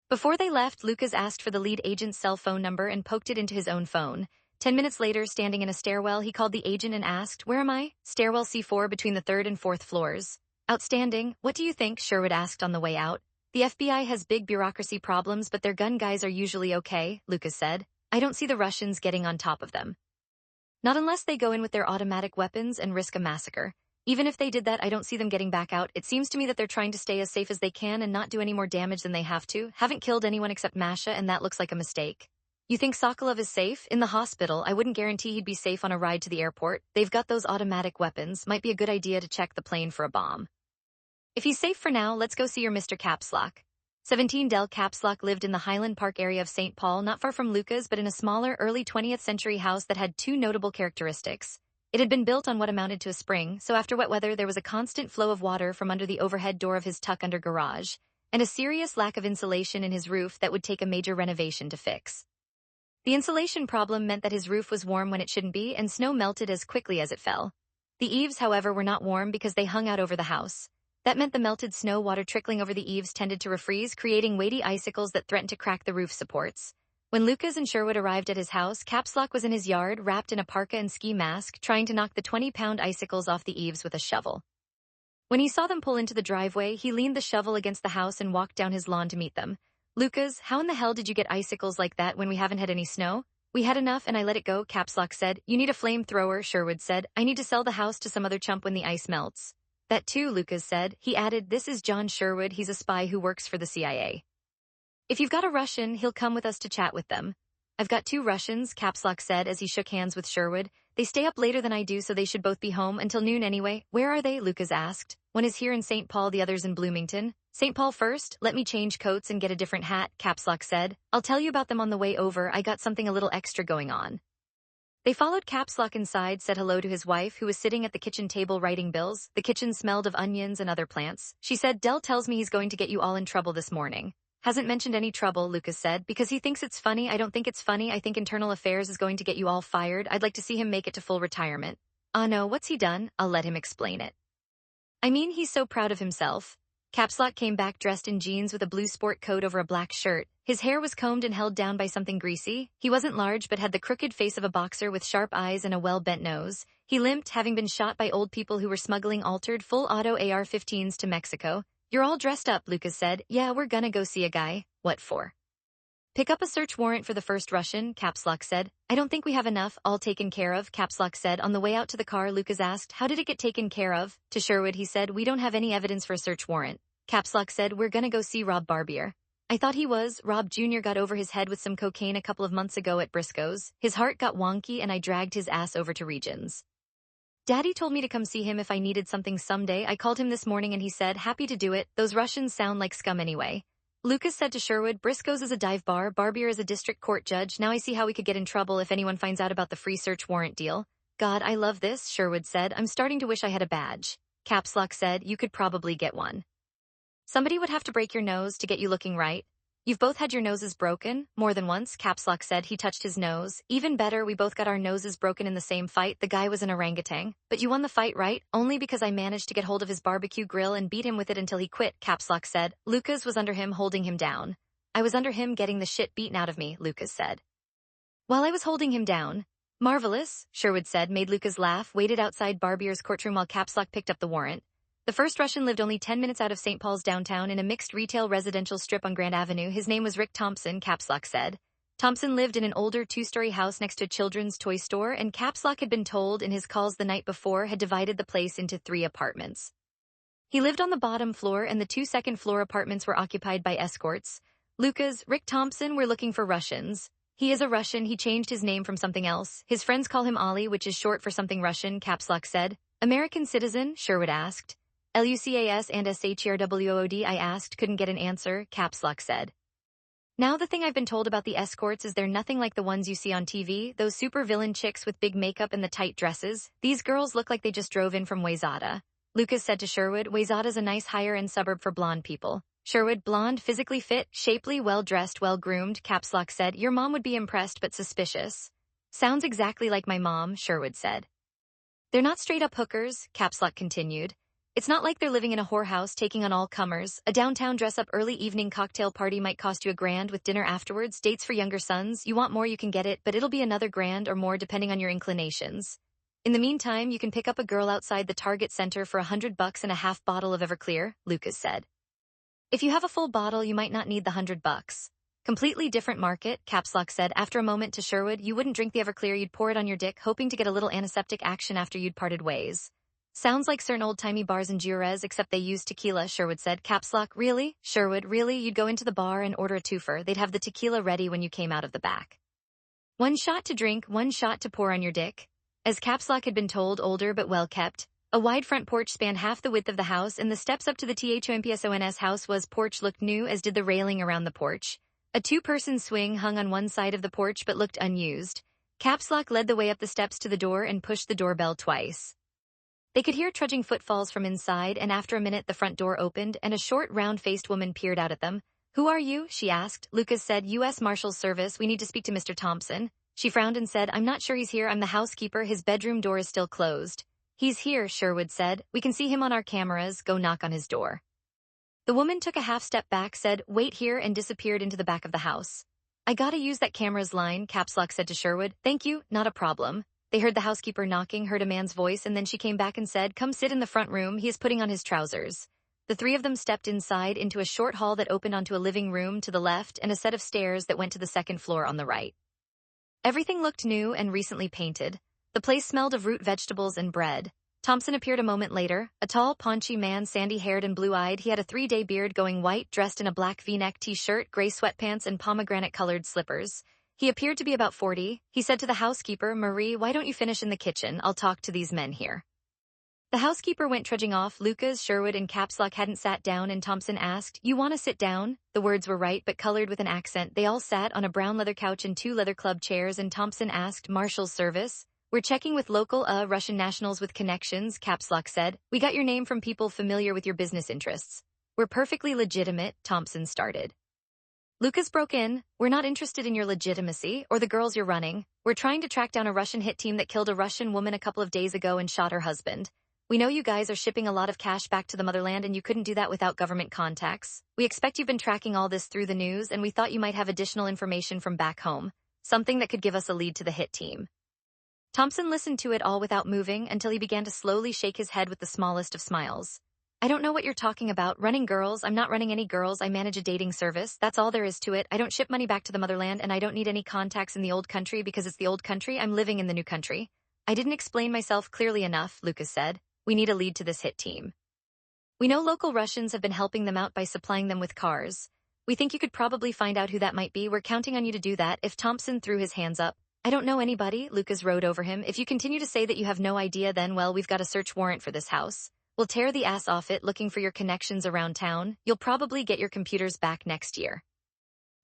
Before they left, Lucas asked for the lead agent's cell phone number and poked it into his own phone. 10 minutes later, standing in a stairwell, he called the agent and asked, Where am I? Stairwell C4 between the 3rd and 4th floors. Outstanding. What do you think? Sherwood asked on the way out. The FBI has big bureaucracy problems, but their gun guys are usually okay, Lucas said. I don't see the Russians getting on top of them. Not unless they go in with their automatic weapons and risk a massacre. Even if they did that, I don't see them getting back out. It seems to me that they're trying to stay as safe as they can and not do any more damage than they have to. Haven't killed anyone except Masha, and that looks like a mistake. You think Sokolov is safe? In the hospital, I wouldn't guarantee he'd be safe on a ride to the airport. They've got those automatic weapons. Might be a good idea to check the plane for a bomb. If he's safe for now, let's go see your Mr. Capslock. 17 Del Capslock lived in the Highland Park area of St. Paul, not far from Lucas, but in a smaller, early 20th century house that had 2 notable characteristics. It had been built on what amounted to a spring, so after wet weather there was a constant flow of water from under the overhead door of his tuck-under garage, and a serious lack of insulation in his roof that would take a major renovation to fix. The insulation problem meant that his roof was warm when it shouldn't be, and snow melted as quickly as it fell. The eaves, however, were not warm because they hung out over the house. That meant the melted snow water trickling over the eaves tended to refreeze, creating weighty icicles that threatened to crack the roof supports. When Lucas and Sherwood arrived at his house, Capslock was in his yard, wrapped in a parka and ski mask, trying to knock the 20-pound icicles off the eaves with a shovel. When he saw them pull into the driveway, he leaned the shovel against the house and walked down his lawn to meet them. Lucas, how in the hell did you get icicles like that when we haven't had any snow? We had enough and I let it go, Capslock said. You need a flamethrower, Sherwood said. I need to sell the house to some other chump when the ice melts. That too, Lucas said. He added, This is John Sherwood. He's a spy who works for the CIA. If you've got a Russian, he'll come with us to chat with them. I've got 2 Russians, Capslock said as he shook hands with Sherwood. They stay up later than I do, so they should both be home until noon anyway. Where are they? Lucas asked. One is here in St. Paul, the other's in Bloomington. St. Paul first? Let me change coats and get a different hat, Capslock said. I'll tell you about them on the way over. I got something a little extra going on. They followed Capslock inside, said hello to his wife, who was sitting at the kitchen table writing bills. The kitchen smelled of onions and other plants. She said, Del tells me he's going to get you all in trouble this morning. Hasn't mentioned any trouble, Lucas said, because he thinks it's funny. I don't think it's funny. I think Internal Affairs is going to get you all fired. I'd like to see him make it to full retirement. No, what's he done? I'll let him explain it. I mean, he's so proud of himself. Capslock came back dressed in jeans with a blue sport coat over a black shirt. His hair was combed and held down by something greasy. He wasn't large but had the crooked face of a boxer with sharp eyes and a well-bent nose. He limped, having been shot by old people who were smuggling altered full-auto AR-15s to Mexico. You're all dressed up, Lucas said. Yeah, we're gonna go see a guy. What for? Pick up a search warrant for the first Russian, Capslock said. I don't think we have enough, all taken care of, Capslock said. On the way out to the car, Lucas asked, How did it get taken care of? To Sherwood, he said, We don't have any evidence for a search warrant. Capslock said, We're gonna go see Rob Barbier. I thought he was. Rob Jr. got over his head with some cocaine a couple of months ago at Briscoe's. His heart got wonky and I dragged his ass over to Regions. Daddy told me to come see him if I needed something someday. I called him this morning and he said, Happy to do it. Those Russians sound like scum anyway. Lucas said to Sherwood. Briscoe's is a dive bar, Barbier is a district court judge. Now I see how we could get in trouble if anyone finds out about the free search warrant deal. God, I love this, Sherwood said. I'm starting to wish I had a badge. Caps Lock said, you could probably get one. Somebody would have to break your nose to get you looking right. You've both had your noses broken? More than once, Caps Lock said. He touched his nose. Even better, we both got our noses broken in the same fight. The guy was an orangutan. But you won the fight, right? Only because I managed to get hold of his barbecue grill and beat him with it until he quit, Caps Lock said. Lucas was under him, holding him down. I was under him, getting the shit beaten out of me, Lucas said. While I was holding him down. Marvelous, Sherwood said, made Lucas laugh, waited outside Barbier's courtroom while Caps Lock picked up the warrant. The first Russian lived only 10 minutes out of St. Paul's downtown in a mixed retail residential strip on Grand Avenue. His name was Rick Thompson, Caps Lock said. Thompson lived in an older two-story house next to a children's toy store, and Caps Lock had been told in his calls the night before had divided the place into 3 apartments. He lived on the bottom floor, and the 2 second-floor apartments were occupied by escorts. Rick Thompson, we're looking for Russians. He is a Russian. He changed his name from something else. His friends call him Ollie, which is short for something Russian, Caps Lock said. American citizen? Sherwood asked. Lucas and Sherwood, I asked, couldn't get an answer, Caps Lock said. Now the thing I've been told about the escorts is they're nothing like the ones you see on TV, those super villain chicks with big makeup and the tight dresses. These girls look like they just drove in from Wayzata. Lucas said to Sherwood, Wayzata's a nice higher-end suburb for blonde people. Sherwood, blonde, physically fit, shapely, well-dressed, well-groomed, Caps Lock said. Your mom would be impressed but suspicious. Sounds exactly like my mom, Sherwood said. They're not straight-up hookers, Caps Lock continued. It's not like they're living in a whorehouse taking on all comers. A downtown dress-up early evening cocktail party might cost you $1,000 with dinner afterwards. Dates for younger sons. You want more, you can get it, but it'll be another $1,000 or more depending on your inclinations. In the meantime, you can pick up a girl outside the Target Center for $100 and a half bottle of Everclear, Lucas said. If you have a full bottle, you might not need the $100. Completely different market, Caps Lock said. After a moment to Sherwood, you wouldn't drink the Everclear, you'd pour it on your dick, hoping to get a little antiseptic action after you'd parted ways. Sounds like certain old-timey bars in Juarez, except they use tequila, Sherwood said. Caps Lock, really? Sherwood, really? You'd go into the bar and order a twofer. They'd have the tequila ready when you came out of the back. 1 shot to drink, 1 shot to pour on your dick. As Caps Lock had been told, older but well-kept. A wide front porch spanned half the width of the house, and the steps up to the THOMPSONS house was porch looked new, as did the railing around the porch. A 2-person swing hung on one side of the porch but looked unused. Caps Lock led the way up the steps to the door and pushed the doorbell twice. They could hear trudging footfalls from inside, and after a minute the front door opened and a short, round-faced woman peered out at them. Who are you? She asked. Lucas said, U.S. Marshal's Service. We need to speak to Mr. Thompson. She frowned and said, I'm not sure he's here. I'm the housekeeper. His bedroom door is still closed. He's here, Sherwood said. We can see him on our cameras. Go knock on his door. The woman took a half-step back, said, wait here, and disappeared into the back of the house. I gotta use that camera's line, Caps Lock said to Sherwood. Thank you, not a problem. They heard the housekeeper knocking, heard a man's voice, and then she came back and said, come sit in the front room. He is putting on his trousers. The 3 of them stepped inside into a short hall that opened onto a living room to the left and a set of stairs that went to the 2nd floor on the right. Everything looked new and recently painted. The place smelled of root vegetables and bread. Thompson appeared a moment later, a tall, paunchy man, sandy-haired and blue-eyed. He had a 3-day beard going white, dressed in a black V-neck t-shirt, gray sweatpants, and pomegranate-colored slippers. He appeared to be about 40. He said to the housekeeper, Marie, why don't you finish in the kitchen? I'll talk to these men here. The housekeeper went trudging off. Lucas, Sherwood, and Caps Lock hadn't sat down, and Thompson asked, you want to sit down? The words were right, but colored with an accent. They all sat on a brown leather couch and 2 leather club chairs, and Thompson asked, Marshal's Service? We're checking with local, Russian nationals with connections, Caps Lock said. We got your name from people familiar with your business interests. We're perfectly legitimate, Thompson started. Lucas broke in. We're not interested in your legitimacy or the girls you're running. We're trying to track down a Russian hit team that killed a Russian woman a couple of days ago and shot her husband. We know you guys are shipping a lot of cash back to the motherland, and you couldn't do that without government contacts. We expect you've been tracking all this through the news, and we thought you might have additional information from back home, something that could give us a lead to the hit team. Thompson listened to it all without moving until he began to slowly shake his head with the smallest of smiles. I don't know what you're talking about. Running girls? I'm not running any girls. I manage a dating service. That's all there is to it. I don't ship money back to the motherland, and I don't need any contacts in the old country because it's the old country. I'm living in the new country. I didn't explain myself clearly enough, Lucas said. We need a lead to this hit team. We know local Russians have been helping them out by supplying them with cars. We think you could probably find out who that might be. We're counting on you to do that. If Thompson threw his hands up. I don't know anybody, Lucas rode over him. If you continue to say that you have no idea, then, well, we've got a search warrant for this house. We'll tear the ass off it looking for your connections around town. You'll probably get your computers back next year.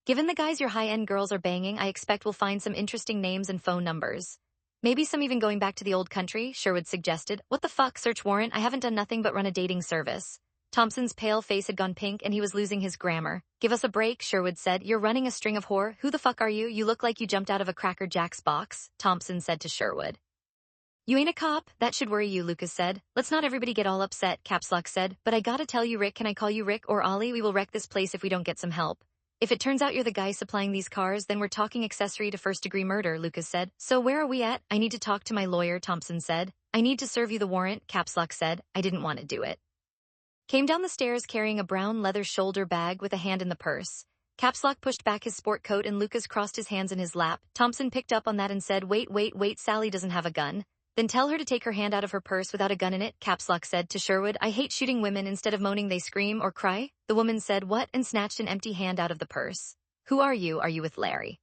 Given the guys your high-end girls are banging, I expect we'll find some interesting names and phone numbers. Maybe some even going back to the old country, Sherwood suggested. What the fuck, search warrant? I haven't done nothing but run a dating service. Thompson's pale face had gone pink and he was losing his grammar. Give us a break, Sherwood said. You're running a string of whore. Who the fuck are you? You look like you jumped out of a Cracker Jack's box, Thompson said to Sherwood. You ain't a cop? That should worry you, Lucas said. Let's not everybody get all upset, Caps Lock said. But I gotta tell you, Rick, can I call you Rick or Ollie? We will wreck this place if we don't get some help. If it turns out you're the guy supplying these cars, then we're talking accessory to first-degree murder, Lucas said. So where are we at? I need to talk to my lawyer, Thompson said. I need to serve you the warrant, Caps Lock said. I didn't want to do it. Came down the stairs carrying a brown leather shoulder bag with a hand in the purse. Caps Lock pushed back his sport coat and Lucas crossed his hands in his lap. Thompson picked up on that and said, wait, Sally doesn't have a gun. Then tell her to take her hand out of her purse without a gun in it, Caps Lock said to Sherwood. I hate shooting women. Instead of moaning they scream or cry. The woman said, what? And snatched an empty hand out of the purse. Who are you? Are you with Larry?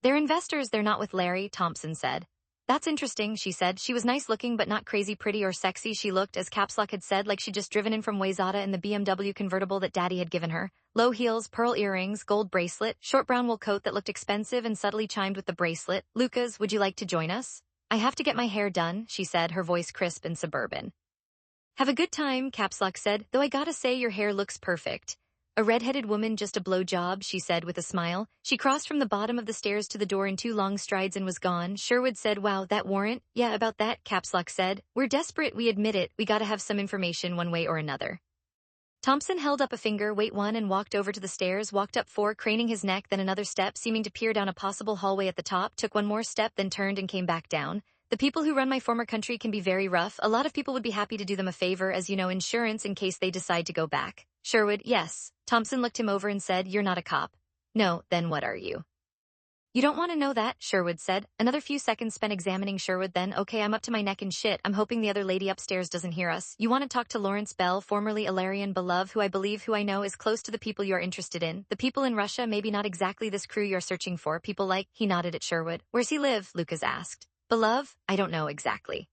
They're investors, they're not with Larry, Thompson said. That's interesting, she said. She was nice looking but not crazy pretty or sexy. She looked, as Caps Lock had said, like she'd just driven in from Wayzata in the BMW convertible that Daddy had given her. Low heels, pearl earrings, gold bracelet, short brown wool coat that looked expensive and subtly chimed with the bracelet. Lucas, would you like to join us? I have to get my hair done, she said, her voice crisp and suburban. Have a good time, Caps Lock said, though I gotta say your hair looks perfect. A red-headed woman, just a blow job, she said with a smile. She crossed from the bottom of the stairs to the door in 2 long strides and was gone. Sherwood said, wow, that warrant? Yeah, about that, Caps Lock said. We're desperate, we admit it. We gotta have some information one way or another. Thompson held up a finger, wait 1, and walked over to the stairs, walked up 4, craning his neck, then another step, seeming to peer down a possible hallway at the top, took 1 more step, then turned and came back down. The people who run my former country can be very rough. A lot of people would be happy to do them a favor, as you know, insurance in case they decide to go back. Sherwood, yes. Thompson looked him over and said, you're not a cop. No, then what are you? You don't want to know that, Sherwood said. Another few seconds spent examining Sherwood, then, okay, I'm up to my neck in shit. I'm hoping the other lady upstairs doesn't hear us. You want to talk to Lawrence Bell, formerly Ilarion Belov, who I know is close to the people you're interested in. The people in Russia, maybe not exactly this crew you're searching for. People like, he nodded at Sherwood. Where's he live? Lucas asked. Belov? I don't know exactly.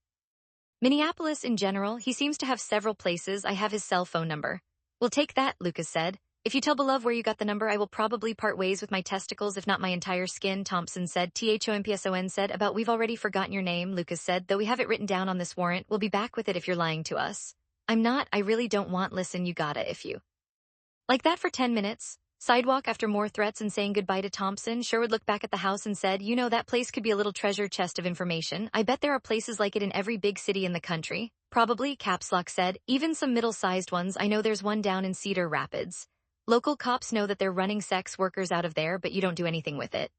Minneapolis in general. He seems to have several places. I have his cell phone number. We'll take that, Lucas said. If you tell Belov where you got the number, I will probably part ways with my testicles, if not my entire skin, Thompson said. Thompson said. About we've already forgotten your name, Lucas said, though we have it written down on this warrant. We'll be back with it if you're lying to us. I'm not, I really don't want. Listen, you gotta if you. Like that for 10 minutes. Sidewalk. After more threats and saying goodbye to Thompson, Sherwood looked back at the house and said, you know, that place could be a little treasure chest of information. I bet there are places like it in every big city in the country. Probably, Caps Lock said. Even some middle-sized ones. I know there's one down in Cedar Rapids. Local cops know that they're running sex workers out of there, but you don't do anything with it.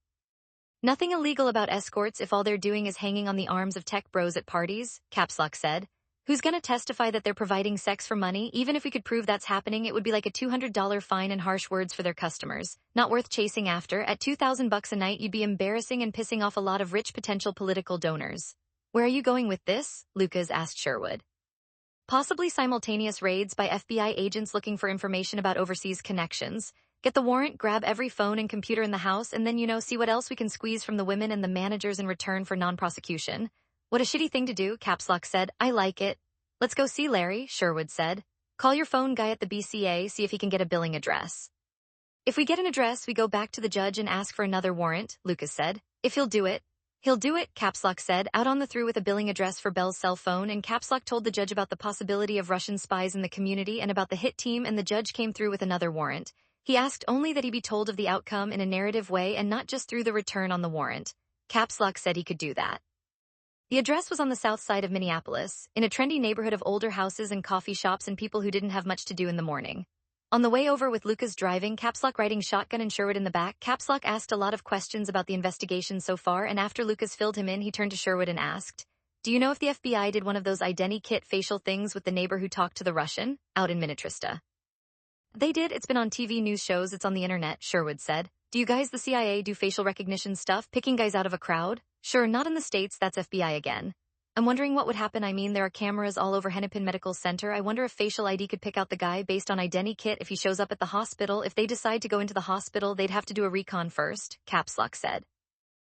Nothing illegal about escorts if all they're doing is hanging on the arms of tech bros at parties, Caps Lock said. Who's gonna testify that they're providing sex for money? Even if we could prove that's happening, it would be like a $200 fine and harsh words for their customers. Not worth chasing after. At $2,000 a night, you'd be embarrassing and pissing off a lot of rich potential political donors. Where are you going with this? Lucas asked Sherwood. Possibly simultaneous raids by FBI agents looking for information about overseas connections. Get the warrant, grab every phone and computer in the house, and then, see what else we can squeeze from the women and the managers in return for non-prosecution. What a shitty thing to do, Caps Lock said. I like it. Let's go see Larry, Sherwood said. Call your phone guy at the BCA, see if he can get a billing address. If we get an address, we go back to the judge and ask for another warrant, Lucas said. If he'll do it. He'll do it, Caps Lock said, out on the through with a billing address for Bell's cell phone, and Caps Lock told the judge about the possibility of Russian spies in the community and about the hit team, and the judge came through with another warrant. He asked only that he be told of the outcome in a narrative way and not just through the return on the warrant. Caps Lock said he could do that. The address was on the south side of Minneapolis, in a trendy neighborhood of older houses and coffee shops and people who didn't have much to do in the morning. On the way over with Lucas driving, Caps Lock riding shotgun and Sherwood in the back, Caps Lock asked a lot of questions about the investigation so far, and after Lucas filled him in, he turned to Sherwood and asked, do you know if the FBI did one of those identikit facial things with the neighbor who talked to the Russian, out in Minnetrista? They did. It's been on TV news shows, it's on the internet, Sherwood said. Do you guys, the CIA, do facial recognition stuff, picking guys out of a crowd? Sure, not in the States, that's FBI again. I'm wondering what would happen. I mean, there are cameras all over Hennepin Medical Center. I wonder if facial ID could pick out the guy based on identikit if he shows up at the hospital. If they decide to go into the hospital, they'd have to do a recon first, Caps Lock said.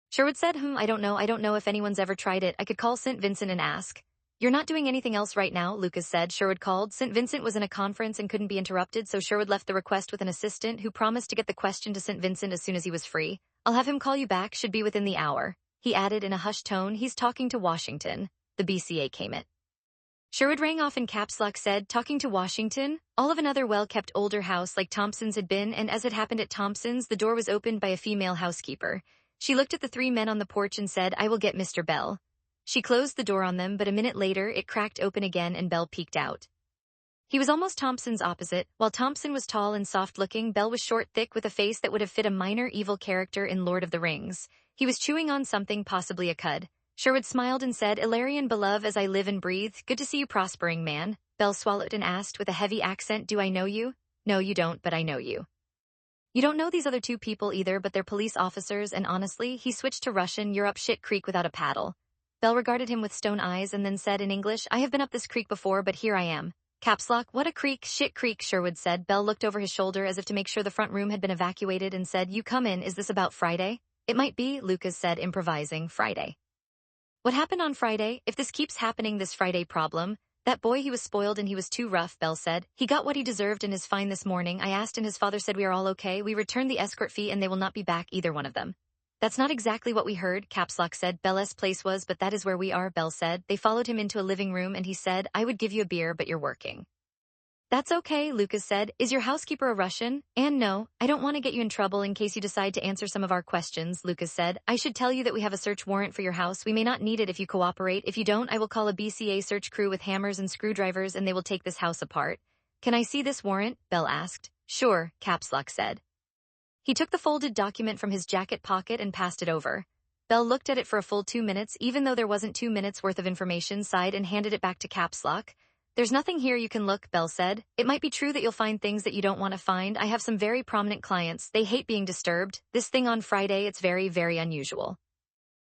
Sherwood said, I don't know if anyone's ever tried it. I could call St. Vincent and ask. You're not doing anything else right now, Lucas said. Sherwood called. St. Vincent was in a conference and couldn't be interrupted, so Sherwood left the request with an assistant who promised to get the question to St. Vincent as soon as he was free. I'll have him call you back, should be within the hour. He added in a hushed tone, he's talking to Washington. The BCA came in. Sherwood rang off in caps lock, said, talking to Washington? All of another well-kept older house like Thompson's had been, and as it happened at Thompson's, the door was opened by a female housekeeper. She looked at the three men on the porch and said, I will get Mr. Bell. She closed the door on them, but a minute later it cracked open again and Bell peeked out. He was almost Thompson's opposite. While Thompson was tall and soft-looking, Bell was short, thick, with a face that would have fit a minor evil character in Lord of the Rings. He was chewing on something, possibly a cud. Sherwood smiled and said, Ilarion beloved as I live and breathe, good to see you prospering, man. Bell swallowed and asked with a heavy accent, do I know you? No, you don't, but I know you. You don't know these other two people either, but they're police officers, and honestly, he switched to Russian, you're up shit creek without a paddle. Bell regarded him with stone eyes and then said in English, I have been up this creek before, but here I am. Caps lock, what a creek, shit creek, Sherwood said. Bell looked over his shoulder as if to make sure the front room had been evacuated and said, you come in, is this about Friday? It might be, Lucas said, improvising, Friday. What happened on Friday? If this keeps happening, this Friday problem. That boy, he was spoiled and he was too rough, Bell said. He got what he deserved and is fine this morning. I asked and his father said we are all okay. We returned the escort fee and they will not be back, either one of them. That's not exactly what we heard, Caps lock said. Bell's place was, but that is where we are, Bell said. They followed him into a living room and he said, I would give you a beer, but you're working. That's okay, Lucas said. Is your housekeeper a Russian? And no, I don't want to get you in trouble in case you decide to answer some of our questions, Lucas said. I should tell you that we have a search warrant for your house. We may not need it if you cooperate. If you don't, I will call a BCA search crew with hammers and screwdrivers and they will take this house apart. Can I see this warrant? Bell asked. Sure, Caps lock said. He took the folded document from his jacket pocket and passed it over. Bell looked at it for a full 2 minutes, even though there wasn't 2 minutes worth of information, sighed and handed it back to Caps lock. There's nothing here you can look, Bell said. It might be true that you'll find things that you don't want to find. I have some very prominent clients. They hate being disturbed. This thing on Friday, it's very, very unusual.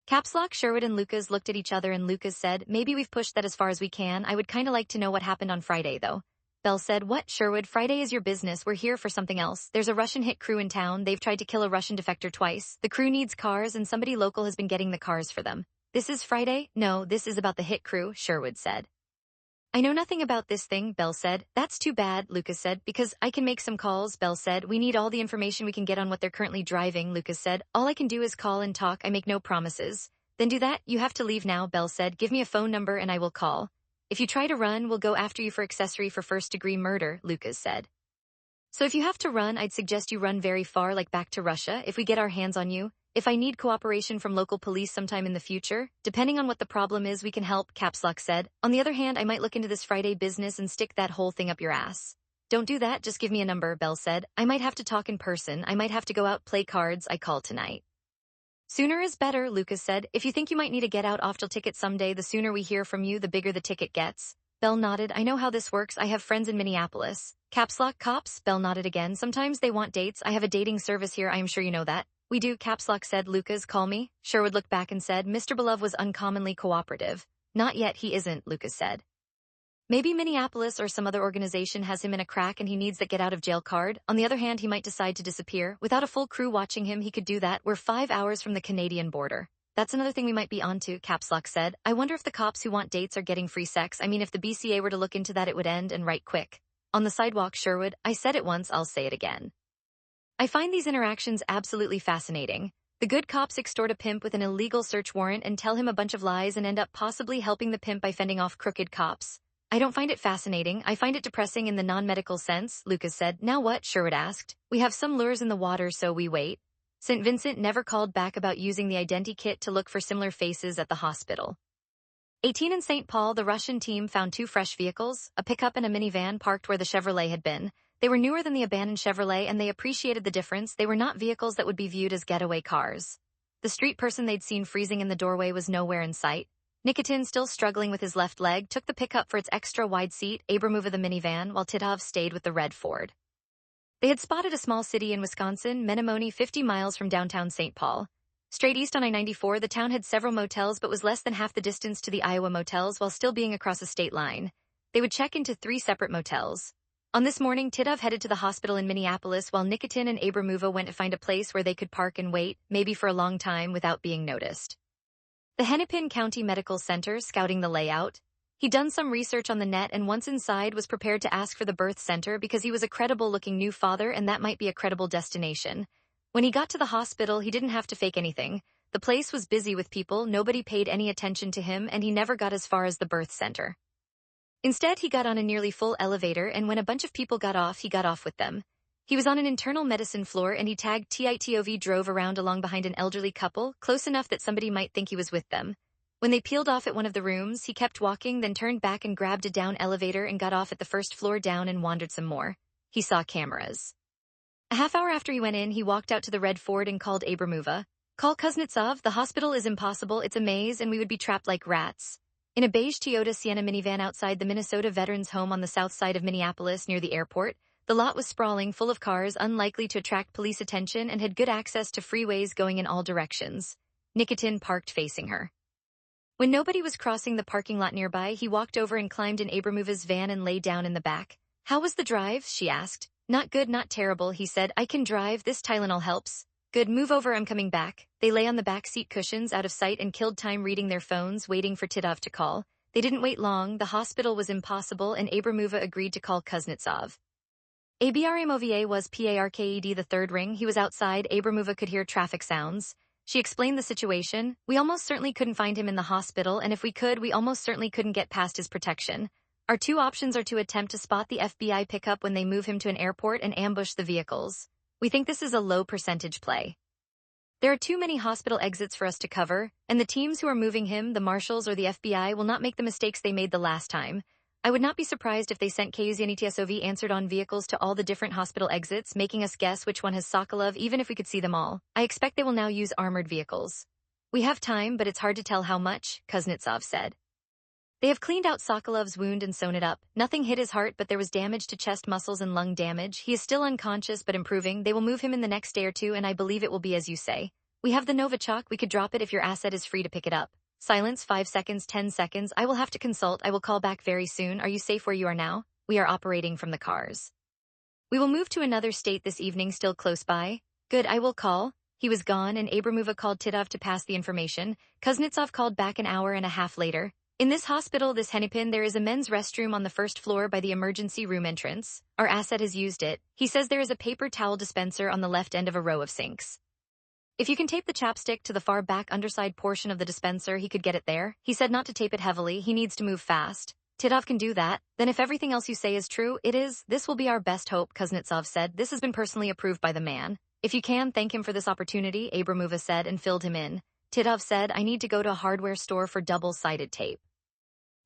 Caps lock, Sherwood and Lucas looked at each other and Lucas said, maybe we've pushed that as far as we can. I would kind of like to know what happened on Friday, though. Bell said, what, Sherwood? Friday is your business. We're here for something else. There's a Russian hit crew in town. They've tried to kill a Russian defector twice. The crew needs cars and somebody local has been getting the cars for them. This is Friday? No, this is about the hit crew, Sherwood said. I know nothing about this thing, Bell said. That's too bad, Lucas said, because I can make some calls, Bell said. We need all the information we can get on what they're currently driving, Lucas said. All I can do is call and talk. I make no promises. Then do that. You have to leave now, Bell said. Give me a phone number and I will call. If you try to run, we'll go after you for accessory for first-degree murder, Lucas said. So if you have to run, I'd suggest you run very far, like back to Russia, if we get our hands on you. If I need cooperation from local police sometime in the future, depending on what the problem is, we can help, Caps lock said. On the other hand, I might look into this Friday business and stick that whole thing up your ass. Don't do that, just give me a number, Bell said. I might have to talk in person. I might have to go out, play cards. I call tonight. Sooner is better, Lucas said. If you think you might need a get-out-off-jail ticket someday, the sooner we hear from you, the bigger the ticket gets. Bell nodded. I know how this works. I have friends in Minneapolis. Caps lock, cops? Bell nodded again. Sometimes they want dates. I have a dating service here. I am sure you know that. We do, Caps lock said. Lucas, call me. Sherwood looked back and said, Mr. Beloved was uncommonly cooperative. Not yet, he isn't, Lucas said. Maybe Minneapolis or some other organization has him in a crack and he needs that get-out-of-jail card. On the other hand, he might decide to disappear. Without a full crew watching him, he could do that. We're 5 hours from the Canadian border. That's another thing we might be onto, Caps lock said. I wonder if the cops who want dates are getting free sex. I mean, if the BCA were to look into that, it would end, and right quick. On the sidewalk, Sherwood, I said it once, I'll say it again. I find these interactions absolutely fascinating. The good cops extort a pimp with an illegal search warrant and tell him a bunch of lies and end up possibly helping the pimp by fending off crooked cops. I don't find it fascinating. I find it depressing in the non-medical sense, Lucas said. Now what? Sherwood asked. We have some lures in the water, so we wait. St. Vincent never called back about using the identikit to look for similar faces at the hospital. 18 in St. Paul, the Russian team found 2 fresh vehicles, a pickup and a minivan parked where the Chevrolet had been. They were newer than the abandoned Chevrolet and they appreciated the difference. They were not vehicles that would be viewed as getaway cars. The street person they'd seen freezing in the doorway was nowhere in sight. Nikitin, still struggling with his left leg, took the pickup for its extra wide seat, Abramova the minivan, while Titov stayed with the red Ford. They had spotted a small city in Wisconsin, Menomonee, 50 miles from downtown St. Paul. Straight east on I-94, the town had several motels but was less than half the distance to the Iowa motels while still being across a state line. They would check into 3 separate motels. On this morning, Titov headed to the hospital in Minneapolis while Nikitin and Abramova went to find a place where they could park and wait, maybe for a long time, without being noticed. The Hennepin County Medical Center, scouting the layout. He'd done some research on the net and once inside was prepared to ask for the birth center because he was a credible-looking new father and that might be a credible destination. When he got to the hospital, he didn't have to fake anything. The place was busy with people, nobody paid any attention to him, and he never got as far as the birth center. Instead, he got on a nearly full elevator, and when a bunch of people got off, he got off with them. He was on an internal medicine floor, and he tagged TITOV drove around along behind an elderly couple, close enough that somebody might think he was with them. When they peeled off at one of the rooms, he kept walking, then turned back and grabbed a down elevator and got off at the first floor down and wandered some more. He saw cameras. A half hour after he went in, he walked out to the red Ford and called Abramova. Call Kuznetsov, the hospital is impossible, it's a maze, and we would be trapped like rats. In a beige Toyota Sienna minivan outside the Minnesota Veterans Home on the south side of Minneapolis near the airport, the lot was sprawling, full of cars unlikely to attract police attention and had good access to freeways going in all directions. Nikitin parked facing her. When nobody was crossing the parking lot nearby, he walked over and climbed in Abramova's van and lay down in the back. How was the drive? She asked. Not good, not terrible, he said. I can drive, this Tylenol helps. Good, move over, I'm coming back. They lay on the back seat cushions out of sight and killed time reading their phones, waiting for Titov to call. They didn't wait long, the hospital was impossible, and Abramova agreed to call Kuznetsov. Abramova was PARKED the third ring, he was outside, Abramova could hear traffic sounds. She explained the situation. We almost certainly couldn't find him in the hospital, and if we could, we almost certainly couldn't get past his protection. Our two options are to attempt to spot the FBI pickup when they move him to an airport and ambush the vehicles. We think this is a low percentage play. There are too many hospital exits for us to cover, and the teams who are moving him, the marshals or the FBI, will not make the mistakes they made the last time. I would not be surprised if they sent KZNETSOV answered on vehicles to all the different hospital exits, making us guess which one has Sokolov even if we could see them all. I expect they will now use armored vehicles. We have time, but it's hard to tell how much, Kuznetsov said. They have cleaned out Sokolov's wound and sewn it up. Nothing hit his heart, but there was damage to chest muscles and lung damage. He is still unconscious but improving. They will move him in the next day or two, and I believe it will be as you say. We have the Novichok. We could drop it if your asset is free to pick it up. Silence, 5 seconds, 10 seconds. I will have to consult. I will call back very soon. Are you safe where you are now? We are operating from the cars. We will move to another state this evening, still close by. Good, I will call. He was gone, and Abramova called Titov to pass the information. Kuznetsov called back an hour and a half later. In this hospital, this Hennepin, there is a men's restroom on the first floor by the emergency room entrance. Our asset has used it. He says there is a paper towel dispenser on the left end of a row of sinks. If you can tape the chapstick to the far back underside portion of the dispenser, he could get it there. He said not to tape it heavily, he needs to move fast. Titov can do that. Then if everything else you say is true, it is. This will be our best hope, Kuznetsov said. This has been personally approved by the man. If you can, thank him for this opportunity, Abramova said and filled him in. Titov said, I need to go to a hardware store for double-sided tape.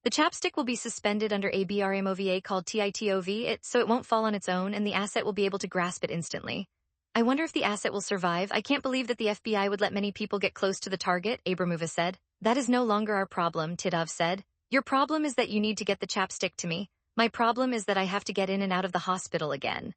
The chapstick will be suspended under a BRMOVA called TITOV, so it won't fall on its own and the asset will be able to grasp it instantly. I wonder if the asset will survive. I can't believe that the FBI would let many people get close to the target, Abramova said. That is no longer our problem, Titov said. Your problem is that you need to get the chapstick to me. My problem is that I have to get in and out of the hospital again.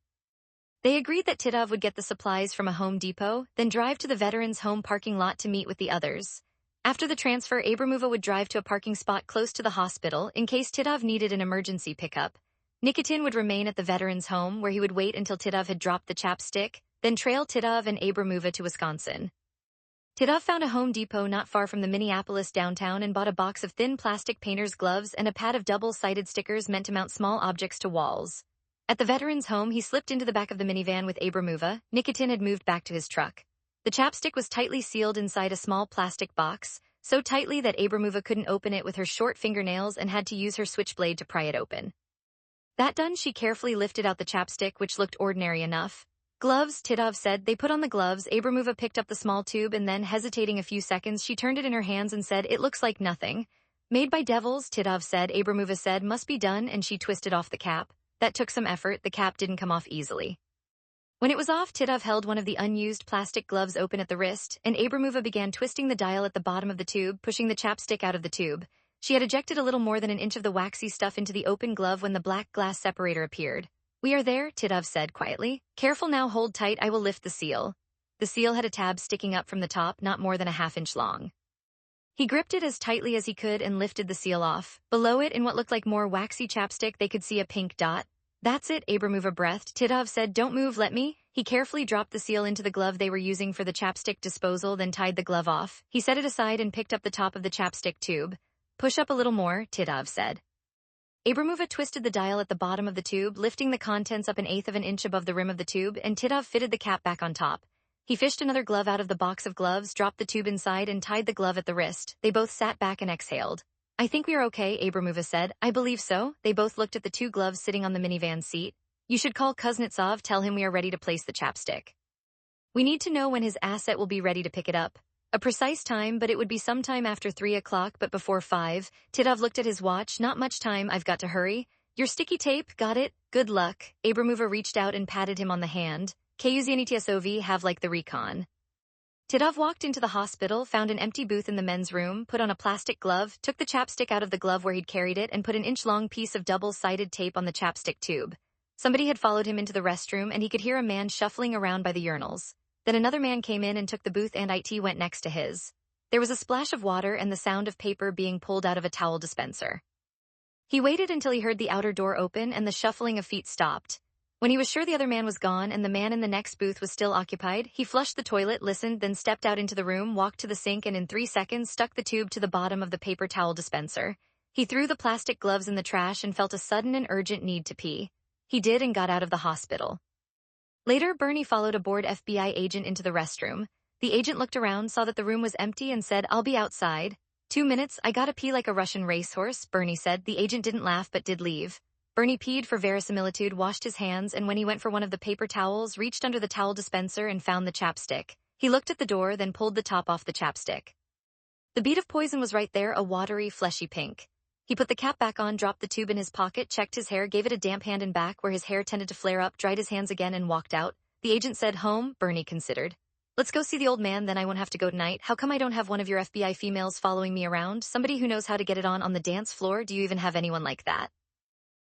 They agreed that Titov would get the supplies from a Home Depot, then drive to the Veterans Home parking lot to meet with the others. After the transfer, Abramova would drive to a parking spot close to the hospital in case Titov needed an emergency pickup. Nikitin would remain at the Veterans Home where he would wait until Titov had dropped the chapstick, then trail Titov and Abramova to Wisconsin. Titov found a Home Depot not far from the Minneapolis downtown and bought a box of thin plastic painter's gloves and a pad of double-sided stickers meant to mount small objects to walls. At the Veterans Home, he slipped into the back of the minivan with Abramova. Nikitin had moved back to his truck. The chapstick was tightly sealed inside a small plastic box, so tightly that Abramova couldn't open it with her short fingernails and had to use her switchblade to pry it open. That done, she carefully lifted out the chapstick, which looked ordinary enough. Gloves, Titov said. They put on the gloves. Abramova picked up the small tube and then, hesitating a few seconds, she turned it in her hands and said, It looks like nothing. Made by devils, Titov said. Abramova said, Must be done, and she twisted off the cap. That took some effort. The cap didn't come off easily. When it was off, Titov held one of the unused plastic gloves open at the wrist, and Abramova began twisting the dial at the bottom of the tube, pushing the chapstick out of the tube. She had ejected a little more than an inch of the waxy stuff into the open glove when the black glass separator appeared. We are there, Titov said quietly. Careful now, hold tight, I will lift the seal. The seal had a tab sticking up from the top, not more than a half-inch long. He gripped it as tightly as he could and lifted the seal off. Below it, in what looked like more waxy chapstick, they could see a pink dot. That's it, Abramova breathed. Titov said, Don't move, let me. He carefully dropped the seal into the glove they were using for the chapstick disposal, then tied the glove off. He set it aside and picked up the top of the chapstick tube. Push up a little more, Titov said. Abramova twisted the dial at the bottom of the tube, lifting the contents up 1/8 of an inch above the rim of the tube, and Titov fitted the cap back on top. He fished another glove out of the box of gloves, dropped the tube inside, and tied the glove at the wrist. They both sat back and exhaled. I think we are okay, Abramova said. I believe so. They both looked at the 2 gloves sitting on the minivan seat. You should call Kuznetsov, tell him we are ready to place the chapstick. We need to know when his asset will be ready to pick it up. A precise time, but it would be sometime after 3 o'clock, but before 5. Titov looked at his watch. Not much time, I've got to hurry. Your sticky tape, got it? Good luck. Abramova reached out and patted him on the hand. Kuznietsov, have like the recon. Titov walked into the hospital, found an empty booth in the men's room, put on a plastic glove, took the chapstick out of the glove where he'd carried it, and put an inch-long piece of double-sided tape on the chapstick tube. Somebody had followed him into the restroom, and he could hear a man shuffling around by the urinals. Then another man came in and took the booth, and it went next to his. There was a splash of water and the sound of paper being pulled out of a towel dispenser. He waited until he heard the outer door open and the shuffling of feet stopped. When he was sure the other man was gone and the man in the next booth was still occupied, he flushed the toilet, listened, then stepped out into the room, walked to the sink, and in 3 seconds stuck the tube to the bottom of the paper towel dispenser. He threw the plastic gloves in the trash and felt a sudden and urgent need to pee. He did and got out of the hospital. Later, Bernie followed a bored FBI agent into the restroom. The agent looked around, saw that the room was empty, and said, I'll be outside. 2 minutes, I gotta pee like a Russian racehorse, Bernie said. The agent didn't laugh but did leave. Bernie peed for verisimilitude, washed his hands, and when he went for one of the paper towels, reached under the towel dispenser and found the chapstick. He looked at the door, then pulled the top off the chapstick. The bead of poison was right there, a watery, fleshy pink. He put the cap back on, dropped the tube in his pocket, checked his hair, gave it a damp hand and back where his hair tended to flare up, dried his hands again, and walked out. The agent said, home, Bernie considered. Let's go see the old man, then I won't have to go tonight. How come I don't have one of your FBI females following me around? Somebody who knows how to get it on the dance floor? Do you even have anyone like that?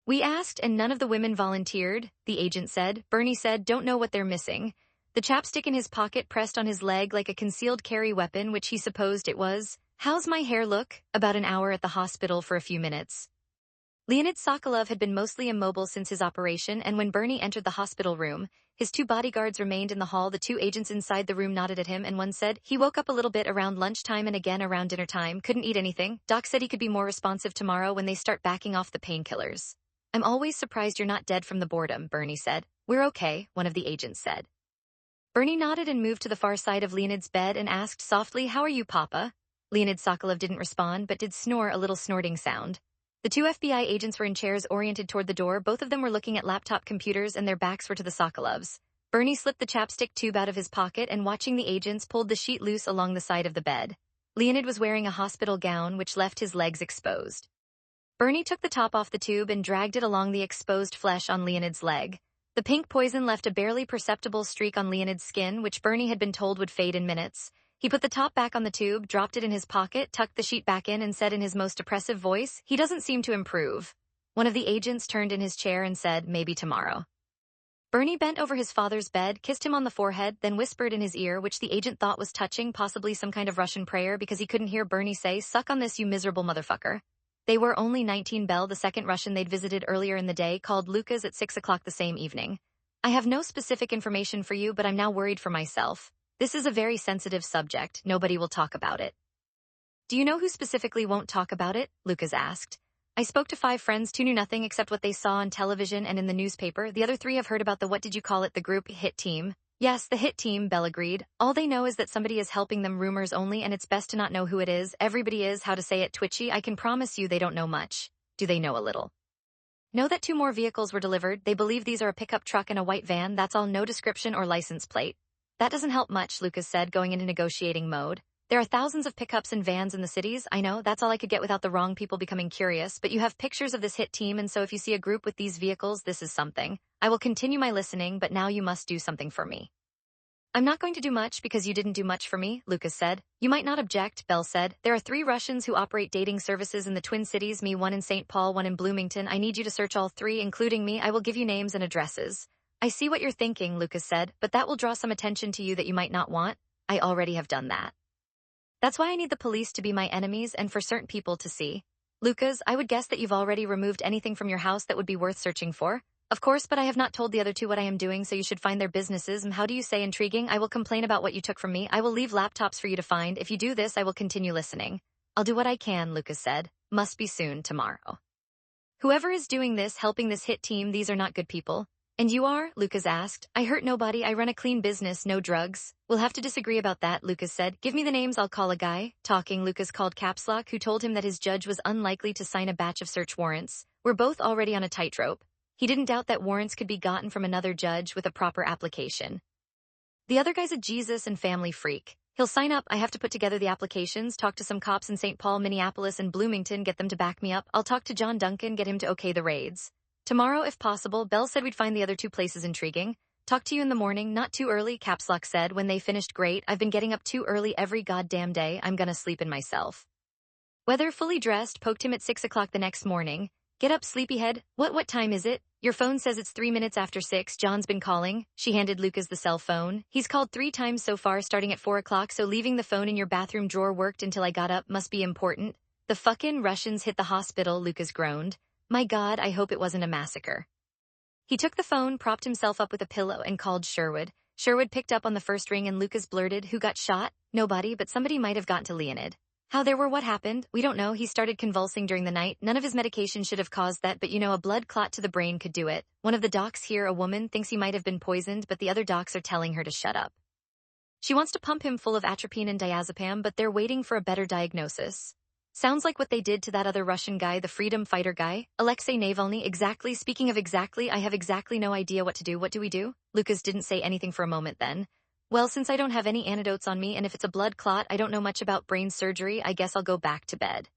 We asked, and none of the women volunteered, the agent said. Bernie said, don't know what they're missing. The chapstick in his pocket pressed on his leg like a concealed carry weapon, which he supposed it was. How's my hair look? About an hour at the hospital for a few minutes. Leonid Sokolov had been mostly immobile since his operation, and when Bernie entered the hospital room, his 2 bodyguards remained in the hall. The 2 agents inside the room nodded at him, and one said, he woke up a little bit around lunchtime and again around dinner time, couldn't eat anything. Doc said he could be more responsive tomorrow when they start backing off the painkillers. I'm always surprised you're not dead from the boredom, Bernie said. We're okay, one of the agents said. Bernie nodded and moved to the far side of Leonid's bed and asked softly, how are you, Papa? Leonid Sokolov didn't respond, but did snore, a little snorting sound. The 2 FBI agents were in chairs oriented toward the door. Both of them were looking at laptop computers, and their backs were to the Sokolovs. Bernie slipped the chapstick tube out of his pocket and, watching the agents, pulled the sheet loose along the side of the bed. Leonid was wearing a hospital gown, which left his legs exposed. Bernie took the top off the tube and dragged it along the exposed flesh on Leonid's leg. The pink poison left a barely perceptible streak on Leonid's skin, which Bernie had been told would fade in minutes. He put the top back on the tube, dropped it in his pocket, tucked the sheet back in, and said in his most oppressive voice, he doesn't seem to improve. One of the agents turned in his chair and said, maybe tomorrow. Bernie bent over his father's bed, kissed him on the forehead, then whispered in his ear, which the agent thought was touching, possibly some kind of Russian prayer, because he couldn't hear Bernie say, suck on this, you miserable motherfucker. They were only 19. Bell, the second Russian they'd visited earlier in the day, called Lucas at 6 o'clock the same evening. I have no specific information for you, but I'm now worried for myself. This is a very sensitive subject. Nobody will talk about it. Do you know who specifically won't talk about it? Lucas asked. I spoke to 5 friends. 2 knew nothing except what they saw on television and in the newspaper. The other 3 have heard about the, what did you call it, the group hit team. Yes, the hit team, Bell agreed. All they know is that somebody is helping them, rumors only, and it's best to not know who it is. Everybody is, how to say it, twitchy. I can promise you they don't know much. Do they know a little? Know that 2 more vehicles were delivered. They believe these are a pickup truck and a white van. That's all, no description or license plate. That doesn't help much, Lucas said, going into negotiating mode. There are thousands of pickups and vans in the cities. I know, that's all I could get without the wrong people becoming curious, but you have pictures of this hit team, and so if you see a group with these vehicles, this is something. I will continue my listening, but now you must do something for me. I'm not going to do much because you didn't do much for me, Lucas said. You might not object, Bell said. There are 3 Russians who operate dating services in the Twin Cities, me 1 in St. Paul, 1 in Bloomington. I need you to search all 3, including me. I will give you names and addresses. I see what you're thinking, Lucas said, but that will draw some attention to you that you might not want. I already have done that. That's why I need the police to be my enemies and for certain people to see. Lucas, I would guess that you've already removed anything from your house that would be worth searching for. Of course, but I have not told the other 2 what I am doing, so you should find their businesses. And how do you say intriguing? I will complain about what you took from me. I will leave laptops for you to find. If you do this, I will continue listening. I'll do what I can, Lucas said. Must be soon, tomorrow. Whoever is doing this, helping this hit team, these are not good people. And you are? Lucas asked. I hurt nobody, I run a clean business, no drugs. We'll have to disagree about that, Lucas said. Give me the names, I'll call a guy. Talking, Lucas called Caps Lock, who told him that his judge was unlikely to sign a batch of search warrants. We're both already on a tightrope. He didn't doubt that warrants could be gotten from another judge with a proper application. The other guy's a Jesus and family freak. He'll sign up, I have to put together the applications, talk to some cops in St. Paul, Minneapolis, and Bloomington, get them to back me up. I'll talk to John Duncan, get him to okay the raids. Tomorrow, if possible. Bell said we'd find the other two places intriguing. Talk to you in the morning, not too early, Caps Lock said when they finished. Great, I've been getting up too early every goddamn day, I'm gonna sleep in myself. Weather, fully dressed, poked him at 6 o'clock the next morning. Get up, sleepyhead. What time is it? Your phone says it's 3 minutes after 6. John's been calling. She handed Lucas the cell phone. He's called 3 times so far, starting at 4 o'clock, so leaving the phone in your bathroom drawer worked until I got up. Must be important. The fucking Russians hit the hospital, Lucas groaned. My God, I hope it wasn't a massacre. He took the phone, propped himself up with a pillow, and called Sherwood. Sherwood picked up on the first ring and Lucas blurted, who got shot? Nobody, but somebody might have gotten to Leonid. How there were, what happened? We don't know. He started convulsing during the night. None of his medication should have caused that, but you know, a blood clot to the brain could do it. One of the docs here, a woman, thinks he might have been poisoned, but the other docs are telling her to shut up. She wants to pump him full of atropine and diazepam, but they're waiting for a better diagnosis. Sounds like what they did to that other Russian guy, the freedom fighter guy, Alexei Navalny. Exactly. Speaking of exactly, I have exactly no idea what to do. What do we do? Lucas didn't say anything for a moment then. Well, since I don't have any antidotes on me, and if it's a blood clot, I don't know much about brain surgery, I guess I'll go back to bed.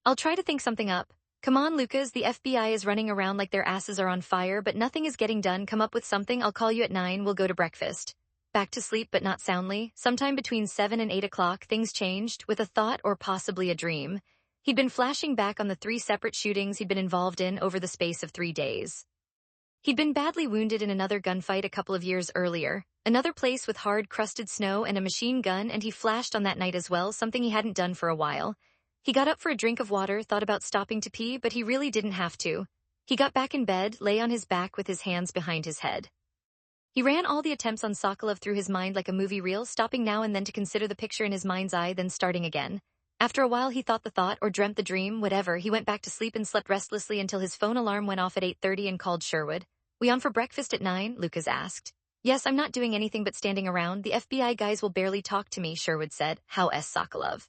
I'll try to think something up. Come on, Lucas, the FBI is running around like their asses are on fire, but nothing is getting done. Come up with something. I'll call you at 9, we'll go to breakfast. Back to sleep, but not soundly. Sometime between 7 and 8 o'clock, things changed, with a thought or possibly a dream. He'd been flashing back on the 3 separate shootings he'd been involved in over the space of 3 days. He'd been badly wounded in another gunfight a couple of years earlier, another place with hard-crusted snow and a machine gun, and he flashed on that night as well, something he hadn't done for a while. He got up for a drink of water, thought about stopping to pee, but he really didn't have to. He got back in bed, lay on his back with his hands behind his head. He ran all the attempts on Sokolov through his mind like a movie reel, stopping now and then to consider the picture in his mind's eye, then starting again. After a while he thought the thought, or dreamt the dream, whatever, he went back to sleep and slept restlessly until his phone alarm went off at 8:30 and called Sherwood. We on for breakfast at 9? Lucas asked. Yes, I'm not doing anything but standing around. The FBI guys will barely talk to me, Sherwood said. How is Sokolov?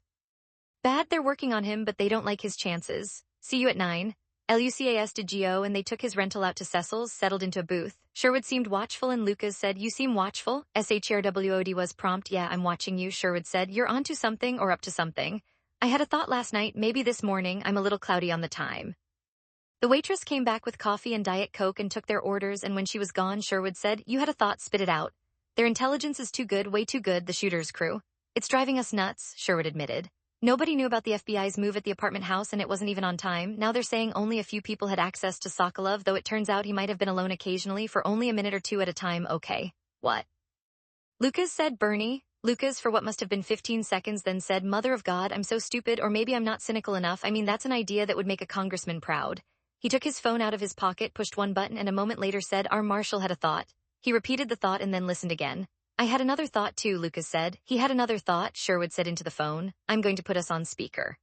Bad, they're working on him, but they don't like his chances. See you at 9. Lucas did Gio and they took his rental out to Cecil's, settled into a booth. Sherwood seemed watchful and Lucas said, you seem watchful? SHRWOD was prompt. Yeah, I'm watching you, Sherwood said. You're onto something or up to something. I had a thought last night, maybe this morning. I'm a little cloudy on the time. The waitress came back with coffee and Diet Coke and took their orders, and when she was gone, Sherwood said, you had a thought, spit it out. Their intelligence is too good, way too good, the shooter's crew. It's driving us nuts, Sherwood admitted. Nobody knew about the FBI's move at the apartment house and it wasn't even on time. Now they're saying only a few people had access to Sokolov, though it turns out he might have been alone occasionally for only a minute or two at a time. Okay. What? Lucas said, Bernie. Lucas, for what must have been 15 seconds, then said, Mother of God, I'm so stupid, or maybe I'm not cynical enough. I mean, that's an idea that would make a congressman proud. He took his phone out of his pocket, pushed one button, and a moment later said, Our Marshal had a thought. He repeated the thought and then listened again. I had another thought too, Lucas said. He had another thought, Sherwood said into the phone. I'm going to put us on speaker.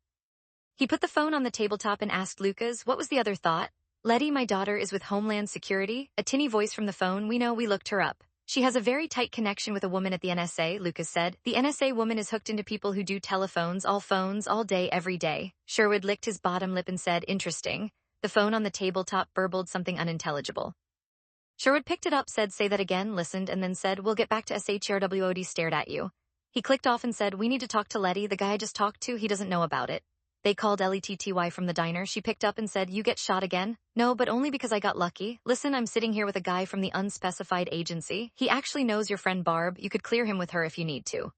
He put the phone on the tabletop and asked Lucas, what was the other thought? Letty, my daughter, is with Homeland Security. A tinny voice from the phone. We know, we looked her up. She has a very tight connection with a woman at the NSA, Lucas said. The NSA woman is hooked into people who do telephones, all day, every day. Sherwood licked his bottom lip and said, interesting. The phone on the tabletop burbled something unintelligible. Sherwood picked it up, said, say that again, listened, and then said, we'll get back to SHRWOD, stared at you. He clicked off and said, we need to talk to Letty, the guy I just talked to, he doesn't know about it. They called LETTY from the diner. She picked up and said, you get shot again? No, but only because I got lucky. Listen, I'm sitting here with a guy from the unspecified agency. He actually knows your friend Barb. You could clear him with her if you need to.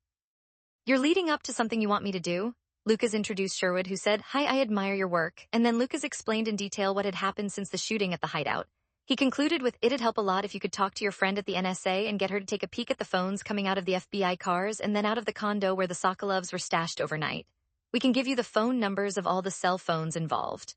You're leading up to something you want me to do? Lucas introduced Sherwood, who said, hi, I admire your work. And then Lucas explained in detail what had happened since the shooting at the hideout. He concluded with, it'd help a lot if you could talk to your friend at the NSA and get her to take a peek at the phones coming out of the FBI cars and then out of the condo where the Sokolovs were stashed overnight. We can give you the phone numbers of all the cell phones involved.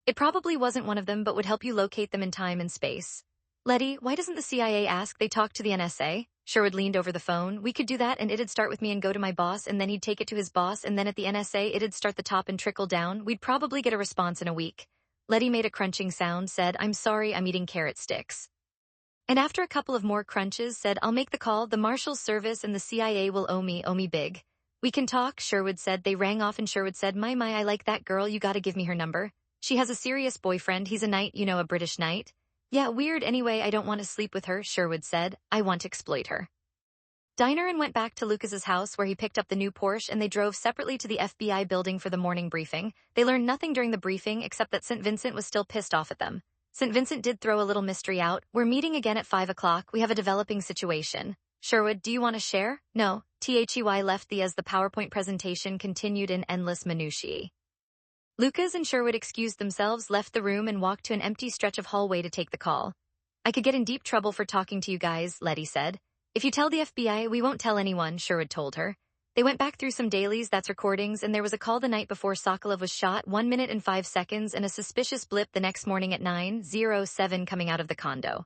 It probably wasn't one of them, but would help you locate them in time and space. Letty, why doesn't the CIA ask they talk to the NSA? Sherwood leaned over the phone. We could do that and it'd start with me and go to my boss and then he'd take it to his boss and then at the NSA it'd start the top and trickle down. We'd probably get a response in a week. Letty made a crunching sound, said, I'm sorry, I'm eating carrot sticks. And after a couple of more crunches said, I'll make the call, the Marshal's service and the CIA will owe me big. We can talk, Sherwood said. They rang off and Sherwood said, my, I like that girl, you gotta give me her number. She has a serious boyfriend, he's a knight, a British knight. Yeah, weird anyway, I don't want to sleep with her, Sherwood said. I want to exploit her. Diner and went back to Lucas's house where he picked up the new Porsche and they drove separately to the FBI building for the morning briefing. They learned nothing during the briefing except that St. Vincent was still pissed off at them. St. Vincent did throw a little mystery out. We're meeting again at 5 o'clock. We have a developing situation. Sherwood, do you want to share? No. THEY left as the PowerPoint presentation continued in endless minutiae. Lucas and Sherwood excused themselves, left the room, and walked to an empty stretch of hallway to take the call. I could get in deep trouble for talking to you guys, Letty said. If you tell the FBI, we won't tell anyone, Sherwood told her. They went back through some dailies, that's recordings, and there was a call the night before Sokolov was shot, 1 minute and 5 seconds, and a suspicious blip the next morning at 9:07 coming out of the condo.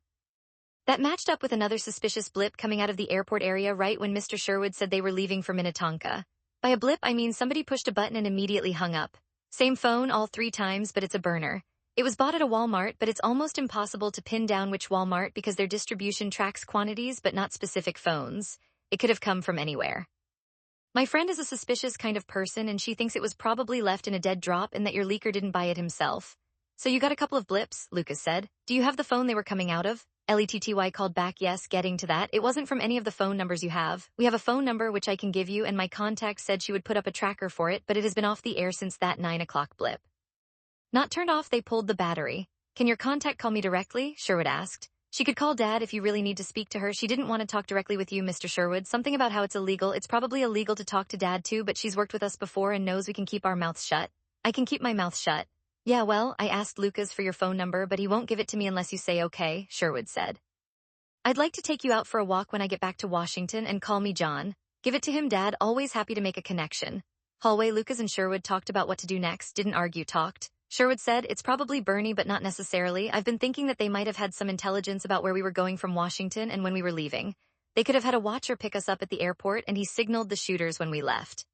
That matched up with another suspicious blip coming out of the airport area right when Mr. Sherwood said they were leaving for Minnetonka. By a blip, I mean somebody pushed a button and immediately hung up. Same phone all 3 times, but it's a burner. It was bought at a Walmart, but it's almost impossible to pin down which Walmart because their distribution tracks quantities but not specific phones. It could have come from anywhere. My friend is a suspicious kind of person and she thinks it was probably left in a dead drop and that your leaker didn't buy it himself. So you got a couple of blips, Lucas said. Do you have the phone they were coming out of? Letty called back, yes, getting to that. It wasn't from any of the phone numbers you have. We have a phone number which I can give you and my contact said she would put up a tracker for it, but it has been off the air since that 9 o'clock blip. Not turned off, they pulled the battery. Can your contact call me directly? Sherwood asked. She could call Dad if you really need to speak to her. She didn't want to talk directly with you, Mr. Sherwood. Something about how it's illegal. It's probably illegal to talk to Dad too, but she's worked with us before and knows we can keep our mouths shut. I can keep my mouth shut. Yeah, well, I asked Lucas for your phone number, but he won't give it to me unless you say okay, Sherwood said. I'd like to take you out for a walk when I get back to Washington and call me John. Give it to him, Dad, always happy to make a connection. Hallway, Lucas and Sherwood talked about what to do next, didn't argue, talked. Sherwood said, it's probably Bernie, but not necessarily. I've been thinking that they might have had some intelligence about where we were going from Washington and when we were leaving. They could have had a watcher pick us up at the airport and he signaled the shooters when we left.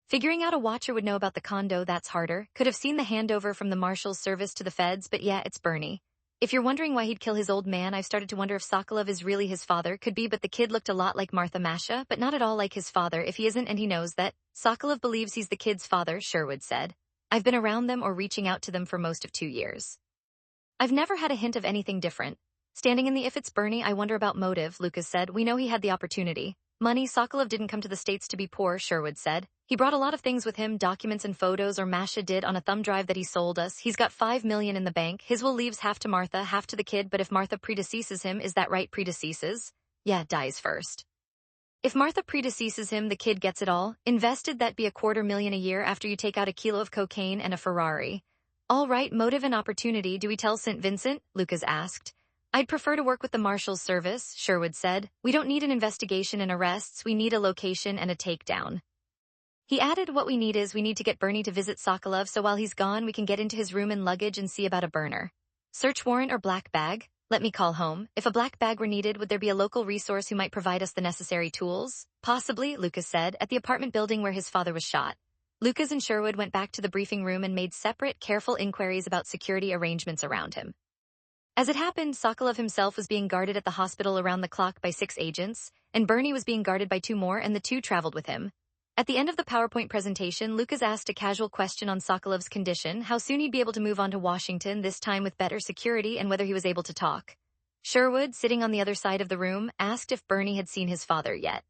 Figuring out a watcher would know about the condo, that's harder. Could have seen the handover from the Marshal's service to the feds, but yeah, it's Bernie. If you're wondering why he'd kill his old man, I've started to wonder if Sokolov is really his father. Could be, but the kid looked a lot like Martha Masha, but not at all like his father. If he isn't and he knows that, Sokolov believes he's the kid's father, Sherwood said. I've been around them or reaching out to them for most of 2 years. I've never had a hint of anything different. Standing in the if it's Bernie, I wonder about motive, Lucas said. We know he had the opportunity. Money, Sokolov didn't come to the States to be poor, Sherwood said. He brought a lot of things with him, documents and photos, or Masha did on a thumb drive that he sold us. He's got $5 million in the bank. His will leaves half to Martha, half to the kid, but if Martha predeceases him, is that right, predeceases? Yeah, dies first. If Martha predeceases him, the kid gets it all. Invested, that'd be $250,000 a year after you take out a kilo of cocaine and a Ferrari. All right, motive and opportunity. Do we tell St. Vincent? Lucas asked. I'd prefer to work with the Marshal's service, Sherwood said. We don't need an investigation and arrests. We need a location and a takedown. He added, what we need to get Bernie to visit Sokolov so while he's gone we can get into his room and luggage and see about a burner. Search warrant or black bag? Let me call home. If a black bag were needed, would there be a local resource who might provide us the necessary tools? Possibly, Lucas said, at the apartment building where his father was shot. Lucas and Sherwood went back to the briefing room and made separate, careful inquiries about security arrangements around him. As it happened, Sokolov himself was being guarded at the hospital around the clock by 6 agents, and Bernie was being guarded by 2 more, and the 2 traveled with him. At the end of the PowerPoint presentation, Lucas asked a casual question on Sokolov's condition, how soon he'd be able to move on to Washington, this time with better security, and whether he was able to talk. Sherwood, sitting on the other side of the room, asked if Bernie had seen his father yet.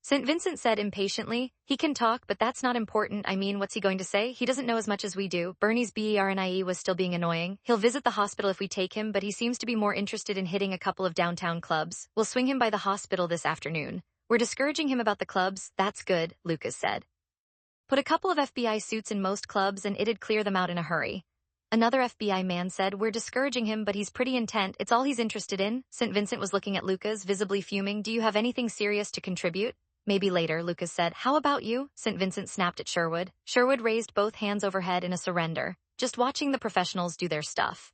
St. Vincent said impatiently, he can talk, but that's not important. I mean, what's he going to say? He doesn't know as much as we do. Bernie's BERNIE was still being annoying. He'll visit the hospital if we take him, but he seems to be more interested in hitting a couple of downtown clubs. We'll swing him by the hospital this afternoon. We're discouraging him about the clubs. That's good, Lucas said. Put a couple of FBI suits in most clubs and it'd clear them out in a hurry. Another FBI man said, we're discouraging him, but he's pretty intent. It's all he's interested in. St. Vincent was looking at Lucas, visibly fuming. Do you have anything serious to contribute? Maybe later, Lucas said. How about you? St. Vincent snapped at Sherwood. Sherwood raised both hands overhead in a surrender. Just watching the professionals do their stuff.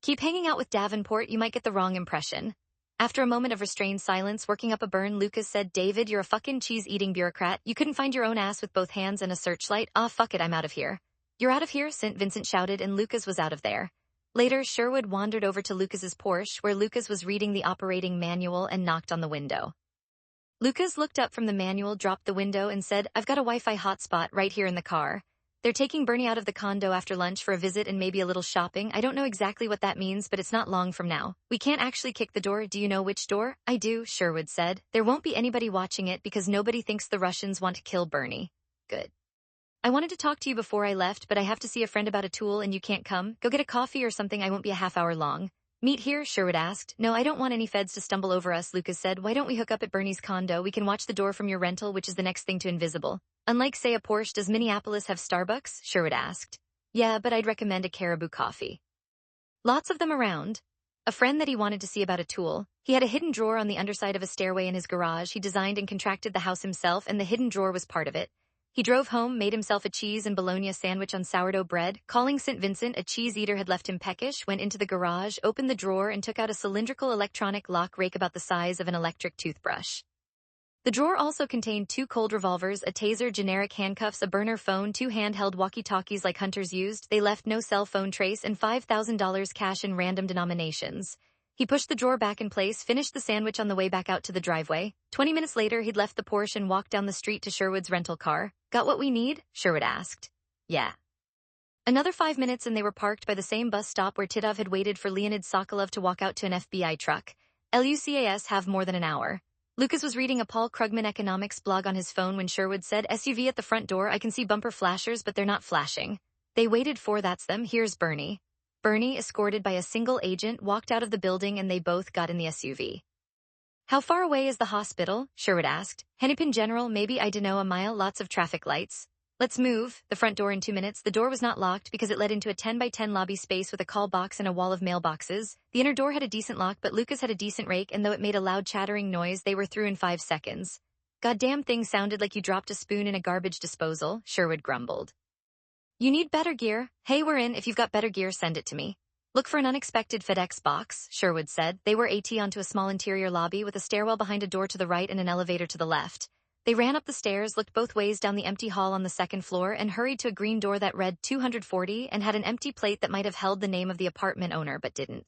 Keep hanging out with Davenport, you might get the wrong impression. After a moment of restrained silence, working up a burn, Lucas said, David, you're a fucking cheese-eating bureaucrat. You couldn't find your own ass with both hands and a searchlight? Ah, fuck it, I'm out of here. You're out of here, St. Vincent shouted, and Lucas was out of there. Later, Sherwood wandered over to Lucas's Porsche, where Lucas was reading the operating manual, and knocked on the window. Lucas looked up from the manual, dropped the window, and said, I've got a Wi-Fi hotspot right here in the car. They're taking Bernie out of the condo after lunch for a visit and maybe a little shopping. I don't know exactly what that means, but it's not long from now. We can't actually kick the door. Do you know which door? I do, Sherwood said. There won't be anybody watching it because nobody thinks the Russians want to kill Bernie. Good. I wanted to talk to you before I left, but I have to see a friend about a tool and you can't come. Go get a coffee or something. I won't be a half hour long. Meet here? Sherwood asked. No, I don't want any feds to stumble over us, Lucas said. Why don't we hook up at Bernie's condo? We can watch the door from your rental, which is the next thing to invisible. Unlike, say, a Porsche, does Minneapolis have Starbucks? Sherwood asked. Yeah, but I'd recommend a Caribou coffee. Lots of them around. A friend that he wanted to see about a tool. He had a hidden drawer on the underside of a stairway in his garage. He designed and contracted the house himself, and the hidden drawer was part of it. He drove home, made himself a cheese and bologna sandwich on sourdough bread. Calling St. Vincent, a cheese eater had left him peckish, went into the garage, opened the drawer, and took out a cylindrical electronic lock rake about the size of an electric toothbrush. The drawer also contained 2 cold revolvers, a taser, generic handcuffs, a burner phone, 2 handheld walkie-talkies like hunters used. They left no cell phone trace, and $5,000 cash in random denominations. He pushed the drawer back in place, finished the sandwich on the way back out to the driveway. 20 minutes later, he'd left the Porsche and walked down the street to Sherwood's rental car. Got what we need? Sherwood asked. Yeah. Another 5 minutes and they were parked by the same bus stop where Titov had waited for Leonid Sokolov to walk out to an FBI truck. LUCAS have more than an hour. Lucas was reading a Paul Krugman economics blog on his phone when Sherwood said, SUV at the front door. I can see bumper flashers, but they're not flashing. They waited for, that's them. Here's Bernie. Bernie, escorted by a single agent, walked out of the building and they both got in the SUV. How far away is the hospital? Sherwood asked. Hennepin General, maybe, I dunno, a mile, lots of traffic lights. Let's move. The front door in 2 minutes. The door was not locked because it led into a 10-by-10 lobby space with a call box and a wall of mailboxes. The inner door had a decent lock, but Lucas had a decent rake, and though it made a loud chattering noise, they were through in 5 seconds. Goddamn thing sounded like you dropped a spoon in a garbage disposal, Sherwood grumbled. You need better gear. Hey, we're in. If you've got better gear, send it to me. Look for an unexpected FedEx box, Sherwood said. They were onto a small interior lobby with a stairwell behind a door to the right and an elevator to the left. They ran up the stairs, looked both ways down the empty hall on the second floor, and hurried to a green door that read 240 and had an empty plate that might have held the name of the apartment owner but didn't.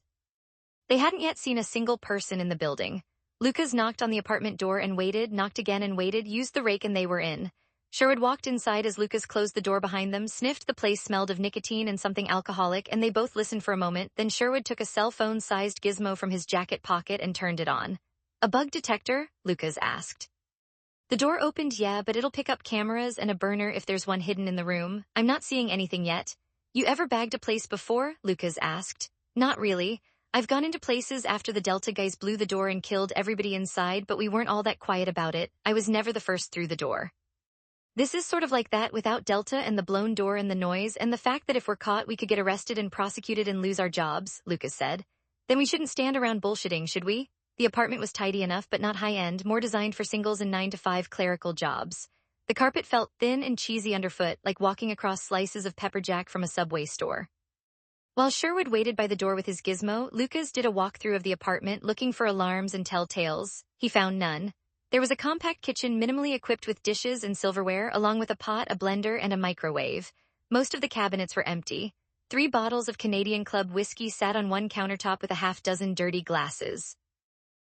They hadn't yet seen a single person in the building. Lucas knocked on the apartment door and waited, knocked again and waited, used the rake, and they were in. Sherwood walked inside as Lucas closed the door behind them, sniffed. The place smelled of nicotine and something alcoholic, and they both listened for a moment. Then Sherwood took a cell phone-sized gizmo from his jacket pocket and turned it on. A bug detector? Lucas asked. The door opened. Yeah, but it'll pick up cameras and a burner if there's one hidden in the room. I'm not seeing anything yet. You ever bagged a place before? Lucas asked. Not really. I've gone into places after the Delta guys blew the door and killed everybody inside, but we weren't all that quiet about it. I was never the first through the door. This is sort of like that without Delta and the blown door and the noise and the fact that if we're caught we could get arrested and prosecuted and lose our jobs, Lucas said. Then we shouldn't stand around bullshitting, should we? The apartment was tidy enough but not high-end, more designed for singles and 9-to-5 clerical jobs. The carpet felt thin and cheesy underfoot, like walking across slices of pepper jack from a Subway store. While Sherwood waited by the door with his gizmo, Lucas did a walkthrough of the apartment looking for alarms and telltales. He found none. There was a compact kitchen minimally equipped with dishes and silverware, along with a pot, a blender, and a microwave. Most of the cabinets were empty. 3 bottles of Canadian Club whiskey sat on one countertop with a half-dozen dirty glasses.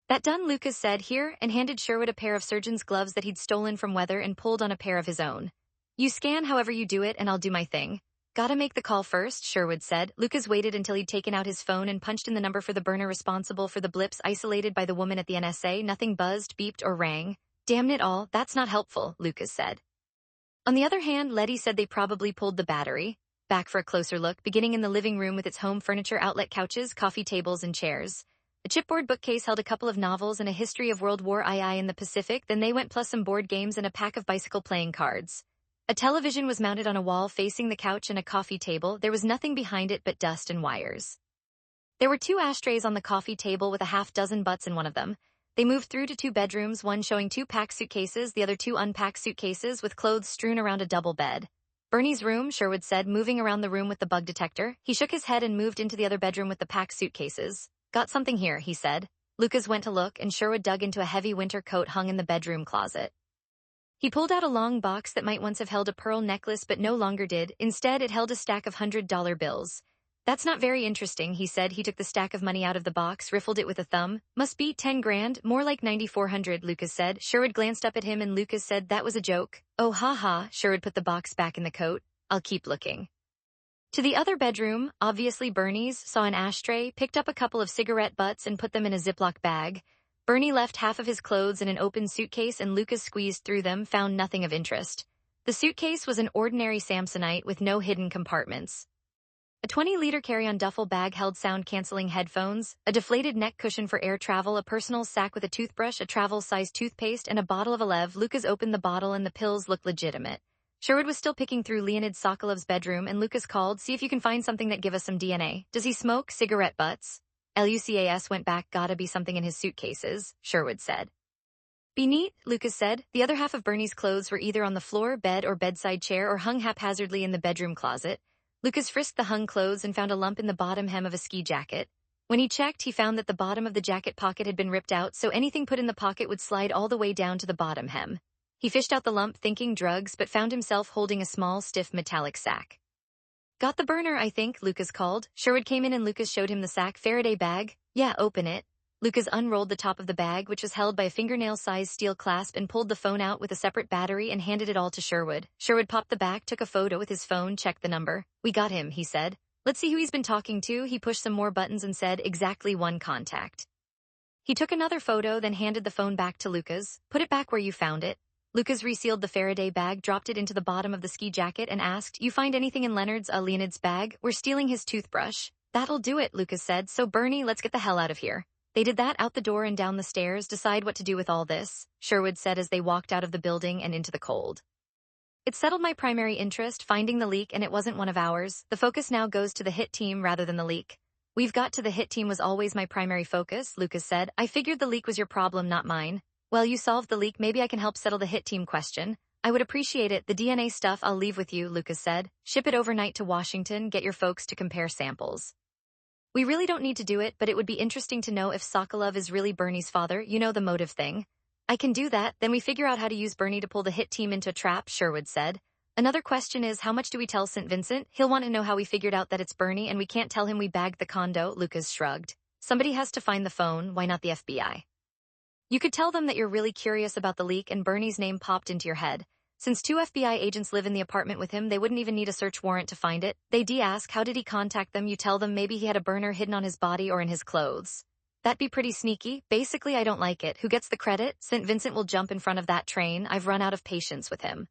That done, Lucas said, here, and handed Sherwood a pair of surgeon's gloves that he'd stolen from Weather and pulled on a pair of his own. You scan however you do it, and I'll do my thing. Gotta make the call first, Sherwood said. Lucas waited until he'd taken out his phone and punched in the number for the burner responsible for the blips isolated by the woman at the NSA. Nothing buzzed, beeped, or rang. Damn it all, that's not helpful, Lucas said. On the other hand, Letty said they probably pulled the battery. Back for a closer look, beginning in the living room with its home furniture outlet couches, coffee tables, and chairs. A chipboard bookcase held a couple of novels and a history of World War II in the Pacific. Then they went plus some board games and a pack of bicycle playing cards. A television was mounted on a wall facing the couch and a coffee table. There was nothing behind it but dust and wires. There were 2 ashtrays on the coffee table with a half-dozen butts in one of them. They moved through to 2 bedrooms, one showing 2 packed suitcases, the other 2 unpacked suitcases with clothes strewn around a double bed. Bernie's room, Sherwood said, moving around the room with the bug detector. He shook his head and moved into the other bedroom with the packed suitcases. Got something here, he said. Lucas went to look, and Sherwood dug into a heavy winter coat hung in the bedroom closet. He pulled out a long box that might once have held a pearl necklace but no longer did. Instead, it held a stack of $100 bills. That's not very interesting, he said. He took the stack of money out of the box, riffled it with a thumb. Must be 10 grand, more like 9,400, Lucas said. Sherwood glanced up at him and Lucas said that was a joke. Oh, ha ha. Sherwood put the box back in the coat. I'll keep looking. To the other bedroom, obviously Bernie's, saw an ashtray, picked up a couple of cigarette butts and put them in a Ziploc bag. Bernie left half of his clothes in an open suitcase and Lucas squeezed through them, found nothing of interest. The suitcase was an ordinary Samsonite with no hidden compartments. A 20-liter carry-on duffel bag held sound-canceling headphones, a deflated neck cushion for air travel, a personal sack with a toothbrush, a travel-sized toothpaste, and a bottle of Alev. Lucas opened the bottle and the pills looked legitimate. Sherwood was still picking through Leonid Sokolov's bedroom and Lucas called, see if you can find something that give us some DNA. Does he smoke cigarette butts? Lucas went back, gotta be something in his suitcases, Sherwood said. Be neat, Lucas said. The other half of Bernie's clothes were either on the floor, bed, or bedside chair or hung haphazardly in the bedroom closet. Lucas frisked the hung clothes and found a lump in the bottom hem of a ski jacket. When he checked, he found that the bottom of the jacket pocket had been ripped out, so anything put in the pocket would slide all the way down to the bottom hem. He fished out the lump, thinking drugs, but found himself holding a small, stiff metallic sack. Got the burner, I think, Lucas called. Sherwood came in and Lucas showed him the sack. Faraday bag? Yeah, open it. Lucas unrolled the top of the bag, which was held by a fingernail-sized steel clasp, and pulled the phone out with a separate battery and handed it all to Sherwood. Sherwood popped the back, took a photo with his phone, checked the number. We got him, he said. Let's see who he's been talking to. He pushed some more buttons and said, exactly one contact. He took another photo, then handed the phone back to Lucas. Put it back where you found it. Lucas resealed the Faraday bag, dropped it into the bottom of the ski jacket, and asked, you find anything in Leonid's bag? We're stealing his toothbrush. That'll do it, Lucas said. So Bernie, let's get the hell out of here. They did that, out the door and down the stairs. Decide what to do with all this, Sherwood said as they walked out of the building and into the cold. It settled my primary interest, finding the leak, and it wasn't one of ours. The focus now goes to the hit team rather than the leak. We've got to the hit team was always my primary focus, Lucas said. I figured the leak was your problem, not mine. Well, you solved the leak. Maybe I can help settle the hit team question. I would appreciate it. The DNA stuff I'll leave with you, Lucas said. Ship it overnight to Washington. Get your folks to compare samples. We really don't need to do it, but it would be interesting to know if Sokolov is really Bernie's father. You know, the motive thing. I can do that. Then we figure out how to use Bernie to pull the hit team into a trap, Sherwood said. Another question is, how much do we tell St. Vincent? He'll want to know how we figured out that it's Bernie, and we can't tell him we bagged the condo, Lucas shrugged. Somebody has to find the phone. Why not the FBI? You could tell them that you're really curious about the leak and Bernie's name popped into your head. Since 2 FBI agents live in the apartment with him, they wouldn't even need a search warrant to find it. They ask, how did he contact them? You tell them maybe he had a burner hidden on his body or in his clothes. That'd be pretty sneaky. Basically, I don't like it. Who gets the credit? St. Vincent will jump in front of that train. I've run out of patience with him.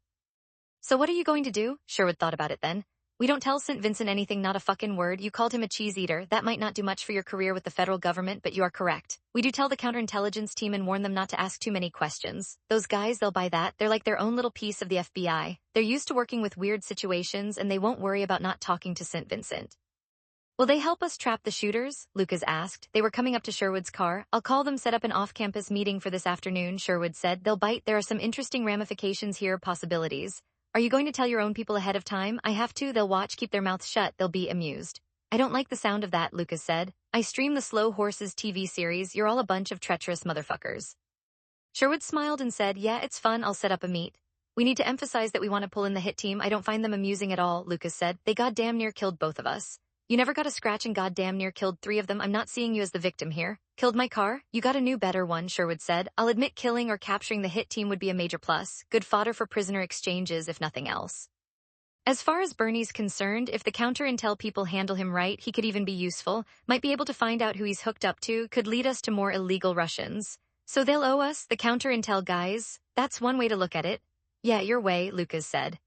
So what are you going to do? Sherwood thought about it then. We don't tell St. Vincent anything, not a fucking word. You called him a cheese eater. That might not do much for your career with the federal government, but you are correct. We do tell the counterintelligence team and warn them not to ask too many questions. Those guys, they'll buy that. They're like their own little piece of the FBI. They're used to working with weird situations and they won't worry about not talking to St. Vincent. Will they help us trap the shooters? Lucas asked. They were coming up to Sherwood's car. I'll call them, set up an off-campus meeting for this afternoon, Sherwood said. They'll bite. There are some interesting ramifications here, possibilities. Are you going to tell your own people ahead of time? I have to. They'll watch, keep their mouths shut. They'll be amused. I don't like the sound of that, Lucas said. I stream the Slow Horses TV series. You're all a bunch of treacherous motherfuckers. Sherwood smiled and said, yeah, it's fun. I'll set up a meet. We need to emphasize that we want to pull in the hit team. I don't find them amusing at all, Lucas said. They goddamn near killed both of us. You never got a scratch and goddamn near killed 3 of them. I'm not seeing you as the victim here. Killed my car? You got a new better one, Sherwood said. I'll admit killing or capturing the hit team would be a major plus. Good fodder for prisoner exchanges, if nothing else. As far as Bernie's concerned, if the counter-intel people handle him right, he could even be useful. Might be able to find out who he's hooked up to, could lead us to more illegal Russians. So they'll owe us, the counter-intel guys? That's one way to look at it. Yeah, your way, Lucas said.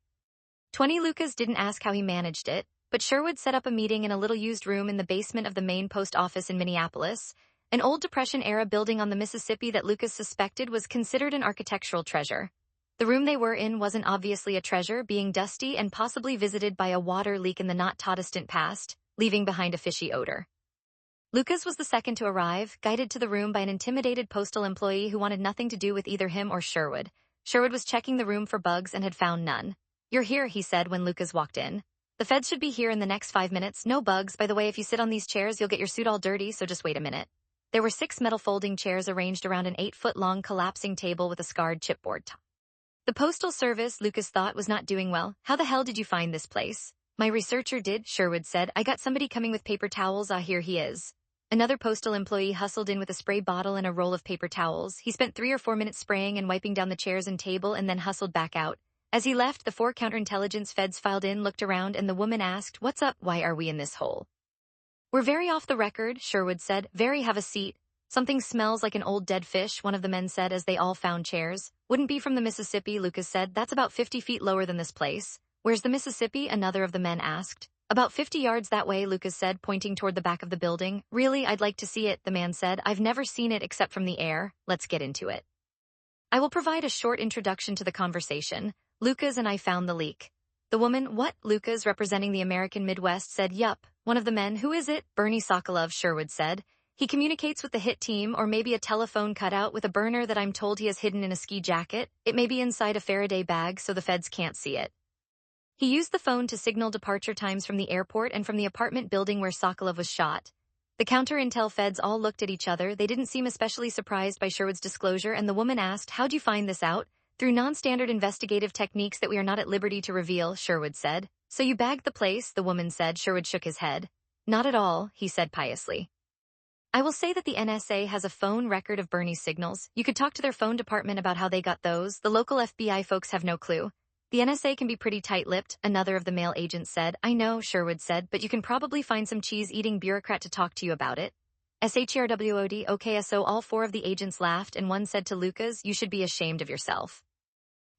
20 Lucas didn't ask how he managed it, but Sherwood set up a meeting in a little used room in the basement of the main post office in Minneapolis, an old Depression-era building on the Mississippi that Lucas suspected was considered an architectural treasure. The room they were in wasn't obviously a treasure, being dusty and possibly visited by a water leak in the not-too-distant past, leaving behind a fishy odor. Lucas was the second to arrive, guided to the room by an intimidated postal employee who wanted nothing to do with either him or Sherwood. Sherwood was checking the room for bugs and had found none. You're here, he said when Lucas walked in. The feds should be here in the next 5 minutes. No bugs. By the way, if you sit on these chairs, you'll get your suit all dirty, so just wait a minute. There were 6 metal folding chairs arranged around an 8-foot-long collapsing table with a scarred chipboard top. The Postal Service, Lucas thought, was not doing well. How the hell did you find this place? My researcher did, Sherwood said. I got somebody coming with paper towels. Ah, here he is. Another postal employee hustled in with a spray bottle and a roll of paper towels. He spent 3 or 4 minutes spraying and wiping down the chairs and table and then hustled back out. As he left, the 4 counterintelligence feds filed in, looked around, and the woman asked, "What's up? Why are we in this hole?" "We're very off the record," Sherwood said. "Very, have a seat." "Something smells like an old dead fish," one of the men said as they all found chairs. "Wouldn't be from the Mississippi," Lucas said. "That's about 50 feet lower than this place." "Where's the Mississippi?" another of the men asked. "About 50 yards that way," Lucas said, pointing toward the back of the building. "Really, I'd like to see it," the man said. "I've never seen it except from the air. Let's get into it." "I will provide a short introduction to the conversation. Lucas and I found the leak." The woman, "What?" Lucas, representing the American Midwest, said. "Yup." One of the men, "Who is it?" "Bernie Sokolov," Sherwood said. "He communicates with the hit team, or maybe a telephone cutout with a burner that I'm told he has hidden in a ski jacket. It may be inside a Faraday bag so the feds can't see it. He used the phone to signal departure times from the airport and from the apartment building where Sokolov was shot." The counter-intel feds all looked at each other. They didn't seem especially surprised by Sherwood's disclosure, and the woman asked, "How'd you find this out?" "Through non-standard investigative techniques that we are not at liberty to reveal," Sherwood said. "So you bagged the place?" the woman said. Sherwood shook his head. "Not at all," he said piously. "I will say that the NSA has a phone record of Bernie's signals. You could talk to their phone department about how they got those. The local FBI folks have no clue." "The NSA can be pretty tight-lipped," another of the male agents said. "I know," Sherwood said, "but you can probably find some cheese-eating bureaucrat to talk to you about it." SHERWOD, okay, so all 4 of the agents laughed, and one said to Lucas, "You should be ashamed of yourself."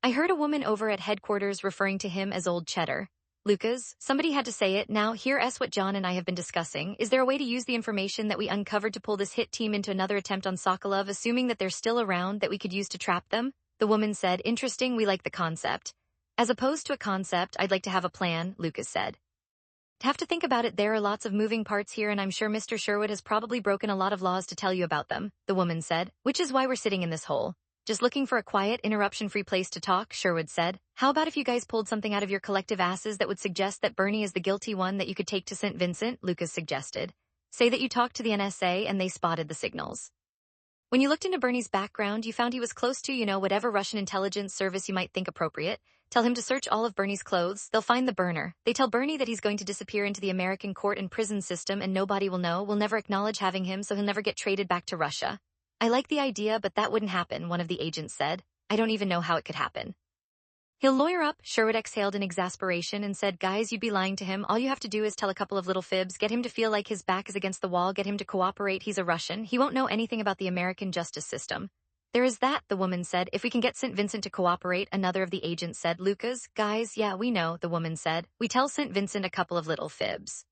"I heard a woman over at headquarters referring to him as Old Cheddar." "Lucas, somebody had to say it. Now, here's what John and I have been discussing. Is there a way to use the information that we uncovered to pull this hit team into another attempt on Sokolov, assuming that they're still around, that we could use to trap them?" The woman said. "Interesting, we like the concept." "As opposed to a concept, I'd like to have a plan," Lucas said. "Have to think about it. There are lots of moving parts here, and I'm sure Mr. Sherwood has probably broken a lot of laws to tell you about them," the woman said, "which is why we're sitting in this hole." "Just looking for a quiet, interruption-free place to talk," Sherwood said. "How about if you guys pulled something out of your collective asses that would suggest that Bernie is the guilty one that you could take to St. Vincent?" Lucas suggested. "Say that you talked to the NSA and they spotted the signals. When you looked into Bernie's background, you found he was close to, whatever Russian intelligence service you might think appropriate. Tell him to search all of Bernie's clothes. They'll find the burner. They tell Bernie that he's going to disappear into the American court and prison system and nobody will know. We'll never acknowledge having him, so he'll never get traded back to Russia." "I like the idea, but that wouldn't happen," one of the agents said. "I don't even know how it could happen." "He'll lawyer up," Sherwood exhaled in exasperation and said, "Guys, you'd be lying to him. All you have to do is tell a couple of little fibs, get him to feel like his back is against the wall, get him to cooperate. He's a Russian. He won't know anything about the American justice system." "There is that," the woman said. "If we can get St. Vincent to cooperate," another of the agents said. "Lucas, guys, yeah, we know," the woman said. "We tell St. Vincent a couple of little fibs."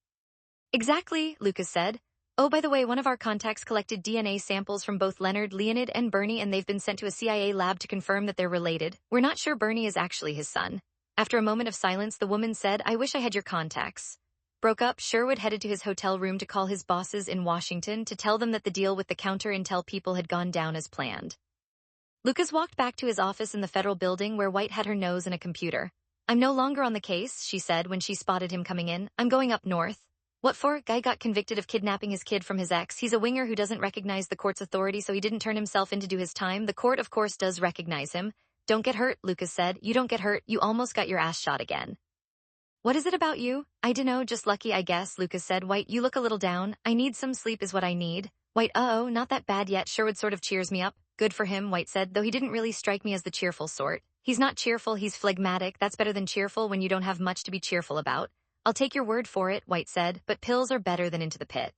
"Exactly," Lucas said. "Oh, by the way, one of our contacts collected DNA samples from both Leonid and Bernie, and they've been sent to a CIA lab to confirm that they're related. We're not sure Bernie is actually his son." After a moment of silence, the woman said, "I wish I had your contacts." Broke up, Sherwood headed to his hotel room to call his bosses in Washington to tell them that the deal with the counter-intel people had gone down as planned. Lucas walked back to his office in the federal building where White had her nose in a computer. "I'm no longer on the case," she said when she spotted him coming in. "I'm going up north." "What for?" "Guy got convicted of kidnapping his kid from his ex. He's a winger who doesn't recognize the court's authority, so he didn't turn himself in to do his time. The court, of course, does recognize him." "Don't get hurt," Lucas said. "You don't get hurt. You almost got your ass shot again." "What is it about you?" "I dunno, just lucky, I guess," Lucas said. "White, you look a little down." "I need some sleep is what I need." White, "Uh-oh, not that bad yet. Sherwood sort of cheers me up." "Good for him," White said, "though he didn't really strike me as the cheerful sort." "He's not cheerful, he's phlegmatic. That's better than cheerful when you don't have much to be cheerful about." "I'll take your word for it," White said, "but pills are better than Into the Pit.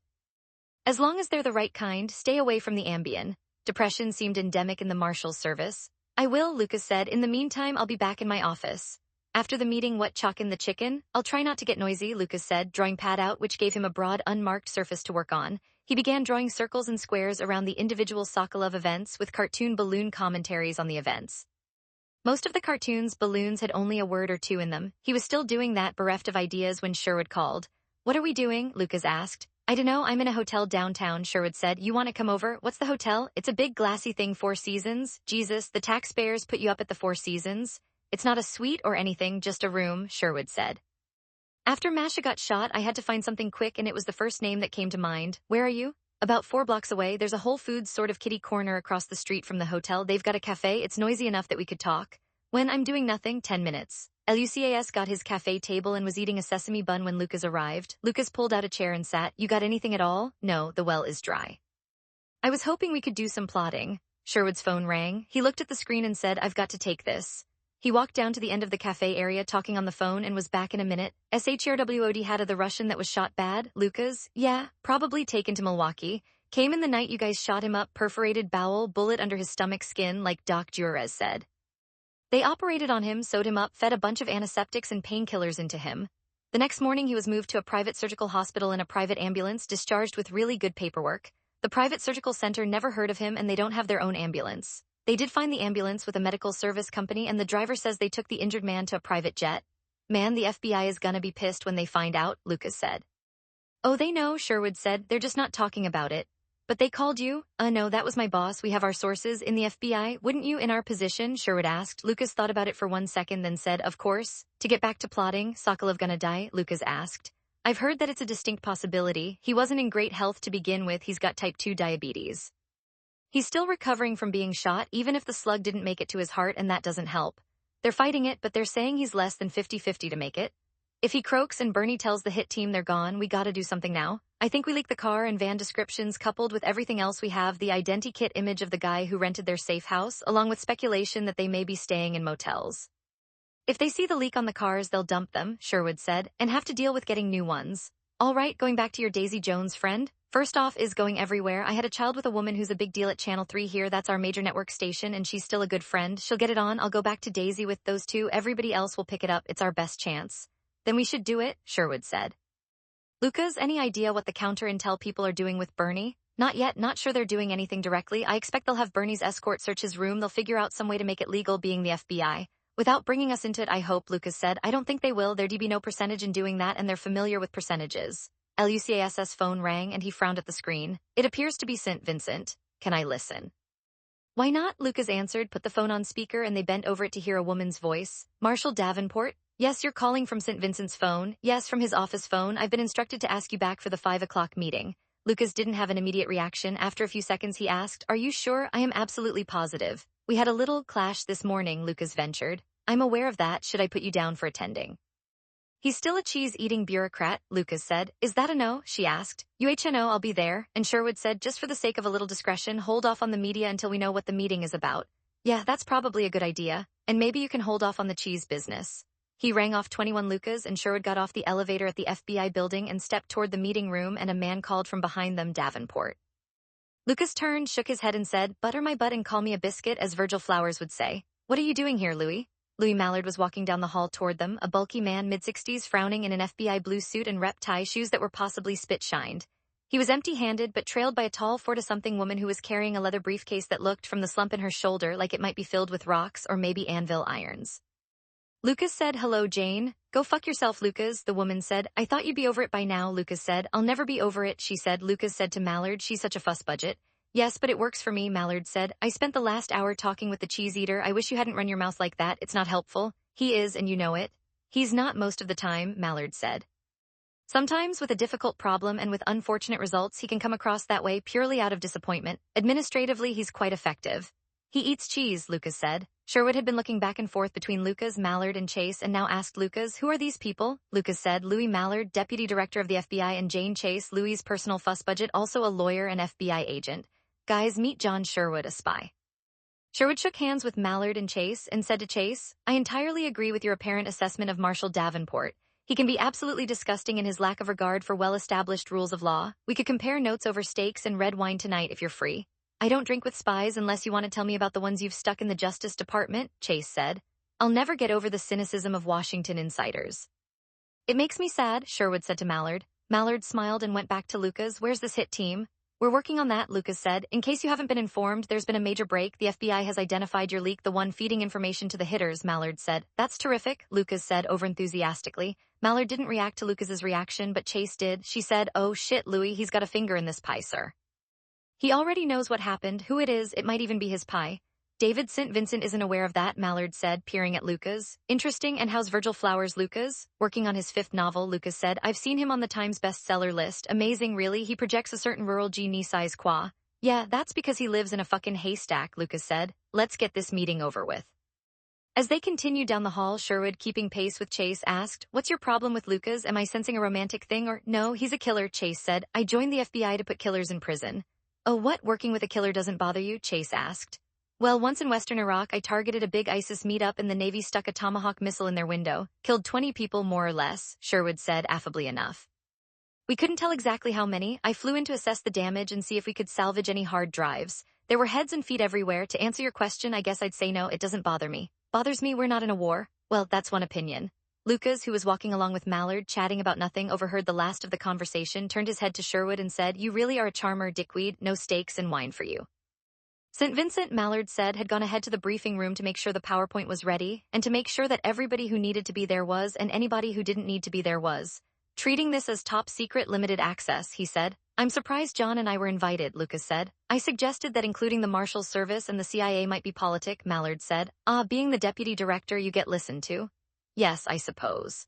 As long as they're the right kind, stay away from the Ambien." Depression seemed endemic in the Marshal's service. "I will," Lucas said. "In the meantime, I'll be back in my office." After the meeting, what chalkin' the chicken? "I'll try not to get noisy," Lucas said, drawing pad out, which gave him a broad, unmarked surface to work on. He began drawing circles and squares around the individual Sokolov events with cartoon balloon commentaries on the events. Most of the cartoons' balloons had only a word or two in them. He was still doing that, bereft of ideas, when Sherwood called. "What are we doing?" Lucas asked. "I dunno, I'm in a hotel downtown," Sherwood said. "You want to come over?" "What's the hotel?" "It's a big glassy thing, Four Seasons." "Jesus, the taxpayers put you up at the Four Seasons." "It's not a suite or anything, just a room," Sherwood said. "After Masha got shot, I had to find something quick and it was the first name that came to mind." "Where are you?" About 4 blocks away, there's a Whole Foods sort of kitty corner across the street from the hotel. They've got a cafe. It's noisy enough that we could talk. When I'm doing nothing, 10 minutes. Lucas got his cafe table and was eating a sesame bun when Lucas arrived. Lucas pulled out a chair and sat. You got anything at all? No, the well is dry. I was hoping we could do some plotting. Sherwood's phone rang. He looked at the screen and said, I've got to take this. He walked down to the end of the cafe area talking on the phone and was back in a minute. SHRWOD had of the Russian that was shot bad? Lucas? Yeah, probably taken to Milwaukee. Came in the night you guys shot him up, perforated bowel, bullet under his stomach skin, like Doc Juarez said. They operated on him, sewed him up, fed a bunch of antiseptics and painkillers into him. The next morning he was moved to a private surgical hospital in a private ambulance, discharged with really good paperwork. The private surgical center never heard of him and they don't have their own ambulance. They did find the ambulance with a medical service company and the driver says they took the injured man to a private jet. Man, the FBI is gonna be pissed when they find out, Lucas said. Oh, they know, Sherwood said. They're just not talking about it. But they called you? No, that was my boss. We have our sources in the FBI. Wouldn't you in our position? Sherwood asked. Lucas thought about it for 1 second, then said, of course. To get back to plotting, Sokolov gonna die? Lucas asked. I've heard that it's a distinct possibility. He wasn't in great health to begin with. He's got type 2 diabetes. He's still recovering from being shot, even if the slug didn't make it to his heart, and that doesn't help. They're fighting it, but they're saying he's less than 50-50 to make it. If he croaks and Bernie tells the hit team they're gone, we gotta do something now. I think we leak the car and van descriptions coupled with everything else we have, the identikit image of the guy who rented their safe house, along with speculation that they may be staying in motels. If they see the leak on the cars, they'll dump them, Sherwood said, and have to deal with getting new ones. All right, going back to your Daisy Jones friend. First off is going everywhere. I had a child with a woman who's a big deal at Channel 3 here. That's our major network station, and she's still a good friend. She'll get it on. I'll go back to Daisy with those two. Everybody else will pick it up. It's our best chance. Then we should do it, Sherwood said. Lucas, any idea what the counter-intel people are doing with Bernie? Not yet, not sure they're doing anything directly. I expect they'll have Bernie's escort search his room. They'll figure out some way to make it legal being the FBI. Without bringing us into it, I hope, Lucas said. I don't think they will. There'd be no percentage in doing that, and they're familiar with percentages. Lucas's phone rang, and he frowned at the screen. It appears to be St. Vincent. Can I listen? Why not? Lucas answered, put the phone on speaker, and they bent over it to hear a woman's voice. Marshal Davenport? Yes, you're calling from St. Vincent's phone. Yes, from his office phone. I've been instructed to ask you back for the 5 o'clock meeting. Lucas didn't have an immediate reaction. After a few seconds, he asked, Are you sure? I am absolutely positive. We had a little clash this morning, Lucas ventured. I'm aware of that. Should I put you down for attending? He's still a cheese-eating bureaucrat, Lucas said. Is that a no? She asked. UHNO, I'll be there. And Sherwood said, just for the sake of a little discretion, hold off on the media until we know what the meeting is about. Yeah, that's probably a good idea. And maybe you can hold off on the cheese business. He rang off 21 Lucas, and Sherwood got off the elevator at the FBI building and stepped toward the meeting room, and a man called from behind them, Davenport. Lucas turned, shook his head, and said, Butter my butt and call me a biscuit, as Virgil Flowers would say. What are you doing here, Louis? Louis Mallard was walking down the hall toward them, a bulky man mid-60s frowning in an FBI blue suit and rep tie shoes that were possibly spit-shined. He was empty-handed but trailed by a tall 40-something woman who was carrying a leather briefcase that looked, from the slump in her shoulder, like it might be filled with rocks or maybe anvil irons. Lucas said, Hello, Jane. Go fuck yourself, Lucas, the woman said. I thought you'd be over it by now, Lucas said. I'll never be over it, she said. Lucas said to Mallard, She's such a fuss budget. Yes, but it works for me, Mallard said. I spent the last hour talking with the cheese eater. I wish you hadn't run your mouth like that. It's not helpful. He is, and you know it. He's not most of the time, Mallard said. Sometimes with a difficult problem and with unfortunate results, he can come across that way purely out of disappointment. Administratively, he's quite effective. He eats cheese, Lucas said. Sherwood had been looking back and forth between Lucas, Mallard, and Chase, and now asked Lucas, Who are these people? Lucas said, Louis Mallard, Deputy Director of the FBI, and Jane Chase, Louis's personal fuss budget, also a lawyer and FBI agent. Guys, meet John Sherwood, a spy. Sherwood shook hands with Mallard and Chase and said to Chase, I entirely agree with your apparent assessment of Marshal Davenport. He can be absolutely disgusting in his lack of regard for well-established rules of law. We could compare notes over steaks and red wine tonight if you're free. I don't drink with spies unless you want to tell me about the ones you've stuck in the Justice Department, Chase said. I'll never get over the cynicism of Washington insiders. It makes me sad, Sherwood said to Mallard. Mallard smiled and went back to Lucas. Where's this hit team? We're working on that, Lucas said. In case you haven't been informed, there's been a major break. The FBI has identified your leak, the one feeding information to the hitters, Mallard said. That's terrific, Lucas said overenthusiastically. Mallard didn't react to Lucas's reaction, but Chase did. She said, Oh shit, Louis, he's got a finger in this pie, sir. He already knows what happened, who it is, it might even be his pie. David, St. Vincent isn't aware of that, Mallard said, peering at Lucas. Interesting, and how's Virgil Flowers, Lucas? Working on his 5th novel, Lucas said. I've seen him on the Times bestseller list. Amazing, really. He projects a certain rural genie size qua. Yeah, that's because he lives in a fucking haystack, Lucas said. Let's get this meeting over with. As they continued down the hall, Sherwood, keeping pace with Chase, asked, What's your problem with Lucas? Am I sensing a romantic thing or— No, he's a killer, Chase said. I joined the FBI to put killers in prison. Oh, what? Working with a killer doesn't bother you? Chase asked. Well, once in Western Iraq, I targeted a big ISIS meetup and the Navy stuck a Tomahawk missile in their window. Killed 20 people more or less, Sherwood said, affably enough. We couldn't tell exactly how many. I flew in to assess the damage and see if we could salvage any hard drives. There were heads and feet everywhere. To answer your question, I guess I'd say no, it doesn't bother me. Bothers me we're not in a war? Well, that's one opinion. Lucas, who was walking along with Mallard, chatting about nothing, overheard the last of the conversation, turned his head to Sherwood and said, You really are a charmer, dickweed. No steaks and wine for you. St. Vincent, Mallard said, had gone ahead to the briefing room to make sure the PowerPoint was ready, and to make sure that everybody who needed to be there was, and anybody who didn't need to be there was. Treating this as top secret limited access, he said. I'm surprised John and I were invited, Lucas said. I suggested that including the Marshal's service and the CIA might be politic, Mallard said. Being the deputy director, you get listened to. Yes, I suppose.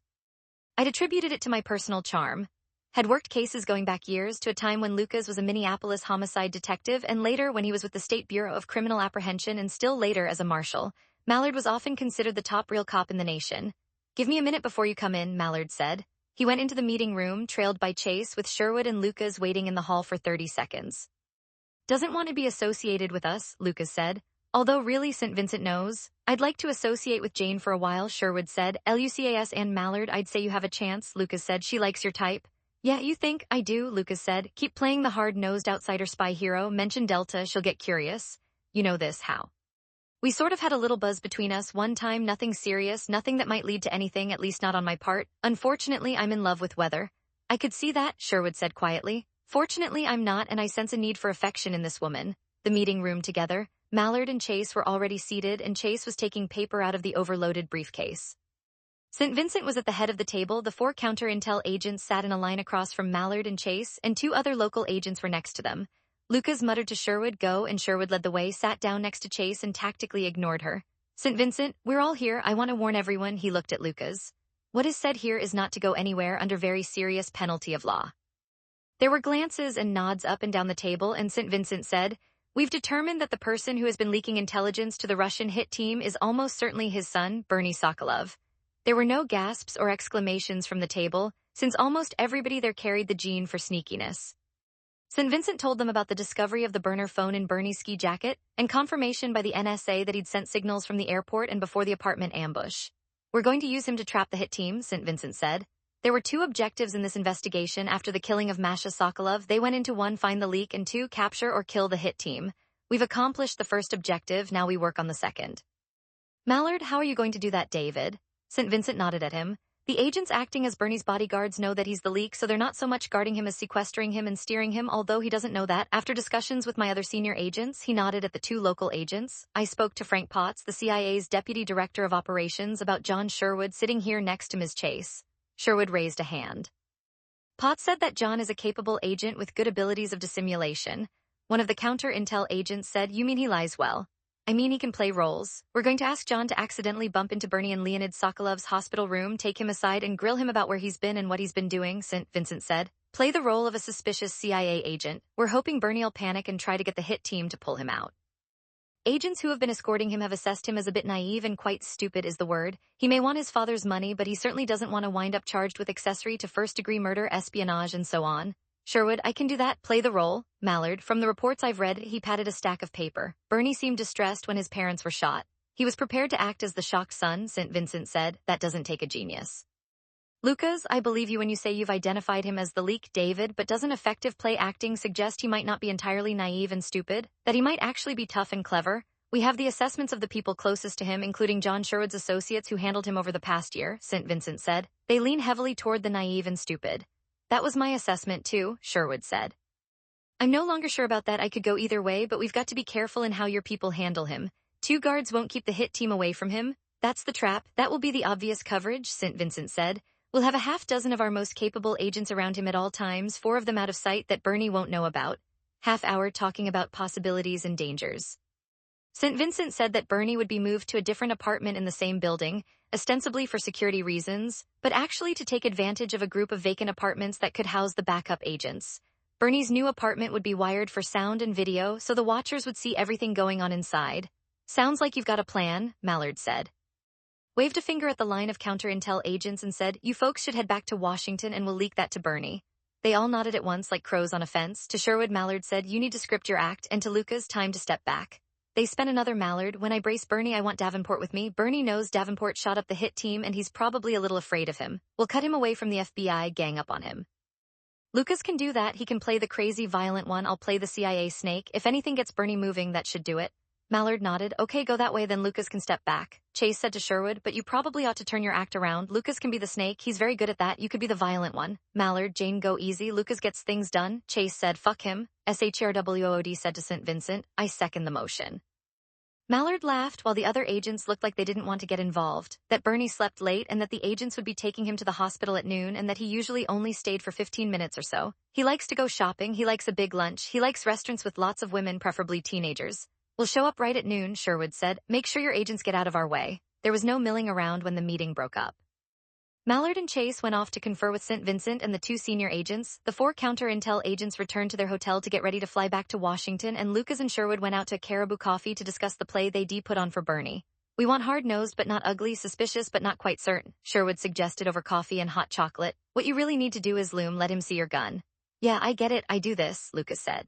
I'd attributed it to my personal charm. Had worked cases going back years to a time when Lucas was a Minneapolis homicide detective and later when he was with the State Bureau of Criminal Apprehension and still later as a marshal. Mallard was often considered the top real cop in the nation. Give me a minute before you come in, Mallard said. He went into the meeting room, trailed by Chase, with Sherwood and Lucas waiting in the hall for 30 seconds. Doesn't want to be associated with us, Lucas said. Although really St. Vincent knows. I'd like to associate with Jane for a while, Sherwood said. Lucas and Mallard, I'd say you have a chance, Lucas said. She likes your type. Yeah, you think? I do, Lucas said. Keep playing the hard-nosed outsider spy hero. Mention Delta, she'll get curious. You know this, how? We sort of had a little buzz between us one time, nothing serious, nothing that might lead to anything, at least not on my part. Unfortunately, I'm in love with Weather. I could see that, Sherwood said quietly. Fortunately, I'm not, and I sense a need for affection in this woman. The meeting room together. Mallard and Chase were already seated, and Chase was taking paper out of the overloaded briefcase. St. Vincent was at the head of the table. The 4 counter-intel agents sat in a line across from Mallard and Chase, and 2 other local agents were next to them. Lucas muttered to Sherwood, Go, and Sherwood led the way, sat down next to Chase, and tactically ignored her. St. Vincent, we're all here. I want to warn everyone, he looked at Lucas. What is said here is not to go anywhere under very serious penalty of law. There were glances and nods up and down the table, and St. Vincent said, We've determined that the person who has been leaking intelligence to the Russian hit team is almost certainly his son, Bernie Sokolov. There were no gasps or exclamations from the table, since almost everybody there carried the gene for sneakiness. St. Vincent told them about the discovery of the burner phone in Bernie's ski jacket, and confirmation by the NSA that he'd sent signals from the airport and before the apartment ambush. We're going to use him to trap the hit team, St. Vincent said. There were 2 objectives in this investigation after the killing of Masha Sokolov. They went into 1, find the leak, and 2, capture or kill the hit team. We've accomplished the first objective, now we work on the second. Mallard, how are you going to do that, David? St. Vincent nodded at him. The agents acting as Bernie's bodyguards know that he's the leak, so they're not so much guarding him as sequestering him and steering him, although he doesn't know that. After discussions with my other senior agents, he nodded at the 2 local agents. I spoke to Frank Potts, the CIA's deputy director of operations, about John Sherwood sitting here next to Ms. Chase. Sherwood raised a hand. Potts said that John is a capable agent with good abilities of dissimulation. One of the counter-intel agents said, You mean he lies well? I mean he can play roles. We're going to ask John to accidentally bump into Bernie in Leonid Sokolov's hospital room, take him aside and grill him about where he's been and what he's been doing, St. Vincent said. Play the role of a suspicious CIA agent. We're hoping Bernie'll panic and try to get the hit team to pull him out. Agents who have been escorting him have assessed him as a bit naive and quite stupid is the word. He may want his father's money, but he certainly doesn't want to wind up charged with accessory to first-degree murder, espionage, and so on. Sherwood, I can do that. Play the role. Mallard, from the reports I've read, he patted a stack of paper. Bernie seemed distressed when his parents were shot. He was prepared to act as the shocked son, St. Vincent said. That doesn't take a genius. Lucas, I believe you when you say you've identified him as the leak, David, but doesn't effective play acting suggest he might not be entirely naive and stupid? That he might actually be tough and clever? We have the assessments of the people closest to him, including John Sherwood's associates who handled him over the past year, St. Vincent said. They lean heavily toward the naive and stupid. That was my assessment too, Sherwood said. I'm no longer sure about that. I could go either way, but we've got to be careful in how your people handle him. 2 guards won't keep the hit team away from him. That's the trap. That will be the obvious coverage, St. Vincent said. We'll have a half dozen of our most capable agents around him at all times, 4 of them out of sight that Bernie won't know about. Half hour talking about possibilities and dangers. St. Vincent said that Bernie would be moved to a different apartment in the same building, ostensibly for security reasons, but actually to take advantage of a group of vacant apartments that could house the backup agents. Bernie's new apartment would be wired for sound and video, so the watchers would see everything going on inside. Sounds like you've got a plan, Mallard said. Waved a finger at the line of counter-intel agents and said, you folks should head back to Washington and we'll leak that to Bernie. They all nodded at once like crows on a fence. To Sherwood, Mallard said, you need to script your act, and to Lucas, time to step back. They spent another Mallard, when I brace Bernie I want Davenport with me. Bernie knows Davenport shot up the hit team and he's probably a little afraid of him. We'll cut him away from the FBI, gang up on him. Lucas can do that, he can play the crazy violent one, I'll play the CIA snake. If anything gets Bernie moving, that should do it. Mallard nodded. Okay, go that way, then Lucas can step back. Chase said to Sherwood, but you probably ought to turn your act around. Lucas can be the snake, he's very good at that, you could be the violent one. Mallard, Jane, go easy, Lucas gets things done. Chase said, fuck him. SHRWOOD said to St. Vincent, I second the motion. Mallard laughed while the other agents looked like they didn't want to get involved, that Bernie slept late and that the agents would be taking him to the hospital at noon and that he usually only stayed for 15 minutes or so. He likes to go shopping, he likes a big lunch, he likes restaurants with lots of women, preferably teenagers. We'll show up right at noon, Sherwood said. Make sure your agents get out of our way. There was no milling around when the meeting broke up. Mallard and Chase went off to confer with St. Vincent and the two senior agents. The 4 counter-intel agents returned to their hotel to get ready to fly back to Washington, and Lucas and Sherwood went out to Caribou Coffee to discuss the play they'd put on for Bernie. We want hard-nosed but not ugly, suspicious but not quite certain, Sherwood suggested over coffee and hot chocolate. What you really need to do is loom, let him see your gun. Yeah, I get it, I do this, Lucas said.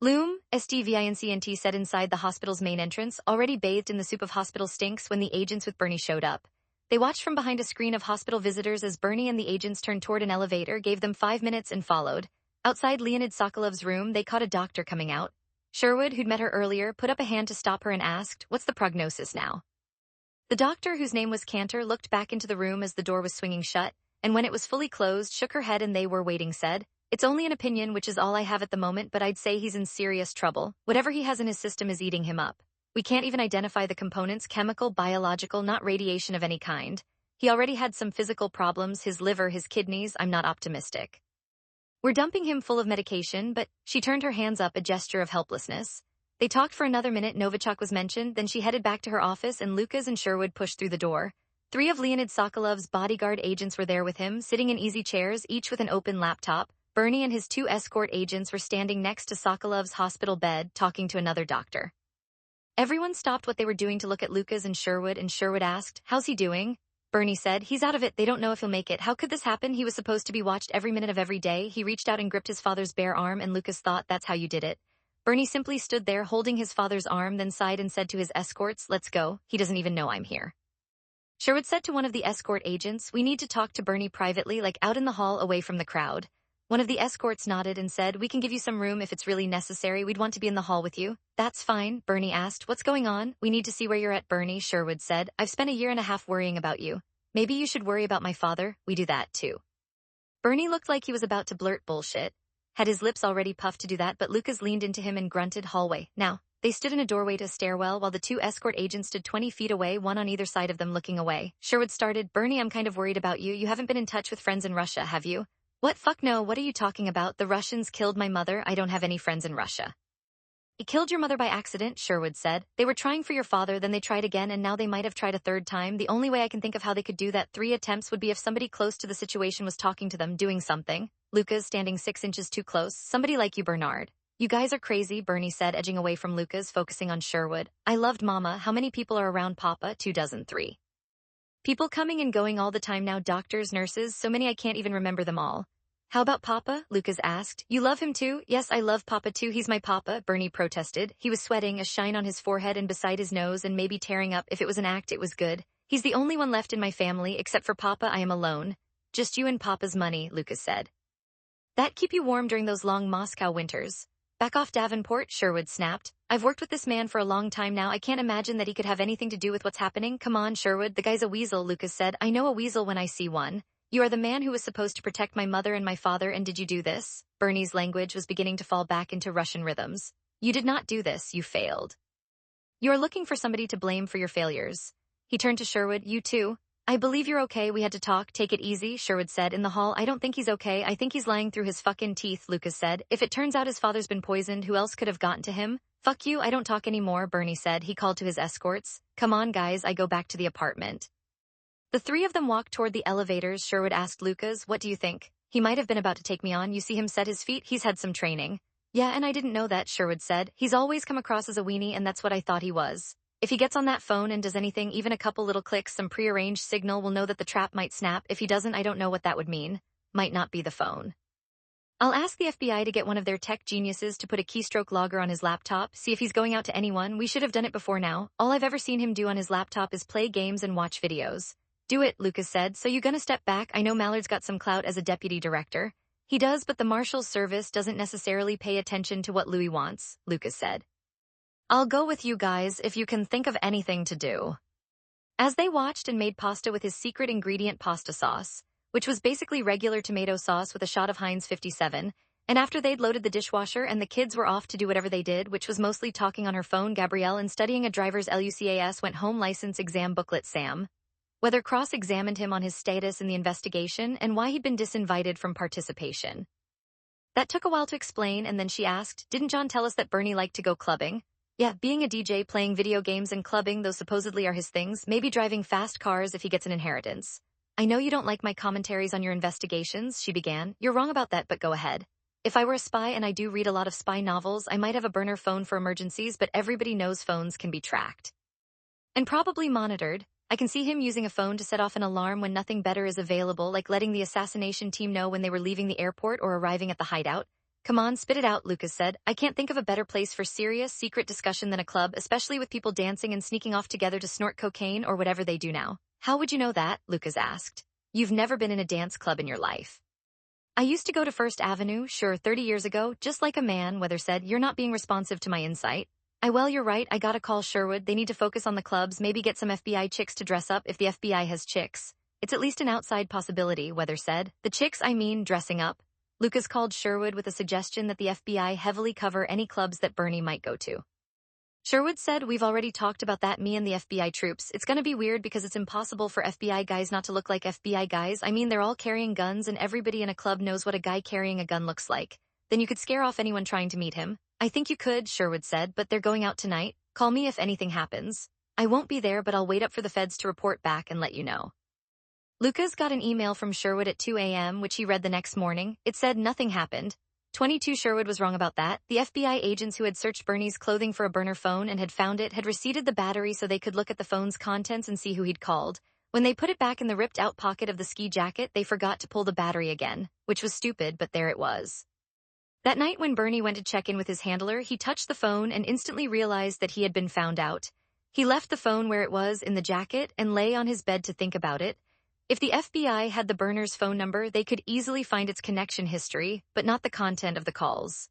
Loom, SDVINCNT said inside the hospital's main entrance, already bathed in the soup of hospital stinks when the agents with Bernie showed up. They watched from behind a screen of hospital visitors as Bernie and the agents turned toward an elevator, gave them 5 minutes and followed. Outside Leonid Sokolov's room, they caught a doctor coming out. Sherwood, who'd met her earlier, put up a hand to stop her and asked, what's the prognosis now? The doctor, whose name was Cantor, looked back into the room as the door was swinging shut, and when it was fully closed, shook her head and they were waiting, said, it's only an opinion, which is all I have at the moment, but I'd say he's in serious trouble. Whatever he has in his system is eating him up. We can't even identify the components, chemical, biological, not radiation of any kind. He already had some physical problems, his liver, his kidneys, I'm not optimistic. We're dumping him full of medication, but she turned her hands up, a gesture of helplessness. They talked for another minute, Novichok was mentioned, then she headed back to her office and Lucas and Sherwood pushed through the door. 3 of Leonid Sokolov's bodyguard agents were there with him, sitting in easy chairs, each with an open laptop. Bernie and his 2 escort agents were standing next to Sokolov's hospital bed, talking to another doctor. Everyone stopped what they were doing to look at Lucas and Sherwood asked, how's he doing? Bernie said, he's out of it, they don't know if he'll make it. How could this happen? He was supposed to be watched every minute of every day. He reached out and gripped his father's bare arm and Lucas thought, that's how you did it. Bernie simply stood there holding his father's arm, then sighed and said to his escorts, let's go, he doesn't even know I'm here. Sherwood said to one of the escort agents, we need to talk to Bernie privately, like out in the hall away from the crowd. One of the escorts nodded and said, we can give you some room if it's really necessary, we'd want to be in the hall with you. That's fine, Bernie asked, what's going on? We need to see where you're at, Bernie, Sherwood said. I've spent a year and a half worrying about you. Maybe you should worry about my father, we do that too. Bernie looked like he was about to blurt bullshit. Had his lips already puffed to do that, but Lucas leaned into him and grunted, hallway. Now, they stood in a doorway to a stairwell while the 2 escort agents stood 20 feet away, one on either side of them looking away. Sherwood started, Bernie, I'm kind of worried about you. You haven't been in touch with friends in Russia, have you? What? Fuck no, what are you talking about? The Russians killed my mother, I don't have any friends in Russia. He killed your mother by accident, Sherwood said. They were trying for your father, then they tried again, and now they might have tried a 3rd time. The only way I can think of how they could do that 3 attempts would be if somebody close to the situation was talking to them, doing something. Lucas standing 6 inches too close. Somebody like you, Bernard. You guys are crazy, Bernie said, edging away from Lucas, focusing on Sherwood. I loved Mama. How many people are around Papa? 24. People coming and going all the time now, doctors, nurses, so many I can't even remember them all. How about Papa? Lucas asked. You love him too? Yes, I love Papa too. He's my Papa, Bernie protested. He was sweating, a shine on his forehead and beside his nose and maybe tearing up. If it was an act, it was good. He's the only one left in my family, except for Papa, I am alone. Just you and Papa's money, Lucas said. That keep you warm during those long Moscow winters. Back off, Davenport, Sherwood snapped. I've worked with this man for a long time now. I can't imagine that he could have anything to do with what's happening. Come on, Sherwood, the guy's a weasel, Lucas said. I know a weasel when I see one. You are the man who was supposed to protect my mother and my father, and did you do this? Bernie's language was beginning to fall back into Russian rhythms. You did not do this, you failed. You are looking for somebody to blame for your failures. He turned to Sherwood, you too. I believe you're okay, we had to talk, take it easy, Sherwood said in the hall. I don't think he's okay, I think he's lying through his fucking teeth, Lucas said. If it turns out his father's been poisoned, who else could have gotten to him? Fuck you, I don't talk anymore, Bernie said. He called to his escorts. Come on, guys, I go back to the apartment. The three of them walked toward the elevators. Sherwood asked Lucas, what do you think? He might have been about to take me on. You see him set his feet? He's had some training. Yeah, and I didn't know that, Sherwood said. He's always come across as a weenie, and that's what I thought he was. If he gets on that phone and does anything, even a couple little clicks, some prearranged signal will know that the trap might snap. If he doesn't, I don't know what that would mean. Might not be the phone. I'll ask the FBI to get one of their tech geniuses to put a keystroke logger on his laptop, see if he's going out to anyone. We should have done it before now. All I've ever seen him do on his laptop is play games and watch videos. Do it, Lucas said. So you gonna step back? I know Mallard's got some clout as a deputy director. He does, but the Marshal's service doesn't necessarily pay attention to what Louis wants, Lucas said. I'll go with you guys if you can think of anything to do. As they watched and made pasta with his secret ingredient pasta sauce, which was basically regular tomato sauce with a shot of Heinz 57, and after they'd loaded the dishwasher and the kids were off to do whatever they did, which was mostly talking on her phone, Gabrielle, and studying a driver's LUCAS went home license exam booklet. Sam Weather cross-examined him on his status in the investigation and why he'd been disinvited from participation. That took a while to explain, and then she asked, didn't John tell us that Bernie liked to go clubbing? Yeah, being a DJ, playing video games, and clubbing, those supposedly are his things, maybe driving fast cars if he gets an inheritance. I know you don't like my commentaries on your investigations, she began. You're wrong about that, but go ahead. If I were a spy, and I do read a lot of spy novels, I might have a burner phone for emergencies, but everybody knows phones can be tracked. And probably monitored. I can see him using a phone to set off an alarm when nothing better is available, like letting the assassination team know when they were leaving the airport or arriving at the hideout. Come on, spit it out, Lucas said. I can't think of a better place for serious, secret discussion than a club, especially with people dancing and sneaking off together to snort cocaine or whatever they do now. How would you know that? Lucas asked. You've never been in a dance club in your life. I used to go to First Avenue, sure, 30 years ago, just like a man, Weather said. You're not being responsive to my insight. Well, you're right, I gotta call Sherwood. They need to focus on the clubs, maybe get some FBI chicks to dress up if the FBI has chicks. It's at least an outside possibility, Weather said. The chicks, I mean, dressing up. Lucas called Sherwood with a suggestion that the FBI heavily cover any clubs that Bernie might go to. Sherwood said, we've already talked about that, me and the FBI troops. It's gonna be weird because it's impossible for FBI guys not to look like FBI guys. I mean, they're all carrying guns and everybody in a club knows what a guy carrying a gun looks like. Then you could scare off anyone trying to meet him. I think you could, Sherwood said, but they're going out tonight. Call me if anything happens. I won't be there, but I'll wait up for the feds to report back and let you know. Lucas got an email from Sherwood at 2 a.m., which he read the next morning. It said nothing happened. 22 Sherwood was wrong about that. The FBI agents who had searched Bernie's clothing for a burner phone and had found it had reseated the battery so they could look at the phone's contents and see who he'd called. When they put it back in the ripped-out pocket of the ski jacket, they forgot to pull the battery again, which was stupid, but there it was. That night when Bernie went to check in with his handler, he touched the phone and instantly realized that he had been found out. He left the phone where it was in the jacket and lay on his bed to think about it. If the FBI had the burner's phone number, they could easily find its connection history, but not the content of the calls.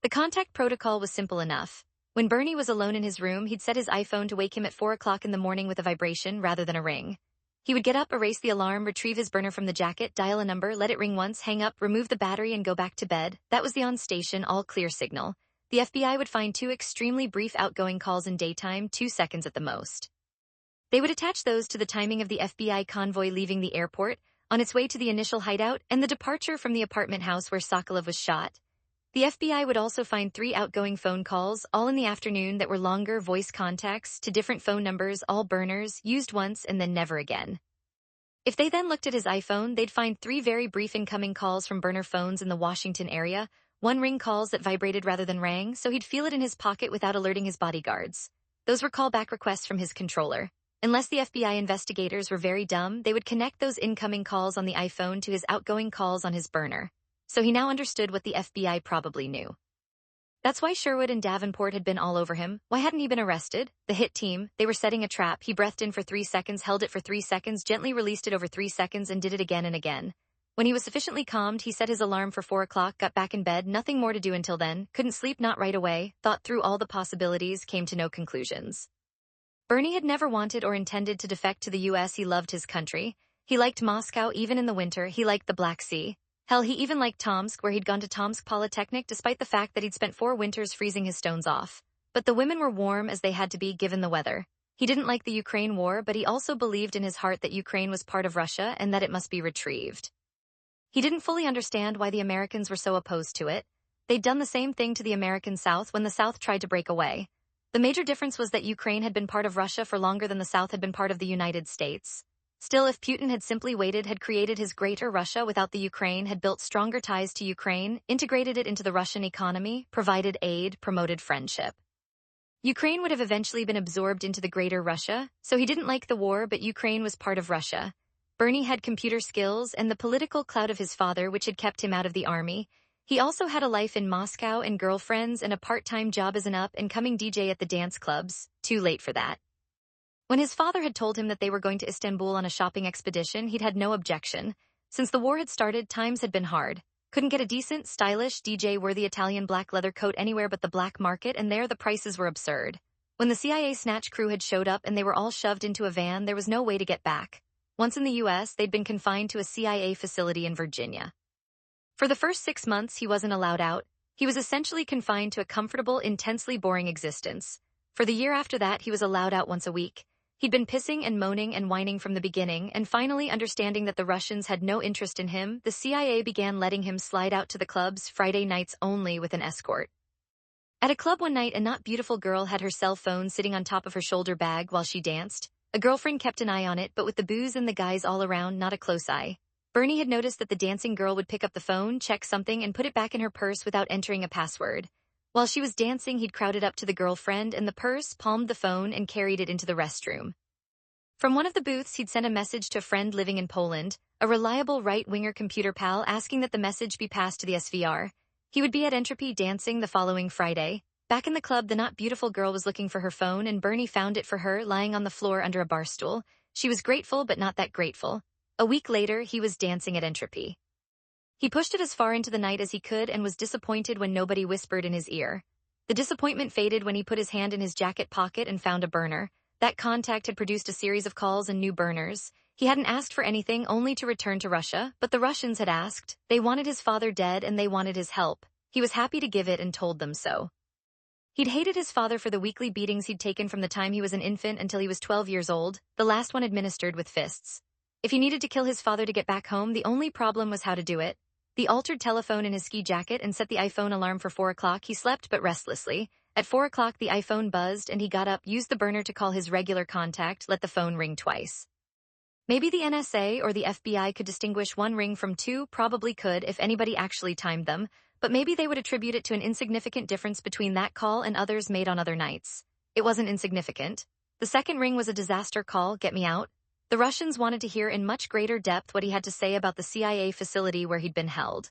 The contact protocol was simple enough. When Bernie was alone in his room, he'd set his iPhone to wake him at 4 o'clock in the morning with a vibration rather than a ring. He would get up, erase the alarm, retrieve his burner from the jacket, dial a number, let it ring once, hang up, remove the battery, and go back to bed. That was the on-station, all-clear signal. The FBI would find 2 extremely brief outgoing calls in daytime, 2 seconds at the most. They would attach those to the timing of the FBI convoy leaving the airport, on its way to the initial hideout, and the departure from the apartment house where Sokolov was shot. The FBI would also find 3 outgoing phone calls, all in the afternoon, that were longer voice contacts to different phone numbers, all burners, used once and then never again. If they then looked at his iPhone, they'd find 3 very brief incoming calls from burner phones in the Washington area, 1 ring calls that vibrated rather than rang, so he'd feel it in his pocket without alerting his bodyguards. Those were callback requests from his controller. Unless the FBI investigators were very dumb, they would connect those incoming calls on the iPhone to his outgoing calls on his burner. So he now understood what the FBI probably knew. That's why Sherwood and Davenport had been all over him. Why hadn't he been arrested? The hit team, they were setting a trap. He breathed in for 3 seconds, held it for 3 seconds, gently released it over 3 seconds, and did it again and again. When he was sufficiently calmed, he set his alarm for 4 o'clock, got back in bed, nothing more to do until then, couldn't sleep, not right away, thought through all the possibilities, came to no conclusions. Bernie had never wanted or intended to defect to the U.S. He loved his country. He liked Moscow even in the winter. He liked the Black Sea. Hell, he even liked Tomsk, where he'd gone to Tomsk Polytechnic despite the fact that he'd spent 4 winters freezing his stones off. But the women were warm as they had to be given the weather. He didn't like the Ukraine war, but he also believed in his heart that Ukraine was part of Russia and that it must be retrieved. He didn't fully understand why the Americans were so opposed to it. They'd done the same thing to the American South when the South tried to break away. The major difference was that Ukraine had been part of Russia for longer than the South had been part of the United States. Still, if Putin had simply waited, had created his greater Russia without the Ukraine, had built stronger ties to Ukraine, integrated it into the Russian economy, provided aid, promoted friendship, Ukraine would have eventually been absorbed into the greater Russia, so he didn't like the war, but Ukraine was part of Russia. Bernie had computer skills and the political clout of his father, which had kept him out of the army. He also had a life in Moscow and girlfriends and a part-time job as an up-and-coming DJ at the dance clubs. Too late for that. When his father had told him that they were going to Istanbul on a shopping expedition, he'd had no objection. Since the war had started, times had been hard. Couldn't get a decent, stylish, DJ-worthy Italian black leather coat anywhere but the black market, and there the prices were absurd. When the CIA snatch crew had showed up and they were all shoved into a van, there was no way to get back. Once in the U.S., they'd been confined to a CIA facility in Virginia. For the first 6 months, he wasn't allowed out. He was essentially confined to a comfortable, intensely boring existence. For the year after that, he was allowed out once a week. He'd been pissing and moaning and whining from the beginning, and finally understanding that the Russians had no interest in him, the CIA began letting him slide out to the clubs Friday nights only with an escort. At a club one night, a not beautiful girl had her cell phone sitting on top of her shoulder bag while she danced. A girlfriend kept an eye on it, but with the booze and the guys all around, not a close eye. Bernie had noticed that the dancing girl would pick up the phone, check something, and put it back in her purse without entering a password. While she was dancing, he'd crowded up to the girlfriend and the purse, palmed the phone, and carried it into the restroom. From one of the booths, he'd sent a message to a friend living in Poland, a reliable right-winger computer pal, asking that the message be passed to the SVR. He would be at Entropy dancing the following Friday. Back in the club, the not beautiful girl was looking for her phone, and Bernie found it for her lying on the floor under a bar stool. She was grateful, but not that grateful. A week later, he was dancing at Entropy. He pushed it as far into the night as he could and was disappointed when nobody whispered in his ear. The disappointment faded when he put his hand in his jacket pocket and found a burner. That contact had produced a series of calls and new burners. He hadn't asked for anything, only to return to Russia, but the Russians had asked. They wanted his father dead and they wanted his help. He was happy to give it and told them so. He'd hated his father for the weekly beatings he'd taken from the time he was an infant until he was 12 years old, the last one administered with fists. If he needed to kill his father to get back home, the only problem was how to do it. The altered telephone in his ski jacket and set the iPhone alarm for 4 o'clock. He slept but restlessly. At 4 o'clock, the iPhone buzzed and he got up, used the burner to call his regular contact, let the phone ring twice. Maybe the NSA or the FBI could distinguish one ring from two, probably could if anybody actually timed them, but maybe they would attribute it to an insignificant difference between that call and others made on other nights. It wasn't insignificant. The second ring was a disaster call, get me out. The Russians wanted to hear in much greater depth what he had to say about the CIA facility where he'd been held.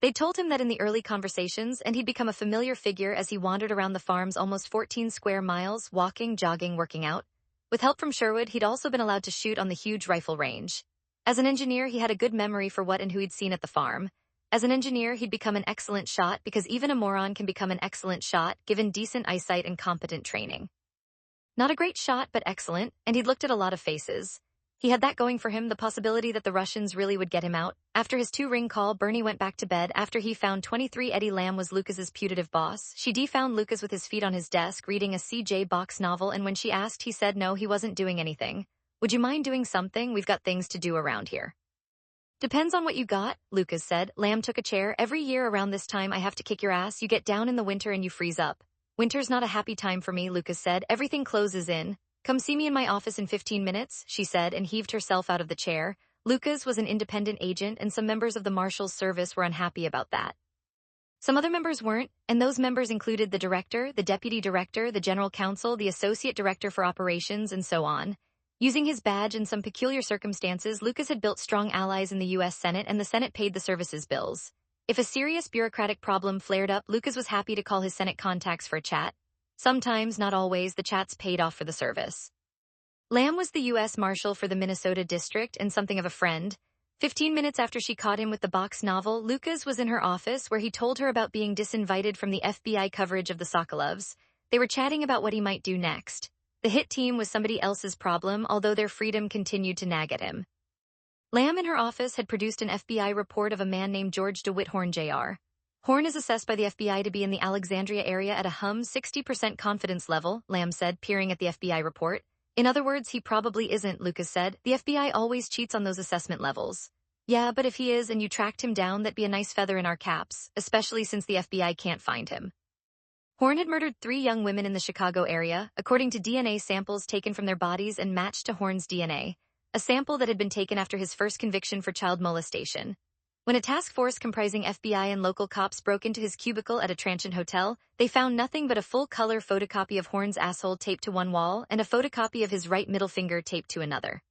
They told him that in the early conversations, and he'd become a familiar figure as he wandered around the farm's almost 14 square miles, walking, jogging, working out. With help from Sherwood, he'd also been allowed to shoot on the huge rifle range. As an engineer, he had a good memory for what and who he'd seen at the farm. As an engineer, he'd become an excellent shot because even a moron can become an excellent shot given decent eyesight and competent training. Not a great shot, but excellent, and he'd looked at a lot of faces. He had that going for him, the possibility that the Russians really would get him out. After his 2-ring call, Bernie went back to bed after he found 23 Eddie Lamb was Lucas's putative boss. She found Lucas with his feet on his desk reading a C.J. Box novel, and when she asked, he said no, he wasn't doing anything. Would you mind doing something? We've got things to do around here. Depends on what you got, Lucas said. Lamb took a chair. Every year around this time I have to kick your ass. You get down in the winter and you freeze up. Winter's not a happy time for me, Lucas said. Everything closes in. Come see me in my office in 15 minutes, she said, and heaved herself out of the chair. Lucas was an independent agent, and some members of the Marshal's service were unhappy about that. Some other members weren't, and those members included the director, the deputy director, the general counsel, the associate director for operations, and so on. Using his badge in some peculiar circumstances, Lucas had built strong allies in the U.S. Senate, and the Senate paid the services bills. If a serious bureaucratic problem flared up, Lucas was happy to call his Senate contacts for a chat. Sometimes, not always, the chats paid off for the service. Lamb was the U.S. Marshal for the Minnesota district and something of a friend. 15 minutes after she caught him with the box novel, Lucas was in her office where he told her about being disinvited from the FBI coverage of the Sokolovs. They were chatting about what he might do next. The hit team was somebody else's problem, although their freedom continued to nag at him. Lamb in her office had produced an FBI report of a man named George DeWitt Horn Jr. Horn is assessed by the FBI to be in the Alexandria area at a 60% confidence level, Lamb said, peering at the FBI report. In other words, he probably isn't, Lucas said. The FBI always cheats on those assessment levels. Yeah, but if he is and you tracked him down, that'd be a nice feather in our caps, especially since the FBI can't find him. Horn had murdered 3 young women in the Chicago area, according to DNA samples taken from their bodies and matched to Horn's DNA, a sample that had been taken after his first conviction for child molestation. When a task force comprising FBI and local cops broke into his cubicle at a transient hotel, they found nothing but a full-color photocopy of Horn's asshole taped to one wall and a photocopy of his right middle finger taped to another.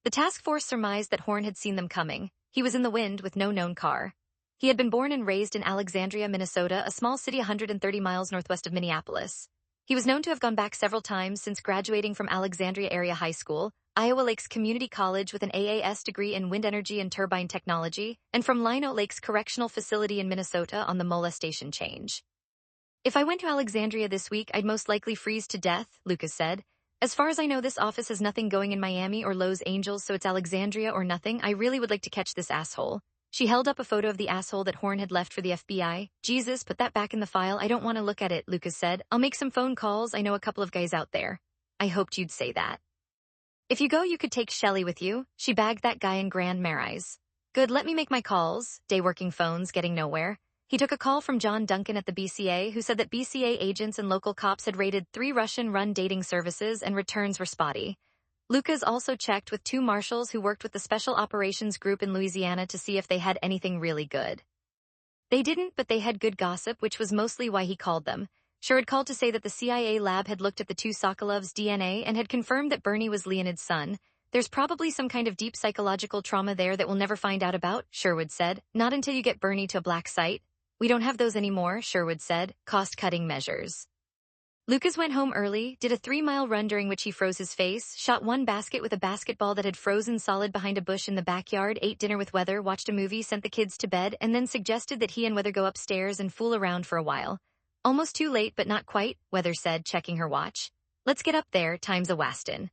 The task force surmised that Horn had seen them coming. He was in the wind with no known car. He had been born and raised in Alexandria, Minnesota, a small city 130 miles northwest of Minneapolis. He was known to have gone back several times since graduating from Alexandria Area High School, Iowa Lakes Community College with an AAS degree in wind energy and turbine technology, and from Lino Lakes Correctional Facility in Minnesota on the molestation change. If I went to Alexandria this week, I'd most likely freeze to death, Lucas said. As far as I know, this office has nothing going in Miami or Los Angeles, so it's Alexandria or nothing. I really would like to catch this asshole. She held up a photo of the asshole that Horn had left for the FBI. Jesus, put that back in the file. I don't want to look at it, Lucas said. I'll make some phone calls. I know a couple of guys out there. I hoped you'd say that. If you go, you could take Shelley with you. She bagged that guy in Grand Marais. Good, let me make my calls. Day working phones, getting nowhere. He took a call from John Duncan at the BCA, who said that BCA agents and local cops had raided 3 Russian-run dating services and returns were spotty. Lucas also checked with 2 marshals who worked with the Special Operations Group in Louisiana to see if they had anything really good. They didn't, but they had good gossip, which was mostly why he called them. Schur had called to say that the CIA lab had looked at the 2 Sokolovs' DNA and had confirmed that Bernie was Leonid's son. There's probably some kind of deep psychological trauma there that we'll never find out about, Sherwood said. Not until you get Bernie to a black site. We don't have those anymore, Sherwood said. Cost-cutting measures. Lucas went home early, did a 3-mile run during which he froze his face, shot 1 basket with a basketball that had frozen solid behind a bush in the backyard, ate dinner with Weather, watched a movie, sent the kids to bed, and then suggested that he and Weather go upstairs and fool around for a while. Almost too late, but not quite, Weather said, checking her watch. Let's get up there, time's a-wastin'.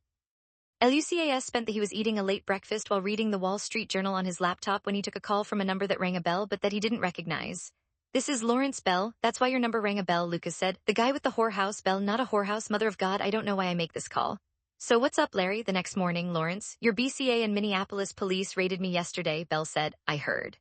Lucas spent that he was eating a late breakfast while reading the Wall Street Journal on his laptop when he took a call from a number that rang a bell but that he didn't recognize. This is Lawrence Bell. That's why your number rang a bell, Lucas said. The guy with the whorehouse bell, not a whorehouse, mother of God, I don't know why I make this call. So what's up, Larry? The next morning, Lawrence. Your BCA and Minneapolis police raided me yesterday, Bell said. I heard.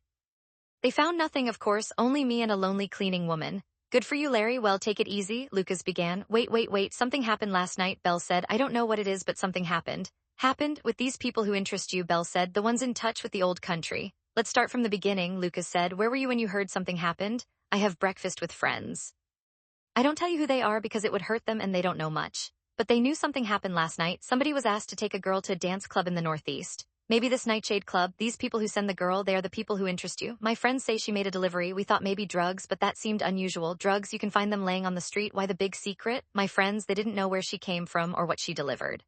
They found nothing, of course, only me and a lonely cleaning woman. Good for you, Larry. Well, take it easy, Lucas began. Wait, something happened last night, Bell said. I don't know what it is, but something happened. Happened? With these people who interest you, Bell said, the ones in touch with the old country. Let's start from the beginning, Lucas said. Where were you when you heard something happened? I have breakfast with friends. I don't tell you who they are because it would hurt them and they don't know much. But they knew something happened last night. Somebody was asked to take a girl to a dance club in the Northeast. Maybe this Nightshade Club, these people who send the girl, they are the people who interest you. My friends say she made a delivery. We thought maybe drugs, but that seemed unusual. Drugs, you can find them laying on the street. Why the big secret? My friends, they didn't know where she came from or what she delivered.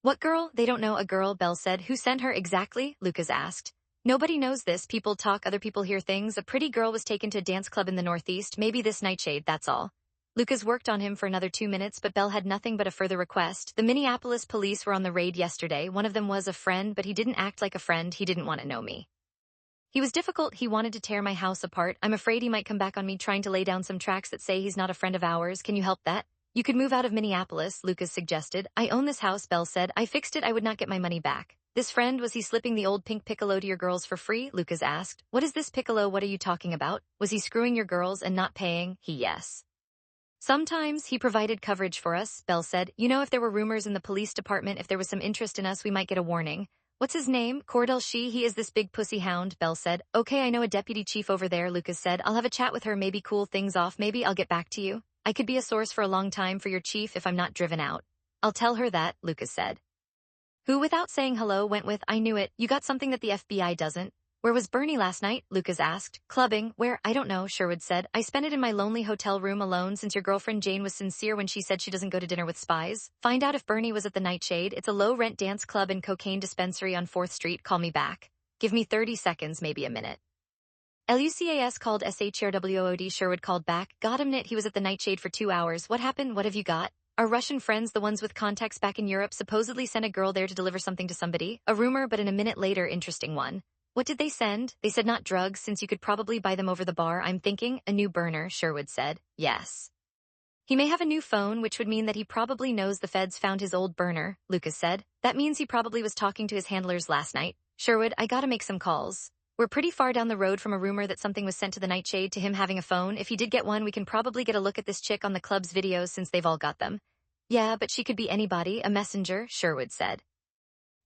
What girl? They don't know a girl, Bell said. Who sent her exactly? Lucas asked. Nobody knows this. People talk, other people hear things. A pretty girl was taken to a dance club in the Northeast. Maybe this Nightshade, that's all. Lucas worked on him for another 2 minutes, but Bell had nothing but a further request. The Minneapolis police were on the raid yesterday. One of them was a friend, but he didn't act like a friend. He didn't want to know me. He was difficult. He wanted to tear my house apart. I'm afraid he might come back on me trying to lay down some tracks that say he's not a friend of ours. Can you help that? You could move out of Minneapolis, Lucas suggested. I own this house, Bell said. I fixed it. I would not get my money back. This friend, was he slipping the old pink piccolo to your girls for free? Lucas asked. What is this piccolo? What are you talking about? Was he screwing your girls and not paying? Yes. Sometimes he provided coverage for us, Bell said. You know, if there were rumors in the police department, if there was some interest in us, we might get a warning. What's his name? Cordell Shee. He is this big pussy hound, Bell said. Okay, I know a deputy chief over there, Lucas said. I'll have a chat with her, maybe cool things off. Maybe I'll get back to you. I could be a source for a long time for your chief if I'm not driven out. I'll tell her that, Lucas said. Who, without saying hello, went with, I knew it. You got something that the FBI doesn't. Where was Bernie last night? Lucas asked. Clubbing. Where? I don't know, Sherwood said. I spent it in my lonely hotel room alone since your girlfriend Jane was sincere when she said she doesn't go to dinner with spies. Find out if Bernie was at the Nightshade. It's a low-rent dance club and cocaine dispensary on 4th Street. Call me back. Give me 30 seconds, maybe a minute. Lucas called SHRWOD. Sherwood called back. Got him, Nit. He was at the Nightshade for 2 hours. What happened? What have you got? Our Russian friends, the ones with contacts back in Europe, supposedly sent a girl there to deliver something to somebody. A rumor, but in a minute later, interesting one. What did they send? They said not drugs, since you could probably buy them over the bar. I'm thinking, a new burner, Sherwood said. Yes. He may have a new phone, which would mean that he probably knows the feds found his old burner, Lucas said. That means he probably was talking to his handlers last night. Sherwood, I gotta make some calls. We're pretty far down the road from a rumor that something was sent to the Nightshade to him having a phone. If he did get one, we can probably get a look at this chick on the club's videos since they've all got them. Yeah, but she could be anybody, a messenger, Sherwood said.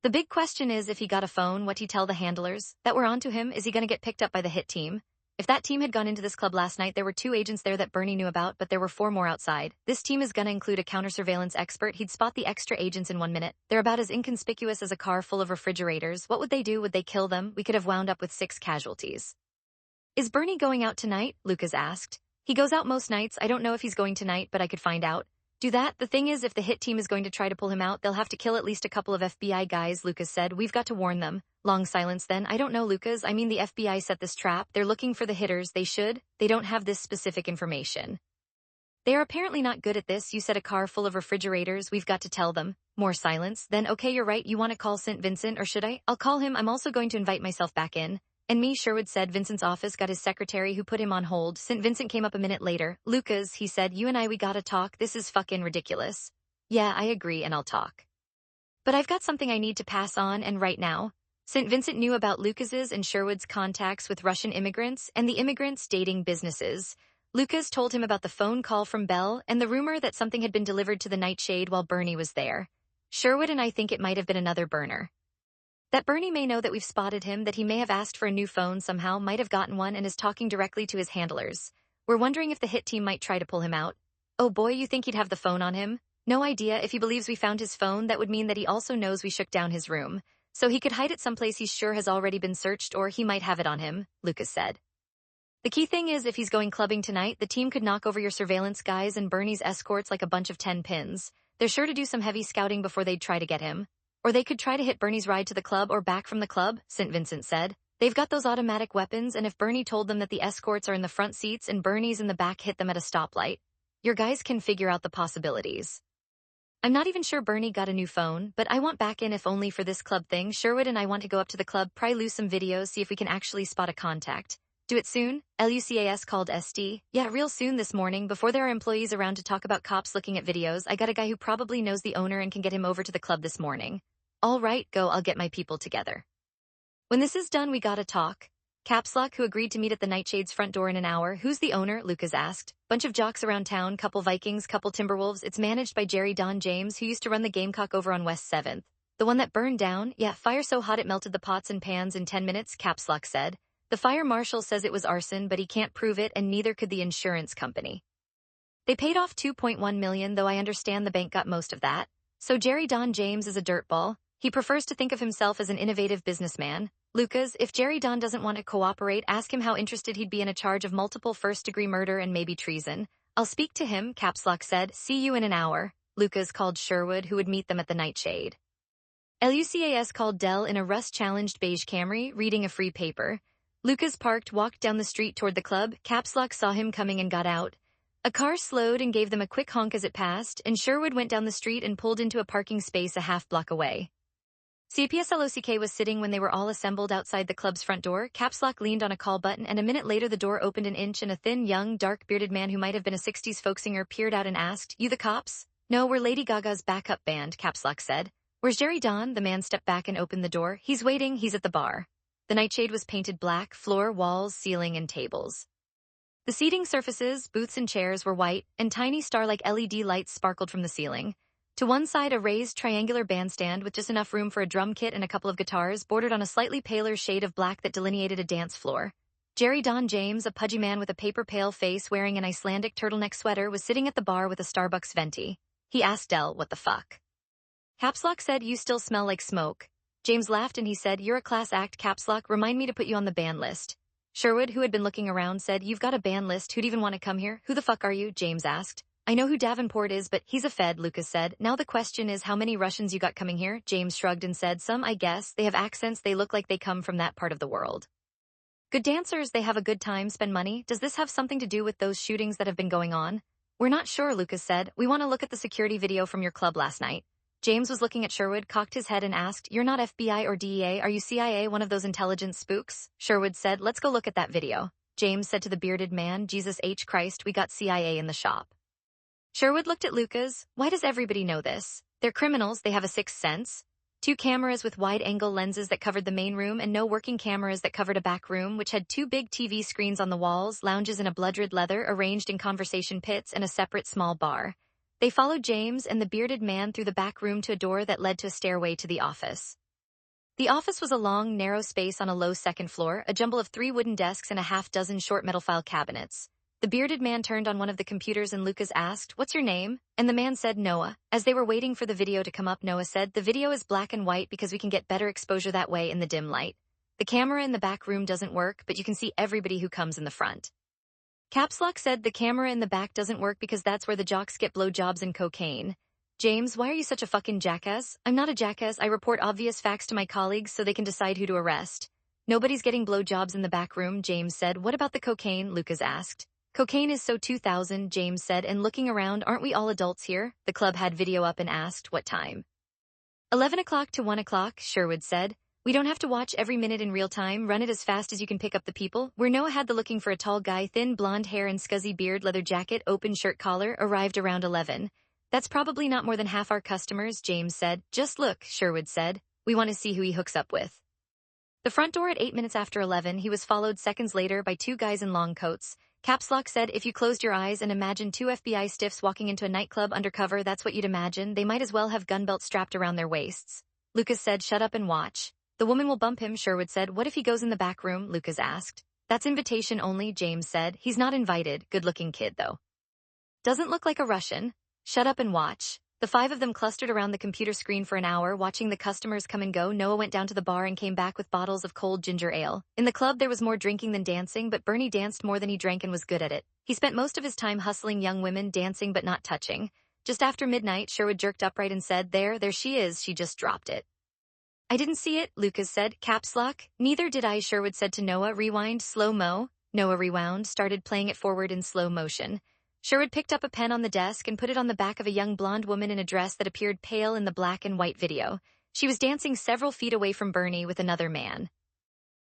The big question is if he got a phone, what'd he tell the handlers? That we're onto him, is he gonna get picked up by the hit team? If that team had gone into this club last night, there were 2 agents there that Bernie knew about, but there were 4 more outside. This team is gonna include a counter-surveillance expert. He'd spot the extra agents in 1 minute. They're about as inconspicuous as a car full of refrigerators. What would they do? Would they kill them? We could have wound up with 6 casualties. Is Bernie going out tonight? Lucas asked. He goes out most nights. I don't know if he's going tonight, but I could find out. Do that. The thing is, if the hit team is going to try to pull him out, they'll have to kill at least a couple of FBI guys, Lucas said. We've got to warn them. Long silence then. I don't know, Lucas. I mean, the FBI set this trap. They're looking for the hitters. They should. They don't have this specific information. They are apparently not good at this. You said a car full of refrigerators. We've got to tell them. More silence. Then, okay, you're right. You want to call St. Vincent, or should I? I'll call him. I'm also going to invite myself back in. And me, Sherwood said. Vincent's office got his secretary who put him on hold. St. Vincent came up a minute later. Lucas, he said, you and I, we gotta talk. This is fucking ridiculous. Yeah, I agree, and I'll talk. But I've got something I need to pass on, and right now. St. Vincent knew about Lucas's and Sherwood's contacts with Russian immigrants and the immigrants' dating businesses. Lucas told him about the phone call from Belle and the rumor that something had been delivered to the Nightshade while Bernie was there. Sherwood and I think it might have been another burner. That Bernie may know that we've spotted him, that he may have asked for a new phone somehow, might have gotten one and is talking directly to his handlers. We're wondering if the hit team might try to pull him out. Oh boy, you think he'd have the phone on him? No idea. If he believes we found his phone, that would mean that he also knows we shook down his room. So he could hide it someplace he's sure has already been searched, or he might have it on him, Lucas said. The key thing is, if he's going clubbing tonight, the team could knock over your surveillance guys and Bernie's escorts like a bunch of 10 pins. They're sure to do some heavy scouting before they'd try to get him. Or they could try to hit Bernie's ride to the club or back from the club, St. Vincent said. They've got those automatic weapons, and if Bernie told them that the escorts are in the front seats and Bernie's in the back, hit them at a stoplight, your guys can figure out the possibilities. I'm not even sure Bernie got a new phone, but I want back in if only for this club thing. Sherwood and I want to go up to the club, pry loose some videos, see if we can actually spot a contact. Do it soon? Lucas called SD. Yeah, real soon this morning, before there are employees around to talk about cops looking at videos. I got a guy who probably knows the owner and can get him over to the club this morning. All right, go, I'll get my people together. When this is done, we gotta talk. Caps Lock, who agreed to meet at the Nightshade's front door in an hour. Who's the owner? Lucas asked. Bunch of jocks around town, couple Vikings, couple Timberwolves. It's managed by Jerry Don James, who used to run the Gamecock over on West 7th. The one that burned down? Yeah, fire so hot it melted the pots and pans in 10 minutes, Caps Lock said. The fire marshal says it was arson, but he can't prove it, and neither could the insurance company. They paid off $2.1 million, though I understand the bank got most of that. So Jerry Don James is a dirtball. He prefers to think of himself as an innovative businessman. Lucas, if Jerry Don doesn't want to cooperate, ask him how interested he'd be in a charge of multiple first-degree murder and maybe treason. I'll speak to him, Caps Lock said. See you in an hour. Lucas called Sherwood, who would meet them at the Nightshade. Lucas called Dell in a rust-challenged beige Camry, reading a free paper. Lucas parked, walked down the street toward the club. Caps Lock saw him coming and got out. A car slowed and gave them a quick honk as it passed, and Sherwood went down the street and pulled into a parking space a half-block away. CPSLOCK was sitting when they were all assembled outside the club's front door. Caps Lock leaned on a call button, and a minute later the door opened an inch and a thin, young, dark-bearded man who might have been a 60s folk singer peered out and asked, You the cops? No, we're Lady Gaga's backup band, Caps Lock said. Where's Jerry Don? The man stepped back and opened the door. He's waiting, he's at the bar. The Nightshade was painted black, floor, walls, ceiling, and tables. The seating surfaces, booths and chairs were white, and tiny star-like LED lights sparkled from the ceiling. To one side, a raised triangular bandstand with just enough room for a drum kit and a couple of guitars, bordered on a slightly paler shade of black that delineated a dance floor. Jerry Don James, a pudgy man with a paper-pale face wearing an Icelandic turtleneck sweater, was sitting at the bar with a Starbucks venti. He asked Dell, what the fuck? Caps Lock said, You still smell like smoke. James laughed and he said, You're a class act, Caps Lock. Remind me to put you on the ban list. Sherwood, who had been looking around, said, You've got a ban list. Who'd even want to come here? Who the fuck are you? James asked. I know who Davenport is, but he's a Fed, Lucas said. Now the question is how many Russians you got coming here? James shrugged and said, Some, I guess. They have accents. They look like they come from that part of the world. Good dancers. They have a good time, spend money. Does this have something to do with those shootings that have been going on? We're not sure, Lucas said. We want to look at the security video from your club last night. James was looking at Sherwood, cocked his head and asked, You're not FBI or DEA, are you CIA, one of those intelligence spooks? Sherwood said, Let's go look at that video. James said to the bearded man, Jesus H. Christ, we got CIA in the shop. Sherwood looked at Lucas. Why does everybody know this? They're criminals, they have a sixth sense. 2 cameras with wide-angle lenses that covered the main room and no working cameras that covered a back room which had 2 big TV screens on the walls, lounges in a blood-red leather arranged in conversation pits, and a separate small bar. They followed James and the bearded man through the back room to a door that led to a stairway to the office. The office was a long, narrow space on a low second floor, a jumble of 3 wooden desks and a half-dozen short metal file cabinets. The bearded man turned on one of the computers and Lucas asked, "What's your name?" And the man said, "Noah." As they were waiting for the video to come up, Noah said, "The video is black and white because we can get better exposure that way in the dim light. The camera in the back room doesn't work, but you can see everybody who comes in the front." Caps Lock said, "The camera in the back doesn't work because that's where the jocks get blowjobs and cocaine." James, why are you such a fucking jackass? I'm not a jackass, I report obvious facts to my colleagues so they can decide who to arrest. Nobody's getting blowjobs in the back room, James said. What about the cocaine? Lucas asked. Cocaine is so 2000, James said, and looking around, aren't we all adults here? The club had video up and asked, what time? 11 o'clock to 1 o'clock, Sherwood said. We don't have to watch every minute in real time, run it as fast as you can pick up the people. Where Noah had the looking for a tall guy, thin blonde hair and scuzzy beard, leather jacket, open shirt collar, arrived around 11. That's probably not more than half our customers, James said. Just look, Sherwood said. We want to see who he hooks up with. The front door at 8 minutes after 11, he was followed seconds later by 2 guys in long coats. Caps Lock said, if you closed your eyes and imagined 2 FBI stiffs walking into a nightclub undercover, that's what you'd imagine. They might as well have gun belts strapped around their waists. Lucas said, shut up and watch. The woman will bump him, Sherwood said. What if he goes in the back room? Lucas asked. That's invitation only, James said. He's not invited. Good-looking kid, though. Doesn't look like a Russian. Shut up and watch. The 5 of them clustered around the computer screen for an hour, watching the customers come and go. Noah went down to the bar and came back with bottles of cold ginger ale. In the club there was more drinking than dancing, but Bernie danced more than he drank and was good at it. He spent most of his time hustling young women, dancing but not touching. Just after midnight, Sherwood jerked upright and said, there she is, she just dropped it. I didn't see it, Lucas said. Caps Lock. Neither did I, Sherwood said to Noah. Rewind, slow-mo. Noah rewound, started playing it forward in slow motion. Sherwood picked up a pen on the desk and put it on the back of a young blonde woman in a dress that appeared pale in the black and white video. She was dancing several feet away from Bernie with another man.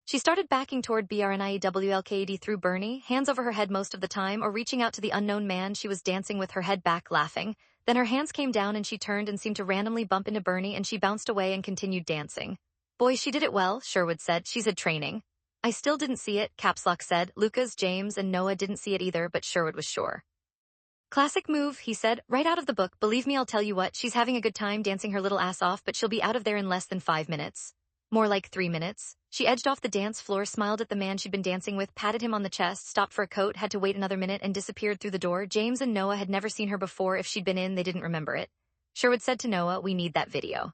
She started backing toward BRNIEWLKD through Bernie, hands over her head most of the time, or reaching out to the unknown man she was dancing with, her head back, laughing. Then her hands came down and she turned and seemed to randomly bump into Bernie, and she bounced away and continued dancing. Boy, she did it well, Sherwood said. She's had training. I still didn't see it, Caps Lock said. Lucas, James, and Noah didn't see it either, but Sherwood was sure. Classic move, he said, right out of the book. Believe me, I'll tell you what, she's having a good time dancing her little ass off, but she'll be out of there in less than 5 minutes. More like 3 minutes. She edged off the dance floor, smiled at the man she'd been dancing with, patted him on the chest, stopped for a coat, had to wait another minute, and disappeared through the door. James and Noah had never seen her before. If she'd been in, they didn't remember it. Sherwood said to Noah, we need that video.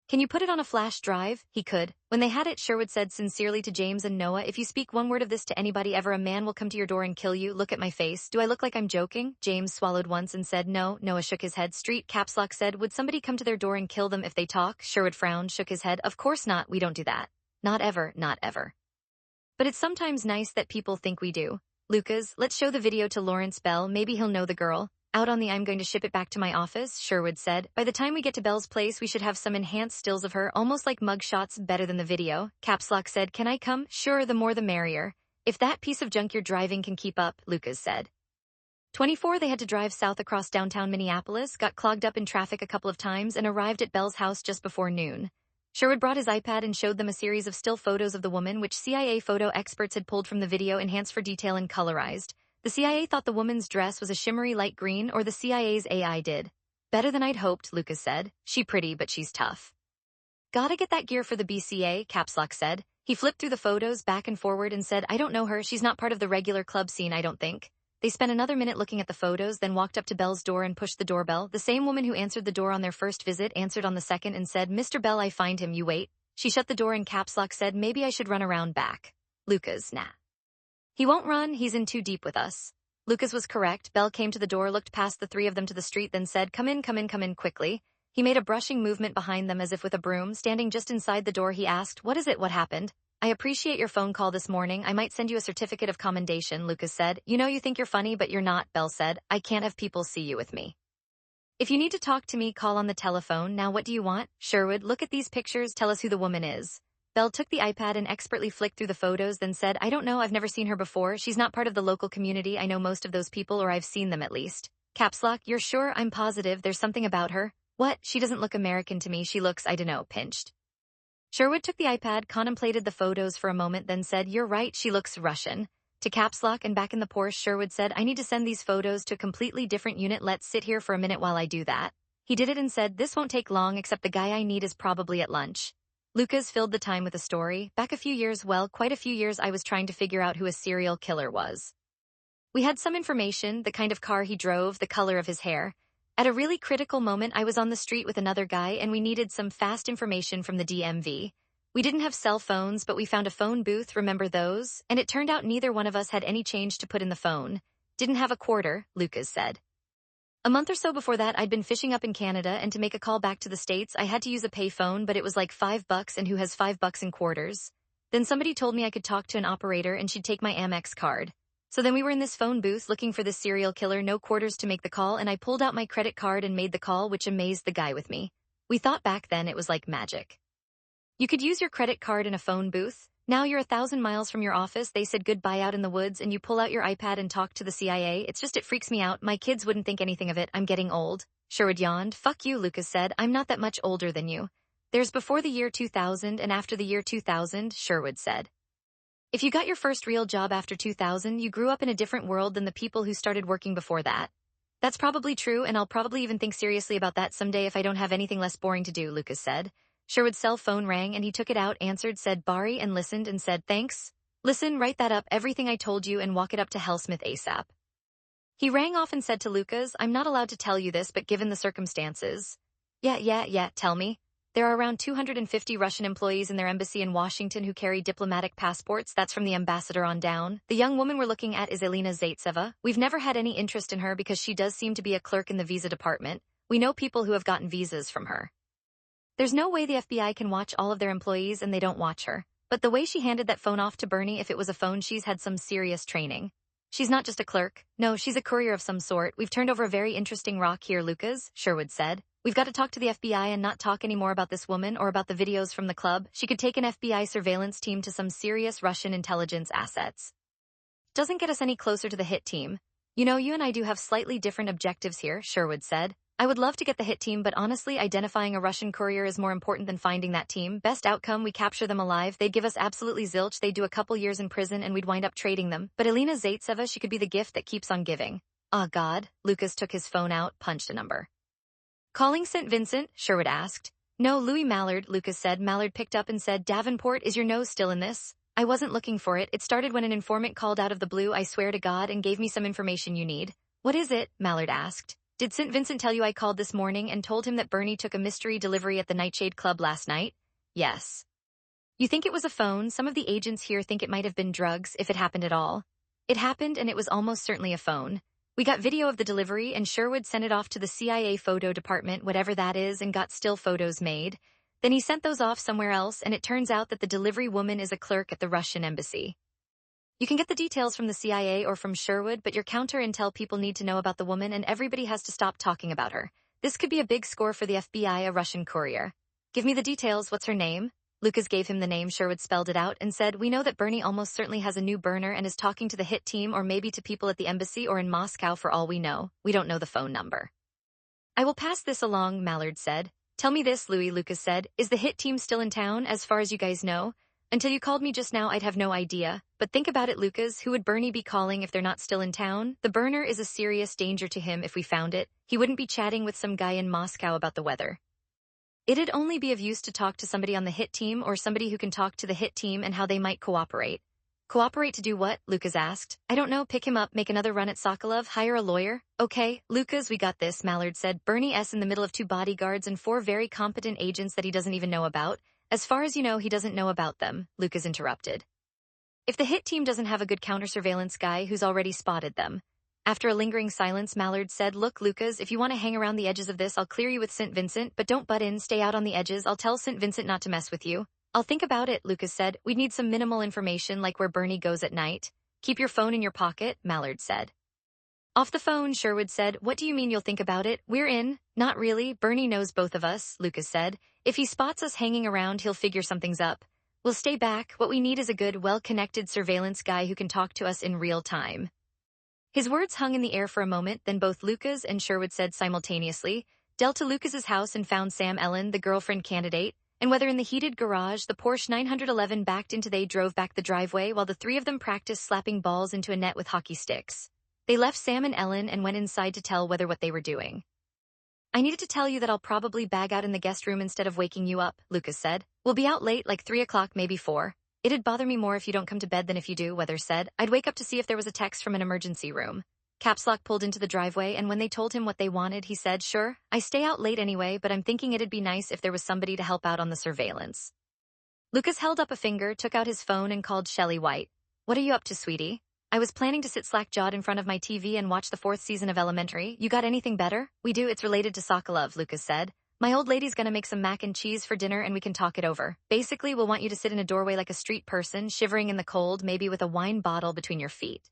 Can you put it on a flash drive? He could. When they had it, Sherwood said sincerely to James and Noah, if you speak one word of this to anybody ever, a man will come to your door and kill you. Look at my face. Do I look like I'm joking? James swallowed once and said no. Noah shook his head. Street. Caps Lock said, would somebody come to their door and kill them if they talk? Sherwood frowned, shook his head. Of course not. We don't do that. Not ever, not ever. But it's sometimes nice that people think we do. Lucas, let's show the video to Lawrence Bell. Maybe he'll know the girl. Out on the I'm going to ship it back to my office, Sherwood said. By the time we get to Bell's place, we should have some enhanced stills of her, almost like mug shots, better than the video. Caps Lock said, can I come? Sure, the more the merrier. If that piece of junk you're driving can keep up, Lucas said. 24, they had to drive south across downtown Minneapolis, got clogged up in traffic a couple of times, and arrived at Bell's house just before noon. Sherwood brought his iPad and showed them a series of still photos of the woman, which CIA photo experts had pulled from the video, enhanced for detail and colorized. The CIA thought the woman's dress was a shimmery light green, or the CIA's AI did. Better than I'd hoped, Lucas said. She pretty, but she's tough. Gotta get that gear for the BCA, Caps Lock said. He flipped through the photos back and forward and said, I don't know her, she's not part of the regular club scene, I don't think. They spent another minute looking at the photos, then walked up to Bell's door and pushed the doorbell. The same woman who answered the door on their first visit answered on the second and said, Mr. Bell, I find him, you wait. She shut the door and Caps Lock said, maybe I should run around back. Lucas, nah. He won't run, he's in too deep with us. Lucas was correct. Bell came to the door, looked past the 3 of them to the street, then said, come in, come in, come in quickly. He made a brushing movement behind them as if with a broom. Standing just inside the door, he asked, what is it? What happened? I appreciate your phone call this morning. I might send you a certificate of commendation, Lucas said. You know you think you're funny, but you're not, Bell said. I can't have people see you with me. If you need to talk to me, call on the telephone. Now what do you want? Sherwood, look at these pictures, tell us who the woman is. Bell took the iPad and expertly flicked through the photos, then said, I don't know, I've never seen her before. She's not part of the local community. I know most of those people, or I've seen them at least. Caps lock, you're sure? I'm positive there's something about her. What? She doesn't look American to me. She looks, I dunno, pinched. Sherwood took the iPad, contemplated the photos for a moment, then said, you're right, she looks Russian. To caps lock and back in the Porsche, Sherwood said, I need to send these photos to a completely different unit. Let's sit here for a minute while I do that. He did it and said, this won't take long, except the guy I need is probably at lunch. Lucas filled the time with a story. Back a few years, well, quite a few years, I was trying to figure out who a serial killer was. We had some information, the kind of car he drove, the color of his hair. At a really critical moment, I was on the street with another guy and we needed some fast information from the DMV. We didn't have cell phones, but we found a phone booth, remember those? And it turned out neither one of us had any change to put in the phone. Didn't have a quarter, Lucas said. A month or so before that, I'd been fishing up in Canada, and to make a call back to the States, I had to use a pay phone, but it was like $5, and who has $5 in quarters? Then somebody told me I could talk to an operator and she'd take my Amex card. So then we were in this phone booth looking for this serial killer, no quarters to make the call, and I pulled out my credit card and made the call, which amazed the guy with me. We thought back then it was like magic. You could use your credit card in a phone booth. Now you're 1,000 miles from your office, they said goodbye out in the woods, and you pull out your iPad and talk to the CIA. It's just, it freaks me out. My kids wouldn't think anything of it. I'm getting old. Sherwood yawned. Fuck you, Lucas said. I'm not that much older than you. There's before the year 2000 and after the year 2000, Sherwood said. If you got your first real job after 2000, you grew up in a different world than the people who started working before that. That's probably true, and I'll probably even think seriously about that someday if I don't have anything less boring to do, Lucas said. Sherwood's cell phone rang and he took it out, answered, said Bari, and listened and said, thanks. Listen, write that up, everything I told you, and walk it up to Hellsmith ASAP. He rang off and said to Lucas, I'm not allowed to tell you this, but given the circumstances. Yeah, tell me. There are around 250 Russian employees in their embassy in Washington who carry diplomatic passports. That's from the ambassador on down. The young woman we're looking at is Elena Zaitseva. We've never had any interest in her because she does seem to be a clerk in the visa department. We know people who have gotten visas from her. There's no way the FBI can watch all of their employees and they don't watch her. But the way she handed that phone off to Bernie, if it was a phone, she's had some serious training. She's not just a clerk. No, she's a courier of some sort. We've turned over a very interesting rock here, Lucas, Sherwood said. We've got to talk to the FBI and not talk anymore about this woman or about the videos from the club. She could take an FBI surveillance team to some serious Russian intelligence assets. Doesn't get us any closer to the hit team. You know, you and I do have slightly different objectives here, Sherwood said. I would love to get the hit team, but honestly, identifying a Russian courier is more important than finding that team. Best outcome, we capture them alive. They'd give us absolutely zilch. They'd do a couple years in prison and we'd wind up trading them. But Elena Zaitseva, she could be the gift that keeps on giving. Ah, God. Lucas took his phone out, punched a number. Calling St. Vincent? Sherwood asked. No, Louis Mallard, Lucas said. Mallard picked up and said, Davenport, is your nose still in this? I wasn't looking for it. It started when an informant called out of the blue, I swear to God, and gave me some information you need. What is it? Mallard asked. Did St. Vincent tell you I called this morning and told him that Bernie took a mystery delivery at the Nightshade Club last night? Yes. You think it was a phone? Some of the agents here think it might have been drugs, if it happened at all. It happened, and it was almost certainly a phone. We got video of the delivery, and Sherwood sent it off to the CIA photo department, whatever that is, and got still photos made. Then he sent those off somewhere else, and it turns out that the delivery woman is a clerk at the Russian embassy. You can get the details from the CIA or from Sherwood, but your counter-intel people need to know about the woman, and everybody has to stop talking about her. This could be a big score for the FBI, a Russian courier. Give me the details. What's her name? Lucas gave him the name. Sherwood spelled it out and said, we know that Bernie almost certainly has a new burner and is talking to the hit team or maybe to people at the embassy or in Moscow for all we know. We don't know the phone number. I will pass this along, Mallard said. Tell me this, Louis, Lucas said. Is the hit team still in town, as far as you guys know? Until you called me just now, I'd have no idea. But think about it, Lucas. Who would Bernie be calling if they're not still in town? The burner is a serious danger to him if we found it. He wouldn't be chatting with some guy in Moscow about the weather. It'd only be of use to talk to somebody on the hit team or somebody who can talk to the hit team and how they might cooperate. Cooperate to do what? Lucas asked. I don't know. Pick him up, make another run at Sokolov, hire a lawyer? Okay, Lucas, we got this, Mallard said. Bernie S. in the middle of 2 bodyguards and 4 very competent agents that he doesn't even know about. As far as you know, he doesn't know about them, Lucas interrupted. If the hit team doesn't have a good counter-surveillance guy who's already spotted them. After a lingering silence, Mallard said, look, Lucas, if you want to hang around the edges of this, I'll clear you with St. Vincent, but don't butt in, stay out on the edges. I'll tell St. Vincent not to mess with you. I'll think about it, Lucas said. We'd need some minimal information like where Bernie goes at night. Keep your phone in your pocket, Mallard said. Off the phone, Sherwood said, what do you mean you'll think about it? We're in. Not really. Bernie knows both of us, Lucas said. If he spots us hanging around, he'll figure something's up. We'll stay back. What we need is a good, well-connected surveillance guy who can talk to us in real time. His words hung in the air for a moment, then both Lucas and Sherwood said simultaneously, "Dealt to Lucas's house and found Sam Ellen, the girlfriend candidate," and whether in the heated garage, the Porsche 911 backed into, they drove back the driveway while the three of them practiced slapping balls into a net with hockey sticks. They left Sam and Ellen and went inside to tell Weather what they were doing. "I needed to tell you that I'll probably bag out in the guest room instead of waking you up," Lucas said. "We'll be out late, like 3 o'clock, maybe 4. It'd bother me more if you don't come to bed than if you do," Weather said. "I'd wake up to see if there was a text from an emergency room." Caps Lock pulled into the driveway, and when they told him what they wanted, he said, "Sure, I stay out late anyway, but I'm thinking it'd be nice if there was somebody to help out on the surveillance." Lucas held up a finger, took out his phone, and called Shelley White. "What are you up to, sweetie?" "I was planning to sit slack-jawed in front of my TV and watch the 4th season of Elementary. You got anything better?" "We do, it's related to Sokolov," Lucas said. "My old lady's gonna make some mac and cheese for dinner and we can talk it over. Basically, we'll want you to sit in a doorway like a street person, shivering in the cold, maybe with a wine bottle between your feet."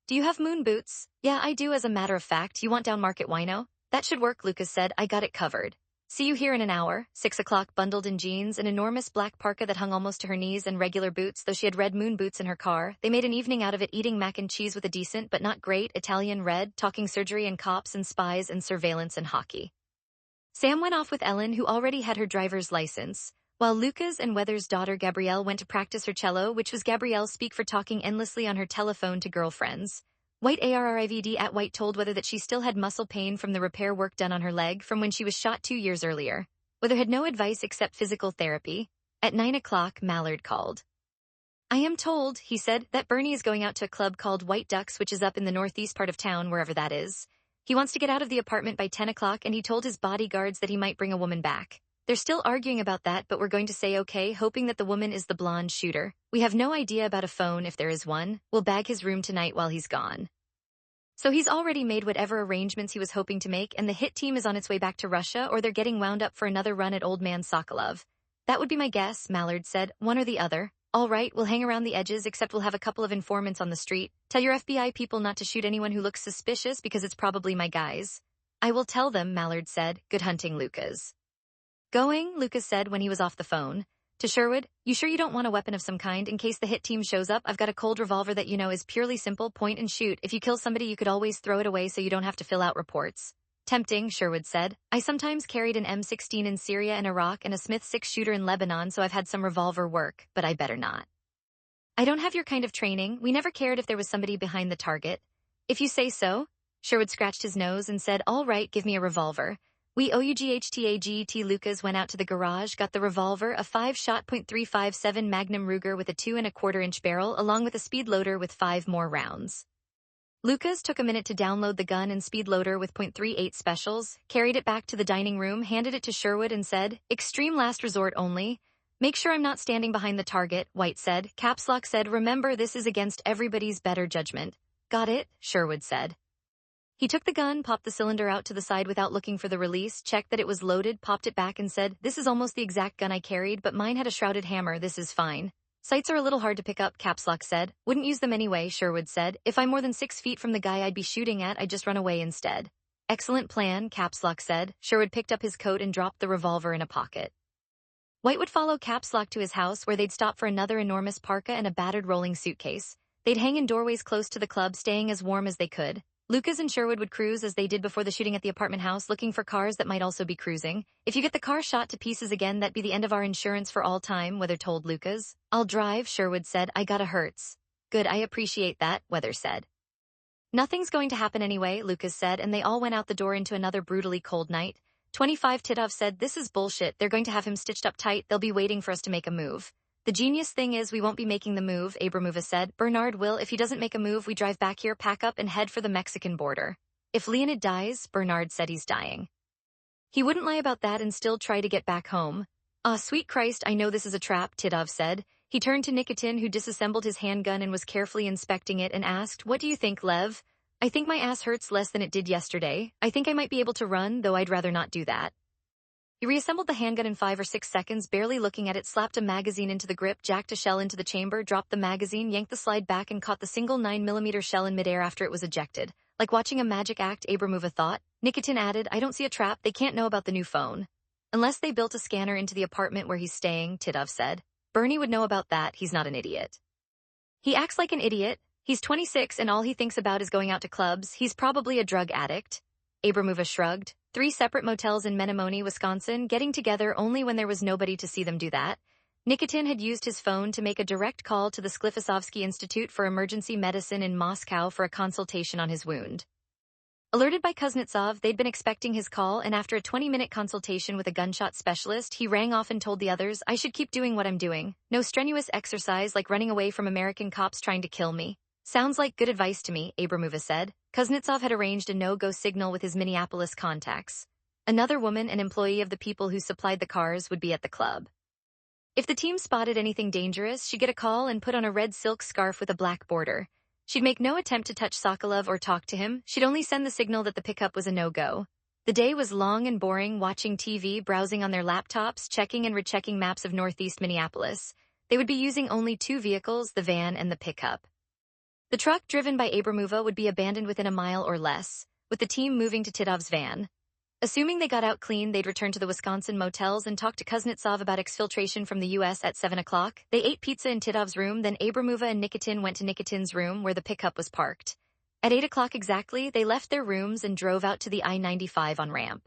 "Do you have moon boots?" "Yeah, I do, as a matter of fact. You want down market wino?" "That should work," Lucas said. "I got it covered. See you here in an hour." 6 o'clock, bundled in jeans, an enormous black parka that hung almost to her knees, and regular boots, though she had red moon boots in her car. They made an evening out of it, eating mac and cheese with a decent, but not great, Italian red, talking surgery and cops and spies and surveillance and hockey. Sam went off with Ellen, who already had her driver's license, while Lucas and Weather's daughter Gabrielle went to practice her cello, which was Gabrielle's speak for talking endlessly on her telephone to girlfriends. White ARRIVD at White told Weather that she still had muscle pain from the repair work done on her leg from when she was shot 2 years earlier. Weather had no advice except physical therapy. At 9 o'clock, Mallard called. "I am told," he said, "that Bernie is going out to a club called White Ducks, which is up in the northeast part of town, wherever that is. He wants to get out of the apartment by 10 o'clock, and he told his bodyguards that he might bring a woman back. They're still arguing about that, but we're going to say okay, hoping that the woman is the blonde shooter. We have no idea about a phone, if there is one. We'll bag his room tonight while he's gone." So he's already made whatever arrangements he was hoping to make, and the hit team is on its way back to Russia, or they're getting wound up for another run at Old Man Sokolov. "That would be my guess," Mallard said. "One or the other." "All right, we'll hang around the edges, except we'll have a couple of informants on the street. Tell your FBI people not to shoot anyone who looks suspicious because it's probably my guys." "I will tell them," Mallard said. "Good hunting, Lucas." "Going," Lucas said when he was off the phone. To Sherwood, "You sure you don't want a weapon of some kind in case the hit team shows up? I've got a cold revolver that you know is purely simple, point and shoot. If you kill somebody, you could always throw it away so you don't have to fill out reports." "Tempting," Sherwood said. "I sometimes carried an M16 in Syria and Iraq and a Smith 6-shooter in Lebanon, so I've had some revolver work, but I better not." "I don't have your kind of training. We never cared if there was somebody behind the target." "If you say so." Sherwood scratched his nose and said, "All right, give me a revolver." "We OUGHTAGT." Lucas went out to the garage, got the revolver, a 5-shot .357 Magnum Ruger with a 2¼ inch barrel, along with a speed loader with 5 more rounds. Lucas took a minute to download the gun and speed loader with .38 specials, carried it back to the dining room, handed it to Sherwood and said, "Extreme last resort only." "Make sure I'm not standing behind the target," White said. Caps Lock said, "Remember, this is against everybody's better judgment." "Got it," Sherwood said. He took the gun, popped the cylinder out to the side without looking for the release, checked that it was loaded, popped it back and said, "This is almost the exact gun I carried, but mine had a shrouded hammer. This is fine." "Sights are a little hard to pick up," Caps Lock said. "Wouldn't use them anyway," Sherwood said. "If I'm more than 6 feet from the guy I'd be shooting at, I'd just run away instead." "Excellent plan," Caps Lock said. Sherwood picked up his coat and dropped the revolver in a pocket. White would follow Caps Lock to his house, where they'd stop for another enormous parka and a battered rolling suitcase. They'd hang in doorways close to the club, staying as warm as they could. Lucas and Sherwood would cruise as they did before the shooting at the apartment house, looking for cars that might also be cruising. "If you get the car shot to pieces again, that'd be the end of our insurance for all time," Weather told Lucas. "I'll drive," Sherwood said. "I got a Hertz." "Good, I appreciate that," Weather said. "Nothing's going to happen anyway," Lucas said, and they all went out the door into another brutally cold night. 25 Titov said, "This is bullshit. They're going to have him stitched up tight. They'll be waiting for us to make a move." "The genius thing is we won't be making the move," Abramova said. "Bernard will. If he doesn't make a move, we drive back here, pack up, and head for the Mexican border." "If Leonid dies," Bernard said, "he's dying. He wouldn't lie about that and still try to get back home." "Ah, sweet Christ, I know this is a trap," Titov said. He turned to Nikitin, who disassembled his handgun and was carefully inspecting it, and asked, "What do you think, Lev?" "I think my ass hurts less than it did yesterday. I think I might be able to run, though I'd rather not do that." He reassembled the handgun in 5 or 6 seconds, barely looking at it, slapped a magazine into the grip, jacked a shell into the chamber, dropped the magazine, yanked the slide back, and caught the single 9mm shell in midair after it was ejected. "Like watching a magic act," Abramova thought. Nikitin added, "I don't see a trap. They can't know about the new phone." "Unless they built a scanner into the apartment where he's staying," Titov said. "Bernie would know about that. He's not an idiot." "He acts like an idiot," He's 26 and all he thinks about is going out to clubs. He's probably a drug addict. Abramova shrugged. 3 separate motels in Menomonee, Wisconsin, getting together only when there was nobody to see them do that. Nikitin had used his phone to make a direct call to the Sklifosovsky Institute for Emergency Medicine in Moscow for a consultation on his wound. Alerted by Kuznetsov, they'd been expecting his call, and after a 20-minute consultation with a gunshot specialist, he rang off and told the others, "I should keep doing what I'm doing. No strenuous exercise like running away from American cops trying to kill me." "Sounds like good advice to me," Abramova said. Kuznetsov had arranged a no-go signal with his Minneapolis contacts. Another woman, an employee of the people who supplied the cars, would be at the club. If the team spotted anything dangerous, she'd get a call and put on a red silk scarf with a black border. She'd make no attempt to touch Sokolov or talk to him. She'd only send the signal that the pickup was a no-go. The day was long and boring, watching TV, browsing on their laptops, checking and rechecking maps of northeast Minneapolis. They would be using only 2 vehicles, the van and the pickup. The truck, driven by Abramova, would be abandoned within a mile or less, with the team moving to Titov's van. Assuming they got out clean, they'd return to the Wisconsin motels and talk to Kuznetsov about exfiltration from the U.S. at 7 o'clock. They ate pizza in Titov's room, then Abramova and Nikitin went to Nikitin's room where the pickup was parked. At 8 o'clock exactly, they left their rooms and drove out to the I-95 on-ramp.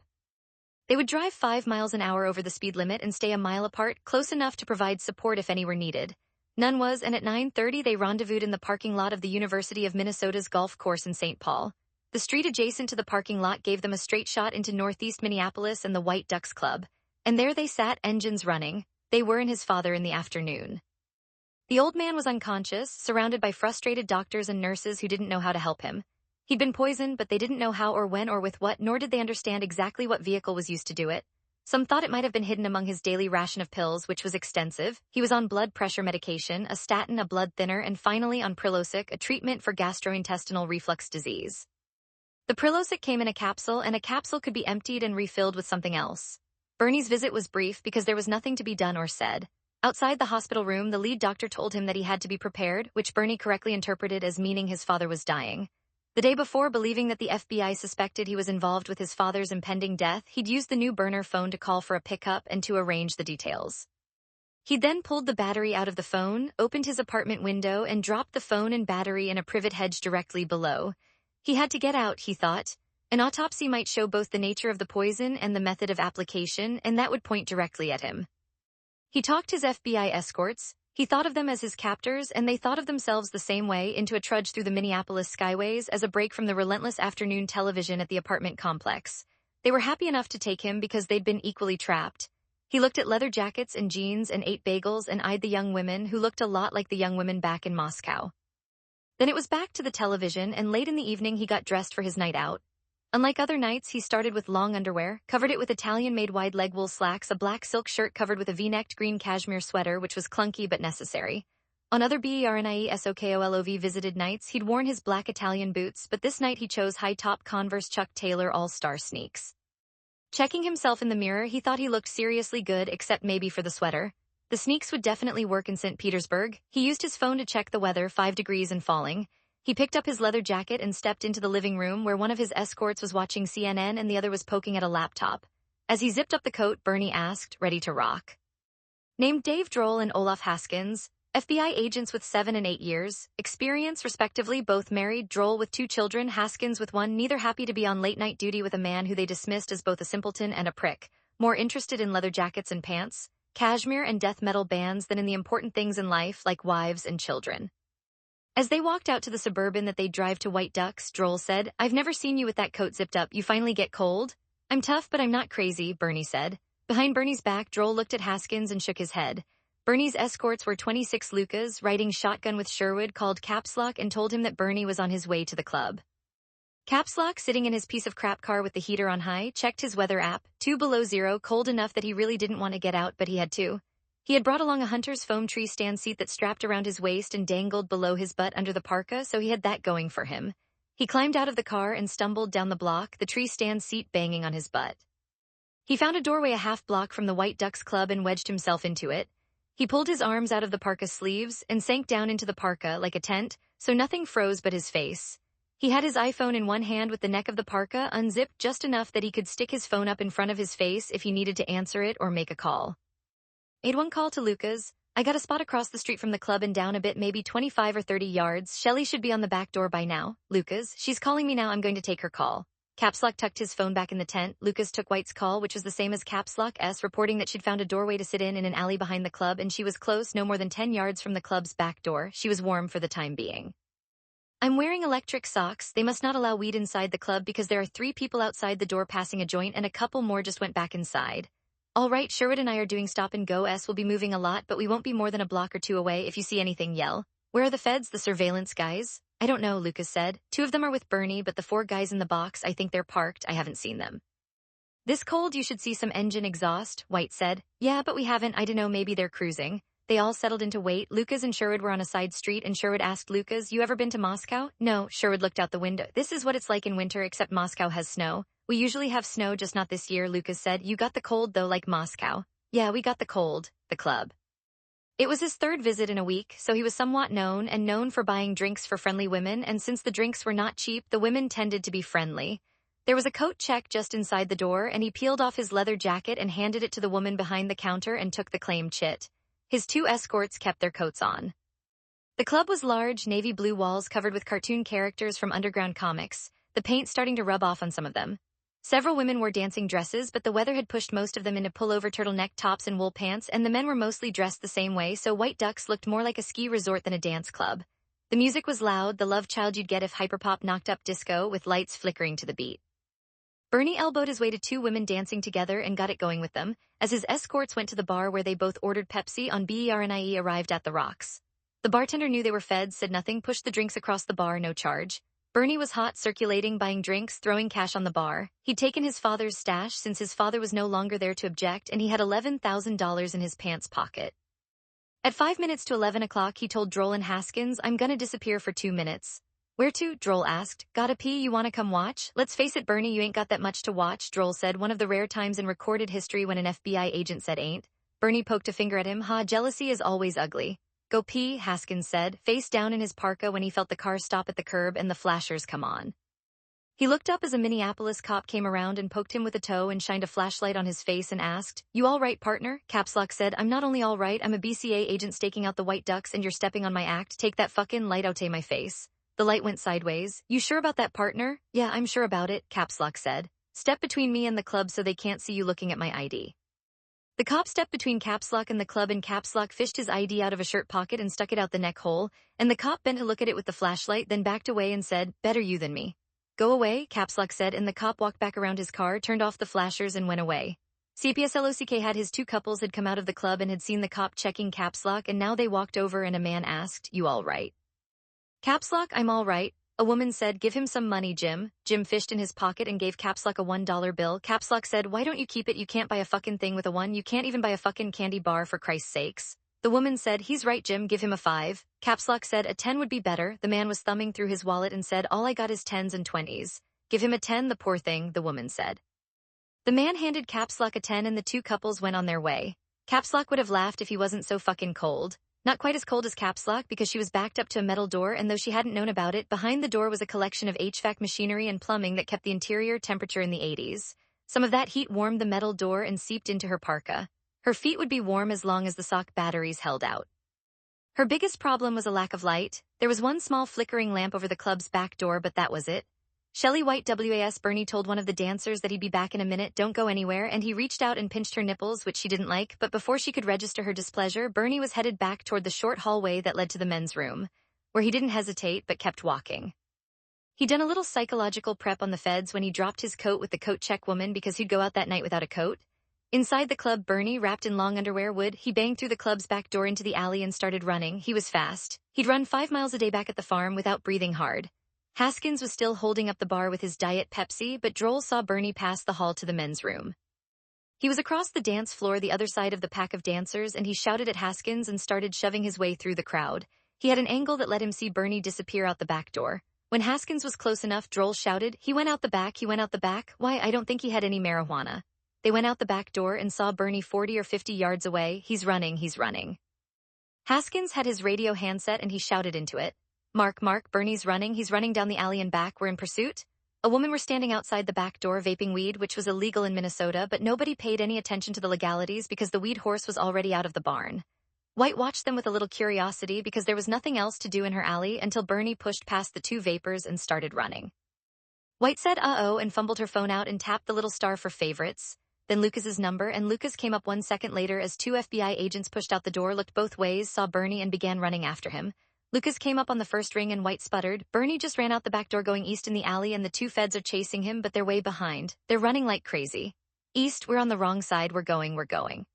They would drive 5 miles an hour over the speed limit and stay a mile apart, close enough to provide support if any were needed. None was, and at 9:30 they rendezvoused in the parking lot of the University of Minnesota's golf course in St. Paul. The street adjacent to the parking lot gave them a straight shot into northeast Minneapolis and the White Ducks Club. And there they sat, engines running. They were and his father in the afternoon. The old man was unconscious, surrounded by frustrated doctors and nurses who didn't know how to help him. He'd been poisoned, but they didn't know how or when or with what, nor did they understand exactly what vehicle was used to do it. Some thought it might have been hidden among his daily ration of pills, which was extensive. He was on blood pressure medication, a statin, a blood thinner, and finally on Prilosec, a treatment for gastrointestinal reflux disease. The Prilosec came in a capsule, and a capsule could be emptied and refilled with something else. Bernie's visit was brief because there was nothing to be done or said. Outside the hospital room, the lead doctor told him that he had to be prepared, which Bernie correctly interpreted as meaning his father was dying. The day before, believing that the FBI suspected he was involved with his father's impending death, he'd used the new burner phone to call for a pickup and to arrange the details. He then pulled the battery out of the phone, opened his apartment window, and dropped the phone and battery in a privet hedge directly below. He had to get out, he thought. An autopsy might show both the nature of the poison and the method of application, and that would point directly at him. He talked his FBI escorts. He thought of them as his captors, and they thought of themselves the same way, into a trudge through the Minneapolis skyways as a break from the relentless afternoon television at the apartment complex. They were happy enough to take him because they'd been equally trapped. He looked at leather jackets and jeans and ate bagels and eyed the young women who looked a lot like the young women back in Moscow. Then it was back to the television, and late in the evening he got dressed for his night out. Unlike other nights, he started with long underwear, covered it with Italian-made wide leg wool slacks, a black silk shirt covered with a V-necked green cashmere sweater, which was clunky but necessary. On other BERNIESOKOLOV visited nights, he'd worn his black Italian boots, but this night he chose high-top Converse Chuck Taylor All-Star sneaks. Checking himself in the mirror, he thought he looked seriously good, except maybe for the sweater. The sneaks would definitely work in St. Petersburg. He used his phone to check the weather, 5 degrees and falling. He picked up his leather jacket and stepped into the living room where one of his escorts was watching CNN and the other was poking at a laptop. As he zipped up the coat, Bernie asked, ready to rock. Named Dave Droll and Olaf Haskins, FBI agents with 7 and 8 years, experience respectively, both married, Droll with 2 children, Haskins with 1, neither happy to be on late-night duty with a man who they dismissed as both a simpleton and a prick, more interested in leather jackets and pants, cashmere and death metal bands than in the important things in life like wives and children. As they walked out to the Suburban that they'd drive to White Ducks, Droll said, "I've never seen you with that coat zipped up. You finally get cold?" "I'm tough, but I'm not crazy," Bernie said. Behind Bernie's back, Droll looked at Haskins and shook his head. Bernie's escorts were 26 Lucas, riding shotgun with Sherwood, called Caps Lock and told him that Bernie was on his way to the club. Caps Lock, sitting in his piece of crap car with the heater on high, checked his weather app, 2 below zero, cold enough that he really didn't want to get out, but he had to. He had brought along a hunter's foam tree stand seat that strapped around his waist and dangled below his butt under the parka, so he had that going for him. He climbed out of the car and stumbled down the block, the tree stand seat banging on his butt. He found a doorway a half block from the White Ducks Club and wedged himself into it. He pulled his arms out of the parka sleeves and sank down into the parka like a tent, so nothing froze but his face. He had his iPhone in one hand with the neck of the parka unzipped just enough that he could stick his phone up in front of his face if he needed to answer it or make a call. Made one call to Lucas. I got a spot across the street from the club and down a bit, maybe 25 or 30 yards. Shelly should be on the back door by now. Lucas, she's calling me now. I'm going to take her call. Caps Lock tucked his phone back in the tent. Lucas took White's call, which was the same as Caps Lock's, reporting that she'd found a doorway to sit in an alley behind the club, and she was close, no more than 10 yards from the club's back door. She was warm for the time being. I'm wearing electric socks. They must not allow weed inside the club because there are 3 people outside the door passing a joint and a couple more just went back inside. All right, Sherwood and I are doing stop and go. We'll be moving a lot, but we won't be more than a block or 2 away. If you see anything, yell. Where are the feds, the surveillance guys? I don't know, Lucas said. 2 of them are with Bernie, but the 4 guys in the box, I think they're parked. I haven't seen them. This cold, you should see some engine exhaust, White said. Yeah, but we haven't. I don't know, maybe they're cruising. They all settled into wait. Lucas and Sherwood were on a side street, and Sherwood asked Lucas, you ever been to Moscow? No, Sherwood looked out the window. This is what it's like in winter, except Moscow has snow. We usually have snow, just not this year, Lucas said. You got the cold, though, like Moscow. Yeah, we got the cold. The club. It was his 3rd visit in a week, so he was somewhat known for buying drinks for friendly women, and since the drinks were not cheap, the women tended to be friendly. There was a coat check just inside the door, and he peeled off his leather jacket and handed it to the woman behind the counter and took the claimed chit. His 2 escorts kept their coats on. The club was large, navy blue walls covered with cartoon characters from underground comics, the paint starting to rub off on some of them. Several women wore dancing dresses, but the weather had pushed most of them into pullover turtleneck tops and wool pants, and the men were mostly dressed the same way, so White Ducks looked more like a ski resort than a dance club. The music was loud, the love child you'd get if hyperpop knocked up disco, with lights flickering to the beat. Bernie elbowed his way to 2 women dancing together and got it going with them, as his escorts went to the bar where they both ordered Pepsi on Bernie arrived at the Rocks. The bartender knew they were feds, said nothing, pushed the drinks across the bar, no charge. Bernie was hot, circulating, buying drinks, throwing cash on the bar. He'd taken his father's stash since his father was no longer there to object, and he had $11,000 in his pants pocket. At 5 minutes to 11 o'clock, he told Droll and Haskins, I'm gonna disappear for 2 minutes. Where to? Droll asked. Gotta pee, you wanna come watch? Let's face it, Bernie, you ain't got that much to watch, Droll said, one of the rare times in recorded history when an FBI agent said ain't. Bernie poked a finger at him. Jealousy is always ugly. Go pee, Haskins said, face down in his parka when he felt the car stop at the curb and the flashers come on. He looked up as a Minneapolis cop came around and poked him with a toe and shined a flashlight on his face and asked, You all right, partner? Caps Lock said, I'm not only all right, I'm a BCA agent staking out the White Ducks and you're stepping on my act. Take that fucking light out of my face. The light went sideways. You sure about that, partner? Yeah, I'm sure about it, Caps Lock said. Step between me and the club so they can't see you looking at my ID. The cop stepped between Caps Lock and the club, and Caps Lock fished his ID out of a shirt pocket and stuck it out the neck hole, and the cop bent to look at it with the flashlight, then backed away and said, Better you than me. Go away, Caps Lock said, and the cop walked back around his car, turned off the flashers, and went away. CPSLOCK had his 2 couples had come out of the club and had seen the cop checking Caps Lock, and now they walked over and a man asked, You all right? Caps Lock, I'm all right. A woman said, Give him some money, Jim. Jim fished in his pocket and gave Caps Lock a $1 bill. Caps Lock said, Why don't you keep it? You can't buy a fucking thing with a 1. You can't even buy a fucking candy bar, for Christ's sakes. The woman said, He's right, Jim. Give him a 5. Caps Lock said, A 10 would be better. The man was thumbing through his wallet and said, All I got is 10s and 20s. Give him a 10, the poor thing, the woman said. The man handed Caps Lock a 10 and the 2 couples went on their way. Caps Lock would have laughed if he wasn't so fucking cold. Not quite as cold as Caps Lock because she was backed up to a metal door, and though she hadn't known about it, behind the door was a collection of HVAC machinery and plumbing that kept the interior temperature in the 80s. Some of that heat warmed the metal door and seeped into her parka. Her feet would be warm as long as the sock batteries held out. Her biggest problem was a lack of light. There was one small flickering lamp over the club's back door, but that was it. Shelly White WAS Bernie told one of the dancers that he'd be back in a minute, don't go anywhere, and he reached out and pinched her nipples, which she didn't like, but before she could register her displeasure, Bernie was headed back toward the short hallway that led to the men's room, where he didn't hesitate but kept walking. He'd done a little psychological prep on the feds when he dropped his coat with the coat check woman because he'd go out that night without a coat. Inside the club, Bernie, wrapped in long underwear, he banged through the club's back door into the alley and started running. He was fast. He'd run 5 miles a day back at the farm without breathing hard. Haskins was still holding up the bar with his Diet Pepsi, but Droll saw Bernie pass the hall to the men's room. He was across the dance floor, the other side of the pack of dancers, and he shouted at Haskins and started shoving his way through the crowd. He had an angle that let him see Bernie disappear out the back door. When Haskins was close enough, Droll shouted, He went out the back, he went out the back. Why, I don't think he had any marijuana. They went out the back door and saw Bernie 40 or 50 yards away. He's running, he's running. Haskins had his radio handset and he shouted into it. Mark, Bernie's running. He's running down the alley and back. We're in pursuit. A woman were standing outside the back door vaping weed, which was illegal in Minnesota, but nobody paid any attention to the legalities because the weed horse was already out of the barn. White watched them with a little curiosity because there was nothing else to do in her alley until Bernie pushed past the two vapors and started running. White said uh-oh and fumbled her phone out and tapped the little star for favorites, then Lucas's number, and Lucas came up 1 second later as 2 FBI agents pushed out the door, looked both ways, saw Bernie, and began running after him. Lucas came up on the first ring and White sputtered. Bernie just ran out the back door going east in the alley and the 2 feds are chasing him, but they're way behind. They're running like crazy. East, we're on the wrong side, we're going.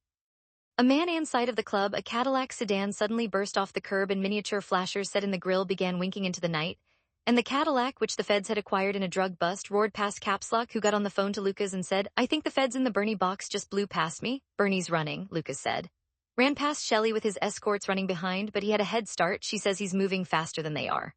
A man inside of the club, a Cadillac sedan, suddenly burst off the curb and miniature flashers set in the grill began winking into the night. And the Cadillac, which the feds had acquired in a drug bust, roared past Capslock, who got on the phone to Lucas and said, I think the feds in the Bernie box just blew past me. Bernie's running, Lucas said. Ran past Shelley with his escorts running behind, but he had a head start. She says he's moving faster than they are.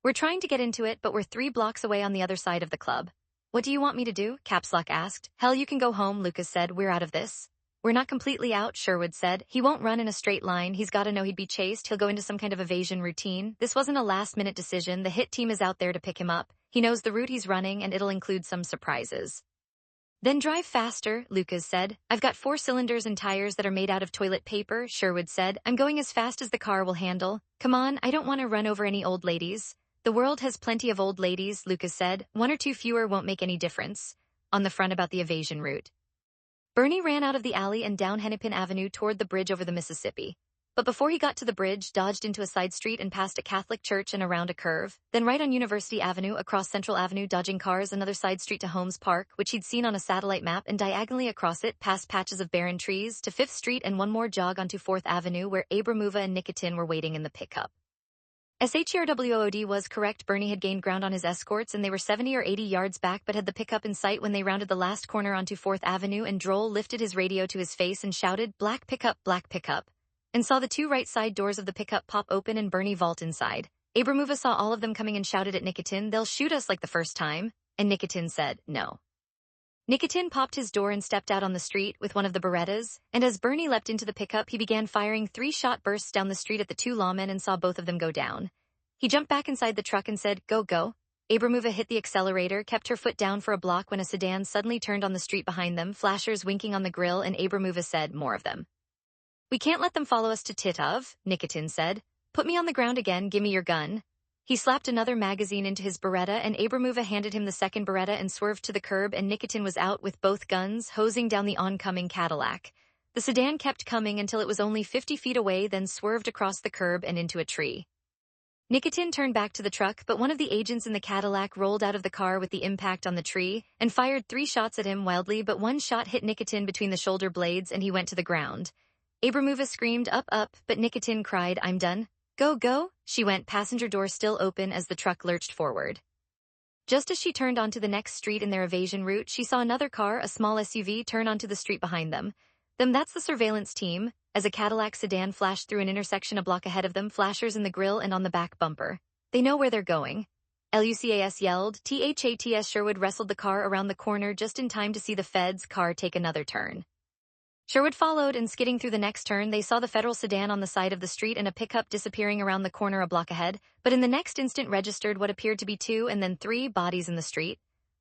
We're trying to get into it, but we're 3 blocks away on the other side of the club. What do you want me to do? Capslock asked. Hell, you can go home, Lucas said. We're out of this. We're not completely out, Sherwood said. He won't run in a straight line. He's got to know he'd be chased. He'll go into some kind of evasion routine. This wasn't a last-minute decision. The hit team is out there to pick him up. He knows the route he's running, and it'll include some surprises. Then drive faster, Lucas said. I've got 4 cylinders and tires that are made out of toilet paper, Sherwood said. I'm going as fast as the car will handle. Come on, I don't want to run over any old ladies. The world has plenty of old ladies, Lucas said. 1 or 2 fewer won't make any difference. On the front about the evasion route. Bernie ran out of the alley and down Hennepin Avenue toward the bridge over the Mississippi. But before he got to the bridge, dodged into a side street and past a Catholic church and around a curve, then right on University Avenue, across Central Avenue, dodging cars, another side street to Holmes Park, which he'd seen on a satellite map, and diagonally across it, past patches of barren trees, to 5th Street and one more jog onto 4th Avenue, where Abramuva and Nikitin were waiting in the pickup. SHERWOOD was correct. Bernie had gained ground on his escorts and they were 70 or 80 yards back but had the pickup in sight when they rounded the last corner onto 4th Avenue, and Droll lifted his radio to his face and shouted, black pickup, and saw the 2 right side doors of the pickup pop open and Bernie vault inside. Abramuva saw all of them coming and shouted at Nikitin, they'll shoot us like the first time, and Nikitin said, no. Nikitin popped his door and stepped out on the street with one of the Berettas, and as Bernie leapt into the pickup, he began firing 3-shot bursts down the street at the 2 lawmen and saw both of them go down. He jumped back inside the truck and said, go. Abramuva hit the accelerator, kept her foot down for a block when a sedan suddenly turned on the street behind them, flashers winking on the grill, and Abramuva said, more of them. We can't let them follow us to Titov, Nikitin said. Put me on the ground again, gimme your gun. He slapped another magazine into his Beretta, and Abramuva handed him the second Beretta and swerved to the curb, and Nikitin was out with both guns, hosing down the oncoming Cadillac. The sedan kept coming until it was only 50 feet away, then swerved across the curb and into a tree. Nikitin turned back to the truck, but one of the agents in the Cadillac rolled out of the car with the impact on the tree and fired 3 shots at him wildly, but one shot hit Nikitin between the shoulder blades and he went to the ground. Abramuva screamed, up, but Nikitin cried, I'm done. Go. She went, passenger door still open as the truck lurched forward. Just as she turned onto the next street in their evasion route, she saw another car, a small SUV, turn onto the street behind them. That's the surveillance team, as a Cadillac sedan flashed through an intersection a block ahead of them, flashers in the grill and on the back bumper. They know where they're going. Lucas yelled. THATS. Sherwood wrestled the car around the corner just in time to see the feds' car take another turn. Sherwood followed, and skidding through the next turn, they saw the federal sedan on the side of the street and a pickup disappearing around the corner a block ahead, but in the next instant registered what appeared to be 2 and then 3 bodies in the street.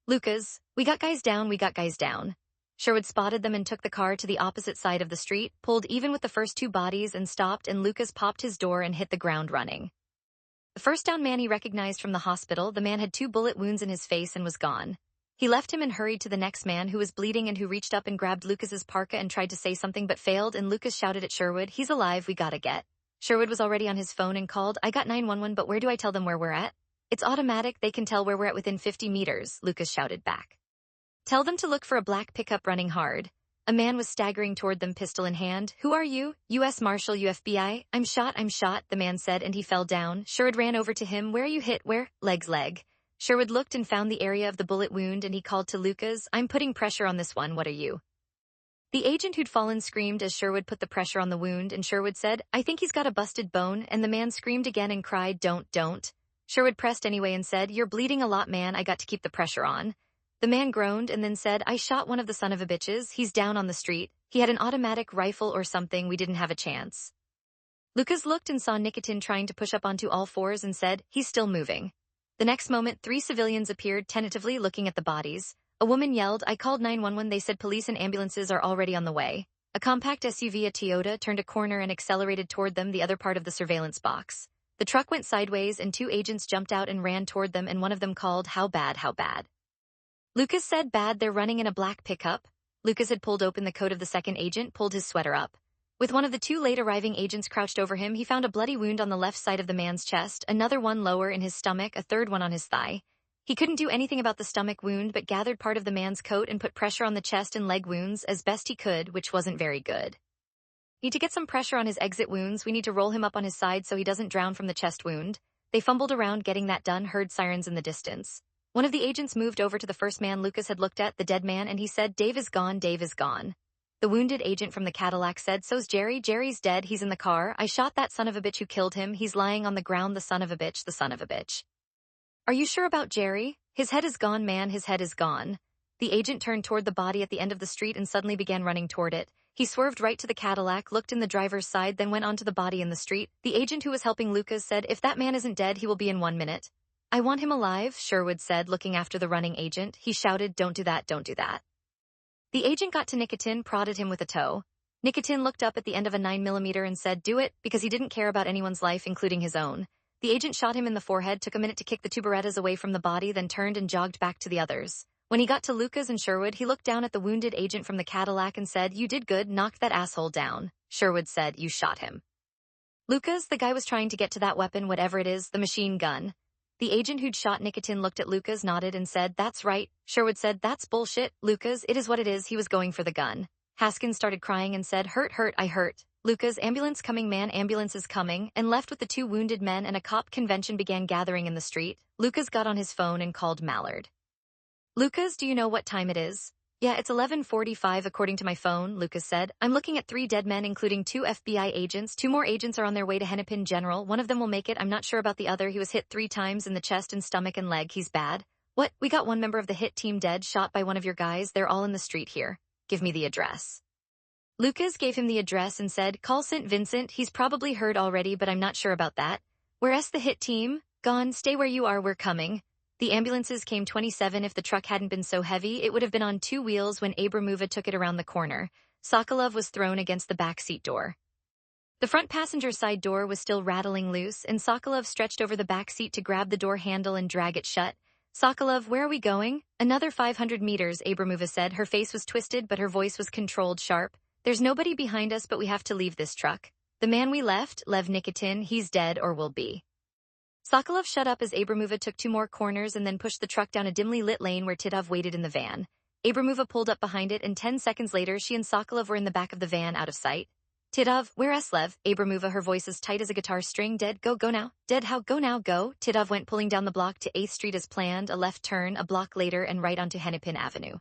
Lucas, we got guys down. Sherwood spotted them and took the car to the opposite side of the street, pulled even with the first 2 bodies and stopped, and Lucas popped his door and hit the ground running. The first down man he recognized from the hospital, the man had 2 bullet wounds in his face and was gone. He left him and hurried to the next man who was bleeding and who reached up and grabbed Lucas's parka and tried to say something but failed, and Lucas shouted at Sherwood, he's alive, we gotta get. Sherwood was already on his phone and called, I got 911, but where do I tell them where we're at? It's automatic, they can tell where we're at within 50 meters, Lucas shouted back. Tell them to look for a black pickup running hard. A man was staggering toward them, pistol in hand. Who are you? U.S. Marshal, FBI. I'm shot, the man said, and he fell down. Sherwood ran over to him. Where are you hit? Where? Leg. Sherwood looked and found the area of the bullet wound, and he called to Lucas, I'm putting pressure on this one, what are you? The agent who'd fallen screamed as Sherwood put the pressure on the wound, and Sherwood said, I think he's got a busted bone, and the man screamed again and cried, don't. Sherwood pressed anyway and said, you're bleeding a lot, man, I got to keep the pressure on. The man groaned and then said, I shot one of the son of a bitches, he's down on the street, he had an automatic rifle or something, we didn't have a chance. Lucas looked and saw Nikitin trying to push up onto all fours and said, he's still moving. The next moment, 3 civilians appeared, tentatively looking at the bodies. A woman yelled, I called 911, they said police and ambulances are already on the way. A compact SUV, a Toyota, turned a corner and accelerated toward them, the other part of the surveillance box. The truck went sideways and 2 agents jumped out and ran toward them, and one of them called, "How bad, how bad?" Lucas said, "Bad, they're running in a black pickup." Lucas had pulled open the coat of the second agent, pulled his sweater up. With one of the 2 late-arriving agents crouched over him, he found a bloody wound on the left side of the man's chest, another one lower in his stomach, a third one on his thigh. He couldn't do anything about the stomach wound but gathered part of the man's coat and put pressure on the chest and leg wounds as best he could, which wasn't very good. "Need to get some pressure on his exit wounds. We need to roll him up on his side so he doesn't drown from the chest wound." They fumbled around getting that done, heard sirens in the distance. One of the agents moved over to the first man Lucas had looked at, the dead man, and he said, "Dave is gone, Dave is gone." The wounded agent from the Cadillac said, "So's Jerry. Jerry's dead. He's in the car. I shot that son of a bitch who killed him. He's lying on the ground. The son of a bitch, the son of a bitch." "Are you sure about Jerry? His head is gone, man. His head is gone." The agent turned toward the body at the end of the street and suddenly began running toward it. He swerved right to the Cadillac, looked in the driver's side, then went on to the body in the street. The agent who was helping Lucas said, "If that man isn't dead, he will be in 1 minute." "I want him alive," Sherwood said, looking after the running agent. He shouted, "Don't do that, don't do that." The agent got to Nikitin, prodded him with a toe. Nikitin looked up at the end of a 9mm and said, "Do it," because he didn't care about anyone's life, including his own. The agent shot him in the forehead, took a minute to kick the 2 Berettas away from the body, then turned and jogged back to the others. When he got to Lucas and Sherwood, he looked down at the wounded agent from the Cadillac and said, "You did good, knocked that asshole down." Sherwood said, "You shot him." "Lucas, the guy was trying to get to that weapon, whatever it is, the machine gun." The agent who'd shot Nikitin looked at Lucas, nodded, and said, "That's right." Sherwood said, "That's bullshit, Lucas. It is what it is. He was going for the gun." Haskins started crying and said, "Hurt, hurt, I hurt." Lucas, "Ambulance coming, man, ambulance is coming," and left with the 2 wounded men, and a cop convention began gathering in the street. Lucas got on his phone and called Mallard. "Lucas, do you know what time it is?" "Yeah, it's 11:45 according to my phone," Lucas said. "I'm looking at 3 dead men, including 2 FBI agents. 2 more agents are on their way to Hennepin General. One of them will make it. I'm not sure about the other. He was hit 3 times in the chest and stomach and leg. He's bad." "What? We got 1 member of the hit team dead, shot by one of your guys. They're all in the street here." "Give me the address." Lucas gave him the address and said, "Call St. Vincent. He's probably heard already, but I'm not sure about that." "Where's the hit team?" "Gone. Stay where you are. We're coming." The ambulances came 27. If the truck hadn't been so heavy, it would have been on 2 wheels when Abramova took it around the corner. Sokolov was thrown against the back seat door. The front passenger side door was still rattling loose, and Sokolov stretched over the back seat to grab the door handle and drag it shut. "Sokolov, where are we going?" "Another 500 meters, Abramova said. Her face was twisted, but her voice was controlled, sharp. "There's nobody behind us, but we have to leave this truck. The man we left, Lev Nikitin, he's dead or will be." Sokolov shut up as Abramova took 2 more corners and then pushed the truck down a dimly lit lane where Titov waited in the van. Abramova pulled up behind it, and 10 seconds later she and Sokolov were in the back of the van, out of sight. "Titov, where's Lev?" Abramova, her voice as tight as a guitar string. "Dead, go now." "Dead how? Go now, go." Titov went pulling down the block to 8th Street as planned, a left turn, a block later, and right onto Hennepin Avenue.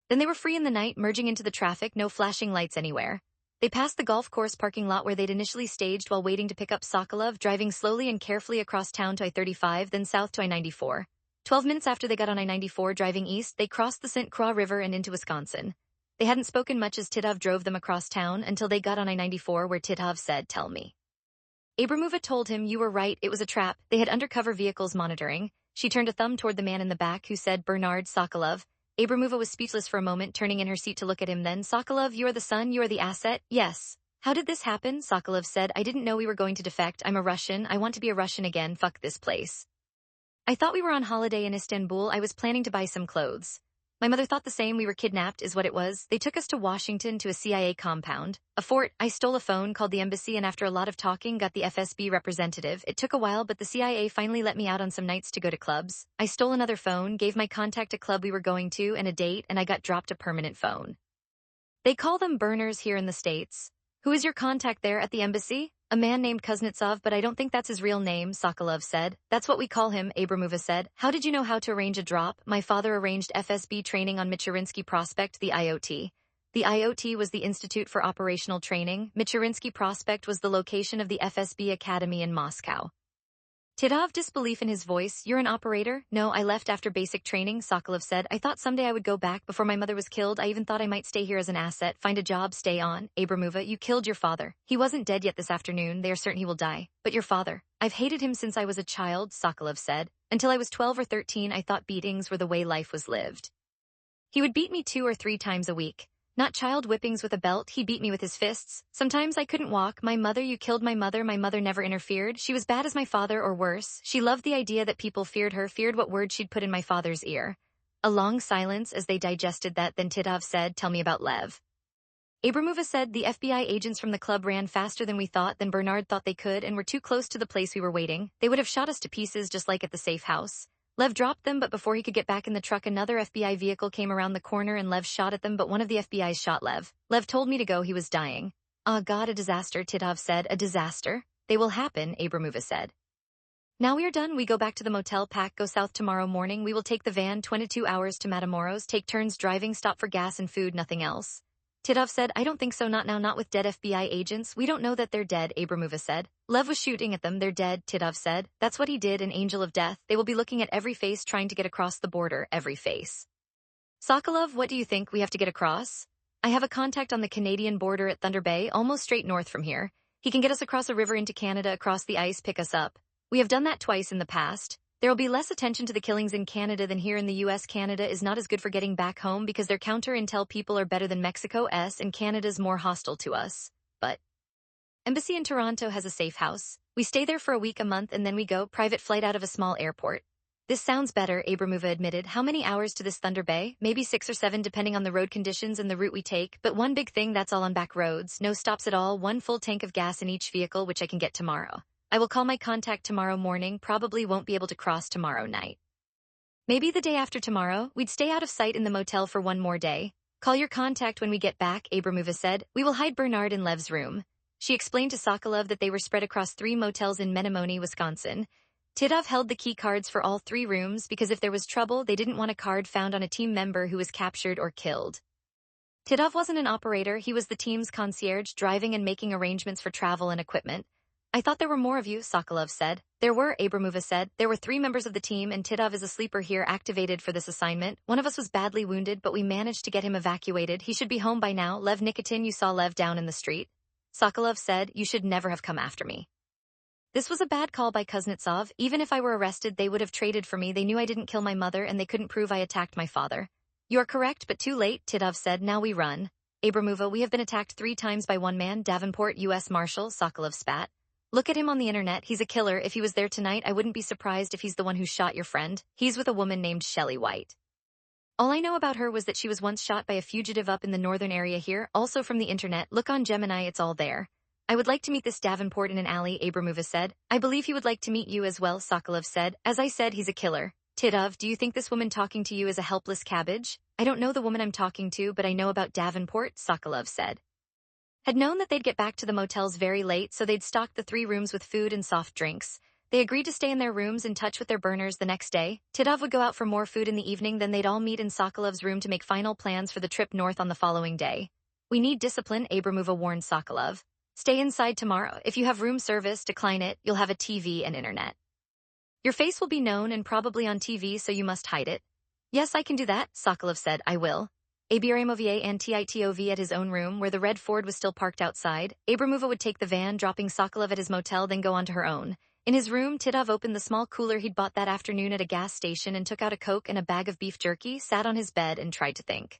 Then they were free in the night, merging into the traffic, no flashing lights anywhere. They passed the golf course parking lot where they'd initially staged while waiting to pick up Sokolov, driving slowly and carefully across town to I-35, then south to I-94. 12 minutes after they got on I-94 driving east, they crossed the St. Croix River and into Wisconsin. They hadn't spoken much as Titov drove them across town until they got on I-94 where Titov said, "Tell me." Abramova told him, "You were right, it was a trap. They had undercover vehicles monitoring." She turned a thumb toward the man in the back who said, "Bernard Sokolov." Abramova was speechless for a moment, turning in her seat to look at him. Then, "Sokolov, you are the son, you are the asset?" "Yes." "How did this happen?" Sokolov said, "I didn't know we were going to defect. I'm a Russian. I want to be a Russian again. Fuck this place. I thought we were on holiday in Istanbul. I was planning to buy some clothes. My mother thought the same. We were kidnapped, is what it was. They took us to Washington to a CIA compound. A fort. I stole a phone, called the embassy, and after a lot of talking, got the FSB representative. It took a while, but the CIA finally let me out on some nights to go to clubs. I stole another phone, gave my contact a club we were going to and a date, and I got dropped a permanent phone. They call them burners here in the States. Who is your contact there at the embassy?" "A man named Kuznetsov, but I don't think that's his real name," Sokolov said. "That's what we call him," Abramova said. "How did you know how to arrange a drop?" "My father arranged FSB training on Michurinsky Prospect, the IOT. The IOT was the Institute for Operational Training. Michurinsky Prospect was the location of the FSB Academy in Moscow." Titov, disbelief in his voice. "You're an operator?" "No, I left after basic training," Sokolov said. "I thought someday I would go back before my mother was killed. I even thought I might stay here as an asset, find a job, stay on." "Abramova, you killed your father. He wasn't dead yet this afternoon. They are certain he will die. But your father." "I've hated him since I was a child," Sokolov said. "Until I was 12 or 13, I thought beatings were the way life was lived. He would beat me 2 or 3 times a week. Not child whippings with a belt, he beat me with his fists. Sometimes I couldn't walk. My mother, you killed my mother never interfered. She was bad as my father or worse. She loved the idea that people feared her, feared what words she'd put in my father's ear. A long silence as they digested that, then Titov said, tell me about Lev. Abramova said, the FBI agents from the club ran faster than we thought, than Bernard thought they could, and were too close to the place we were waiting. They would have shot us to pieces just like at the safe house. Lev dropped them, but before he could get back in the truck, another FBI vehicle came around the corner and Lev shot at them, but one of the FBI's shot Lev. Lev told me to go, he was dying. Ah, God, a disaster, Titov said. A disaster? They will happen, Abramova said. Now we are done. We go back to the motel, pack, go south tomorrow morning. We will take the van 22 hours to Matamoros, take turns driving, stop for gas and food, nothing else. Titov said, I don't think so, not now, not with dead FBI agents. We don't know that they're dead, Abramova said. Lev was shooting at them, they're dead, Titov said. That's what he did, an angel of death. They will be looking at every face trying to get across the border, every face. Sokolov, what do you think we have to get across? I have a contact on the Canadian border at Thunder Bay, almost straight north from here. He can get us across a river into Canada, across the ice, pick us up. We have done that twice in the past. There will be less attention to the killings in Canada than here in the US. Canada is not as good for getting back home because their counter-intel people are better than Mexico's, and Canada's more hostile to us. But Embassy in Toronto has a safe house. We stay there for a week, a month, and then we go private flight out of a small airport. This sounds better, Abramova admitted. How many hours to this Thunder Bay? Maybe 6 or 7 depending on the road conditions and the route we take, but one big thing, that's all on back roads, no stops at all, one full tank of gas in each vehicle, which I can get tomorrow. I will call my contact tomorrow morning, probably won't be able to cross tomorrow night. Maybe the day after tomorrow, we'd stay out of sight in the motel for one more day. Call your contact when we get back, Abramova said. We will hide Bernard in Lev's room. She explained to Sokolov that they were spread across 3 motels in Menomonee, Wisconsin. Titov held the key cards for all 3 rooms because if there was trouble, they didn't want a card found on a team member who was captured or killed. Titov wasn't an operator, he was the team's concierge, driving and making arrangements for travel and equipment. I thought there were more of you, Sokolov said. There were, Abramova said. There were 3 members of the team, and Titov is a sleeper here activated for this assignment. One of us was badly wounded, but we managed to get him evacuated. He should be home by now. Lev Nikitin, you saw Lev down in the street. Sokolov said, you should never have come after me. This was a bad call by Kuznetsov. Even if I were arrested, they would have traded for me. They knew I didn't kill my mother, and they couldn't prove I attacked my father. You are correct, but too late, Titov said. Now we run. Abramova, we have been attacked 3 times by one man, Davenport, U.S. Marshal, Sokolov spat. Look at him on the internet. He's a killer. If he was there tonight, I wouldn't be surprised if he's the one who shot your friend. He's with a woman named Shelley White. All I know about her was that she was once shot by a fugitive up in the northern area here, also from the internet. Look on Gemini, it's all there. I would like to meet this Davenport in an alley, Abramova said. I believe he would like to meet you as well, Sokolov said. As I said, he's a killer. Titov, do you think this woman talking to you is a helpless cabbage? I don't know the woman I'm talking to, but I know about Davenport, Sokolov said. Had known that they'd get back to the motels very late, so they'd stocked the 3 rooms with food and soft drinks. They agreed to stay in their rooms in touch with their burners the next day. Titov would go out for more food in the evening, then they'd all meet in Sokolov's room to make final plans for the trip north on the following day. We need discipline, Abramova warned Sokolov. Stay inside tomorrow. If you have room service, decline it. You'll have a TV and internet. Your face will be known and probably on TV, so you must hide it. Yes, I can do that, Sokolov said. I will. Abramova and Titov at his own room, where the red Ford was still parked outside. Abramova would take the van, dropping Sokolov at his motel, then go on to her own. In his room, Titov opened the small cooler he'd bought that afternoon at a gas station and took out a Coke and a bag of beef jerky, sat on his bed and tried to think.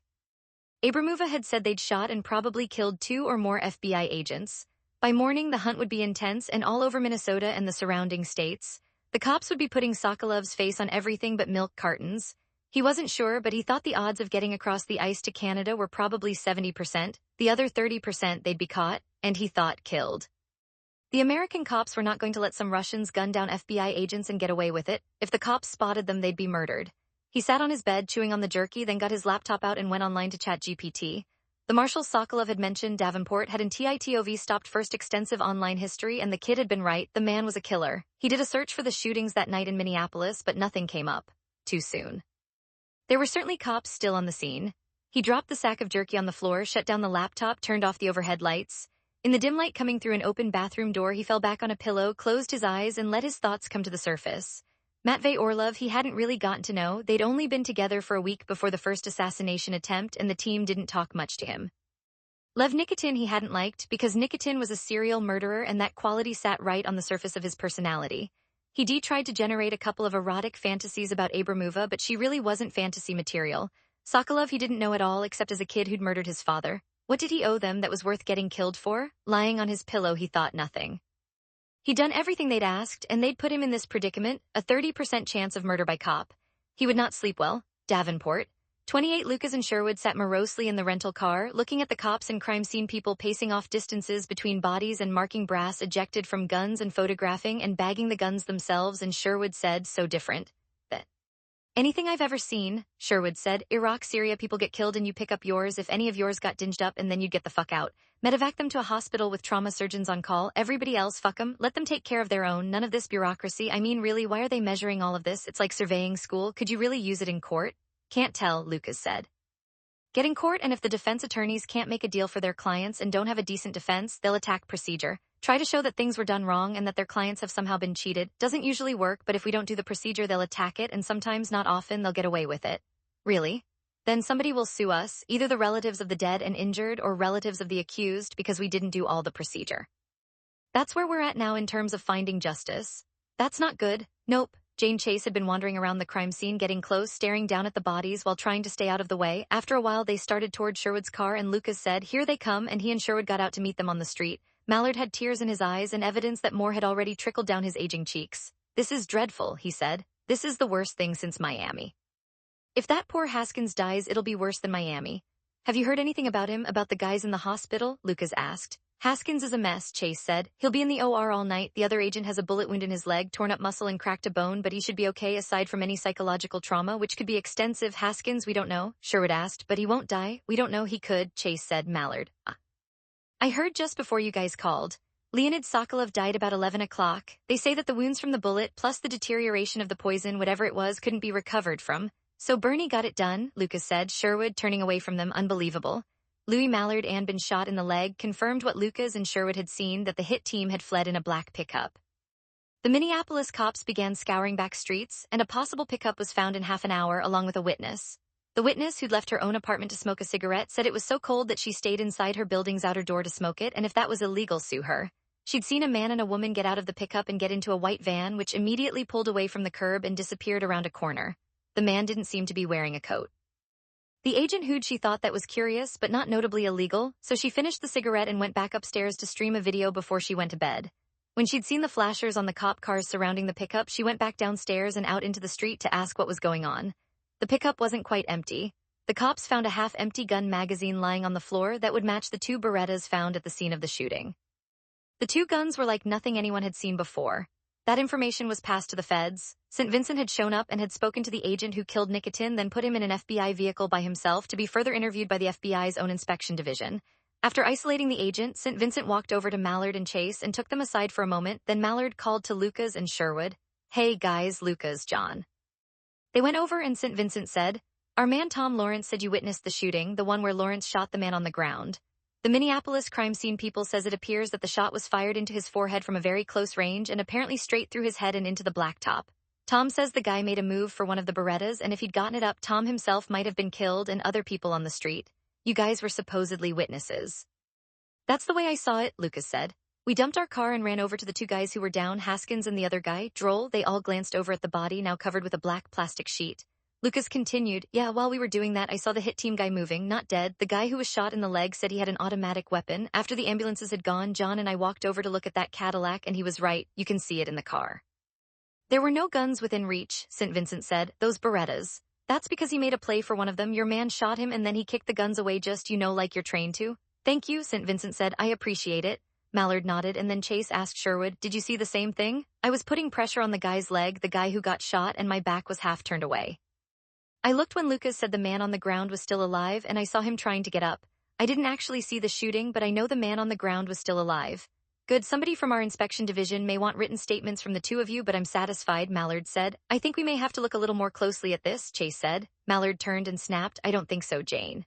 Abramova had said they'd shot and probably killed 2 or more FBI agents. By morning, the hunt would be intense and all over Minnesota and the surrounding states. The cops would be putting Sokolov's face on everything but milk cartons. He wasn't sure, but he thought the odds of getting across the ice to Canada were probably 70%. The other 30% they'd be caught, and he thought killed. The American cops were not going to let some Russians gun down FBI agents and get away with it. If the cops spotted them, they'd be murdered. He sat on his bed chewing on the jerky, then got his laptop out and went online to ChatGPT. The Marshal Sokolov had mentioned Davenport had in Titov stopped first extensive online history, and the kid had been right, the man was a killer. He did a search for the shootings that night in Minneapolis, but nothing came up. Too soon. There were certainly cops still on the scene. He dropped the sack of jerky on the floor, shut down the laptop, turned off the overhead lights. In the dim light coming through an open bathroom door, he fell back on a pillow, closed his eyes, and let his thoughts come to the surface. Matvey Orlov he hadn't really gotten to know. They'd only been together for a week before the first assassination attempt, and the team didn't talk much to him. Lev Nikitin he hadn't liked, because Nikitin was a serial murderer and that quality sat right on the surface of his personality. He tried to generate a couple of erotic fantasies about Abramova, but she really wasn't fantasy material. Sokolov he didn't know at all except as a kid who'd murdered his father. What did he owe them that was worth getting killed for? Lying on his pillow he thought nothing. He'd done everything they'd asked, and they'd put him in this predicament, a 30% chance of murder by cop. He would not sleep well. Davenport. 28 Lucas and Sherwood sat morosely in the rental car, looking at the cops and crime scene people pacing off distances between bodies and marking brass ejected from guns and photographing and bagging the guns themselves, and Sherwood said, so different. That anything I've ever seen, Sherwood said. Iraq, Syria, people get killed and you pick up yours. If any of yours got dinged up and then you'd get the fuck out. Medevac them to a hospital with trauma surgeons on call. Everybody else, fuck them. Let them take care of their own. None of this bureaucracy. I mean, really, why are they measuring all of this? It's like surveying school. Could you really use it in court? Can't tell, Lucas said. Get in court, and if the defense attorneys can't make a deal for their clients and don't have a decent defense, they'll attack procedure. Try to show that things were done wrong and that their clients have somehow been cheated. Doesn't usually work, but if we don't do the procedure, they'll attack it, and sometimes, not often, they'll get away with it. Really? Then somebody will sue us, either the relatives of the dead and injured or relatives of the accused, because we didn't do all the procedure. That's where we're at now in terms of finding justice. That's not good. Nope. Jane Chase had been wandering around the crime scene, getting close, staring down at the bodies while trying to stay out of the way. After a while, they started toward Sherwood's car, and Lucas said, here they come, and he and Sherwood got out to meet them on the street. Mallard had tears in his eyes and evidence that more had already trickled down his aging cheeks. This is dreadful, he said. This is the worst thing since Miami. If that poor Haskins dies, it'll be worse than Miami. Have you heard anything about him, about the guys in the hospital? Lucas asked. Haskins is a mess, Chase said. He'll be in the OR all night. The other agent has a bullet wound in his leg, torn up muscle and cracked a bone, but he should be okay aside from any psychological trauma, which could be extensive. Haskins, we don't know, Sherwood asked. But he won't die. We don't know. He could, Chase said. Mallard. I heard just before you guys called. Leonid Sokolov died about 11 o'clock. They say that the wounds from the bullet, plus the deterioration of the poison, whatever it was, couldn't be recovered from. So Bernie got it done, Lucas said, Sherwood turning away from them. Unbelievable. Louis Mallard and been shot in the leg confirmed what Lucas and Sherwood had seen, that the hit team had fled in a black pickup. The Minneapolis cops began scouring back streets, and a possible pickup was found in half an hour along with a witness. The witness, who'd left her own apartment to smoke a cigarette, said it was so cold that she stayed inside her building's outer door to smoke it, and if that was illegal, sue her. She'd seen a man and a woman get out of the pickup and get into a white van, which immediately pulled away from the curb and disappeared around a corner. The man didn't seem to be wearing a coat. The agent hooed she thought that was curious, but not notably illegal, so she finished the cigarette and went back upstairs to stream a video before she went to bed. When she'd seen the flashers on the cop cars surrounding the pickup, she went back downstairs and out into the street to ask what was going on. The pickup wasn't quite empty. The cops found a half-empty gun magazine lying on the floor that would match the 2 Berettas found at the scene of the shooting. The 2 guns were like nothing anyone had seen before. That information was passed to the feds. St. Vincent had shown up and had spoken to the agent who killed Nikitin, then put him in an FBI vehicle by himself to be further interviewed by the FBI's own inspection division. After isolating the agent, St. Vincent walked over to Mallard and Chase and took them aside for a moment, then Mallard called to Lucas and Sherwood. Hey guys, Lucas, John. They went over and St. Vincent said, our man Tom Lawrence said you witnessed the shooting, the one where Lawrence shot the man on the ground. The Minneapolis crime scene people says it appears that the shot was fired into his forehead from a very close range and apparently straight through his head and into the blacktop. Tom says the guy made a move for one of the Berettas, and if he'd gotten it up, Tom himself might have been killed and other people on the street. You guys were supposedly witnesses. That's the way I saw it, Lucas said. We dumped our car and ran over to the 2 guys who were down, Haskins and the other guy. Droll, they all glanced over at the body, now covered with a black plastic sheet. Lucas continued, yeah, while we were doing that, I saw the hit team guy moving, not dead. The guy who was shot in the leg said he had an automatic weapon. After the ambulances had gone, John and I walked over to look at that Cadillac, and he was right. You can see it in the car. There were no guns within reach, St. Vincent said. Those Berettas. That's because he made a play for one of them. Your man shot him, and then he kicked the guns away just, like you're trained to. Thank you, St. Vincent said. I appreciate it. Mallard nodded, and then Chase asked Sherwood, did you see the same thing? I was putting pressure on the guy's leg, the guy who got shot, and my back was half turned away. I looked when Lucas said the man on the ground was still alive, and I saw him trying to get up. I didn't actually see the shooting, but I know the man on the ground was still alive. Good, somebody from our inspection division may want written statements from the 2 of you, but I'm satisfied, Mallard said. I think we may have to look a little more closely at this, Chase said. Mallard turned and snapped, I don't think so, Jane.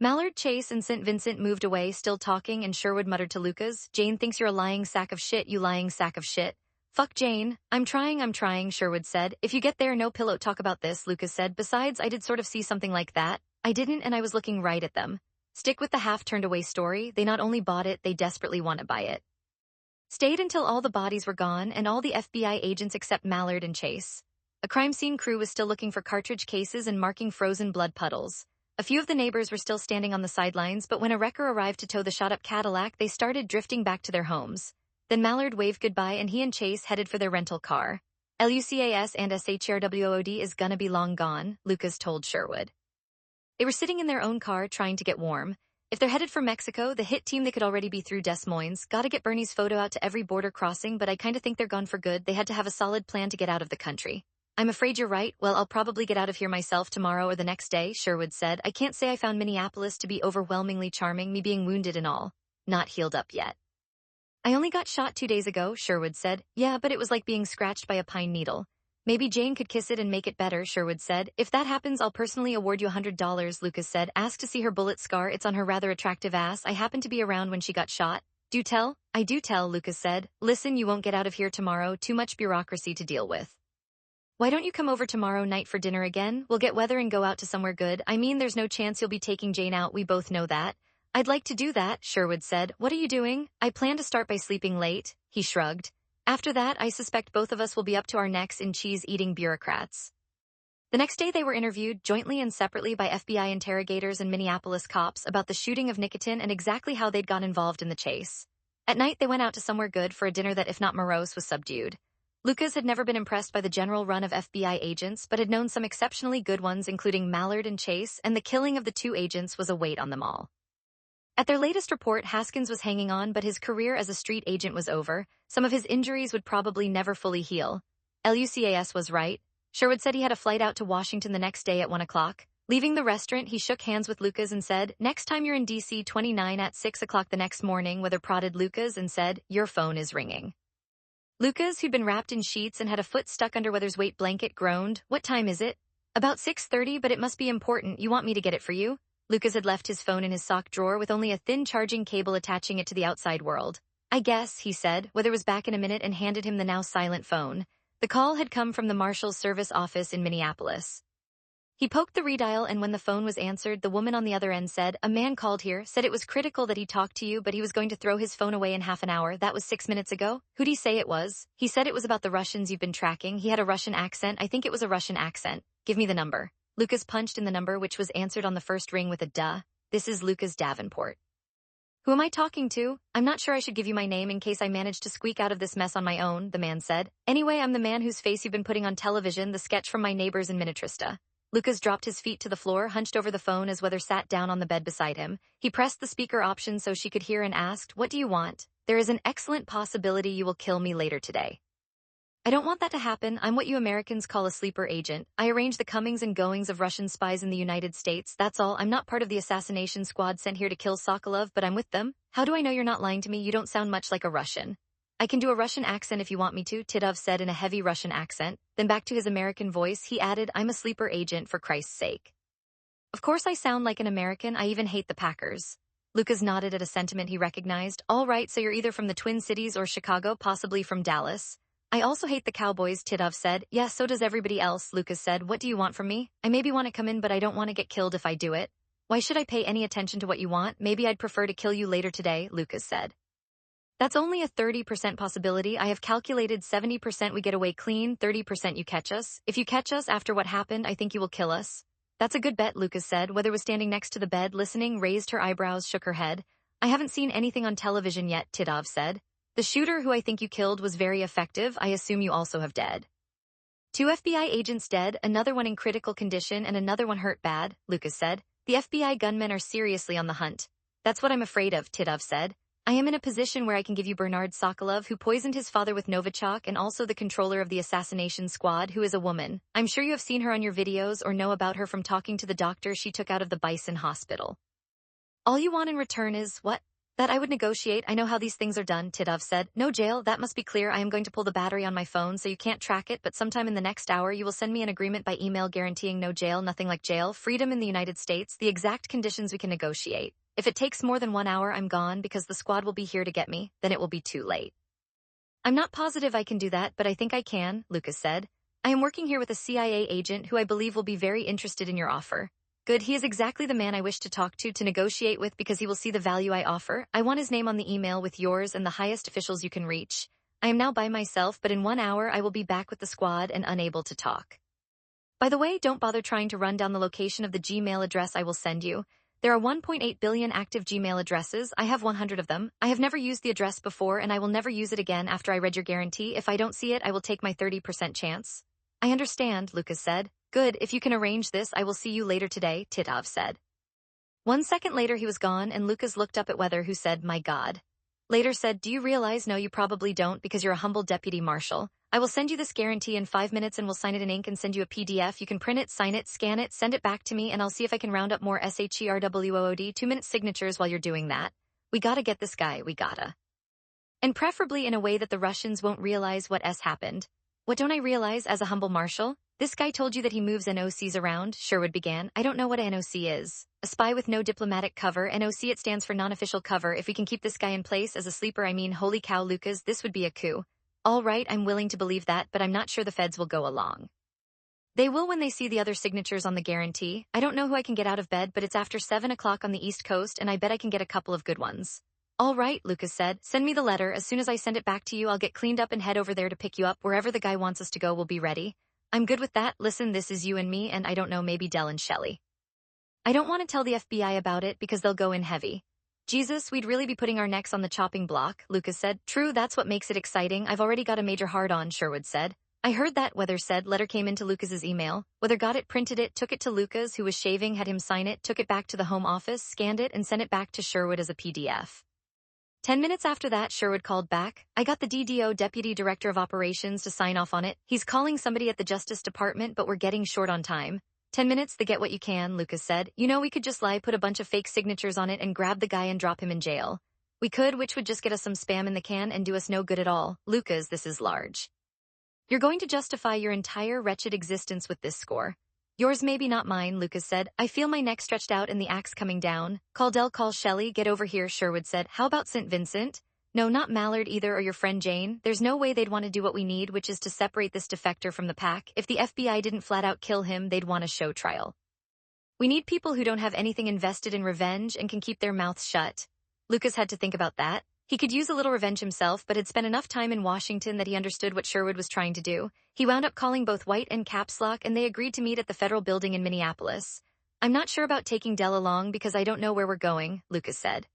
Mallard, Chase, and St. Vincent moved away, still talking, and Sherwood muttered to Lucas, Jane thinks you're a lying sack of shit, you lying sack of shit. Fuck Jane. I'm trying, Sherwood said. If you get there, no pillow talk about this, Lucas said. Besides, I did sort of see something like that. I didn't, and I was looking right at them. Stick with the half-turned-away story. They not only bought it, they desperately want to buy it. Stayed until all the bodies were gone, and all the FBI agents except Mallard and Chase. A crime scene crew was still looking for cartridge cases and marking frozen blood puddles. A few of the neighbors were still standing on the sidelines, but when a wrecker arrived to tow the shot-up Cadillac, they started drifting back to their homes. Then Mallard waved goodbye and he and Chase headed for their rental car. Lucas and SHRWOD is gonna be long gone, Lucas told Sherwood. They were sitting in their own car trying to get warm. If they're headed for Mexico, the hit team they could already be through Des Moines. Gotta get Bernie's photo out to every border crossing, but I kinda think they're gone for good. They had to have a solid plan to get out of the country. I'm afraid you're right. Well, I'll probably get out of here myself tomorrow or the next day, Sherwood said. I can't say I found Minneapolis to be overwhelmingly charming, me being wounded and all. Not healed up yet. I only got shot 2 days ago, Sherwood said. Yeah, but it was like being scratched by a pine needle. Maybe Jane could kiss it and make it better, Sherwood said. If that happens, I'll personally award you $100, Lucas said. Ask to see her bullet scar. It's on her rather attractive ass. I happened to be around when she got shot. Do tell? I do tell, Lucas said. Listen, you won't get out of here tomorrow. Too much bureaucracy to deal with. Why don't you come over tomorrow night for dinner again? We'll get weather and go out to somewhere good. I mean, there's no chance you'll be taking Jane out. We both know that. I'd like to do that, Sherwood said. What are you doing? I plan to start by sleeping late, he shrugged. After that, I suspect both of us will be up to our necks in cheese-eating bureaucrats. The next day they were interviewed, jointly and separately by FBI interrogators and Minneapolis cops, about the shooting of Nikitin and exactly how they'd got involved in the chase. At night they went out to somewhere good for a dinner that, if not morose, was subdued. Lucas had never been impressed by the general run of FBI agents, but had known some exceptionally good ones, including Mallard and Chase, and the killing of the two agents was a weight on them all. At their latest report, Haskins was hanging on, but his career as a street agent was over. Some of his injuries would probably never fully heal. Lucas was right. Sherwood said he had a flight out to Washington the next day at 1 o'clock. Leaving the restaurant, he shook hands with Lucas and said, next time you're in DC 29 at 6 o'clock the next morning, Weather prodded Lucas and said, your phone is ringing. Lucas, who'd been wrapped in sheets and had a foot stuck under Weather's weight blanket, groaned. What time is it? About 6:30, but it must be important. You want me to get it for you? Lucas had left his phone in his sock drawer with only a thin charging cable attaching it to the outside world. I guess, he said. Weather was back in a minute and handed him the now silent phone. The call had come from the Marshal's service office in Minneapolis. He poked the redial, and when the phone was answered, the woman on the other end said, a man called here, said it was critical that he talked to you, but he was going to throw his phone away in half an hour. That was 6 minutes ago. Who'd he say it was? He said it was about the Russians you've been tracking. He had a Russian accent. I think it was a Russian accent. Give me the number. Lucas punched in the number, which was answered on the first ring with a duh. This is Lucas Davenport. Who am I talking to? I'm not sure I should give you my name in case I manage to squeak out of this mess on my own, the man said. Anyway, I'm the man whose face you've been putting on television, the sketch from My Neighbors in Minnetrista. Lucas dropped his feet to the floor, hunched over the phone as Weather sat down on the bed beside him. He pressed the speaker option so she could hear and asked, what do you want? There is an excellent possibility you will kill me later today. I don't want that to happen. I'm what you Americans call a sleeper agent. I arrange the comings and goings of Russian spies in the United States. That's all. I'm not part of the assassination squad sent here to kill Sokolov, but I'm with them. How do I know you're not lying to me? You don't sound much like a Russian. I can do a Russian accent if you want me to, Titov said in a heavy Russian accent. Then back to his American voice, he added, I'm a sleeper agent for Christ's sake. Of course I sound like an American. I even hate the Packers. Lucas nodded at a sentiment he recognized. All right, so you're either from the Twin Cities or Chicago, possibly from Dallas. I also hate the Cowboys, Titov said. Yeah, so does everybody else, Lucas said. What do you want from me? I maybe want to come in, but I don't want to get killed if I do it. Why should I pay any attention to what you want? Maybe I'd prefer to kill you later today, Lucas said. That's only a 30% possibility. I have calculated 70% we get away clean, 30% you catch us. If you catch us after what happened, I think you will kill us. That's a good bet, Lucas said. Weather was standing next to the bed, listening, raised her eyebrows, shook her head. I haven't seen anything on television yet, Titov said. The shooter who I think you killed was very effective. I assume you also have dead. 2 FBI agents dead, another one in critical condition, and another one hurt bad, Lucas said. The FBI gunmen are seriously on the hunt. That's what I'm afraid of, Titov said. I am in a position where I can give you Bernard Sokolov, who poisoned his father with Novichok, and also the controller of the assassination squad, who is a woman. I'm sure you have seen her on your videos or know about her from talking to the doctor she took out of the Bison Hospital. All you want in return is, what? That I would negotiate. I know how these things are done, Titov said. No jail, that must be clear. I am going to pull the battery on my phone so you can't track it, but sometime in the next hour you will send me an agreement by email guaranteeing no jail, nothing like jail, freedom in the United States, the exact conditions we can negotiate. If it takes more than 1 hour, I'm gone because the squad will be here to get me, then it will be too late. I'm not positive I can do that, but I think I can, Lucas said. I am working here with a CIA agent who I believe will be very interested in your offer. Good, he is exactly the man I wish to talk to negotiate with because he will see the value I offer. I want his name on the email with yours and the highest officials you can reach. I am now by myself, but in 1 hour I will be back with the squad and unable to talk. By the way, don't bother trying to run down the location of the Gmail address I will send you. There are 1.8 billion active Gmail addresses. I have 100 of them. I have never used the address before and I will never use it again after I read your guarantee. If I don't see it, I will take my 30% chance. I understand, Lucas said. Good, if you can arrange this, I will see you later today, Titov said. 1 second later he was gone and Lucas looked up at Weather, who said, my God. Later said, do you realize? No, you probably don't because you're a humble deputy marshal. I will send you this guarantee in 5 minutes and we'll sign it in ink and send you a PDF. You can print it, sign it, scan it, send it back to me, and I'll see if I can round up more SHERWOOD 2-minute signatures while you're doing that. We gotta get this guy, we gotta. And preferably in a way that the Russians won't realize what happened. What don't I realize as a humble marshal? This guy told you that he moves NOCs around, Sherwood began. I don't know what a NOC is. A spy with no diplomatic cover. NOC, it stands for non-official cover. If we can keep this guy in place as a sleeper, I mean, holy cow, Lucas, this would be a coup. All right, I'm willing to believe that, but I'm not sure the feds will go along. They will when they see the other signatures on the guarantee. I don't know who I can get out of bed, but it's after 7 o'clock on the East Coast, and I bet I can get a couple of good ones. All right, Lucas said. Send me the letter. As soon as I send it back to you, I'll get cleaned up and head over there to pick you up. Wherever the guy wants us to go, we'll be ready. I'm good with that. Listen, this is you and me, and I don't know, maybe Del and Shelley. I don't want to tell the FBI about it because they'll go in heavy. Jesus, we'd really be putting our necks on the chopping block, Lucas said. True, that's what makes it exciting. I've already got a major hard-on, Sherwood said. I heard that, Weather said. Letter came into Lucas's email. Weather got it, printed it, took it to Lucas, who was shaving, had him sign it, took it back to the home office, scanned it, and sent it back to Sherwood as a PDF. 10 minutes after that, Sherwood called back. I got the DDO, Deputy Director of Operations, to sign off on it. He's calling somebody at the Justice Department, but we're getting short on time. 10 minutes, they get what you can, Lucas said. You know, we could just lie, put a bunch of fake signatures on it, and grab the guy and drop him in jail. We could, which would just get us some spam in the can and do us no good at all. Lucas, this is large. You're going to justify your entire wretched existence with this score. Yours maybe, not mine, Lucas said. I feel my neck stretched out and the axe coming down. Call Del, call Shelley, get over here, Sherwood said. How about St. Vincent? No, not Mallard either, or your friend Jane. There's no way they'd want to do what we need, which is to separate this defector from the pack. If the FBI didn't flat out kill him, they'd want a show trial. We need people who don't have anything invested in revenge and can keep their mouths shut. Lucas had to think about that. He could use a little revenge himself, but had spent enough time in Washington that he understood what Sherwood was trying to do. He wound up calling both White and Caps Lock, and they agreed to meet at the Federal Building in Minneapolis. I'm not sure about taking Del along because I don't know where we're going, Lucas said.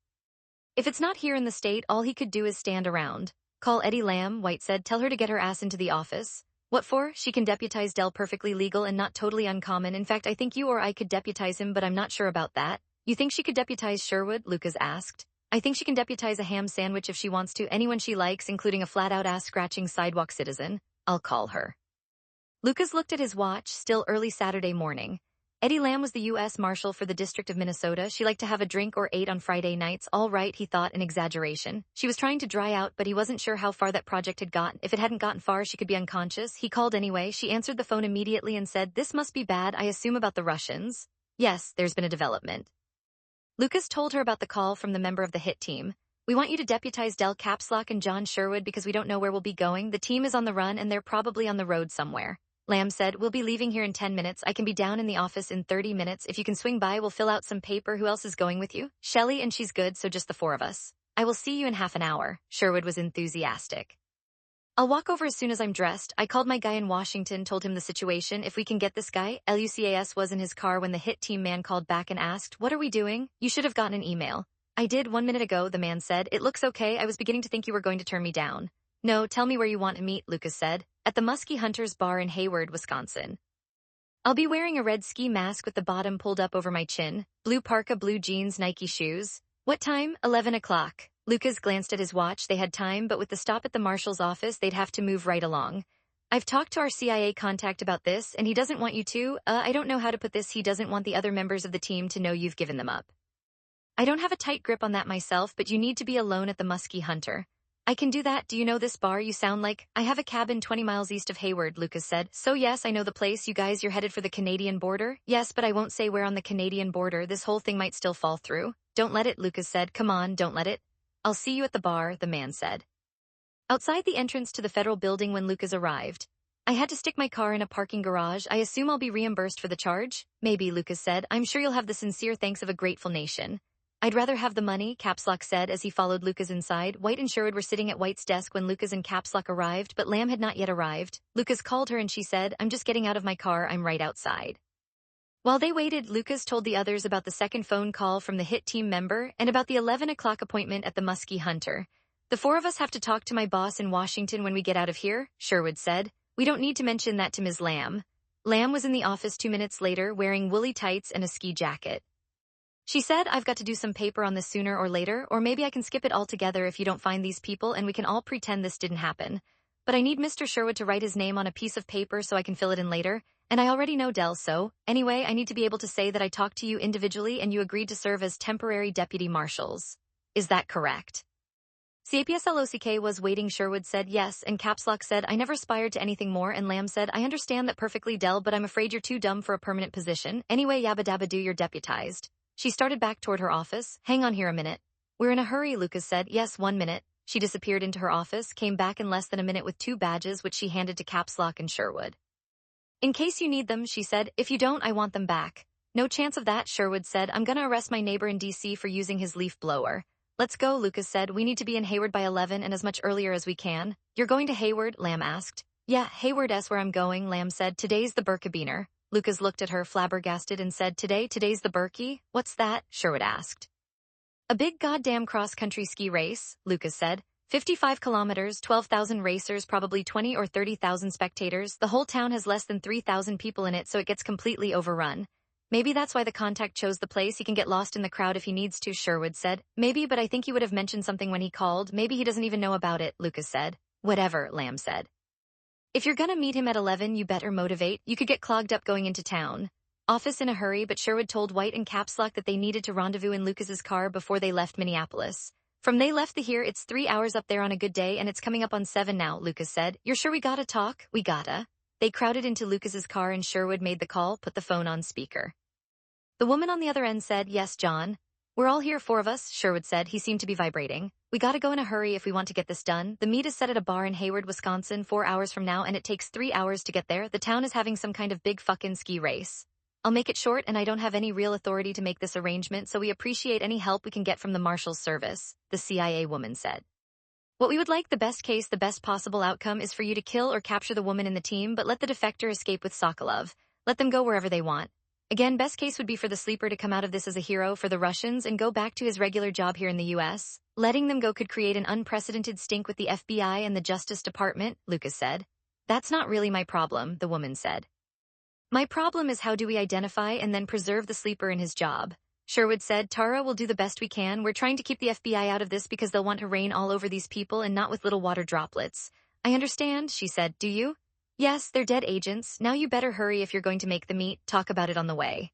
If it's not here in the state, all he could do is stand around. Call Eddie Lamb, White said. Tell her to get her ass into the office. What for? She can deputize Del, perfectly legal and not totally uncommon. In fact, I think you or I could deputize him, but I'm not sure about that. You think she could deputize Sherwood? Lucas asked. I think she can deputize a ham sandwich if she wants to, anyone she likes, including a flat-out ass-scratching sidewalk citizen. I'll call her. Lucas looked at his watch, still early Saturday morning. Eddie Lamb was the U.S. Marshal for the District of Minnesota. She liked to have a drink or 8 on Friday nights. All right, he thought, an exaggeration. She was trying to dry out, but he wasn't sure how far that project had gotten. If it hadn't gotten far, she could be unconscious. He called anyway. She answered the phone immediately and said, "This must be bad, I assume about the Russians." "Yes, there's been a development." Lucas told her about the call from the member of the hit team. "We want you to deputize Del Capslock and John Sherwood because we don't know where we'll be going. The team is on the run and they're probably on the road somewhere." Lamb said, "We'll be leaving here in 10 minutes. I can be down in the office in 30 minutes. If you can swing by, we'll fill out some paper. Who else is going with you?" "Shelley, and she's good, so just the 4 of us." "I will see you in half an hour." Sherwood was enthusiastic. "I'll walk over as soon as I'm dressed. I called my guy in Washington, told him the situation. If we can get this guy." Lucas was in his car when the hit team man called back and asked, "What are we doing? You should have gotten an email." "I did 1 minute ago," the man said. "It looks okay. I was beginning to think you were going to turn me down." "No, tell me where you want to meet," Lucas said. "At the Muskie Hunters Bar in Hayward, Wisconsin. I'll be wearing a red ski mask with the bottom pulled up over my chin, blue parka, blue jeans, Nike shoes." "What time?" 11 o'clock. Lucas glanced at his watch. They had time, but with the stop at the marshal's office, they'd have to move right along. "I've talked to our CIA contact about this, and he doesn't want you to, I don't know how to put this, he doesn't want the other members of the team to know you've given them up. I don't have a tight grip on that myself, but you need to be alone at the Muskie Hunter." "I can do that. Do you know this bar? You sound like—" "I have a cabin 20 miles east of Hayward," Lucas said. "So yes, I know the place. You guys, you're headed for the Canadian border?" "Yes, but I won't say where on the Canadian border. This whole thing might still fall through." "Don't let it," Lucas said. "Come on, don't let it." "I'll see you at the bar," the man said. Outside the entrance to the Federal Building when Lucas arrived. "I had to stick my car in a parking garage. I assume I'll be reimbursed for the charge?" "Maybe," Lucas said. "I'm sure you'll have the sincere thanks of a grateful nation." I'd rather have the money, Caps Lock said as he followed Lucas inside. White and Sherwood were sitting at White's desk when Lucas and Caps Lock arrived, but Lamb had not yet arrived. Lucas called her and she said, "I'm just getting out of my car, I'm right outside." While they waited, Lucas told the others about the second phone call from the hit team member and about the 11 o'clock appointment at the Muskie Hunter. "The four of us have to talk to my boss in Washington when we get out of here," Sherwood said. "We don't need to mention that to Ms. Lamb." Lamb was in the office 2 minutes later wearing woolly tights and a ski jacket. She said, "I've got to do some paper on this sooner or later, or maybe I can skip it altogether if you don't find these people and we can all pretend this didn't happen. But I need Mr. Sherwood to write his name on a piece of paper so I can fill it in later, and I already know Dell, so anyway, I need to be able to say that I talked to you individually and you agreed to serve as temporary deputy marshals. Is that correct?" CAPSLOCK was waiting. Sherwood said yes, and Caps Lock said, "I never aspired to anything more," and Lamb said, "I understand that perfectly, Dell, but I'm afraid you're too dumb for a permanent position. Anyway, yabba dabba do, you're deputized." She started back toward her office. "Hang on here a minute." "We're in a hurry," Lucas said. "Yes, 1 minute." She disappeared into her office, came back in less than a minute with 2 badges which she handed to Caps Lock and Sherwood. "In case you need them," she said. "If you don't, I want them back." "No chance of that," Sherwood said. "I'm gonna arrest my neighbor in D.C. for using his leaf blower." "Let's go," Lucas said. "We need to be in Hayward by 11 and as much earlier as we can." "You're going to Hayward?" Lamb asked. "Yeah, Hayward's where I'm going," Lamb said. "Today's the Berkebiner." Lucas looked at her flabbergasted and said, Today's the Berkey? What's that?" Sherwood asked. "A big goddamn cross-country ski race," Lucas said. 55 kilometers, 12,000 racers, probably 20 or 30,000 spectators. The whole town has less than 3,000 people in it, so it gets completely overrun. "Maybe that's why the contact chose the place. He can get lost in the crowd if he needs to," Sherwood said. "Maybe, but I think he would have mentioned something when he called. Maybe he doesn't even know about it," Lucas said. "Whatever," Lamb said. "If you're gonna meet him at 11, you better motivate. You could get clogged up going into town." Office in a hurry, but Sherwood told White and Caps Lock that they needed to rendezvous in Lucas's car before they left Minneapolis. "From they left the here, it's 3 hours up there on a good day, and it's coming up on 7 now," Lucas said. "You're sure we gotta talk?" "We gotta." They crowded into Lucas's car and Sherwood made the call, put the phone on speaker. The woman on the other end said, "Yes, John." "We're all here, 4 of us," Sherwood said. He seemed to be vibrating. "We gotta go in a hurry if we want to get this done. The meet is set at a bar in Hayward, Wisconsin, 4 hours from now, and it takes 3 hours to get there. The town is having some kind of big fucking ski race. I'll make it short, and I don't have any real authority to make this arrangement, so we appreciate any help we can get from the Marshal's service," the CIA woman said. "What we would like, the best case, the best possible outcome, is for you to kill or capture the woman in the team, but let the defector escape with Sokolov. Let them go wherever they want. Again, best case would be for the sleeper to come out of this as a hero for the Russians and go back to his regular job here in the U.S. Letting them go could create an unprecedented stink with the FBI and the Justice Department," Lucas said. "That's not really my problem," the woman said. "My problem is how do we identify and then preserve the sleeper in his job?" Sherwood said. "Tara, will do the best we can. We're trying to keep the FBI out of this because they'll want to rain all over these people and not with little water droplets." "I understand," she said. "Do you?" "Yes, they're dead agents. Now you better hurry if you're going to make the meet. Talk about it on the way.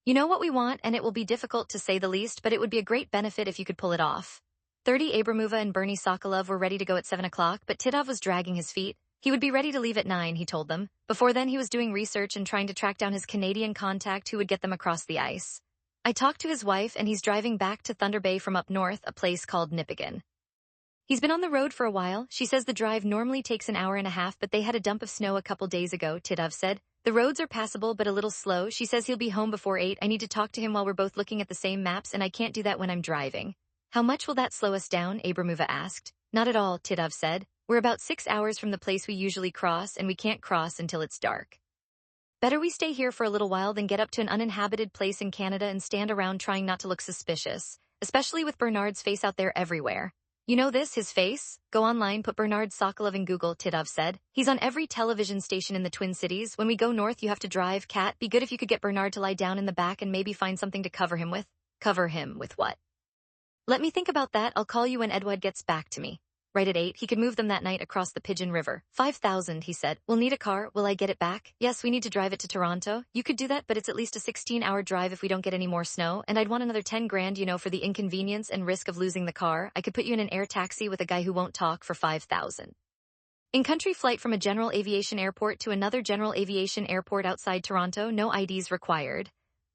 You know what we want, and it will be difficult to say the least, but it would be a great benefit if you could pull it off." 30 Abramova and Bernie Sokolov were ready to go at 7 o'clock, but Titov was dragging his feet. He would be ready to leave at 9, he told them. Before then, he was doing research and trying to track down his Canadian contact who would get them across the ice. "I talked to his wife, and he's driving back to Thunder Bay from up north, a place called Nipigon. He's been on the road for a while. She says the drive normally takes an hour and a half, but they had a dump of snow a couple days ago," Titov said. "The roads are passable but a little slow. She says he'll be home before 8. I need to talk to him while we're both looking at the same maps, and I can't do that when I'm driving." "How much will that slow us down?" Abramova asked. "Not at all," Titov said. "We're about 6 hours from the place we usually cross, and we can't cross until it's dark. Better we stay here for a little while than get up to an uninhabited place in Canada and stand around trying not to look suspicious, especially with Bernard's face out there everywhere." "You know this, his face? Go online, put Bernard Sokolov in Google," Titov said. "He's on every television station in the Twin Cities. When we go north, you have to drive. Cat, be good if you could get Bernard to lie down in the back and maybe find something to cover him with." "Cover him with what?" "Let me think about that. I'll call you when Edward gets back to me." Right at 8, he could move them that night across the Pigeon River. 5,000, he said. "We'll need a car. Will I get it back?" "Yes, we need to drive it to Toronto." "You could do that, but it's at least a 16-hour drive if we don't get any more snow, and I'd want another 10 grand, for the inconvenience and risk of losing the car. I could put you in an air taxi with a guy who won't talk for 5,000. In-country flight from a general aviation airport to another general aviation airport outside Toronto, no IDs required."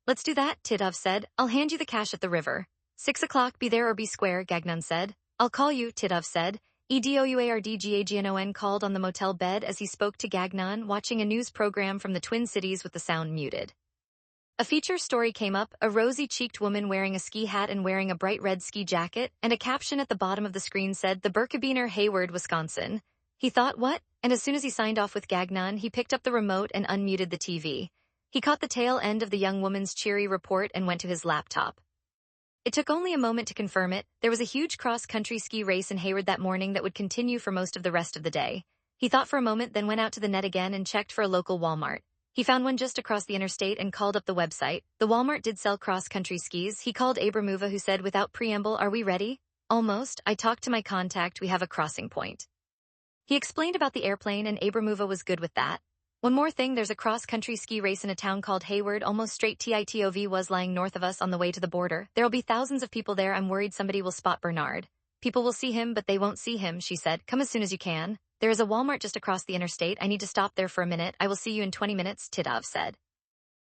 "Let's do that," Titov said. "I'll hand you the cash at the river." 6 o'clock, be there or be square, Gagnon said. "I'll call you," Titov said. EDOUARDGAGNON called on the motel bed as he spoke to Gagnon, watching a news program from the Twin Cities with the sound muted. A feature story came up, a rosy-cheeked woman wearing a ski hat and wearing a bright red ski jacket, and a caption at the bottom of the screen said, "The Berkebiner, Hayward, Wisconsin." He thought, what? And as soon as he signed off with Gagnon, he picked up the remote and unmuted the TV. He caught the tail end of the young woman's cheery report and went to his laptop. It took only a moment to confirm it. There was a huge cross-country ski race in Hayward that morning that would continue for most of the rest of the day. He thought for a moment, then went out to the net again and checked for a local Walmart. He found one just across the interstate and called up the website. The Walmart did sell cross-country skis. He called Abramuva, who said without preamble, "Are we ready?" "Almost. I talked to my contact. We have a crossing point." He explained about the airplane and Abramuva was good with that. "One more thing, there's a cross-country ski race in a town called Hayward, almost straight TITOV was lying north of us on the way to the border. There'll be thousands of people there. I'm worried somebody will spot Bernard." "People will see him, but they won't see him," she said. "Come as soon as you can. There is a Walmart just across the interstate. I need to stop there for a minute. I will see you in 20 minutes, Titov said.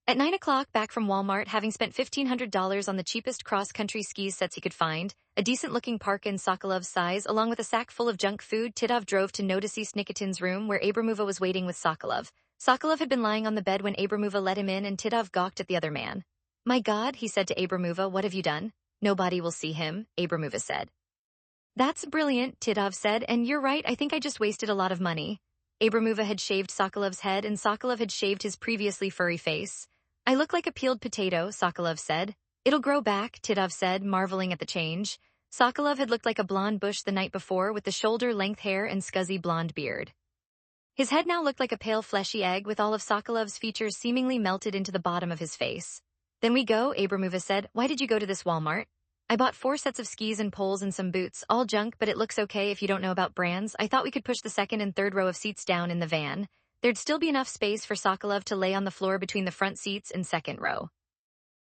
At 9 o'clock, back from Walmart, having spent $1,500 on the cheapest cross-country ski sets he could find, a decent-looking parka in Sokolov's size, along with a sack full of junk food, Titov drove to Notisy Nikitin's room where Abramuva was waiting with Sokolov. Sokolov had been lying on the bed when Abramuva let him in and Titov gawked at the other man. "My God," he said to Abramuva, "what have you done?" "Nobody will see him," Abramuva said. "That's brilliant," Titov said, "and you're right, I think I just wasted a lot of money." Abramuva had shaved Sokolov's head and Sokolov had shaved his previously furry face. "I look like a peeled potato," Sokolov said. "It'll grow back," Titov said, marveling at the change. Sokolov had looked like a blonde bush the night before with the shoulder-length hair and scuzzy blonde beard. His head now looked like a pale fleshy egg with all of Sokolov's features seemingly melted into the bottom of his face. "Then we go," Abramuva said. "Why did you go to this Walmart?" "I bought 4 sets of skis and poles and some boots, all junk, but it looks okay if you don't know about brands. I thought we could push the second and third row of seats down in the van. There'd still be enough space for Sokolov to lay on the floor between the front seats and second row.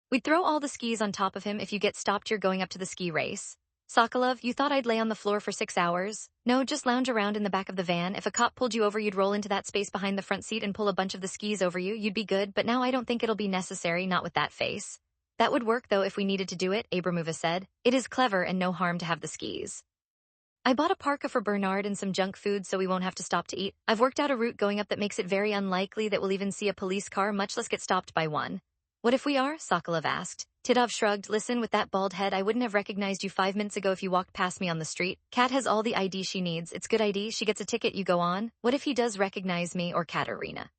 We'd throw all the skis on top of him if you get stopped you're going up to the ski race." "Sokolov, you thought I'd lay on the floor for 6 hours? No, just lounge around in the back of the van. If a cop pulled you over you'd roll into that space behind the front seat and pull a bunch of the skis over you. You'd be good, but now I don't think it'll be necessary, not with that face." "That would work though if we needed to do it," Abramuva said. "It is clever and no harm to have the skis. I bought a parka for Bernard and some junk food so we won't have to stop to eat. I've worked out a route going up that makes it very unlikely that we'll even see a police car, much less get stopped by one." "What if we are?" Sokolov asked. Titov shrugged. "Listen, with that bald head, I wouldn't have recognized you 5 minutes ago if you walked past me on the street. Kat has all the ID she needs. It's good ID. She gets a ticket, you go on. What if he does recognize me or Katerina?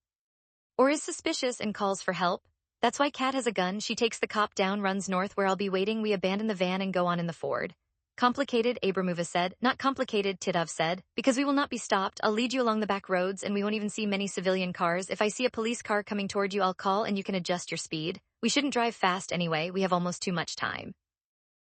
Or is suspicious and calls for help? That's why Kat has a gun. She takes the cop down, runs north where I'll be waiting. We abandon the van and go on in the Ford." "Complicated," Abramuva said. "Not complicated," Titov said, "because we will not be stopped. I'll lead you along the back roads and we won't even see many civilian cars. If I see a police car coming toward you, I'll call and you can adjust your speed. We shouldn't drive fast anyway. We have almost too much time."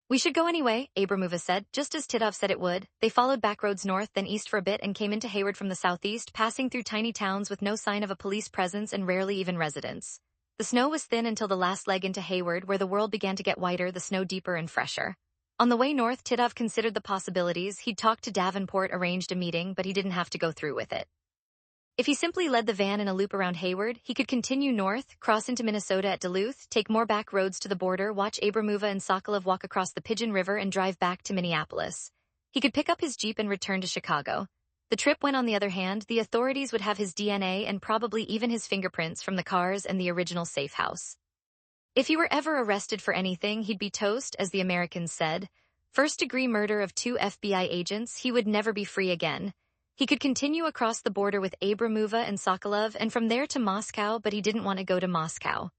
"We should go anyway," Abramuva said, just as Titov said it would. They followed back roads north, then east for a bit and came into Hayward from the southeast, passing through tiny towns with no sign of a police presence and rarely even residents. The snow was thin until the last leg into Hayward, where the world began to get whiter, the snow deeper and fresher. On the way north, Titov considered the possibilities. He'd talked to Davenport, arranged a meeting, but he didn't have to go through with it. If he simply led the van in a loop around Hayward, he could continue north, cross into Minnesota at Duluth, take more back roads to the border, watch Abramuva and Sokolov walk across the Pigeon River and drive back to Minneapolis. He could pick up his Jeep and return to Chicago. The trip went, on the other hand, the authorities would have his DNA and probably even his fingerprints from the cars and the original safe house. If he were ever arrested for anything, he'd be toast, as the Americans said. First-degree murder of 2 FBI agents, he would never be free again. He could continue across the border with Abramuva and Sokolov and from there to Moscow, but he didn't want to go to Moscow.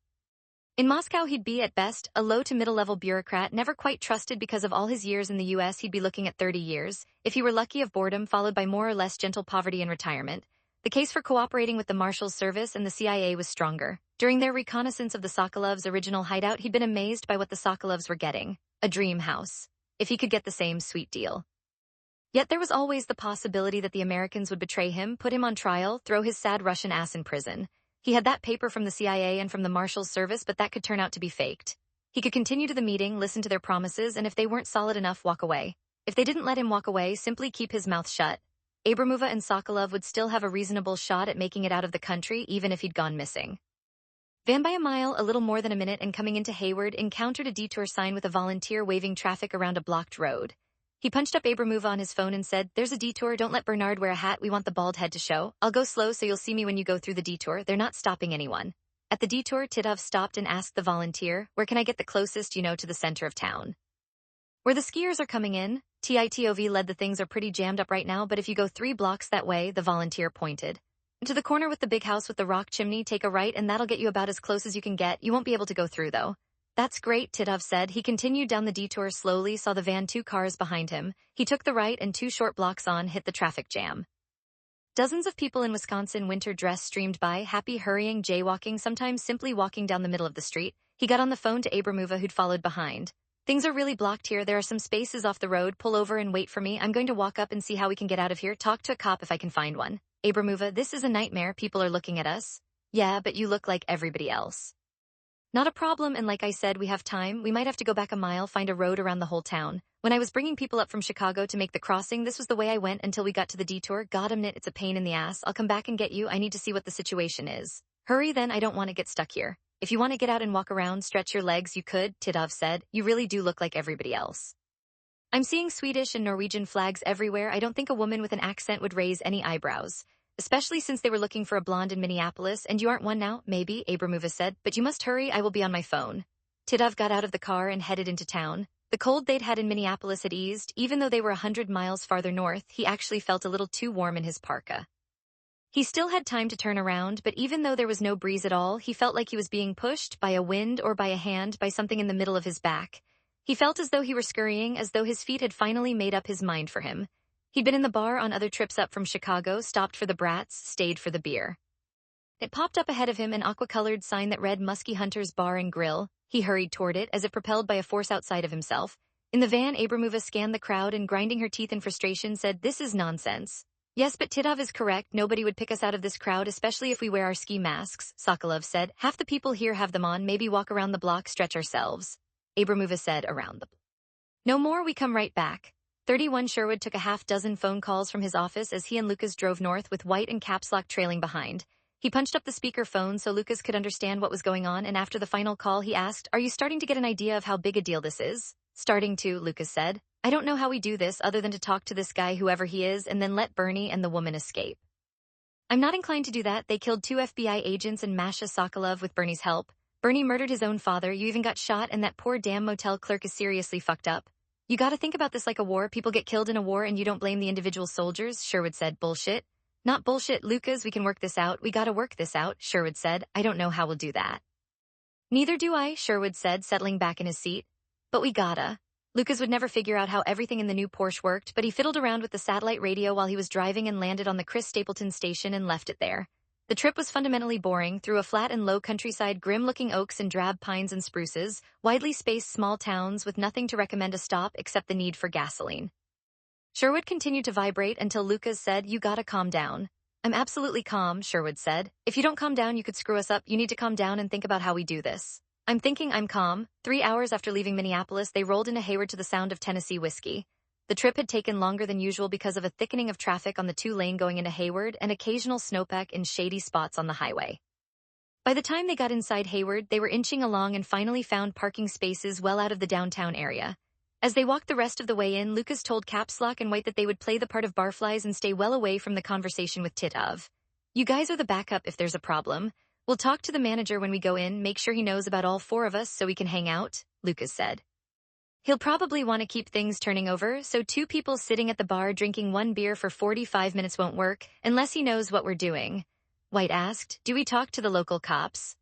In Moscow, he'd be, at best, a low to middle-level bureaucrat, never quite trusted because of all his years in the U.S. He'd be looking at 30 years, if he were lucky, of boredom, followed by more or less gentle poverty and retirement. The case for cooperating with the Marshal's service and the CIA was stronger. During their reconnaissance of the Sokolovs' original hideout, he'd been amazed by what the Sokolovs were getting. A dream house. If he could get the same sweet deal. Yet there was always the possibility that the Americans would betray him, put him on trial, throw his sad Russian ass in prison. He had that paper from the CIA and from the Marshal's service, but that could turn out to be faked. He could continue to the meeting, listen to their promises, and if they weren't solid enough, walk away. If they didn't let him walk away, simply keep his mouth shut. Abramuva and Sokolov would still have a reasonable shot at making it out of the country, even if he'd gone missing. Van by a mile, a little more than a minute, and coming into Hayward, encountered a detour sign with a volunteer waving traffic around a blocked road. He punched up Abramuva on his phone and said, "There's a detour, don't let Bernard wear a hat, we want the bald head to show. I'll go slow so you'll see me when you go through the detour, they're not stopping anyone." At the detour, Titov stopped and asked the volunteer, "Where can I get the closest, to the center of town?" "Where the skiers are coming in. TITOV led the things are pretty jammed up right now, but if you go 3 blocks that way," the volunteer pointed. "To the corner with the big house with the rock chimney, take a right and that'll get you about as close as you can get. You won't be able to go through though." "That's great," Titov said. He continued down the detour slowly, saw the van 2 cars behind him. He took the right and 2 short blocks on, hit the traffic jam. Dozens of people in Wisconsin winter dress streamed by, happy, hurrying, jaywalking, sometimes simply walking down the middle of the street. He got on the phone to Abramuva, who'd followed behind. "Things are really blocked here. There are some spaces off the road. Pull over and wait for me. I'm going to walk up and see how we can get out of here. Talk to a cop if I can find one." "Abramuva, this is a nightmare. People are looking at us." "Yeah, but you look like everybody else." "Not a problem, and like I said, we have time. We might have to go back a mile, find a road around the whole town. When I was bringing people up from Chicago to make the crossing, this was the way I went until we got to the detour. Goddammit, it's a pain in the ass. I'll come back and get you. I need to see what the situation is." "Hurry then, I don't want to get stuck here." "If you want to get out and walk around, stretch your legs, you could," Titov said. "You really do look like everybody else." "I'm seeing Swedish and Norwegian flags everywhere. I don't think a woman with an accent would raise any eyebrows. Especially since they were looking for a blonde in Minneapolis, and you aren't one now." "Maybe," Abramuva said, "but you must hurry. I will be on my phone." Titov got out of the car and headed into town. The cold they'd had in Minneapolis had eased. Even though they were 100 miles farther north, he actually felt a little too warm in his parka. He still had time to turn around, but even though there was no breeze at all, he felt like he was being pushed by a wind or by a hand, by something in the middle of his back. He felt as though he were scurrying, as though his feet had finally made up his mind for him. He'd been in the bar on other trips up from Chicago, stopped for the brats, stayed for the beer. It popped up ahead of him, an aqua-colored sign that read Muskie Hunter's Bar and Grill. He hurried toward it, as if propelled by a force outside of himself. In the van, Abramuva scanned the crowd and, grinding her teeth in frustration, said, "This is nonsense." "Yes, but Titov is correct. Nobody would pick us out of this crowd, especially if we wear our ski masks," Sokolov said. "Half the people here have them on. Maybe walk around the block, stretch ourselves." Abramuva said, "Around the block." "No more, we come right back." 31 Sherwood took a half-dozen phone calls from his office as he and Lucas drove north, with White and caps lock trailing behind. He punched up the speaker phone so Lucas could understand what was going on, and after the final call he asked, "Are you starting to get an idea of how big a deal this is?" "Starting to," Lucas said. "I don't know how we do this other than to talk to this guy, whoever he is, and then let Bernie and the woman escape." "I'm not inclined to do that. They killed 2 FBI agents and Masha Sokolov with Bernie's help. Bernie murdered his own father, you even got shot, and that poor damn motel clerk is seriously fucked up. You gotta think about this like a war. People get killed in a war and you don't blame the individual soldiers," Sherwood said. "Bullshit." "Not bullshit, Lucas. We can work this out. We gotta work this out," Sherwood said. "I don't know how we'll do that." "Neither do I," Sherwood said, settling back in his seat. "But we gotta." Lucas would never figure out how everything in the new Porsche worked, but he fiddled around with the satellite radio while he was driving and landed on the Chris Stapleton station and left it there. The trip was fundamentally boring, through a flat and low countryside, grim-looking oaks and drab pines and spruces, widely spaced small towns with nothing to recommend a stop except the need for gasoline. Sherwood continued to vibrate until Lucas said, "You gotta calm down." "I'm absolutely calm," Sherwood said. "If you don't calm down, you could screw us up. You need to calm down and think about how we do this." "I'm thinking I'm calm." 3 hours after leaving Minneapolis, they rolled into Hayward to the sound of Tennessee whiskey. The trip had taken longer than usual because of a thickening of traffic on the 2-lane going into Hayward and occasional snowpack in shady spots on the highway. By the time they got inside Hayward, they were inching along and finally found parking spaces well out of the downtown area. As they walked the rest of the way in, Lucas told Caps Lock and White that they would play the part of barflies and stay well away from the conversation with Titov. "You guys are the backup if there's a problem. We'll talk to the manager when we go in, make sure he knows about all 4 of us so we can hang out," Lucas said. "He'll probably want to keep things turning over, so 2 people sitting at the bar drinking 1 beer for 45 minutes won't work, unless he knows what we're doing." White asked, "Do we talk to the local cops?"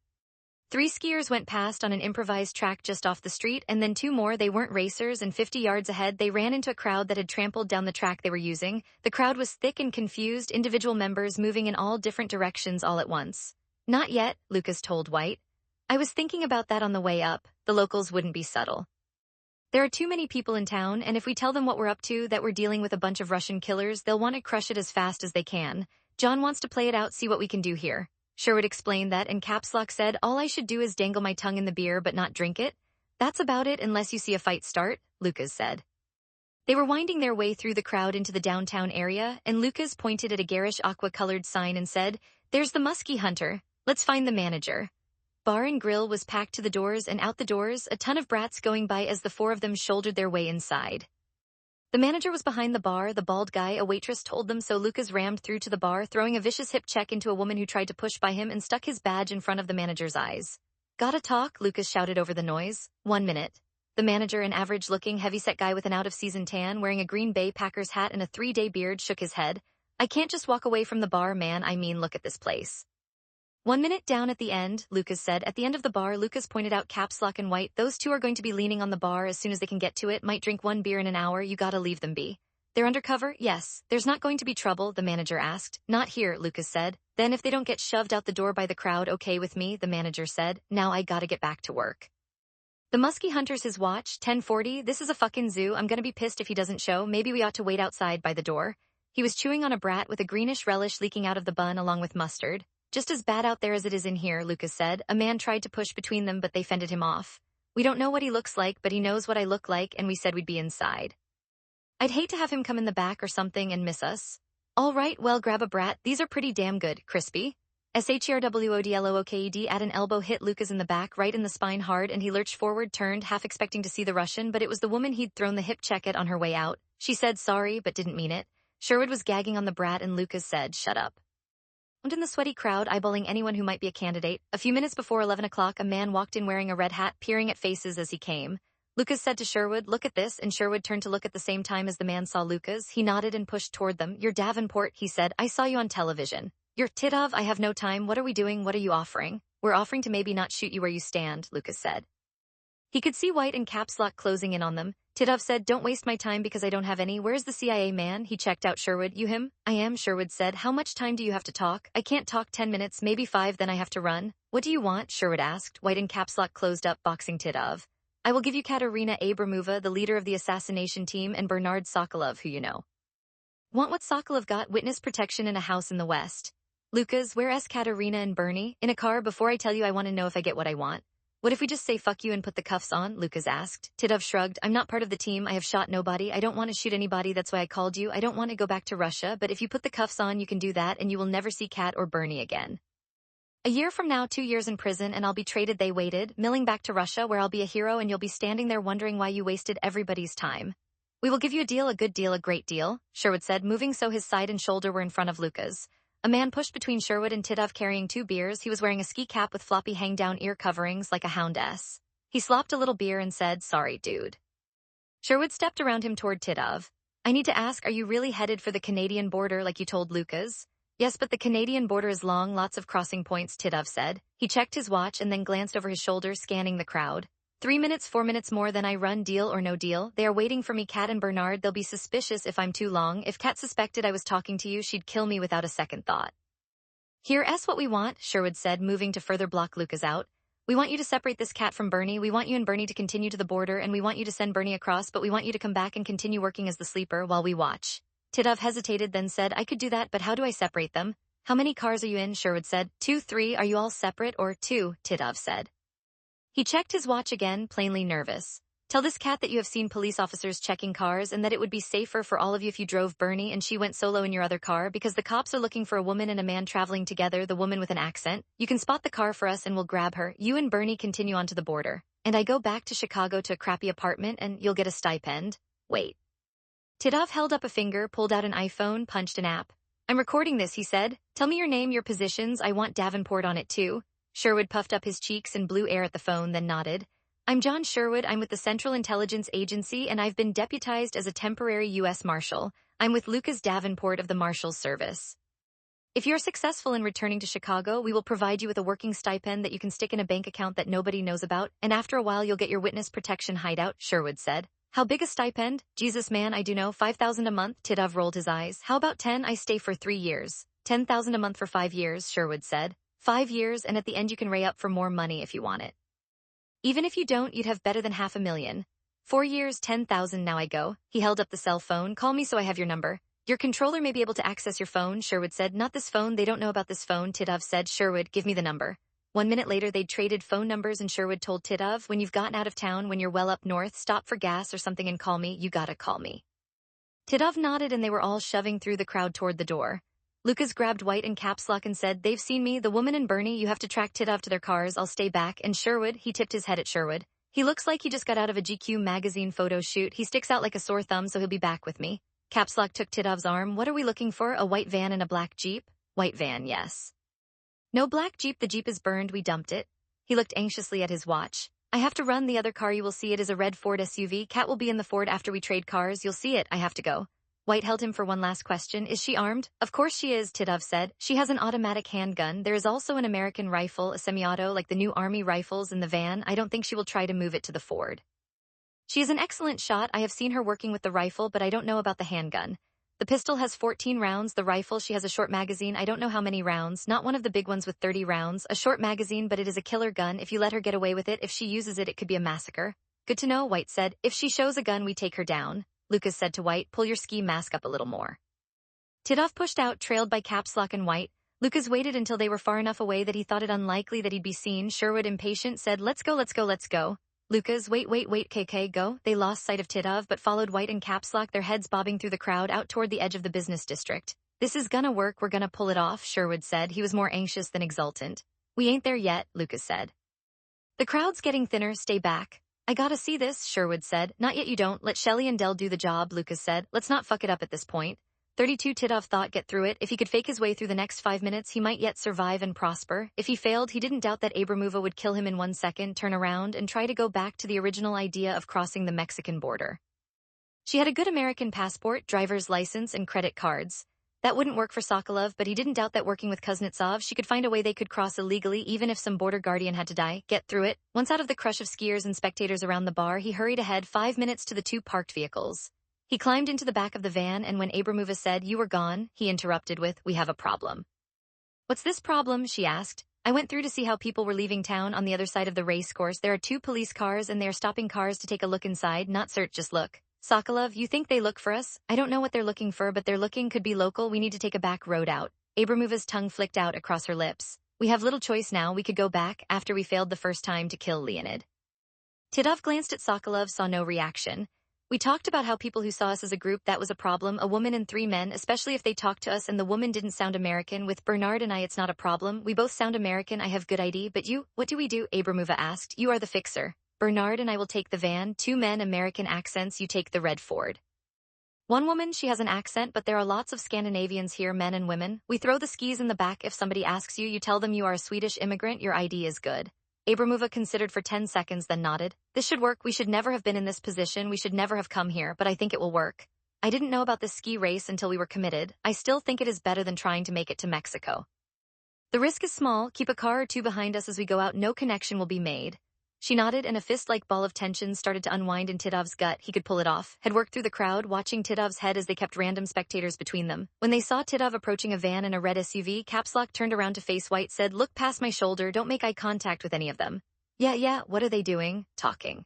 3 skiers went past on an improvised track just off the street, and then 2 more. They weren't racers, and 50 yards ahead they ran into a crowd that had trampled down the track they were using. The crowd was thick and confused, individual members moving in all different directions all at once. "Not yet," Lucas told White. "I was thinking about that on the way up. The locals wouldn't be subtle. There are too many people in town, and if we tell them what we're up to, that we're dealing with a bunch of Russian killers, they'll want to crush it as fast as they can. John wants to play it out, see what we can do here." Sherwood explained that, and Caps Lock said, "All I should do is dangle my tongue in the beer but not drink it." "That's about it unless you see a fight start," Lucas said. They were winding their way through the crowd into the downtown area, and Lucas pointed at a garish aqua-colored sign and said, "There's the Muskie Hunter. Let's find the manager." Bar and Grill was packed to the doors, and out the doors, a ton of brats going by as the 4 of them shouldered their way inside. The manager was behind the bar, the bald guy, a waitress told them, so Lucas rammed through to the bar, throwing a vicious hip check into a woman who tried to push by him and stuck his badge in front of the manager's eyes. Gotta talk, Lucas shouted over the noise. 1 minute. The manager, an average-looking, heavyset guy with an out-of-season tan, wearing a Green Bay Packers hat and a 3-day beard, shook his head. I can't just walk away from the bar, man, I mean look at this place. 1 minute down at the end, Lucas said. At the end of the bar, Lucas pointed out caps lock and white. Those two are going to be leaning on the bar as soon as they can get to it, might drink 1 beer in an hour, you gotta leave them be. They're undercover? Yes. There's not going to be trouble, the manager asked. Not here, Lucas said. Then if they don't get shoved out the door by the crowd, okay with me, the manager said. Now I gotta get back to work. The muskie hunters his watch, 10:40, this is a fucking zoo, I'm gonna be pissed if he doesn't show, maybe we ought to wait outside by the door. He was chewing on a brat with a greenish relish leaking out of the bun along with mustard. Just as bad out there as it is in here, Lucas said. A man tried to push between them but they fended him off. We don't know what he looks like, but he knows what I look like and we said we'd be inside. I'd hate to have him come in the back or something and miss us. All right, well grab a brat, these are pretty damn good, crispy. SHERWODLOOKED at an elbow hit Lucas in the back right in the spine hard and he lurched forward, turned, half expecting to see the Russian, but it was the woman he'd thrown the hip check at on her way out. She said sorry but didn't mean it. Sherwood was gagging on the brat and Lucas said shut up. In the sweaty crowd eyeballing anyone who might be a candidate, a few minutes before 11 o'clock a man walked in wearing a red hat, peering at faces as he came. Lucas said to Sherwood, look at this, and Sherwood turned to look at the same time as the man saw Lucas. He nodded and pushed toward them. You're Davenport, he said. I saw you on television. You're Titov, I have no time. What are we doing? What are you offering? We're offering to maybe not shoot you where you stand, Lucas said. He could see white and caps lock closing in on them. Titov said, don't waste my time because I don't have any. Where's the CIA man? He checked out Sherwood. You him? I am, Sherwood said. How much time do you have to talk? I can't talk 10 minutes, maybe 5, then I have to run. What do you want? Sherwood asked. White and caps lock closed up, boxing Titov. I will give you Katerina Abramova, the leader of the assassination team, and Bernard Sokolov, who you know. Want what Sokolov got? Witness protection in a house in the West. Lucas, where's Katerina and Bernie? In a car. Before I tell you, I want to know if I get what I want. What if we just say fuck you and put the cuffs on? Lucas asked. Titov shrugged. I'm not part of the team. I have shot nobody. I don't want to shoot anybody. That's why I called you. I don't want to go back to Russia, but if you put the cuffs on, you can do that and you will never see Kat or Bernie again. A year from now, 2 years in prison and I'll be traded. They waited, milling back to Russia where I'll be a hero and you'll be standing there wondering why you wasted everybody's time. We will give you a deal, a good deal, a great deal, Sherwood said, moving so his side and shoulder were in front of Lucas. A man pushed between Sherwood and Titov carrying 2 beers. He was wearing a ski cap with floppy hang-down ear coverings like a houndess. He slopped a little beer and said, sorry, dude. Sherwood stepped around him toward Titov. I need to ask, are you really headed for the Canadian border like you told Lucas? Yes, but the Canadian border is long, lots of crossing points, Titov said. He checked his watch and then glanced over his shoulder, scanning the crowd. 3 minutes, 4 minutes more, then I run, deal or no deal. They are waiting for me, Kat and Bernard. They'll be suspicious if I'm too long. If Kat suspected I was talking to you, she'd kill me without a second thought. Here's what we want, Sherwood said, moving to further block Lucas out. We want you to separate this Kat from Bernie. We want you and Bernie to continue to the border, and we want you to send Bernie across, but we want you to come back and continue working as the sleeper while we watch. Titov hesitated, then said, I could do that, but how do I separate them? How many cars are you in? Sherwood said. 2, 3, are you all separate or 2? Titov said. He checked his watch again, plainly nervous. Tell this Kat that you have seen police officers checking cars and that it would be safer for all of you if you drove Bernie and she went solo in your other car because the cops are looking for a woman and a man traveling together, the woman with an accent. You can spot the car for us and we'll grab her. You and Bernie continue on to the border. And I go back to Chicago to a crappy apartment and you'll get a stipend. Wait. Titov held up a finger, pulled out an iPhone, punched an app. I'm recording this, he said. Tell me your name, your positions. I want Davenport on it too. Sherwood puffed up his cheeks and blew air at the phone, then nodded. I'm John Sherwood. I'm with the Central Intelligence Agency, and I've been deputized as a temporary U.S. Marshal. I'm with Lucas Davenport of the Marshal's Service. If you're successful in returning to Chicago, we will provide you with a working stipend that you can stick in a bank account that nobody knows about, and after a while you'll get your witness protection hideout, Sherwood said. How big a stipend? Jesus, man, I do know. 5,000 a month, Titov rolled his eyes. How about 10? I stay for 3 years. 10,000 a month for 5 years, Sherwood said. 5 years, and at the end you can re-up for more money if you want it. Even if you don't, you'd have better than $500,000. 4 years, 10,000, now I go. He held up the cell phone. Call me so I have your number. Your controller may be able to access your phone, Sherwood said. Not this phone, they don't know about this phone, Titov said. Sherwood, give me the number. 1 minute later they'd traded phone numbers and Sherwood told Titov, when you've gotten out of town, when you're well up north, stop for gas or something and call me, you gotta call me. Titov nodded and they were all shoving through the crowd toward the door. Lucas grabbed White and caps lock and said, they've seen me, the woman and Bernie, you have to track Titov to their cars, I'll stay back, and Sherwood, he tipped his head at Sherwood. He looks like he just got out of a GQ magazine photo shoot. He sticks out like a sore thumb, so he'll be back with me. Caps Lock took Tidov's arm. What are we looking for? A white van and a black Jeep? White van, yes. No black Jeep. The Jeep is burned. We dumped it. He looked anxiously at his watch. I have to run. The other car you will see it is a red Ford SUV. Cat will be in the Ford after we trade cars. You'll see it. I have to go. White held him for one last question. Is she armed? Of course she is, Tidov said. She has an automatic handgun. There is also an American rifle, a semi-auto like the new army rifles in the van. I don't think she will try to move it to the Ford. She is an excellent shot. I have seen her working with the rifle, but I don't know about the handgun. The pistol has 14 rounds. The rifle, she has a short magazine. I don't know how many rounds. Not one of the big ones with 30 rounds. A short magazine, but it is a killer gun. If you let her get away with it, if she uses it, it could be a massacre. Good to know, White said. If she shows a gun, we take her down. Lucas said to White, pull your ski mask up a little more. Tidov pushed out, trailed by Caps Lock and White. Lucas waited until they were far enough away that he thought it unlikely that he'd be seen. Sherwood, impatient, said, let's go, let's go, let's go. Lucas, wait, KK, go. They lost sight of Tidov, but followed White and Caps Lock, their heads bobbing through the crowd out toward the edge of the business district. This is gonna work, we're gonna pull it off, Sherwood said. He was more anxious than exultant. We ain't there yet, Lucas said. The crowd's getting thinner, stay back. I gotta see this, Sherwood said. Not yet, you don't. Let Shelley and Dell do the job, Lucas said. Let's not fuck it up at this point. 32 Tidov thought, get through it. If he could fake his way through the next 5 minutes, he might yet survive and prosper. If he failed, he didn't doubt that Abramova would kill him in 1 second, turn around, and try to go back to the original idea of crossing the Mexican border. She had a good American passport, driver's license, and credit cards. That wouldn't work for Sokolov, but he didn't doubt that working with Kuznetsov, she could find a way they could cross illegally, even if some border guardian had to die. Get through it. Once out of the crush of skiers and spectators around the bar, he hurried ahead 5 minutes to the 2 parked vehicles. He climbed into the back of the van, and when Abramova said, you were gone, he interrupted with, we have a problem. What's this problem? She asked. I went through to see how people were leaving town on the other side of the race course. There are 2 police cars, and they are stopping cars to take a look inside, not search, just look. Sokolov, you think they look for us? I don't know what they're looking for, but they're looking could be local. We need to take a back road out. Abramova's tongue flicked out across her lips. We have little choice now. We could go back after we failed the first time to kill Leonid. Tidov glanced at Sokolov, saw no reaction. We talked about how people who saw us as a group, that was a problem. A woman and 3 men, especially if they talked to us and the woman didn't sound American. With Bernard and I, it's not a problem. We both sound American. I have good ID, but you, what do we do? Abramova asked. You are the fixer. Bernard and I will take the van. 2 men, American accents, you take the red Ford. 1 woman, she has an accent, but there are lots of Scandinavians here, men and women. We throw the skis in the back. If somebody asks you, you tell them you are a Swedish immigrant, your ID is good. Abramova considered for 10 seconds, then nodded. This should work. We should never have been in this position. We should never have come here, but I think it will work. I didn't know about this ski race until we were committed. I still think it is better than trying to make it to Mexico. The risk is small. Keep a car or 2 behind us as we go out. No connection will be made. She nodded, and a fist-like ball of tension started to unwind in Tidov's gut. He could pull it off. Had worked through the crowd, watching Tidov's head as they kept random spectators between them. When they saw Tidov approaching a van and a red SUV, Caps Lock turned around to face White, said, look past my shoulder, don't make eye contact with any of them. Yeah, what are they doing? Talking.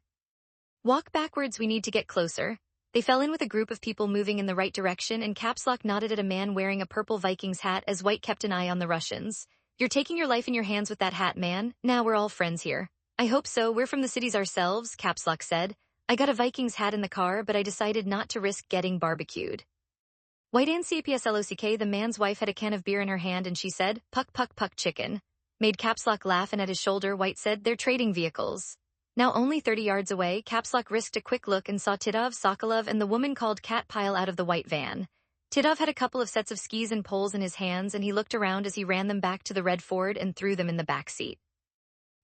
Walk backwards, we need to get closer. They fell in with a group of people moving in the right direction, and Caps Lock nodded at a man wearing a purple Vikings hat as White kept an eye on the Russians. You're taking your life in your hands with that hat, man. Now we're all friends here. I hope so. We're from the cities ourselves, Caps Lock said. I got a Vikings hat in the car, but I decided not to risk getting barbecued. White and CAPSLOCK, the man's wife, had a can of beer in her hand, and she said, puck chicken. Made Caps Lock laugh, and at his shoulder, White said, they're trading vehicles. Now only 30 yards away, Caps Lock risked a quick look and saw Tidov, Sokolov, and the woman called Kat pile out of the white van. Tidov had a couple of sets of skis and poles in his hands, and he looked around as he ran them back to the red Ford and threw them in the back seat.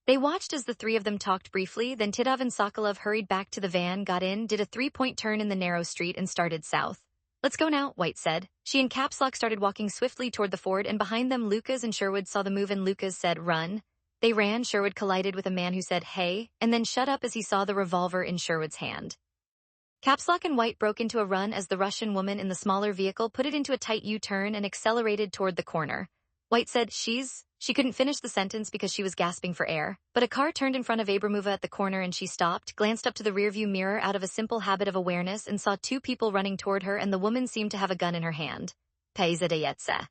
They watched as the 3 of them talked briefly, then Tidov and Sokolov hurried back to the van, got in, did a 3-point turn in the narrow street, and started south. Let's go now, White said. She and Caps Lock started walking swiftly toward the Ford, and behind them Lucas and Sherwood saw the move, and Lucas said, run. They ran. Sherwood collided with a man who said, hey, and then shut up as he saw the revolver in Sherwood's hand. Caps Lock and White broke into a run as the Russian woman in the smaller vehicle put it into a tight U-turn and accelerated toward the corner. White said, She couldn't finish the sentence because she was gasping for air, but a car turned in front of Abramova at the corner and she stopped, glanced up to the rearview mirror out of a simple habit of awareness, and saw 2 people running toward her, and the woman seemed to have a gun in her hand. Pejzadayetsa.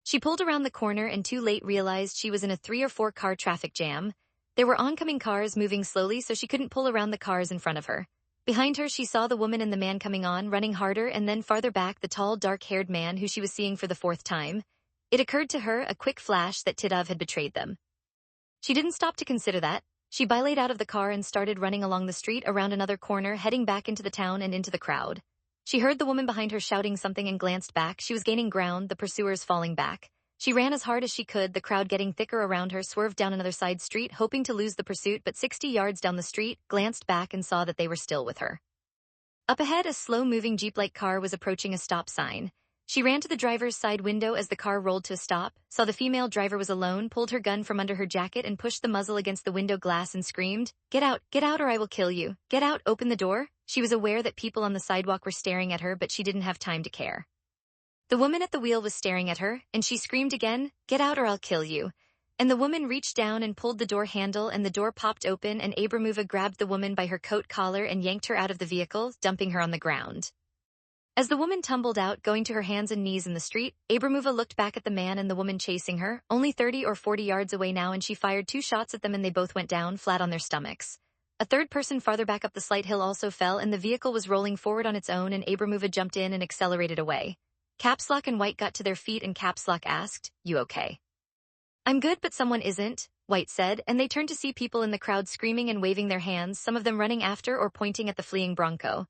She pulled around the corner and too late realized she was in a 3 or 4 car traffic jam. There were oncoming cars moving slowly, so she couldn't pull around the cars in front of her. Behind her, she saw the woman and the man coming on, running harder, and then farther back the tall, dark-haired man who she was seeing for the 4th time. It occurred to her, a quick flash, that Tidov had betrayed them. She didn't stop to consider that. She beelined out of the car and started running along the street around another corner, heading back into the town and into the crowd. She heard the woman behind her shouting something and glanced back. She was gaining ground, the pursuers falling back. She ran as hard as she could, the crowd getting thicker around her, swerved down another side street, hoping to lose the pursuit, but 60 yards down the street, glanced back and saw that they were still with her. Up ahead, a slow-moving Jeep-like car was approaching a stop sign. She ran to the driver's side window as the car rolled to a stop, saw the female driver was alone, pulled her gun from under her jacket and pushed the muzzle against the window glass and screamed, get out or I will kill you. Get out, open the door." She was aware that people on the sidewalk were staring at her, but she didn't have time to care. The woman at the wheel was staring at her, and she screamed again, "Get out or I'll kill you." And the woman reached down and pulled the door handle, and the door popped open, and Abramova grabbed the woman by her coat collar and yanked her out of the vehicle, dumping her on the ground. As the woman tumbled out, going to her hands and knees in the street, Abramova looked back at the man and the woman chasing her, only 30 or 40 yards away now, and she fired 2 shots at them and they both went down, flat on their stomachs. A third person farther back up the slight hill also fell, and the vehicle was rolling forward on its own, and Abramova jumped in and accelerated away. Caps Lock and White got to their feet, and Caps Lock asked, "You okay?" "I'm good, but someone isn't," White said, and they turned to see people in the crowd screaming and waving their hands, some of them running after or pointing at the fleeing Bronco.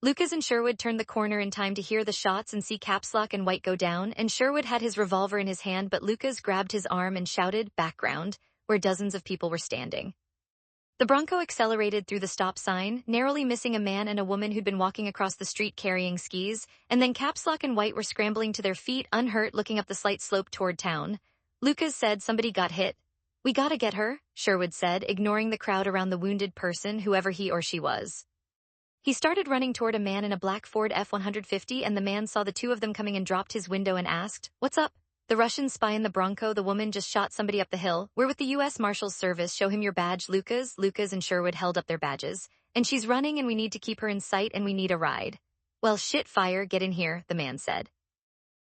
Lucas and Sherwood turned the corner in time to hear the shots and see Caps Lock and White go down, and Sherwood had his revolver in his hand, but Lucas grabbed his arm and shouted, "Background," where dozens of people were standing. The Bronco accelerated through the stop sign, narrowly missing a man and a woman who'd been walking across the street carrying skis, and then Caps Lock and White were scrambling to their feet, unhurt, looking up the slight slope toward town. Lucas said, "Somebody got hit." "We gotta get her," Sherwood said, ignoring the crowd around the wounded person, whoever he or she was. He started running toward a man in a black Ford F-150, and the man saw the two of them coming and dropped his window and asked, "What's up?" "The Russian spy in the Bronco, the woman just shot somebody up the hill. We're with the U.S. Marshal's Service. Show him your badge, Lucas." Lucas and Sherwood held up their badges. "And she's running, and we need to keep her in sight, and we need a ride." "Well, shit, fire, get in here," the man said.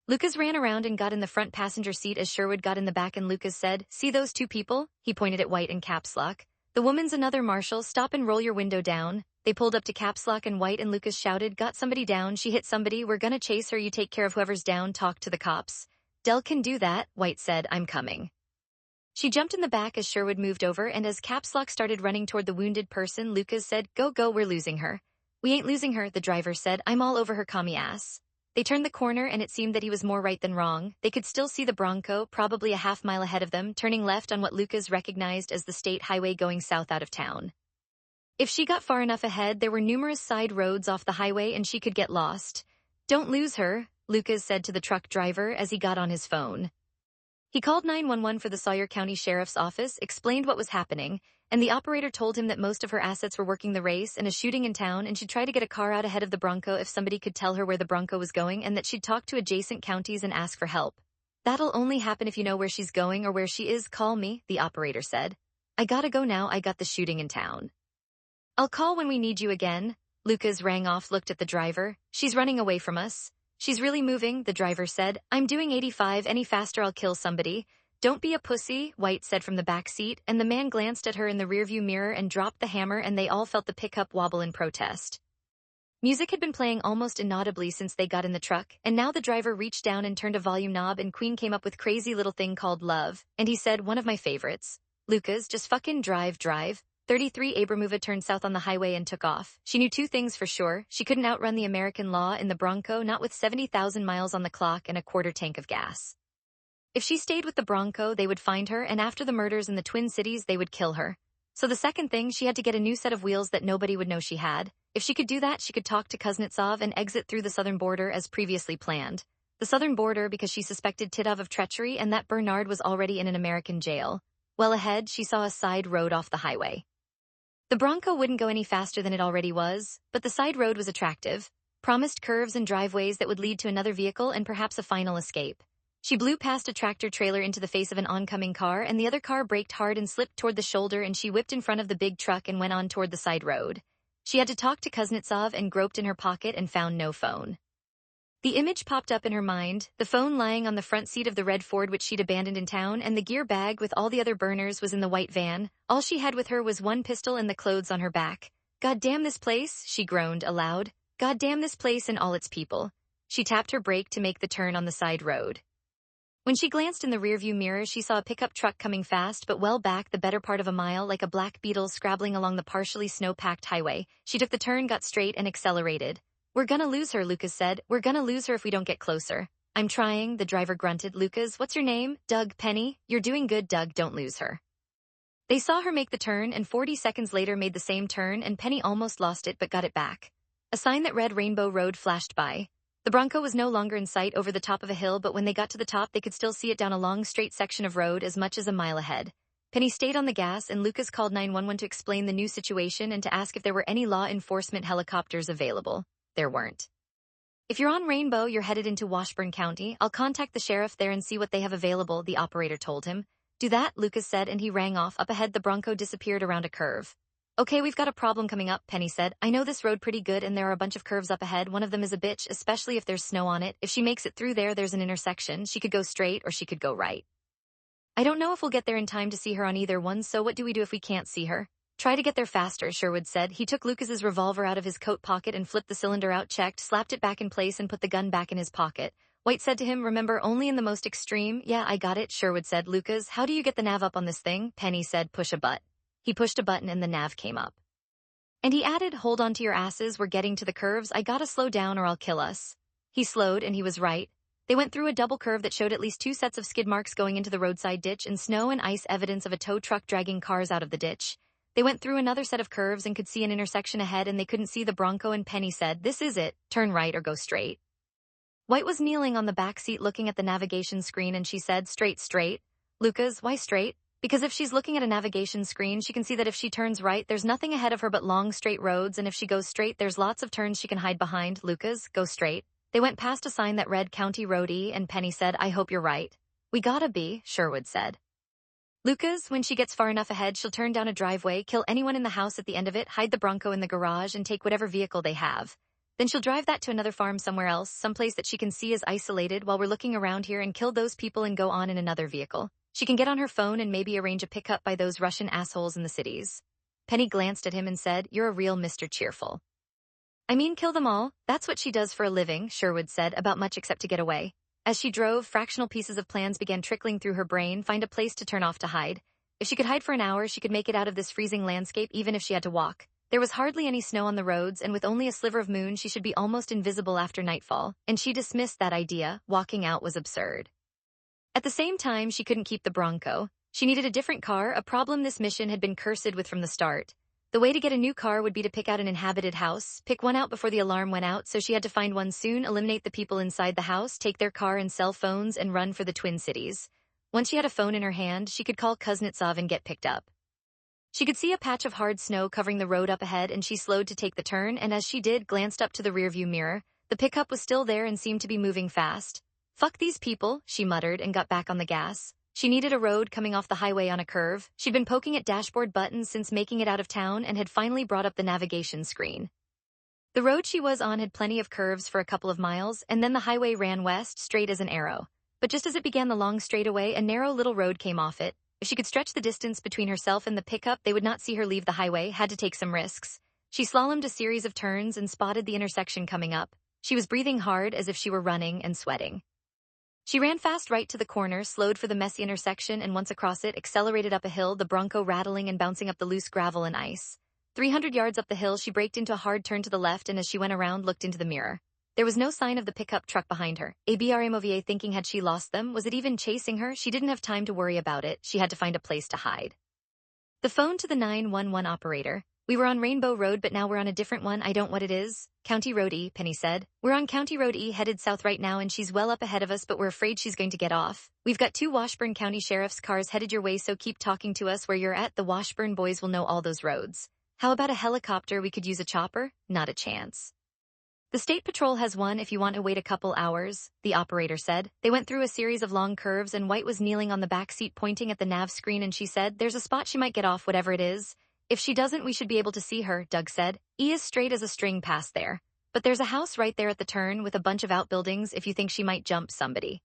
Lucas ran around and got in the front passenger seat as Sherwood got in the back, and Lucas said, "See those two people?" He pointed at White and Caps Lock. "The woman's another Marshal. Stop and roll your window down." They pulled up to Caps Lock and White, and Lucas shouted, "Got somebody down. She hit somebody. We're gonna chase her. You take care of whoever's down. Talk to the cops." "Del can do that," White said. "I'm coming." She jumped in the back as Sherwood moved over, and as Caps Lock started running toward the wounded person, Lucas said, Go, we're losing her." "We ain't losing her," the driver said. "I'm all over her commie ass." They turned the corner, and it seemed that he was more right than wrong. They could still see the Bronco, probably a half-mile ahead of them, turning left on what Lucas recognized as the state highway going south out of town. If she got far enough ahead, there were numerous side roads off the highway, and she could get lost. "Don't lose her," Lucas said to the truck driver as he got on his phone. He called 911 for the Sawyer County Sheriff's Office, explained what was happening, and the operator told him that most of her assets were working the race and a shooting in town, and she'd try to get a car out ahead of the Bronco if somebody could tell her where the Bronco was going, and that she'd talk to adjacent counties and ask for help. "That'll only happen if you know where she's going or where she is. Call me," the operator said. "I gotta go now. I got the shooting in town." "I'll call when we need you again." Lucas rang off, looked at the driver. "She's running away from us." "She's really moving," the driver said. "I'm doing 85. Any faster, I'll kill somebody." "Don't be a pussy," White said from the back seat, and the man glanced at her in the rearview mirror and dropped the hammer, and they all felt the pickup wobble in protest. Music had been playing almost inaudibly since they got in the truck, and now the driver reached down and turned a volume knob, and Queen came up with Crazy Little Thing Called Love, and he said, "One of my favorites." "Lucas, just fucking drive." 33 Abramova turned south on the highway and took off. She knew two things for sure. She couldn't outrun the American law in the Bronco, not with 70,000 miles on the clock and a quarter tank of gas. If she stayed with the Bronco, they would find her, and after the murders in the Twin Cities, they would kill her. So the second thing, she had to get a new set of wheels that nobody would know she had. If she could do that, she could talk to Kuznetsov and exit through the southern border as previously planned. The southern border because she suspected Titov of treachery and that Bernard was already in an American jail. Well ahead, she saw a side road off the highway. The Bronco wouldn't go any faster than it already was, but the side road was attractive, promised curves and driveways that would lead to another vehicle and perhaps a final escape. She blew past a tractor-trailer into the face of an oncoming car, and the other car braked hard and slipped toward the shoulder, and she whipped in front of the big truck and went on toward the side road. She had to talk to Kuznetsov and groped in her pocket and found no phone. The image popped up in her mind, the phone lying on the front seat of the red Ford which she'd abandoned in town, and the gear bag with all the other burners was in the white van. All she had with her was one pistol and the clothes on her back. "God damn this place," she groaned aloud. "God damn this place and all its people." She tapped her brake to make the turn on the side road. When she glanced in the rearview mirror, she saw a pickup truck coming fast but well back the better part of a mile like a black beetle scrabbling along the partially snow-packed highway. She took the turn, got straight, and accelerated. "We're gonna lose her," Lucas said. "We're gonna lose her if we don't get closer." "I'm trying," the driver grunted. "Lucas, what's your name?" "Doug." "Penny." "You're doing good, Doug. Don't lose her." They saw her make the turn, and 40 seconds later made the same turn, and Penny almost lost it but got it back. A sign that read Rainbow Road flashed by. The Bronco was no longer in sight over the top of a hill, but when they got to the top, they could still see it down a long, straight section of road as much as a mile ahead. Penny stayed on the gas, and Lucas called 911 to explain the new situation and to ask if there were any law enforcement helicopters available. There weren't. "If you're on Rainbow, you're headed into Washburn County. I'll contact the sheriff there and see what they have available," the operator told him. "Do that," Lucas said, and he rang off. Up ahead, the Bronco disappeared around a curve. "Okay, we've got a problem coming up," Penny said. "I know this road pretty good, and there are a bunch of curves up ahead. One of them is a bitch, especially if there's snow on it. If she makes it through there, there's an intersection. She could go straight or she could go right. I don't know if we'll get there in time to see her on either one, so what do we do if we can't see her?" "Try to get there faster," Sherwood said. He took Lucas's revolver out of his coat pocket and flipped the cylinder out, checked, slapped it back in place, and put the gun back in his pocket. White said to him, "Remember, only in the most extreme—" "Yeah, I got it," Sherwood said. "Lucas, how do you get the nav up on this thing?" Penny said, "Push a button." He pushed a button and the nav came up. And he added, "Hold on to your asses, we're getting to the curves. I gotta slow down or I'll kill us." He slowed, and he was right. They went through a double curve that showed at least 2 sets of skid marks going into the roadside ditch and snow and ice evidence of a tow truck dragging cars out of the ditch. They went through another set of curves and could see an intersection ahead, and they couldn't see the Bronco, and Penny said, "This is it. Turn right or go straight." White was kneeling on the back seat looking at the navigation screen, and she said, "Straight, straight." "Lucas, why straight?" "Because if she's looking at a navigation screen, she can see that if she turns right, there's nothing ahead of her but long, straight roads, and if she goes straight, there's lots of turns she can hide behind." "Lucas, go straight." They went past a sign that read County Road E, and Penny said, "I hope you're right." "We gotta be," Sherwood said. "Lucas, when she gets far enough ahead, she'll turn down a driveway, kill anyone in the house at the end of it, hide the Bronco in the garage, and take whatever vehicle they have. Then she'll drive that to another farm somewhere else, someplace that she can see is isolated while we're looking around here, and kill those people and go on in another vehicle. She can get on her phone and maybe arrange a pickup by those Russian assholes in the cities." Penny glanced at him and said, "You're a real Mr. Cheerful." "I mean, kill them all. That's what she does for a living," Sherwood said, "about much except to get away." As she drove, fractional pieces of plans began trickling through her brain. Find a place to turn off to hide. If she could hide for an hour, she could make it out of this freezing landscape even if she had to walk. There was hardly any snow on the roads, and with only a sliver of moon, she should be almost invisible after nightfall, and she dismissed that idea. Walking out was absurd. At the same time, she couldn't keep the Bronco. She needed a different car, a problem this mission had been cursed with from the start. The way to get a new car would be to pick out an inhabited house, pick one out before the alarm went out, so she had to find one soon, eliminate the people inside the house, take their car and cell phones, and run for the Twin Cities. Once she had a phone in her hand, she could call Kuznetsov and get picked up. She could see a patch of hard snow covering the road up ahead, and she slowed to take the turn, and as she did, glanced up to the rearview mirror. The pickup was still there and seemed to be moving fast. "Fuck these people," she muttered and got back on the gas. She needed a road coming off the highway on a curve. She'd been poking at dashboard buttons since making it out of town and had finally brought up the navigation screen. The road she was on had plenty of curves for a couple of miles, and then the highway ran west, straight as an arrow. But just as it began the long straightaway, a narrow little road came off it. If she could stretch the distance between herself and the pickup, they would not see her leave the highway, had to take some risks. She slalomed a series of turns and spotted the intersection coming up. She was breathing hard as if she were running and sweating. She ran fast right to the corner, slowed for the messy intersection, and once across it, accelerated up a hill, the Bronco rattling and bouncing up the loose gravel and ice. 300 yards up the hill, she braked into a hard turn to the left, and as she went around, looked into the mirror. There was no sign of the pickup truck behind her. ABRMOVA thinking, had she lost them? Was it even chasing her? She didn't have time to worry about it. She had to find a place to hide. The phone to the 911 operator. "We were on Rainbow Road, but now we're on a different one. I don't what it is." "County Road E," Penny said. "We're on County Road E, headed south right now, and she's well up ahead of us, but we're afraid she's going to get off. We've got 2 Washburn County Sheriff's cars headed your way, so keep talking to us where you're at. The Washburn boys will know all those roads." "How about a helicopter? We could use a chopper?" "Not a chance." "The State Patrol has one if you want to wait a couple hours," the operator said. They went through a series of long curves, and White was kneeling on the back seat pointing at the nav screen, and she said, "There's a spot she might get off, whatever it is. If she doesn't, we should be able to see her," Doug said. "E is straight as a string past there. But there's a house right there at the turn with a bunch of outbuildings if you think she might jump somebody.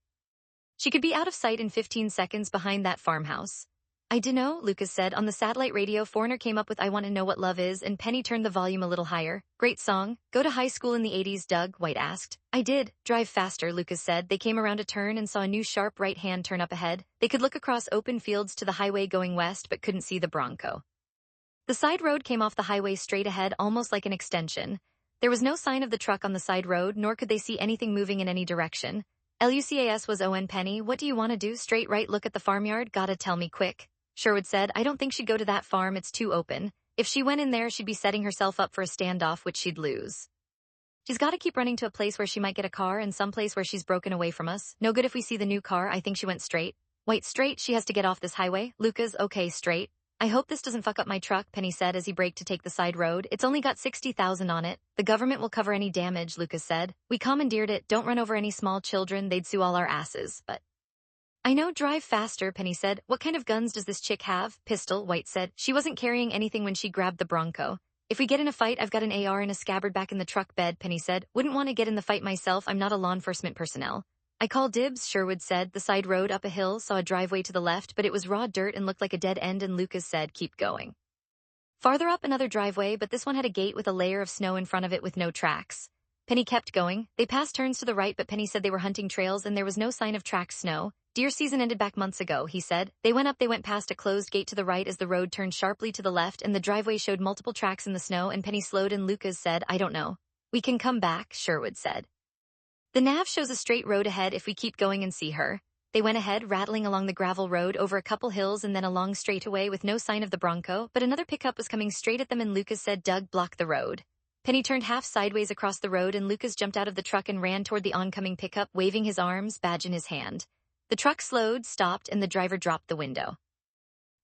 She could be out of sight in 15 seconds behind that farmhouse." I dunno, Lucas said. On the satellite radio, Foreigner came up with I Want to Know What Love Is, and Penny turned the volume a little higher. Great song. Go to high school in the 80s, Doug, White asked. I did. Drive faster, Lucas said. They came around a turn and saw a new sharp right-hand turn up ahead. They could look across open fields to the highway going west, but couldn't see the Bronco. The side road came off the highway straight ahead, almost like an extension. There was no sign of the truck on the side road, nor could they see anything moving in any direction. Lucas was on Penny. What do you want to do? Straight right look at the farmyard? Gotta tell me quick. Sherwood said. I don't think she'd go to that farm, it's too open. If she went in there, she'd be setting herself up for a standoff, which she'd lose. She's gotta keep running to a place where she might get a car and someplace where she's broken away from us. No good if we see the new car. I think she went straight. White straight, she has to get off this highway. Lucas, okay, straight. I hope this doesn't fuck up my truck, Penny said as he braked to take the side road. It's only got 60,000 on it. The government will cover any damage, Lucas said. We commandeered it. Don't run over any small children. They'd sue all our asses, but... I know, drive faster, Penny said. What kind of guns does this chick have? Pistol, White said. She wasn't carrying anything when she grabbed the Bronco. If we get in a fight, I've got an AR in a scabbard back in the truck bed, Penny said. Wouldn't want to get in the fight myself. I'm not a law enforcement personnel. I call dibs, Sherwood said. The side road up a hill saw a driveway to the left, but it was raw dirt and looked like a dead end, and Lucas said, keep going. Farther up, another driveway, but this one had a gate with a layer of snow in front of it with no tracks. Penny kept going. They passed turns to the right, but Penny said they were hunting trails and there was no sign of tracked snow. Deer season ended back months ago, he said. They went past a closed gate to the right as the road turned sharply to the left and the driveway showed multiple tracks in the snow, and Penny slowed and Lucas said, I don't know. We can come back, Sherwood said. The nav shows a straight road ahead if we keep going and see her. They went ahead, rattling along the gravel road over a couple hills and then along straightaway with no sign of the Bronco, but another pickup was coming straight at them and Lucas said, Doug, block the road. Penny turned half sideways across the road and Lucas jumped out of the truck and ran toward the oncoming pickup, waving his arms, badge in his hand. The truck slowed, stopped, and the driver dropped the window.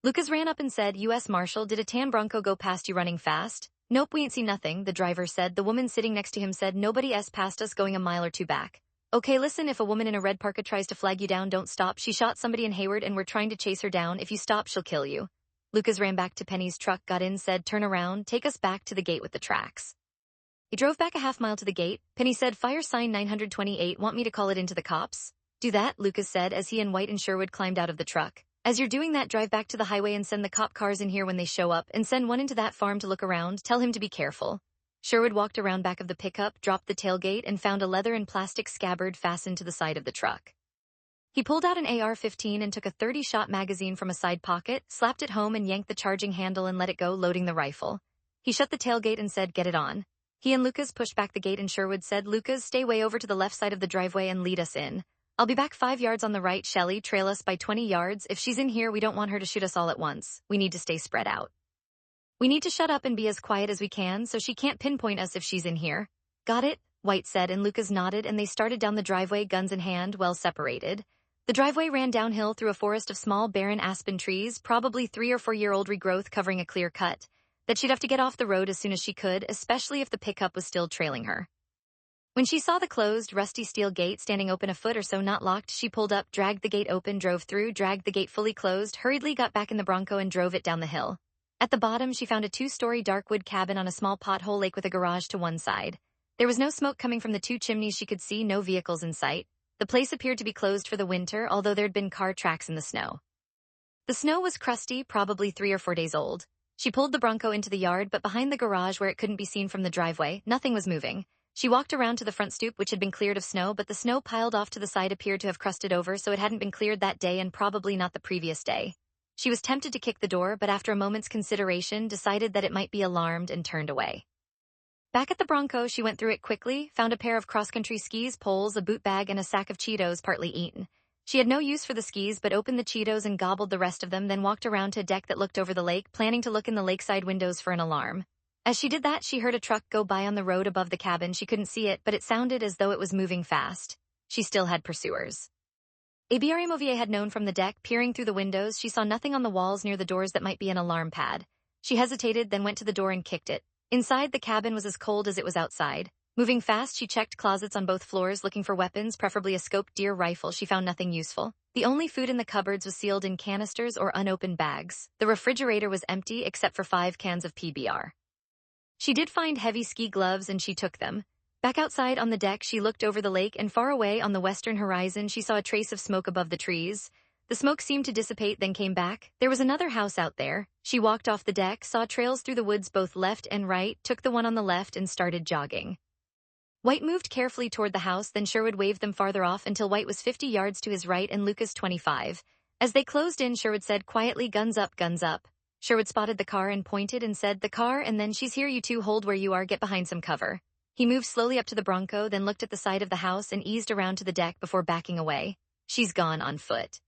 Lucas ran up and said, U.S. Marshal, did a tan Bronco go past you running fast? Nope, we ain't seen nothing, the driver said. The woman sitting next to him said, nobody else passed us going a mile or two back. Okay, listen, if a woman in a red parka tries to flag you down, don't stop. She shot somebody in Hayward and we're trying to chase her down. If you stop, she'll kill you. Lucas ran back to Penny's truck, got in, said, turn around, take us back to the gate with the tracks. He drove back a half mile to the gate. Penny said, fire sign 928, want me to call it into the cops? Do that, Lucas said as he and White and Sherwood climbed out of the truck. As you're doing that, drive back to the highway and send the cop cars in here when they show up, and send one into that farm to look around. Tell him to be careful. Sherwood walked around back of the pickup, dropped the tailgate, and found a leather and plastic scabbard fastened to the side of the truck. He pulled out an AR-15 and took a 30-shot magazine from a side pocket, slapped it home and yanked the charging handle and let it go, loading the rifle. He shut the tailgate and said, get it on. He and Lucas pushed back the gate and Sherwood said, Lucas, stay way over to the left side of the driveway and lead us in. I'll be back 5 yards on the right, Shelley, trail us by 20 yards. If she's in here, we don't want her to shoot us all at once. We need to stay spread out. We need to shut up and be as quiet as we can so she can't pinpoint us if she's in here. Got it? White said, and Lucas nodded, and they started down the driveway, guns in hand, well separated. The driveway ran downhill through a forest of small, barren aspen trees, probably 3 or 4 year old regrowth covering a clear cut, that she'd have to get off the road as soon as she could, especially if the pickup was still trailing her. When she saw the closed, rusty steel gate standing open a foot or so not locked, she pulled up, dragged the gate open, drove through, dragged the gate fully closed, hurriedly got back in the Bronco and drove it down the hill. At the bottom, she found a 2-story dark wood cabin on a small pothole lake with a garage to one side. There was no smoke coming from the 2 chimneys she could see, no vehicles in sight. The place appeared to be closed for the winter, although there'd been car tracks in the snow. The snow was crusty, probably 3 or 4 days old. She pulled the Bronco into the yard, but behind the garage where it couldn't be seen from the driveway, nothing was moving. She walked around to the front stoop, which had been cleared of snow, but the snow piled off to the side appeared to have crusted over, so it hadn't been cleared that day and probably not the previous day. She was tempted to kick the door, but after a moment's consideration, decided that it might be alarmed and turned away. Back at the Bronco, she went through it quickly, found a pair of cross-country skis, poles, a boot bag, and a sack of Cheetos partly eaten. She had no use for the skis, but opened the Cheetos and gobbled the rest of them, then walked around to a deck that looked over the lake, planning to look in the lakeside windows for an alarm. As she did that, she heard a truck go by on the road above the cabin. She couldn't see it, but it sounded as though it was moving fast. She still had pursuers. Abrahimovier had known from the deck, peering through the windows. She saw nothing on the walls near the doors that might be an alarm pad. She hesitated, then went to the door and kicked it. Inside, the cabin was as cold as it was outside. Moving fast, she checked closets on both floors, looking for weapons, preferably a scoped deer rifle. She found nothing useful. The only food in the cupboards was sealed in canisters or unopened bags. The refrigerator was empty except for 5 cans of PBR. She did find heavy ski gloves, and she took them. Back outside on the deck, she looked over the lake, and far away on the western horizon, she saw a trace of smoke above the trees. The smoke seemed to dissipate, then came back. There was another house out there. She walked off the deck, saw trails through the woods both left and right, took the one on the left and started jogging. White moved carefully toward the house, then Sherwood waved them farther off until White was 50 yards to his right and Lucas 25. As they closed in, Sherwood said quietly, "Guns up, guns up." Sherwood spotted the car and pointed and said, "The car, and then she's here, you two hold where you are, get behind some cover." He moved slowly up to the Bronco, then looked at the side of the house and eased around to the deck before backing away. "She's gone on foot."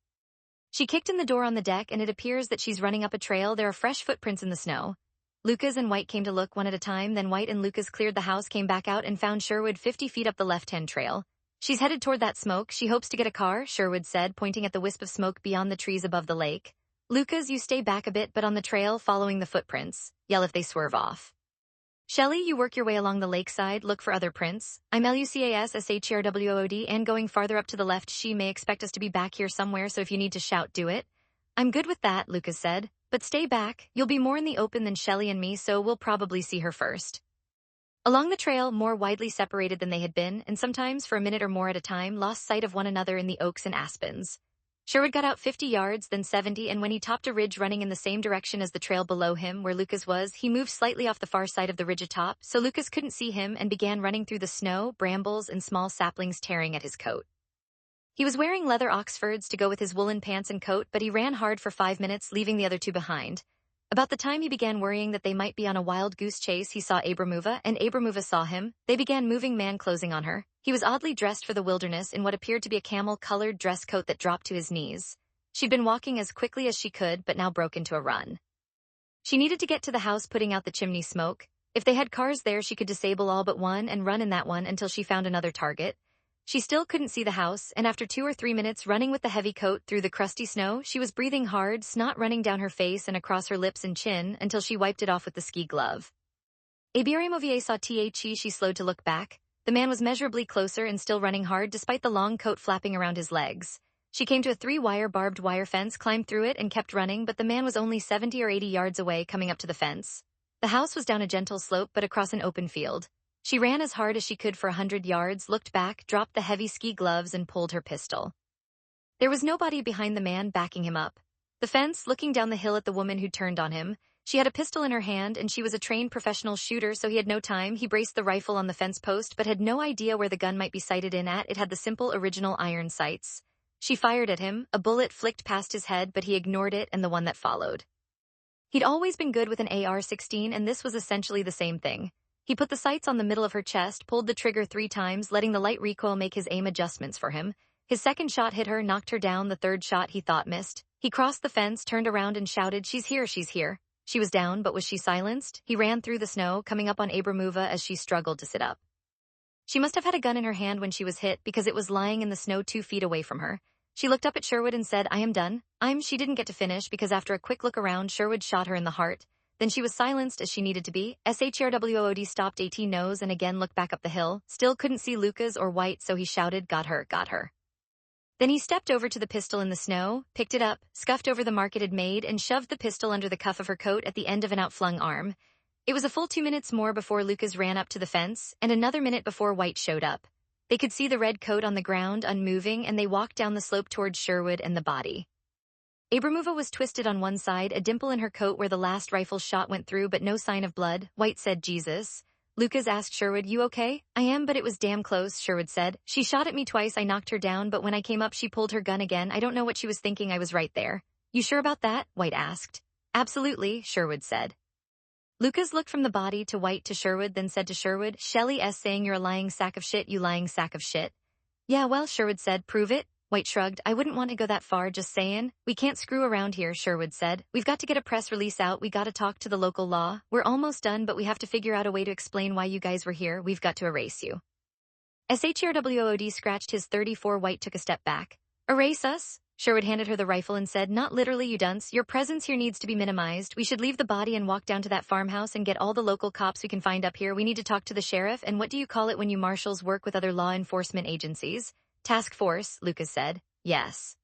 She kicked in the door on the deck, and it appears that she's running up a trail. There are fresh footprints in the snow. Lucas and White came to look one at a time, then White and Lucas cleared the house, came back out, and found Sherwood 50 feet up the left-hand trail. "She's headed toward that smoke. She hopes to get a car," Sherwood said, pointing at the wisp of smoke beyond the trees above the lake. "Lucas, you stay back a bit, but on the trail, following the footprints. Yell if they swerve off. Shelley, you work your way along the lakeside, look for other prints. I'm LUCASSHERWOOD, and going farther up to the left, she may expect us to be back here somewhere, so if you need to shout, do it." "I'm good with that," Lucas said. "But stay back. You'll be more in the open than Shelley and me, so we'll probably see her first." Along the trail, more widely separated than they had been, and sometimes for a minute or more at a time, lost sight of one another in the oaks and aspens. Sherwood got out 50 yards, then 70, and when he topped a ridge running in the same direction as the trail below him where Lucas was, he moved slightly off the far side of the ridge atop, so Lucas couldn't see him, and began running through the snow, brambles, and small saplings tearing at his coat. He was wearing leather Oxfords to go with his woolen pants and coat, but he ran hard for 5 minutes, leaving the other two behind. About the time he began worrying that they might be on a wild goose chase, he saw Abramuva, and Abramuva saw him. They began moving, man closing on her. He was oddly dressed for the wilderness in what appeared to be a camel-colored dress coat that dropped to his knees. She'd been walking as quickly as she could, but now broke into a run. She needed to get to the house, putting out the chimney smoke. If they had cars there, she could disable all but one and run in that one until she found another target. She still couldn't see the house, and after 2 or 3 minutes running with the heavy coat through the crusty snow, she was breathing hard, snot running down her face and across her lips and chin until she wiped it off with the ski glove. Abramovier saw THE. She slowed to look back. The man was measurably closer and still running hard despite the long coat flapping around his legs. She came to a 3-wire barbed wire fence, climbed through it, and kept running, but the man was only 70 or 80 yards away, coming up to the fence. The house was down a gentle slope but across an open field. She ran as hard as she could for 100 yards, looked back, dropped the heavy ski gloves, and pulled her pistol. There was nobody behind the man, backing him up. The fence, looking down the hill at the woman who turned on him. She had a pistol in her hand, and she was a trained professional shooter, so he had no time. He braced the rifle on the fence post, but had no idea where the gun might be sighted in at. It had the simple original iron sights. She fired at him. A bullet flicked past his head, but he ignored it and the one that followed. He'd always been good with an AR-16, and this was essentially the same thing. He put the sights on the middle of her chest, pulled the trigger 3 times, letting the light recoil make his aim adjustments for him. His second shot hit her, knocked her down. The third shot he thought missed. He crossed the fence, turned around, and shouted, "She's here, she's here." She was down, but was she silenced? He ran through the snow, coming up on Abramuva as she struggled to sit up. She must have had a gun in her hand when she was hit, because it was lying in the snow 2 feet away from her. She looked up at Sherwood and said, "I am done." She didn't get to finish because after a quick look around, Sherwood shot her in the heart. Then she was silenced as she needed to be. SHERWOOD stopped AT nose and again looked back up the hill. Still couldn't see Lucas or White, so he shouted, "Got her, got her." Then he stepped over to the pistol in the snow, picked it up, scuffed over the mark it had made, and shoved the pistol under the cuff of her coat at the end of an outflung arm. It was a full 2 minutes more before Lucas ran up to the fence, and another minute before White showed up. They could see the red coat on the ground, unmoving, and they walked down the slope towards Sherwood and the body. Abramuva was twisted on one side, a dimple in her coat where the last rifle shot went through, but no sign of blood. White said, "Jesus." Lucas asked Sherwood, "You okay?" "I am, but it was damn close," Sherwood said. "She shot at me twice. I knocked her down, but when I came up she pulled her gun again. I don't know what she was thinking. I was right there." "You sure about that?" White asked. "Absolutely," Sherwood said. Lucas looked from the body to White to Sherwood, then said to Sherwood, "Shelley S. saying you're a lying sack of shit, you lying sack of shit." "Yeah, well," Sherwood said, "prove it." White shrugged. "I wouldn't want to go that far, just saying. We can't screw around here," Sherwood said. "We've got to get a press release out. We got to talk to the local law. We're almost done, but we have to figure out a way to explain why you guys were here. We've got to erase you." SHERWOOD scratched his 34. White took a step back. "Erase us?" Sherwood handed her the rifle and said, "Not literally, you dunce. Your presence here needs to be minimized. We should leave the body and walk down to that farmhouse and get all the local cops we can find up here. We need to talk to the sheriff, and what do you call it when you marshals work with other law enforcement agencies?" "Task force," Lucas said. "Yes.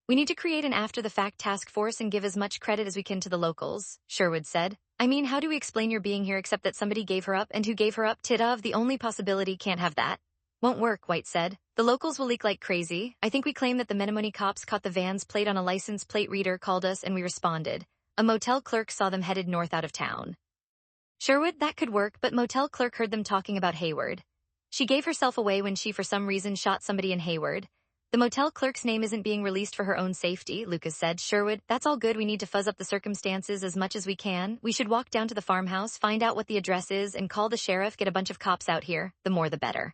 We need to create an after-the-fact task force and give as much credit as we can to the locals," Sherwood said. How do we explain your being here except that somebody gave her up, and who gave her up? The only possibility, can't have that." Won't work, White said. The locals will leak like crazy. I think we claim that the Menomonee cops caught the van's plate on a license plate reader, called us, and we responded. A motel clerk saw them headed north out of town. Sherwood, that could work, but motel clerk heard them talking about Hayward. She gave herself away when she for some reason shot somebody in Hayward. The motel clerk's name isn't being released for her own safety, Lucas said. Sherwood, that's all good. We need to fuzz up the circumstances as much as we can. We should walk down to the farmhouse, find out what the address is, and call the sheriff, get a bunch of cops out here. The more the better.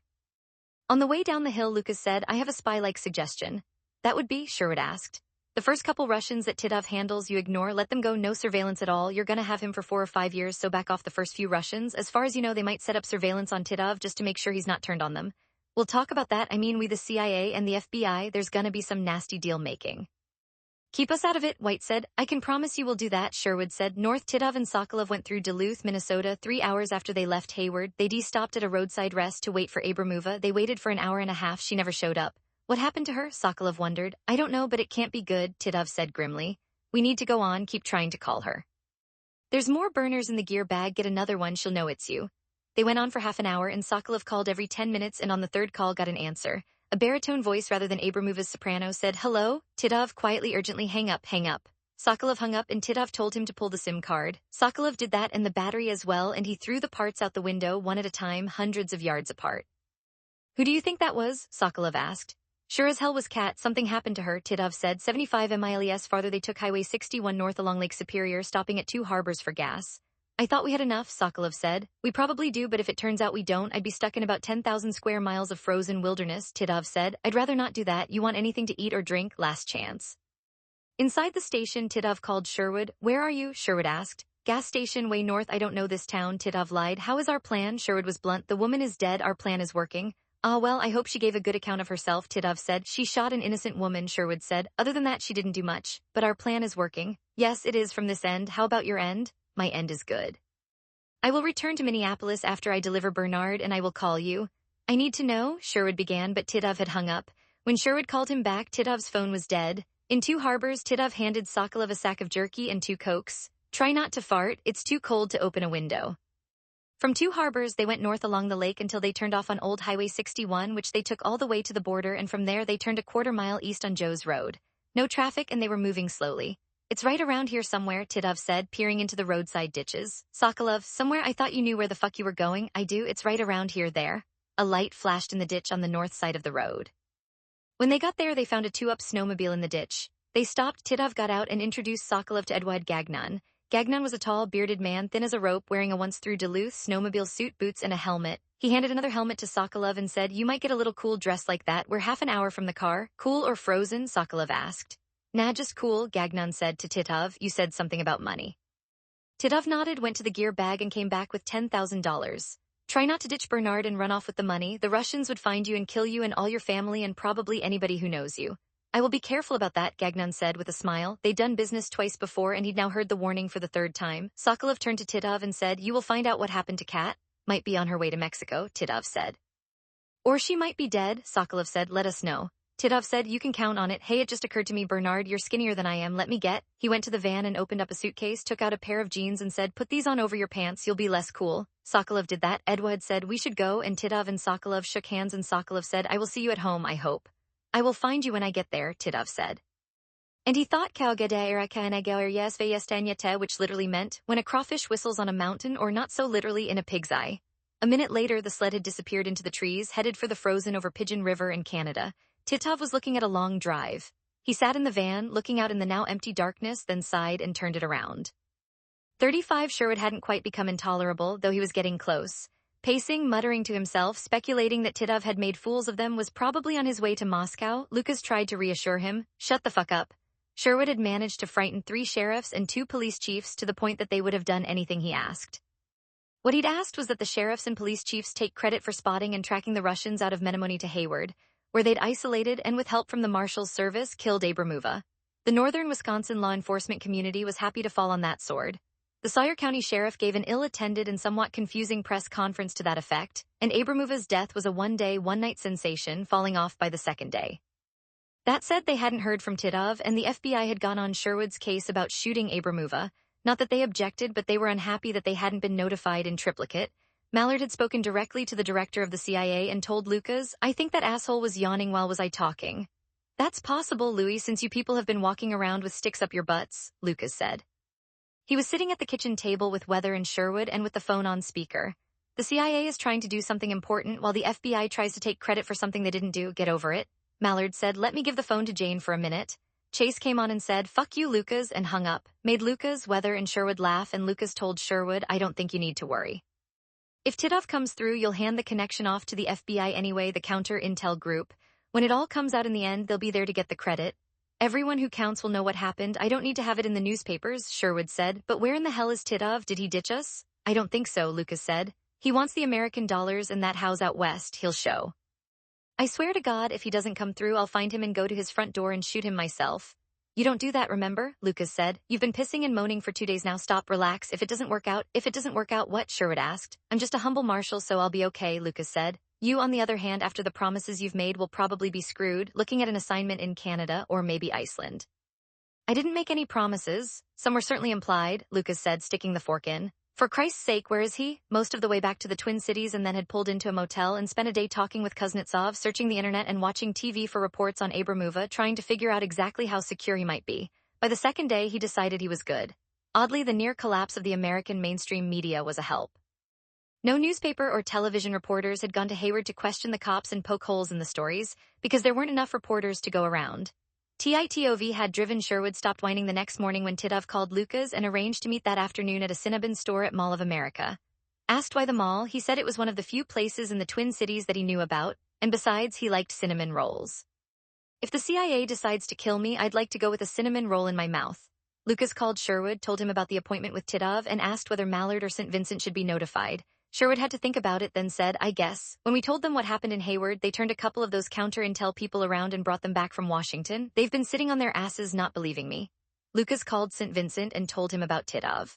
On the way down the hill, Lucas said, I have a spy-like suggestion. That would be? Sherwood asked. The first couple Russians that Titov handles you ignore, let them go, no surveillance at all. You're gonna have him for 4 or 5 years, so back off the first few Russians. As far as you know, they might set up surveillance on Titov just to make sure he's not turned on them. We'll talk about that. I mean, we the CIA and the FBI, there's gonna be some nasty deal making. Keep us out of it, White said. I can promise you we'll do that, Sherwood said. North Titov and Sokolov went through Duluth, Minnesota 3 hours after they left Hayward. They stopped at a roadside rest to wait for Abramova. They waited for an hour and a half. She never showed up. What happened to her? Sokolov wondered. I don't know, but it can't be good, Titov said grimly. We need to go on, keep trying to call her. There's more burners in the gear bag, get another one, she'll know it's you. They went on for half an hour, and Sokolov called every 10 minutes, and on the third call got an answer. A baritone voice rather than Abramova's soprano said, Hello? Titov quietly, urgently, hang up, hang up. Sokolov hung up, and Titov told him to pull the SIM card. Sokolov did that and the battery as well, and he threw the parts out the window one at a time, hundreds of yards apart. Who do you think that was? Sokolov asked. Sure as hell was Kat. Something happened to her, Titov said. 75 miles farther they took Highway 61 north along Lake Superior, stopping at 2 harbors for gas. I thought we had enough, Sokolov said. We probably do, but if it turns out we don't, I'd be stuck in about 10,000 square miles of frozen wilderness, Titov said. I'd rather not do that. You want anything to eat or drink? Last chance. Inside the station, Titov called Sherwood. Where are you? Sherwood asked. Gas station way north. I don't know this town, Titov lied. How is our plan? Sherwood was blunt. The woman is dead. Our plan is working. Well, I hope she gave a good account of herself, Titov said. She shot an innocent woman, Sherwood said. Other than that, she didn't do much. But our plan is working. Yes, it is from this end. How about your end? My end is good. I will return to Minneapolis after I deliver Bernard, and I will call you. I need to know, Sherwood began, but Titov had hung up. When Sherwood called him back, Titov's phone was dead. In 2 harbors, Titov handed Sokolov a sack of jerky and 2 Cokes. Try not to fart. It's too cold to open a window. From 2 harbors, they went north along the lake until they turned off on Old Highway 61, which they took all the way to the border, and from there they turned a quarter-mile east on Joe's Road. No traffic, and they were moving slowly. It's right around here somewhere, Titov said, peering into the roadside ditches. Sokolov, somewhere? I thought you knew where the fuck you were going. I do, it's right around here there. A light flashed in the ditch on the north side of the road. When they got there, they found a 2-up snowmobile in the ditch. They stopped. Titov got out and introduced Sokolov to Edouard Gagnon. Gagnon was a tall, bearded man, thin as a rope, wearing a once-through-Duluth snowmobile suit, boots, and a helmet. He handed another helmet to Sokolov and said, You might get a little cool dressed like that. We're half an hour from the car. Cool or frozen? Sokolov asked. Nah, just cool, Gagnon said to Titov. You said something about money. Titov nodded, went to the gear bag, and came back with $10,000. Try not to ditch Bernard and run off with the money. The Russians would find you and kill you and all your family and probably anybody who knows you. I will be careful about that, Gagnon said with a smile. They'd done business twice before, and he'd now heard the warning for the 3rd time. Sokolov turned to Titov and said, You will find out what happened to Kat. Might be on her way to Mexico, Titov said. Or she might be dead, Sokolov said. Let us know. Titov said, You can count on it. Hey, it just occurred to me, Bernard, you're skinnier than I am. Let me get. He went to the van and opened up a suitcase, took out a pair of jeans and said, Put these on over your pants. You'll be less cool. Sokolov did that. Edouard said, We should go, and Titov and Sokolov shook hands, and Sokolov said, I will see you at home, I hope. I will find you when I get there, Titov said. And he thought which literally meant, when a crawfish whistles on a mountain, or not so literally in a pig's eye. A minute later, the sled had disappeared into the trees, headed for the frozen over Pigeon River in Canada. Titov was looking at a long drive. He sat in the van, looking out in the now empty darkness, then sighed and turned it around. 35 Sherwood hadn't quite become intolerable, though he was getting close. Pacing, muttering to himself, speculating that Titov had made fools of them, was probably on his way to Moscow. Lucas tried to reassure him. Shut the fuck up. Sherwood had managed to frighten 3 sheriffs and 2 police chiefs to the point that they would have done anything he asked. What he'd asked was that the sheriffs and police chiefs take credit for spotting and tracking the Russians out of Menomonee to Hayward, where they'd isolated and with help from the Marshal's service killed Abramova. The northern Wisconsin law enforcement community was happy to fall on that sword. The Sawyer County Sheriff gave an ill-attended and somewhat confusing press conference to that effect, and Abramova's death was a one-day, one-night sensation, falling off by the 2nd day. That said, they hadn't heard from Titov, and the FBI had gone on Sherwood's case about shooting Abramova. Not that they objected, but they were unhappy that they hadn't been notified in triplicate. Mallard had spoken directly to the director of the CIA and told Lucas, "I think that asshole was yawning while was I talking." "That's possible, Louis, since you people have been walking around with sticks up your butts," Lucas said. He was sitting at the kitchen table with Weather and Sherwood and with the phone on speaker. "The CIA is trying to do something important while the FBI tries to take credit for something they didn't do. Get over it," Mallard said. "Let me give the phone to Jane for a minute." Chase came on and said, "Fuck you, Lucas," and hung up. Made Lucas, Weather, and Sherwood laugh, and Lucas told Sherwood, "I don't think you need to worry. If Titov comes through, you'll hand the connection off to the FBI anyway, the counter-intel group. When it all comes out in the end, they'll be there to get the credit. Everyone who counts will know what happened. I don't need to have it in the newspapers," Sherwood said. "But where in the hell is Titov? Did he ditch us?" "I don't think so," Lucas said. "He wants the American dollars and that house out west. He'll show. I swear to God, if he doesn't come through, I'll find him and go to his front door and shoot him myself." "You don't do that, remember?" Lucas said. "You've been pissing and moaning for 2 days now. Stop, relax. If it doesn't work out, what?" Sherwood asked. "I'm just a humble marshal, so I'll be okay," Lucas said. "You, on the other hand, after the promises you've made, will probably be screwed, looking at an assignment in Canada or maybe Iceland." "I didn't make any promises. Some were certainly implied," Lucas said, sticking the fork in. "For Christ's sake, where is he?" "Most of the way back to the Twin Cities, and then had pulled into a motel and spent a day talking with Kuznetsov, searching the internet and watching TV for reports on Abramova, trying to figure out exactly how secure he might be. By the second day, he decided he was good. Oddly, the near collapse of the American mainstream media was a help. No newspaper or television reporters had gone to Hayward to question the cops and poke holes in the stories, because there weren't enough reporters to go around. Titov had driven. Sherwood stopped whining the next morning when Titov called Lucas and arranged to meet that afternoon at a Cinnabon store at Mall of America. Asked why the mall, he said it was one of the few places in the Twin Cities that he knew about, and besides, he liked cinnamon rolls. "If the CIA decides to kill me, I'd like to go with a cinnamon roll in my mouth." Lucas called Sherwood, told him about the appointment with Titov, and asked whether Mallard or St. Vincent should be notified. Sherwood had to think about it, then said, "I guess. When we told them what happened in Hayward, they turned a couple of those counter-intel people around and brought them back from Washington. They've been sitting on their asses not believing me." Lucas called St. Vincent and told him about Titov.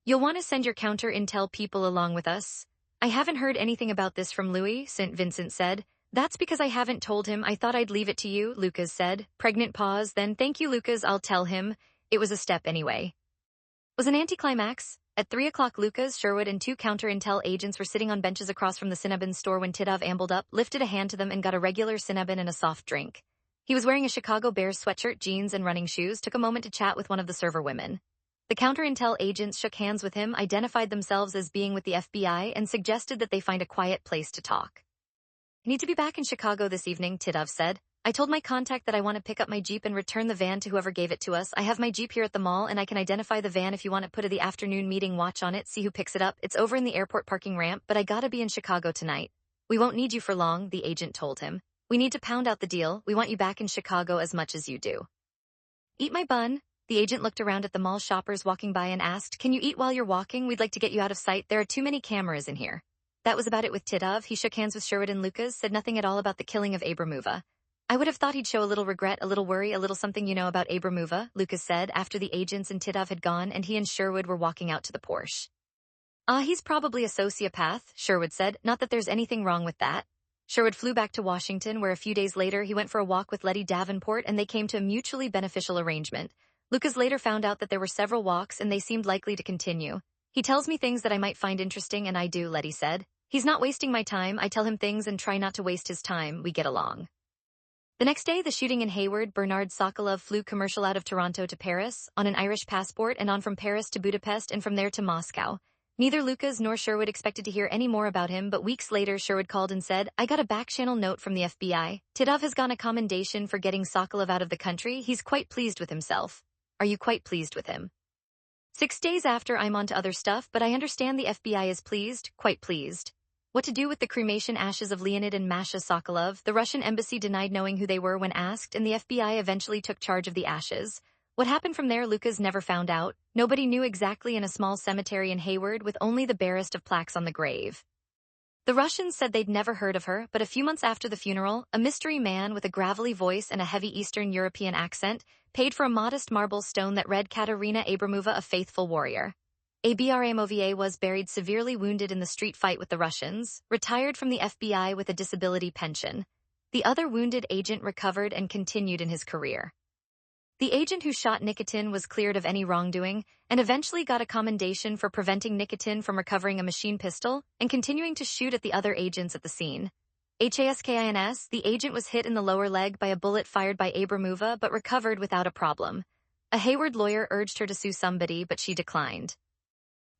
"You'll want to send your counter-intel people along with us." "I haven't heard anything about this from Louis," St. Vincent said. "That's because I haven't told him. I thought I'd leave it to you," Lucas said. Pregnant pause, then, "Thank you, Lucas, I'll tell him." It was a step anyway. Was an anticlimax. At 3 o'clock, Lucas, Sherwood, and 2 counter-intel agents were sitting on benches across from the Cinnabon store when Titov ambled up, lifted a hand to them, and got a regular Cinnabon and a soft drink. He was wearing a Chicago Bears sweatshirt, jeans, and running shoes, took a moment to chat with one of the server women. The counter-intel agents shook hands with him, identified themselves as being with the FBI, and suggested that they find a quiet place to talk. "I need to be back in Chicago this evening," Titov said. "I told my contact that I want to pick up my Jeep and return the van to whoever gave it to us. I have my Jeep here at the mall, and I can identify the van if you want to put the afternoon meeting watch on it, see who picks it up. It's over in the airport parking ramp, but I gotta be in Chicago tonight." "We won't need you for long," the agent told him. "We need to pound out the deal. We want you back in Chicago as much as you do." "Eat my bun." The agent looked around at the mall shoppers walking by and asked, "Can you eat while you're walking? We'd like to get you out of sight. There are too many cameras in here." That was about it with Titov. He shook hands with Sherwood and Lucas, said nothing at all about the killing of Abramova. "I would have thought he'd show a little regret, a little worry, a little something about Abramova," Lucas said after the agents and Titov had gone and he and Sherwood were walking out to the Porsche. He's probably a sociopath," Sherwood said. "Not that there's anything wrong with that." Sherwood flew back to Washington, where a few days later he went for a walk with Letty Davenport and they came to a mutually beneficial arrangement. Lucas later found out that there were several walks and they seemed likely to continue. "He tells me things that I might find interesting and I do," Letty said. "He's not wasting my time. I tell him things and try not to waste his time. We get along." The next day, the shooting in Hayward, Bernard Sokolov flew commercial out of Toronto to Paris on an Irish passport and on from Paris to Budapest and from there to Moscow. Neither Lucas nor Sherwood expected to hear any more about him, but weeks later Sherwood called and said, "I got a back-channel note from the FBI. Titov has gotten a commendation for getting Sokolov out of the country. He's quite pleased with himself." "Are you quite pleased with him?" 6 days after, "I'm on to other stuff, but I understand the FBI is pleased, quite pleased." What to do with the cremation ashes of Leonid and Masha Sokolov? The Russian embassy denied knowing who they were when asked, and the FBI eventually took charge of the ashes. What happened from there, Lucas never found out. Nobody knew exactly in a small cemetery in Hayward with only the barest of plaques on the grave. The Russians said they'd never heard of her, but a few months after the funeral, a mystery man with a gravelly voice and a heavy Eastern European accent paid for a modest marble stone that read Katerina Abramova, a faithful warrior. Abramova was buried severely wounded in the street fight with the Russians, retired from the FBI with a disability pension. The other wounded agent recovered and continued in his career. The agent who shot Nikitin was cleared of any wrongdoing and eventually got a commendation for preventing Nikitin from recovering a machine pistol and continuing to shoot at the other agents at the scene. HASKINS, the agent was hit in the lower leg by a bullet fired by Abramova but recovered without a problem. A Hayward lawyer urged her to sue somebody, but she declined.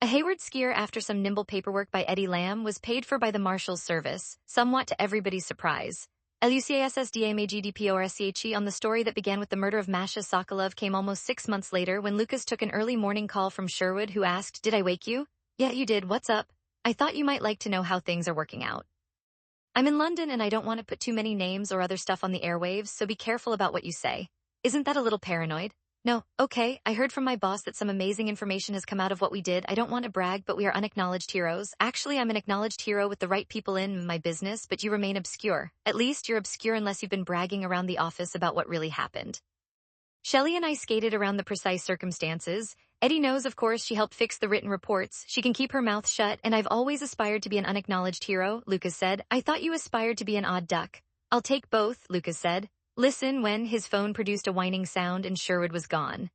A Hayward skier, after some nimble paperwork by Eddie Lamb, was paid for by the Marshal's service, somewhat to everybody's surprise. LUCASSDAMAGDPORSCHE on the story that began with the murder of Masha Sokolov came almost 6 months later when Lucas took an early morning call from Sherwood, who asked, "Did I wake you?" "Yeah, you did. What's up?" "I thought you might like to know how things are working out. I'm in London and I don't want to put too many names or other stuff on the airwaves, so be careful about what you say." "Isn't that a little paranoid?" "No." "Okay, I heard from my boss that some amazing information has come out of what we did. I don't want to brag, but we are unacknowledged heroes. Actually, I'm an acknowledged hero with the right people in my business, but you remain obscure. At least you're obscure unless you've been bragging around the office about what really happened." Shelley and I skated around the precise circumstances. Eddie knows, of course, she helped fix the written reports. She can keep her mouth shut, and I've always aspired to be an unacknowledged hero, Lucas said. "I thought you aspired to be an odd duck." "I'll take both," Lucas said. "Listen," when his phone produced a whining sound and Sherwood was gone.